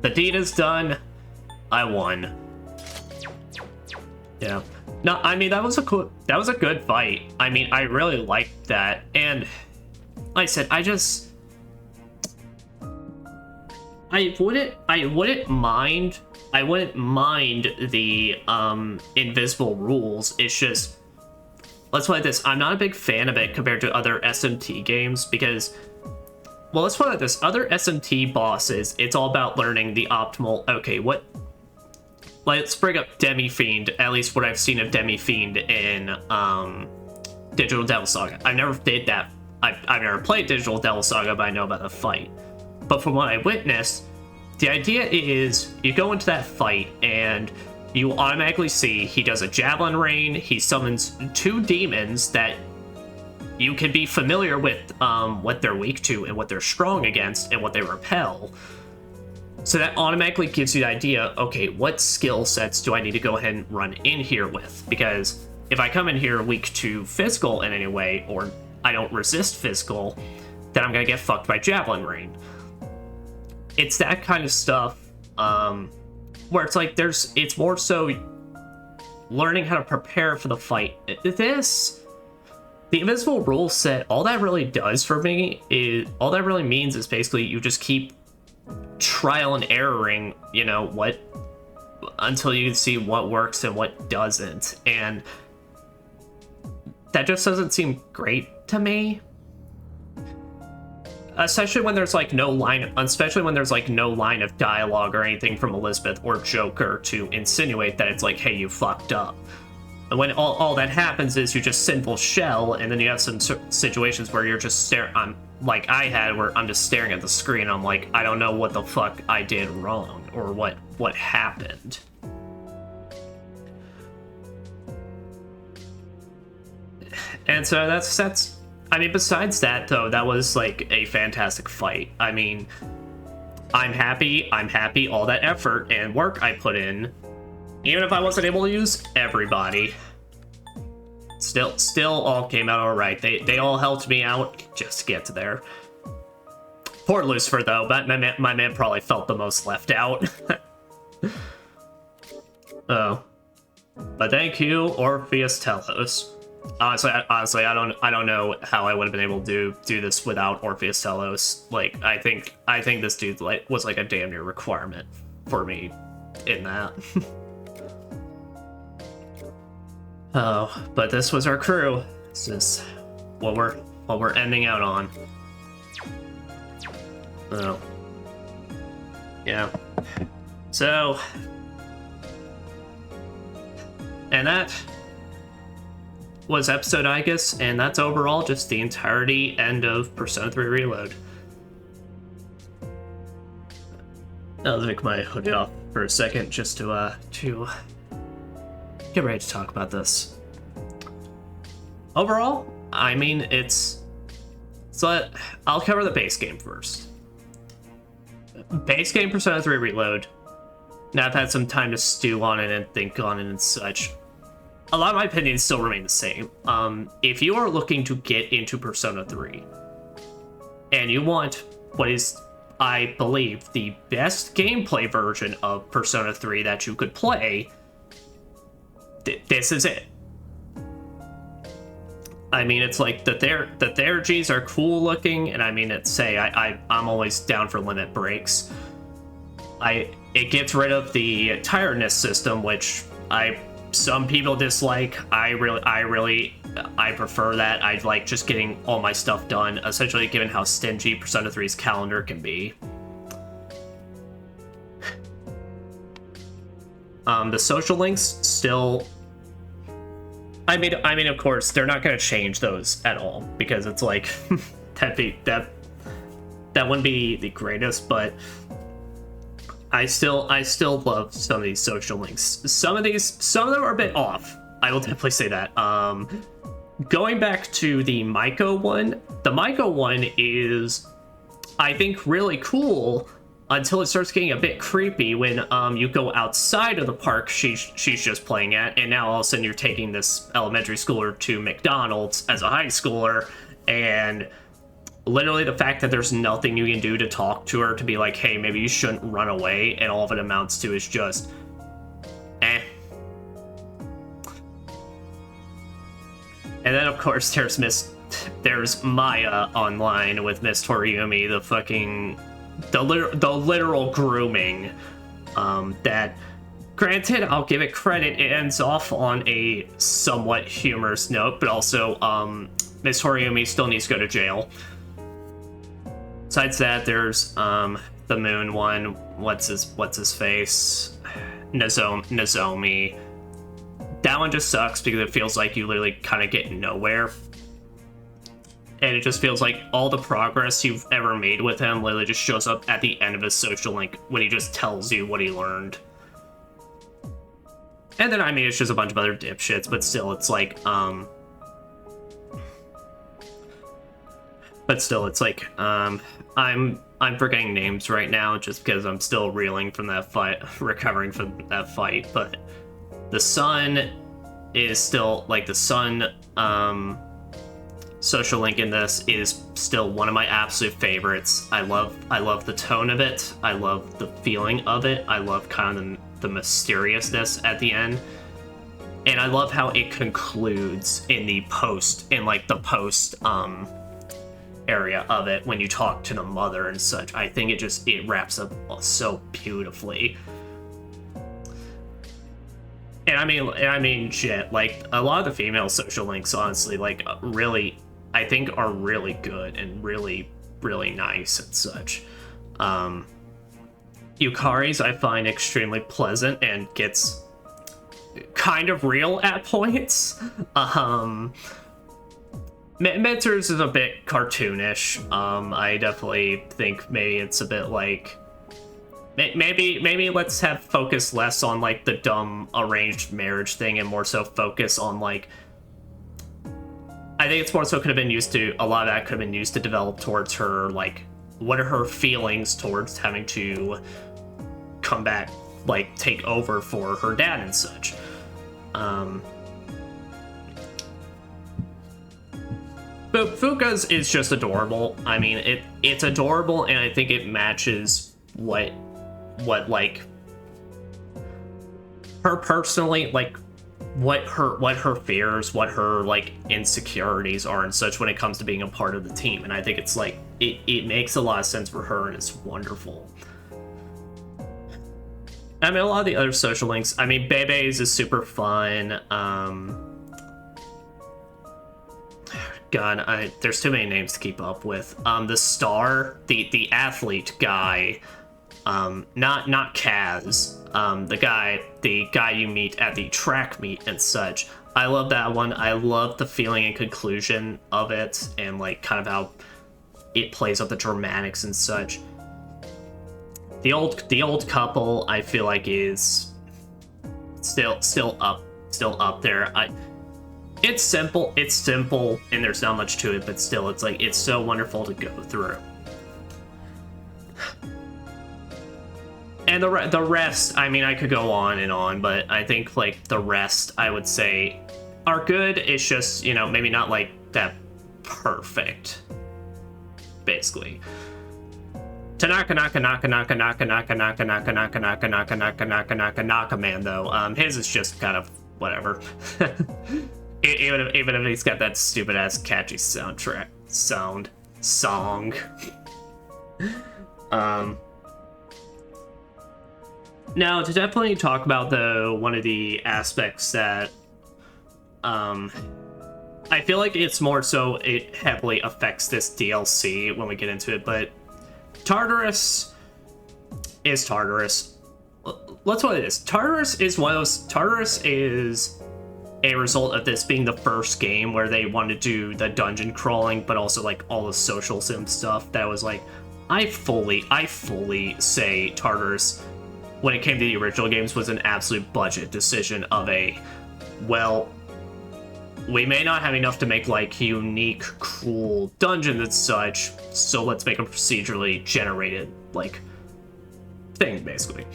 The deed is done. I won. Yeah. No, I mean, that was a good fight. I mean, I really liked that. And like I said, I wouldn't mind the invisible rules. It's just, let's put it this, I'm not a big fan of it compared to other SMT games because, well, let's put it this, other SMT bosses, it's all about learning the optimal, okay, let's bring up Demi-Fiend, at least what I've seen of Demi-Fiend in Digital Devil Saga. I never did that. I've never played Digital Devil Saga, but I know about the fight. But from what I witnessed, the idea is you go into that fight and you automatically see he does a javelin rain, he summons 2 demons that you can be familiar with what they're weak to and what they're strong against and what they repel. So that automatically gives you the idea, okay, what skill sets do I need to go ahead and run in here with? Because if I come in here weak to physical in any way, or I don't resist physical, then I'm gonna get fucked by Javelin Rain. It's that kind of stuff where it's like it's more so learning how to prepare for the fight. The invisible rule set, all that really does for me is, all that really means is basically you just keep trial and erroring, you know, what, until you can see what works and what doesn't. And that just doesn't seem great to me. Especially when there's like no line of dialogue or anything from Elizabeth or Joker to insinuate that it's like, hey, you fucked up. And when all that happens is you just sinful shell, and then you have some situations where you're just staring, like I had, where I'm just staring at the screen. I'm like, I don't know what the fuck I did wrong or what happened. And so that's. I mean, besides that though, that was like a fantastic fight. I mean, I'm happy all that effort and work I put in, even if I wasn't able to use everybody, still all came out all right. They all helped me out just to get to there. Poor Lucifer though, but my man probably felt the most left out. Oh, but thank you, Orpheus Telos. Honestly, I don't know how I would have been able to do this without Orpheus Telos. Like, I think this dude was like a damn near requirement for me in that. Oh, but this was our crew. This is what we're ending out on. Oh, yeah. So, and that was episode Igus, and that's overall just the entirety end of Persona 3 Reload. I'll take my hoodie off for a second just to get ready to talk about this. Overall, I mean, I'll cover the base game first. Base game Persona 3 Reload. Now I've had some time to stew on it and think on it and such. A lot of my opinions still remain the same. If you are looking to get into Persona 3, and you want what is, I believe, the best gameplay version of Persona 3 that you could play, this is it. I mean, it's like the Theragies are cool looking, and I mean, I'm always down for limit breaks. It gets rid of the tiredness system, which some people dislike. I prefer that. I like just getting all my stuff done, essentially, given how stingy Persona 3's calendar can be. The social links still, I mean, of course, they're not going to change those at all, because it's like, that wouldn't be the greatest, but I still love some of these social links. Some of them are a bit off. I will definitely say that. Going back to the Maiko one, the Maiko one is, I think, really cool until it starts getting a bit creepy when you go outside of the park she's just playing at, and now all of a sudden you're taking this elementary schooler to McDonald's as a high schooler, and literally the fact that there's nothing you can do to talk to her to be like, hey, maybe you shouldn't run away, and all of it amounts to is just, eh. And then, of course, there's Maya online with Miss Toriumi, the fucking the literal grooming. That, granted, I'll give it credit, it ends off on a somewhat humorous note, but also Miss Horiyumi still needs to go to jail. Besides that, there's the moon one. What's his face? Nozomi. That one just sucks because it feels like you literally kind of get nowhere. And it just feels like all the progress you've ever made with him literally just shows up at the end of his social link when he just tells you what he learned. And then, I mean, it's just a bunch of other dipshits, but still, it's like, I'm forgetting names right now just because I'm still reeling from that fight, recovering from that fight, but the sun is still, like, the sun, social link in this is still one of my absolute favorites. I love the tone of it. I love the feeling of it. I love kind of the mysteriousness at the end. And I love how it concludes in the post area of it when you talk to the mother and such. I think it wraps up so beautifully. And I mean shit, like a lot of the female social links honestly, like really, I think are really good and really, really nice and such. Yukari's I find extremely pleasant and gets kind of real at points. Mitsu's is a bit cartoonish. I definitely think maybe it's a bit like maybe let's have focus less on like the dumb arranged marriage thing and more so focus on like, I think it's more so could have been used to, a lot of that could have been used to develop towards her, like what are her feelings towards having to come back, like take over for her dad and such. But Fuka's is just adorable. I mean, it's adorable, and I think it matches what like her personally, like what her fears, what her like insecurities are and such when it comes to being a part of the team. And I think it's like it makes a lot of sense for her, and it's wonderful. I mean, a lot of the other social links, I mean, Bebe's is super fun. God, there's too many names to keep up with. The star, the athlete guy, not Kaz, the guy you meet at the track meet and such. I love that one. I love the feeling and conclusion of it, and like kind of how it plays up the dramatics and such. The old couple, I feel like is still up there. It's simple, and there's not much to it, but still, it's like, it's so wonderful to go through. And the rest, I mean, I could go on and on, but I think, like, the rest, I would say, are good. It's just, you know, maybe not, like, that perfect, basically. Tanaka man, though, his is just kind of whatever. Even if he's got that stupid ass catchy song. Now, to definitely talk about, though, one of the aspects that I feel like it's more so it heavily affects this DLC when we get into it, but Tartarus is Tartarus. That's what it is. Tartarus is a result of this being the first game where they wanted to do the dungeon crawling, but also like all the social sim stuff. That was like, I fully say Tartarus, when it came to the original games, was an absolute budget decision of well, we may not have enough to make like unique, cool dungeons and such, so let's make a procedurally generated like thing, basically.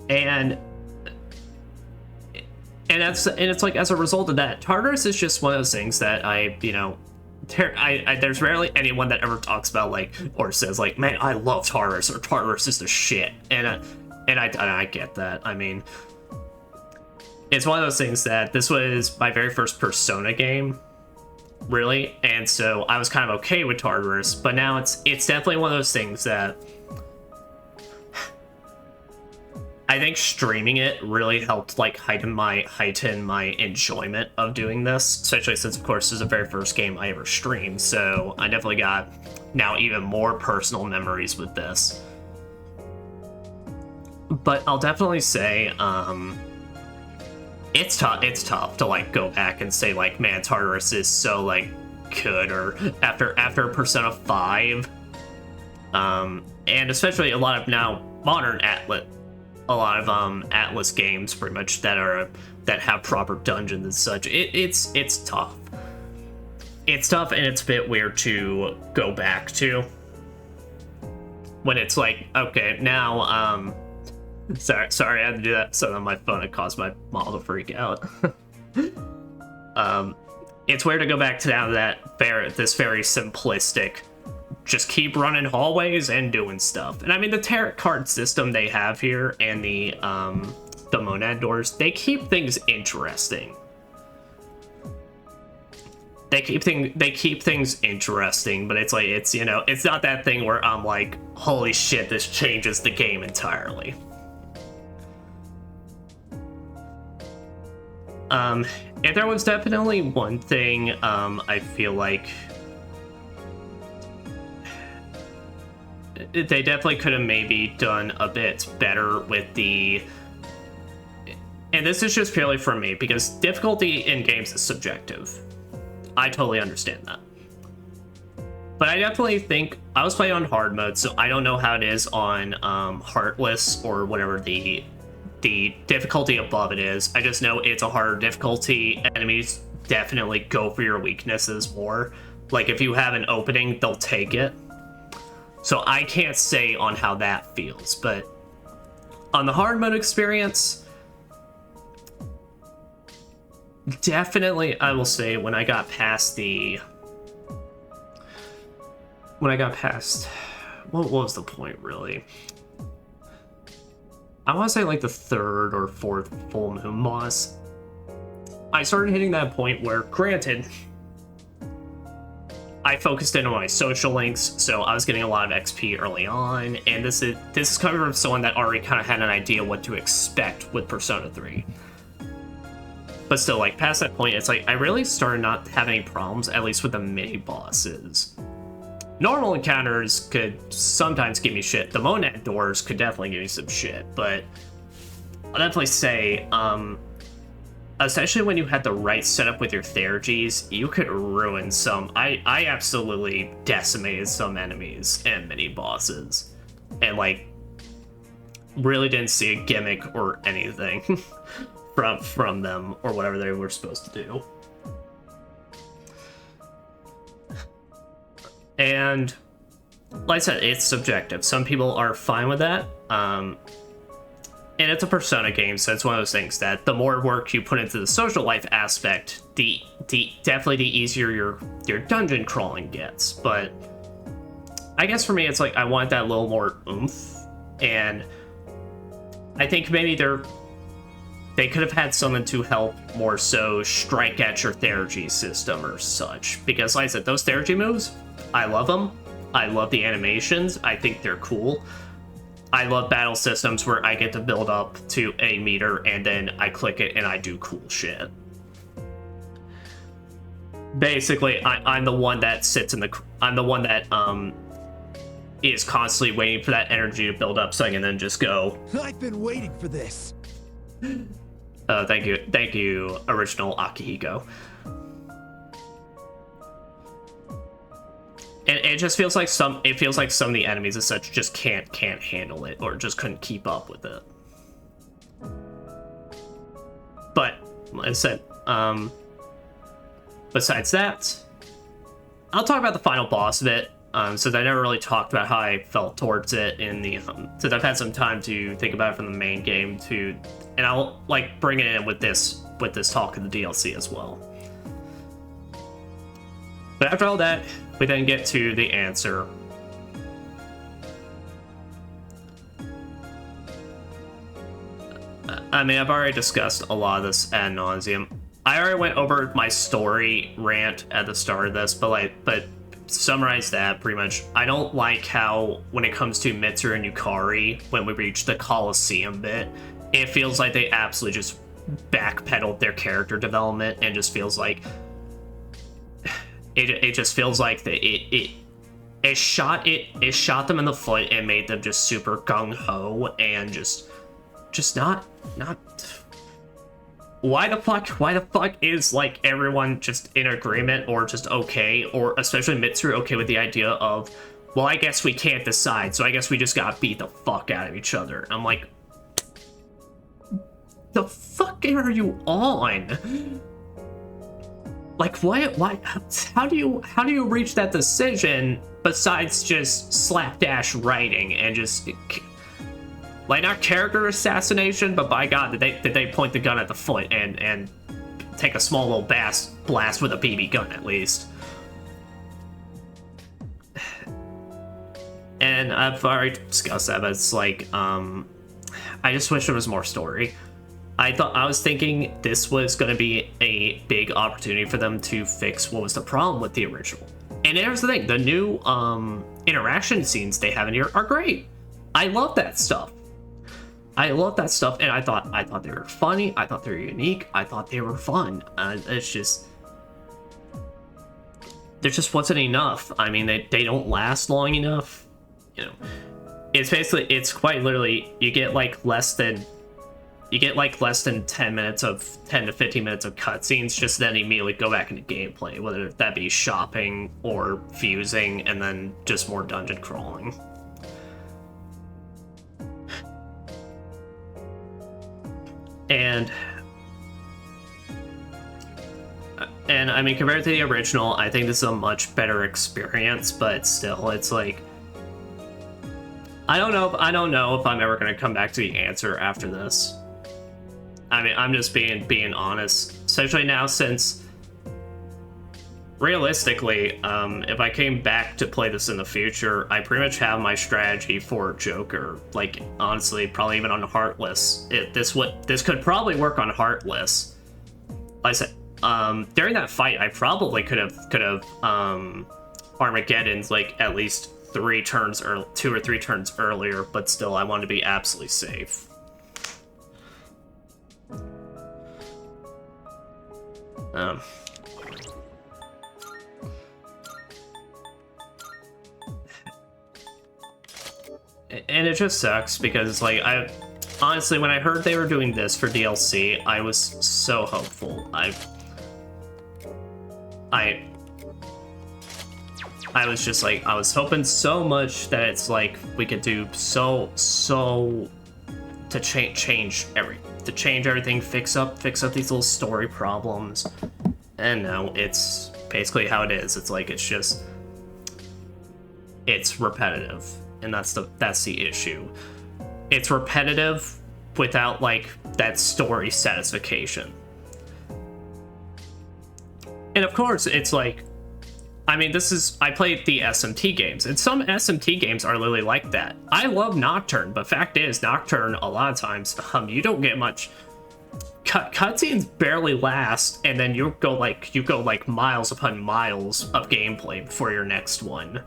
And it's like, as a result of that, Tartarus is just one of those things that there's rarely anyone that ever talks about like, or says like, man, I love Tartarus, or Tartarus is the shit. And I get that. I mean, it's one of those things that this was my very first Persona game, really, and so I was kind of okay with Tartarus, but now it's definitely one of those things that I think streaming it really helped like heighten my enjoyment of doing this, especially since of course this is the very first game I ever streamed, so I definitely got now even more personal memories with this. But I'll definitely say it's tough to like go back and say like, man, Tartarus is so like good, or after Persona 5, and especially a lot of now modern Atlas games pretty much that have proper dungeons and such. It's tough. It's tough, and it's a bit weird to go back to when it's like, okay, now sorry I had to do that so on my phone. It caused my mom to freak out. It's weird to go back to now this very simplistic, just keep running hallways and doing stuff. And I mean, the tarot card system they have here and the monad doors, they keep things interesting. They keep things interesting, but it's like, it's, you know, it's not that thing where I'm like, holy shit, this changes the game entirely. If there was definitely one thing I feel like they definitely could have maybe done a bit better with the, and this is just purely for me because difficulty in games is subjective. I totally understand that. But I definitely think I was playing on hard mode, so I don't know how it is on Heartless or whatever the difficulty above it is. I just know it's a harder difficulty. Enemies definitely go for your weaknesses more. Like if you have an opening, they'll take it. So I can't say on how that feels, but on the hard mode experience, definitely I will say when I got past what was the point really? I want to say like the third or fourth full moon boss, I started hitting that point where, granted, I focused in on my social links, so I was getting a lot of XP early on, and this is coming from someone that already kind of had an idea what to expect with Persona 3. But still, like, past that point, it's like, I really started not having any problems, at least with the mini-bosses. Normal encounters could sometimes give me shit. The monad doors could definitely give me some shit, but I'll definitely say, especially when you had the right setup with your Theurgies, you could ruin some. I absolutely decimated some enemies and mini-bosses, and, like, really didn't see a gimmick or anything from them or whatever they were supposed to do. And like I said, it's subjective. Some people are fine with that. And it's a Persona game, so it's one of those things that the more work you put into the social life aspect, definitely the easier your dungeon crawling gets. But I guess for me, it's like I want that little more oomph, and I think maybe they could have had someone to help more so strike at your Theurgy system or such. Because like I said, those Theurgy moves, I love them. I love the animations. I think they're cool. I love battle systems where I get to build up to a meter and then I click it and I do cool shit. Basically, I'm the one that sits in the... I'm the one that is constantly waiting for that energy to build up so I can then just go... I've been waiting for this. Thank you, original Akihiko. And it just feels like some of the enemies as such just can't handle it, or just couldn't keep up with it. But like I said, besides that, I'll talk about the final boss a bit, since I never really talked about how I felt towards it in the since I've had some time to think about it from the main game and I'll like bring it in with this talk of the DLC as well. But after all that, we then get to the answer. I mean, I've already discussed a lot of this ad nauseum. I already went over my story rant at the start of this, but to summarize that pretty much, I don't like how when it comes to Mitsuru and Yukari, when we reach the Coliseum bit, it feels like they absolutely just backpedaled their character development and just feels like it just feels like it shot them in the foot and made them just super gung-ho and just not why the fuck is like everyone just in agreement or just okay, or especially Mitsuru okay with the idea of, well, I guess we can't decide, so I guess we just gotta beat the fuck out of each other. I'm like, the fuck are you on? Like, why how do you reach that decision besides just slapdash writing and just like, not character assassination, but by God, did they point the gun at the foot and take a small little blast with a BB gun at least? And I've already discussed that, but it's like, I just wish there was more story. I was thinking this was going to be a big opportunity for them to fix what was the problem with the original. And here's the thing, the new interaction scenes they have in here are great. I love that stuff. And I thought they were funny, I thought they were unique, I thought they were fun. It's just, there just wasn't enough. I mean, they don't last long enough. You know, it's quite literally, you get like less than 10 minutes of 10 to 15 minutes of cutscenes, just then immediately go back into gameplay, whether that be shopping or fusing, and then just more dungeon crawling. And I mean, compared to the original, I think this is a much better experience, but still, it's like, I don't know if I'm ever going to come back to the answer after this. I mean, I'm just being honest, especially now, since realistically, if I came back to play this in the future, I pretty much have my strategy for Joker. Like, honestly, probably even on Heartless. This could probably work on Heartless. Like I said, during that fight, I probably could have Armageddon's like at least 2 or 3 turns earlier, but still, I want to be absolutely safe. And it just sucks because it's like, honestly, when I heard they were doing this for DLC, I was so hopeful. I was just like, I was hoping so much that it's like we could do so to change everything, fix up these little story problems. And no, it's basically how it is. It's like, it's repetitive, and that's the issue. It's repetitive without like that story satisfaction. And of course, it's like, I mean, I played the SMT games, and some SMT games are literally like that. I love Nocturne, but fact is, Nocturne, a lot of times, you don't get much. Cutscenes barely last, and then you go like miles upon miles of gameplay before your next one.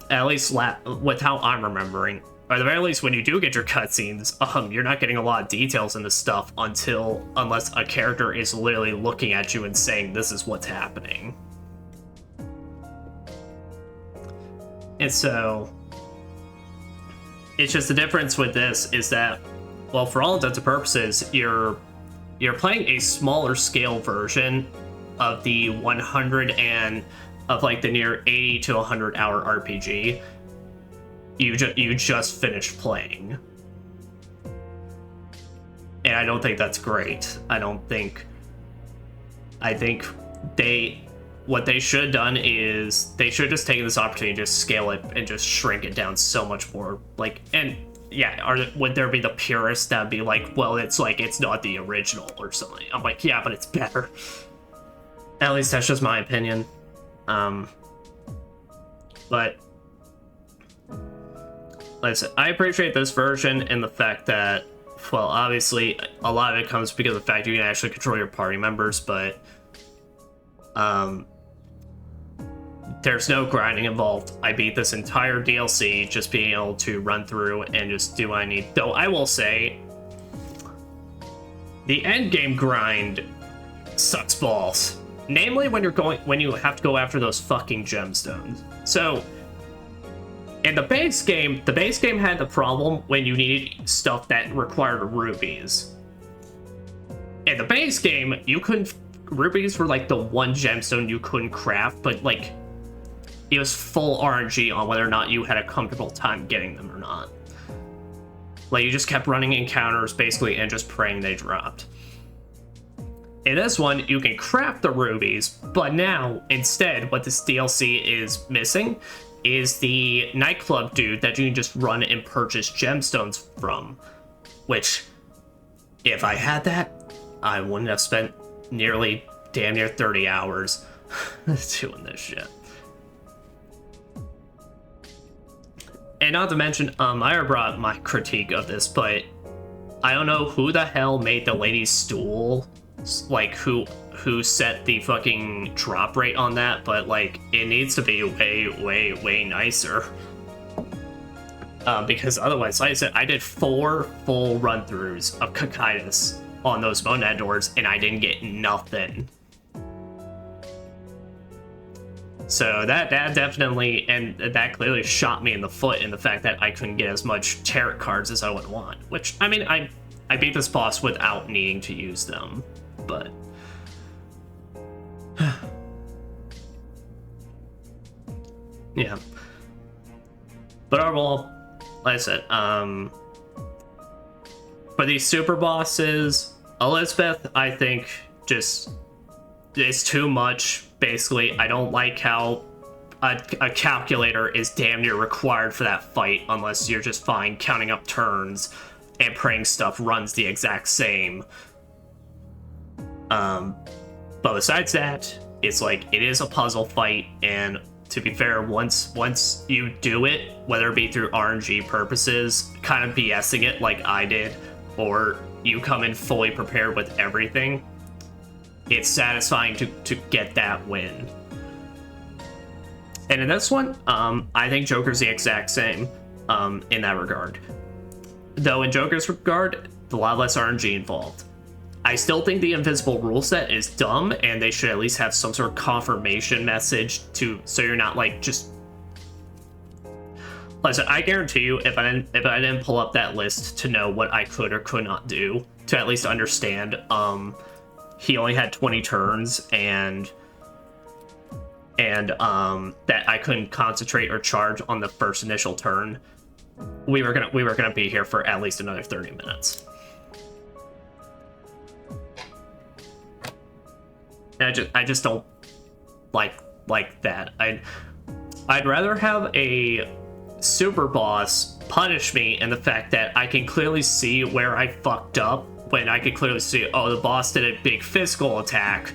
At least with how I'm remembering. Or at the very least, when you do get your cutscenes, you're not getting a lot of details in this stuff unless a character is literally looking at you and saying, this is what's happening. And so, it's just the difference with this is that, well, for all intents and purposes, you're playing a smaller scale version of the 100 and of like the near 80 to 100 hour RPG you just finished playing. And I don't think that's great. I think what they should have done is they should have just taken this opportunity to just scale it and just shrink it down so much more. Like, and yeah, would there be the purists that would be like, well, it's not the original or something? I'm like, yeah, but it's better. At least that's just my opinion. But like I said, I appreciate this version and the fact that well, obviously, a lot of it comes because of the fact you can actually control your party members, but there's no grinding involved. I beat this entire DLC just being able to run through and just do what I need. Though I will say, the end game grind sucks balls. Namely, when you have to go after those fucking gemstones. So, in the base game had the problem when you needed stuff that required rubies. In the base game, rubies were like the one gemstone you couldn't craft, but like, it was full RNG on whether or not you had a comfortable time getting them or not. Like, you just kept running encounters, basically, and just praying they dropped. In this one, you can craft the rubies, but now, instead, what this DLC is missing is the nightclub dude that you can just run and purchase gemstones from. Which, if I had that, I wouldn't have spent damn near 30 hours doing this shit. And not to mention, I already brought my critique of this, but I don't know who the hell made the lady's stool, like who set the fucking drop rate on that, but like it needs to be way nicer. Because otherwise, like I said, I did 4 full run-throughs of Cocytus on those monad doors, and I didn't get nothing. So that definitely, and that clearly shot me in the foot in the fact that I couldn't get as much tarot cards as I would want. Which, I mean, I beat this boss without needing to use them, but... yeah. But overall, like I said, for these super bosses, Elizabeth, I think, just is too much. Basically, I don't like how a calculator is damn near required for that fight unless you're just fine counting up turns and praying stuff runs the exact same. But besides that, it's like, it is a puzzle fight, and to be fair, once you do it, whether it be through RNG purposes, kind of BSing it like I did, or you come in fully prepared with everything, it's satisfying to get that win. And in this one, I think Joker's the exact same in that regard. Though in Joker's regard, a lot less RNG involved. I still think the invisible rule set is dumb, and they should at least have some sort of confirmation message so you're not like just... Listen, I guarantee you, if I didn't pull up that list to know what I could or could not do, to at least understand, he only had 20 turns, and that I couldn't concentrate or charge on the first initial turn, we were gonna be here for at least another 30 minutes. And I just don't like that. I'd rather have a super boss punish me in the fact that I can clearly see where I fucked up, when I could clearly see, oh, the boss did a big physical attack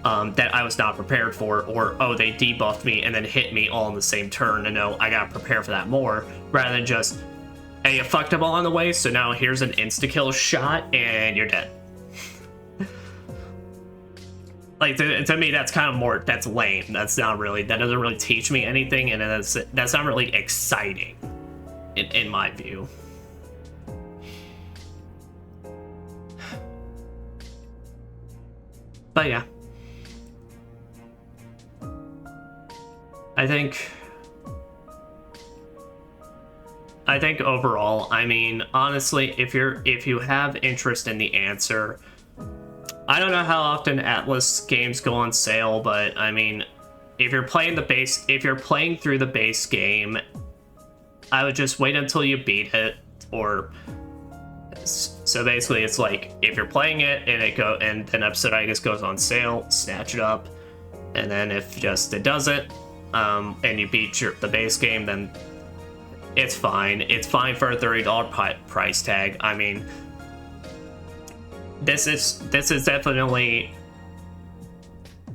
that I was not prepared for, or oh, they debuffed me and then hit me all in the same turn, and no, I gotta prepare for that more, rather than just, hey, you fucked up along the way, so now here's an insta-kill shot and you're dead. Like, to me, that's kind of more, that's lame. That doesn't really teach me anything, and that's not really exciting, in my view. But yeah. I think overall, I mean, honestly, if you have interest in the answer, I don't know how often Atlus games go on sale, but I mean, if you're playing through the base game, I would just wait until you beat it, or so basically it's like, if you're playing it and then episode I guess goes on sale, snatch it up, and then if just it does it, and you beat the base game, then it's fine. It's fine for a $30 price tag. I mean, this is definitely,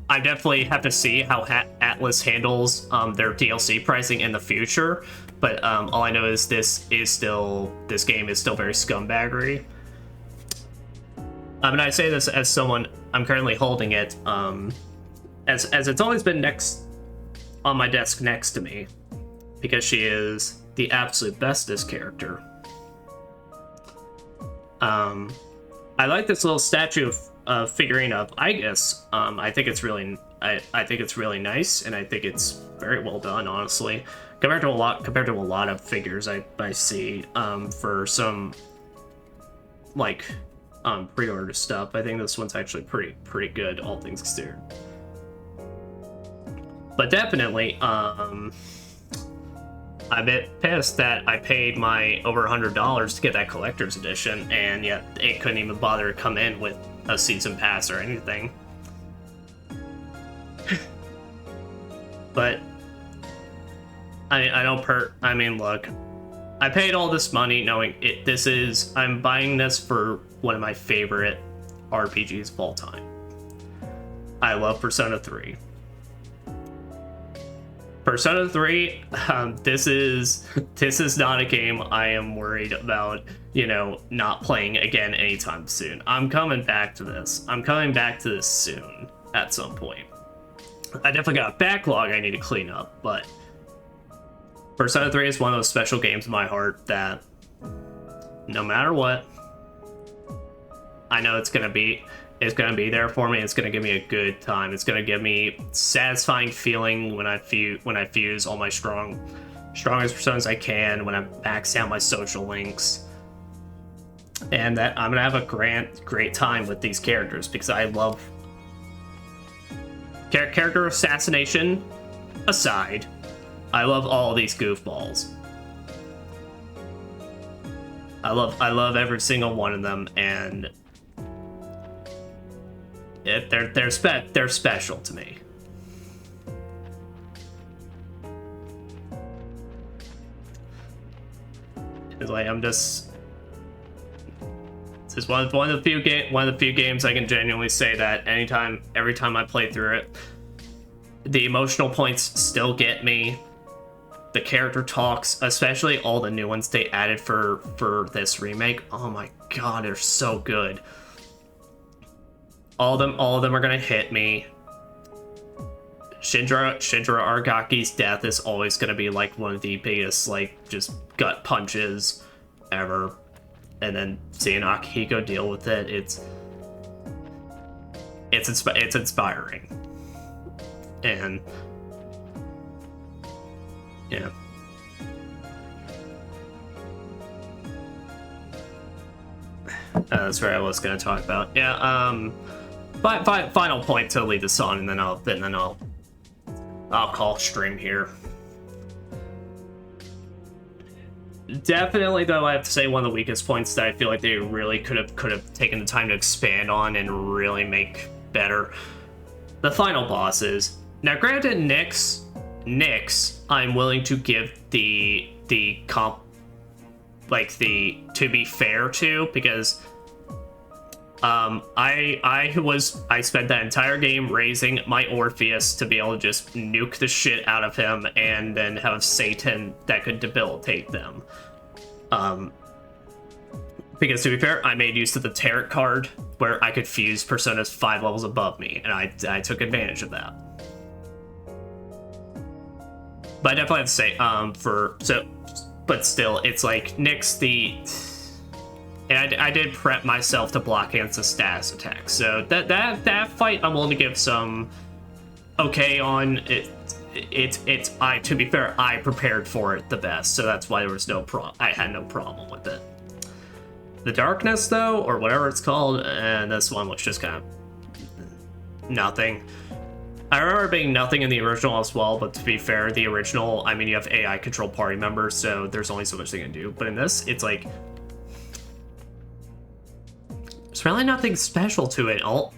I definitely have to see how Atlus handles their DLC pricing in the future, but all I know is this game is still very scumbaggery. I mean, I say this as someone, I'm currently holding it, as it's always been on my desk next to me, because she is the absolute bestest character. I like this little statue figurine of Aigis. I think it's really, I think it's really nice, and I think it's very well done, honestly, compared to a lot of figures I see for some like pre-order stuff. I think this one's actually pretty good, all things considered. But definitely, I'm a bit pissed that I paid my over $100 to get that collector's edition, and yet it couldn't even bother to come in with a season pass or anything. But I mean, look, I paid all this money knowing I'm buying this for one of my favorite RPGs of all time. I love Persona 3. Persona 3, this is not a game I am worried about, not playing again anytime soon. I'm coming back to this. I'm coming back to this soon, at some point. I definitely got a backlog I need to clean up, but Persona 3 is one of those special games in my heart that, no matter what, I know it's gonna be there for me. It's gonna give me a good time. It's gonna give me satisfying feeling when I fuse all my strongest personas I can, when I max out my social links, and that I'm gonna have a great time with these characters, because I love character assassination aside. I love all these goofballs. I love every single one of them, and they're special to me. It's like this is one of the few games I can genuinely say that every time I play through it, the emotional points still get me. The character talks, especially all the new ones they added for this remake. Oh my god, they're so good. All of them are gonna hit me. Shinjiro Aragaki's death is always gonna be like one of the biggest, just gut punches ever. And then seeing Akihiko deal with it, it's inspiring. And yeah. That's what I was gonna talk about. Yeah. Final point to lead this on, and then I'll call stream here. Definitely, though, I have to say one of the weakest points that I feel like they really could have taken the time to expand on and really make better. The final bosses. Now, granted, Nyx, I'm willing to give the comp, to be fair to, because I spent that entire game raising my Orpheus to be able to just nuke the shit out of him and then have Satan that could debilitate them. Because to be fair, I made use of the Tarot card where I could fuse personas 5 levels above me, and I took advantage of that. But I definitely have to say, but still, it's like Nyx and I did prep myself to block against the status attack, so that fight I'm willing to give some okay on. To be fair, I prepared for it the best, so that's why there was I had no problem with it. The darkness, though, or whatever it's called, and this one was just kind of nothing. I remember it being nothing in the original as well, but to be fair, the original, I mean, you have AI controlled party members, so there's only so much they can do. But in this, it's like, there's really nothing special to it. All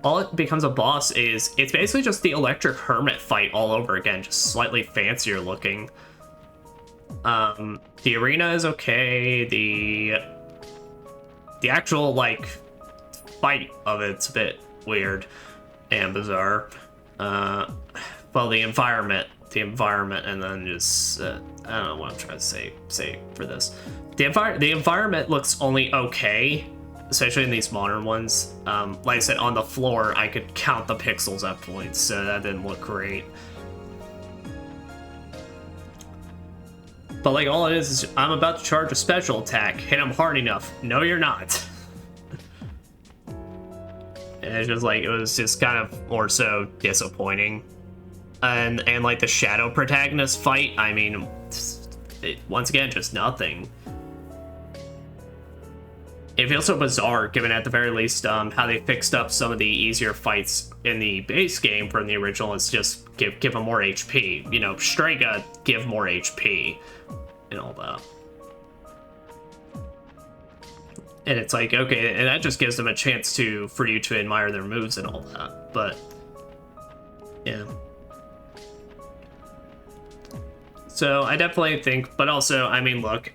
it becomes a boss is, it's basically just the Electric Hermit fight all over again, just slightly fancier looking. The arena is okay. The actual, fight of it's a bit weird and bizarre. Well, the environment, and then just I don't know what I'm trying to say for this. The environment looks only okay, especially in these modern ones. Like I said, on the floor, I could count the pixels at points, so that didn't look great. But like all it is I'm about to charge a special attack. Hit him hard enough. No, you're not. And it's just like, it was just kind of more so disappointing. And like the shadow protagonist fight, I mean, once again, just nothing. It feels so bizarre, given at the very least how they fixed up some of the easier fights in the base game from the original. Is just give them more HP. You know, Strega, give more HP and all that. And it's like, okay, and that just gives them a chance for you to admire their moves and all that. But yeah. So I definitely think, but also, I mean, look,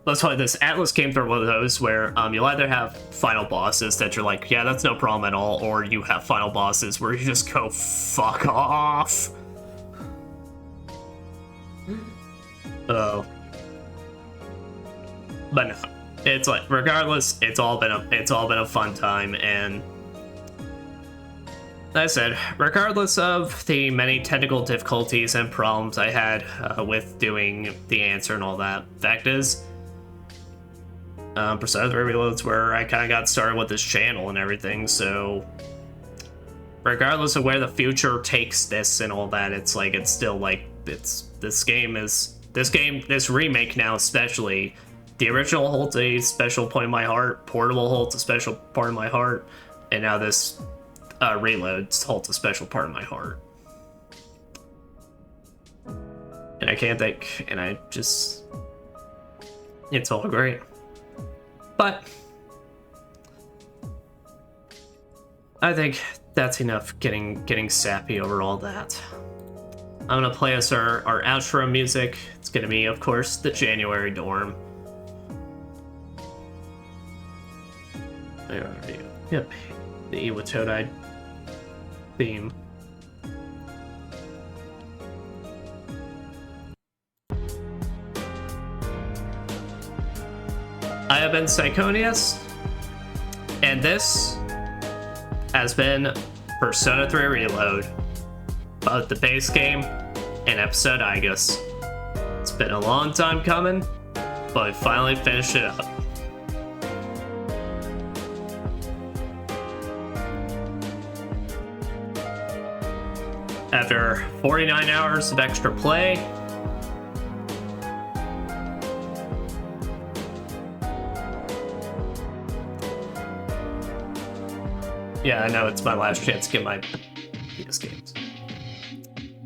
let's play this. Atlas came through one of those where you'll either have final bosses that you're like, yeah, that's no problem at all, or you have final bosses where you just go, fuck off. Oh. But no, it's like, regardless, it's all been a fun time, and like I said, regardless of the many technical difficulties and problems I had with doing the answer and all that, fact is, Persona 3 Reload's where I kind of got started with this channel and everything, so regardless of where the future takes this and all that, it's like, it's still like, this remake now especially, the original holds a special point in my heart, Portable holds a special part in my heart, and now this Reload holds a special part in my heart. And I can't think, and I just, it's all great. But I think that's enough getting sappy over all that. I'm gonna play us our outro music. It's gonna be, of course, the January Dorm. Where are you? Yep, the Iwatodai theme. I have been Psychonius, and this has been Persona 3 Reload, both the base game and episode Igus. It's been a long time coming, but we finally finished it up. After 49 hours of extra play, yeah, I know it's my last chance to get my PS games.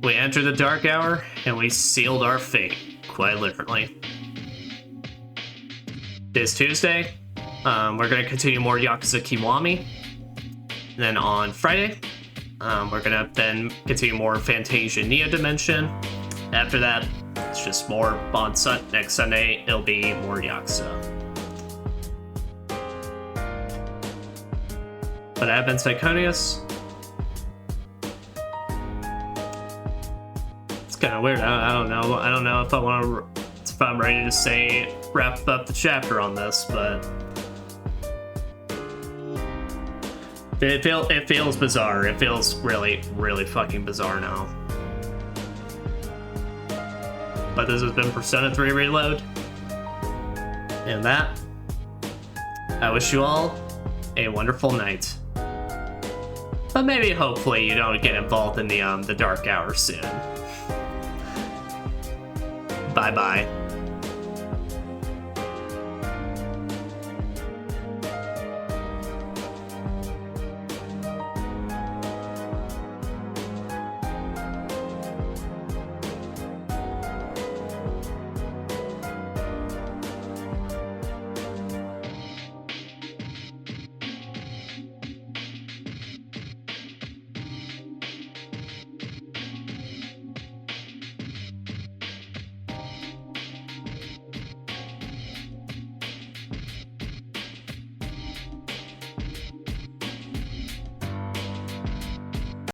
We entered the dark hour and we sealed our fate, quite literally. This Tuesday, we're going to continue more Yakuza Kiwami. And then on Friday, we're gonna then continue more Fantasia Neo Dimension. After that, it's just more on next Sunday, it'll be more Yakuza. But I've been Psychonius. It's kind of weird. I don't know if I'm ready to say wrap up the chapter on this, but it feels bizarre. It feels really, really fucking bizarre now. But this has been Persona 3 Reload. And that, I wish you all a wonderful night. But maybe, hopefully, you don't get involved in the dark hour soon. Bye-bye.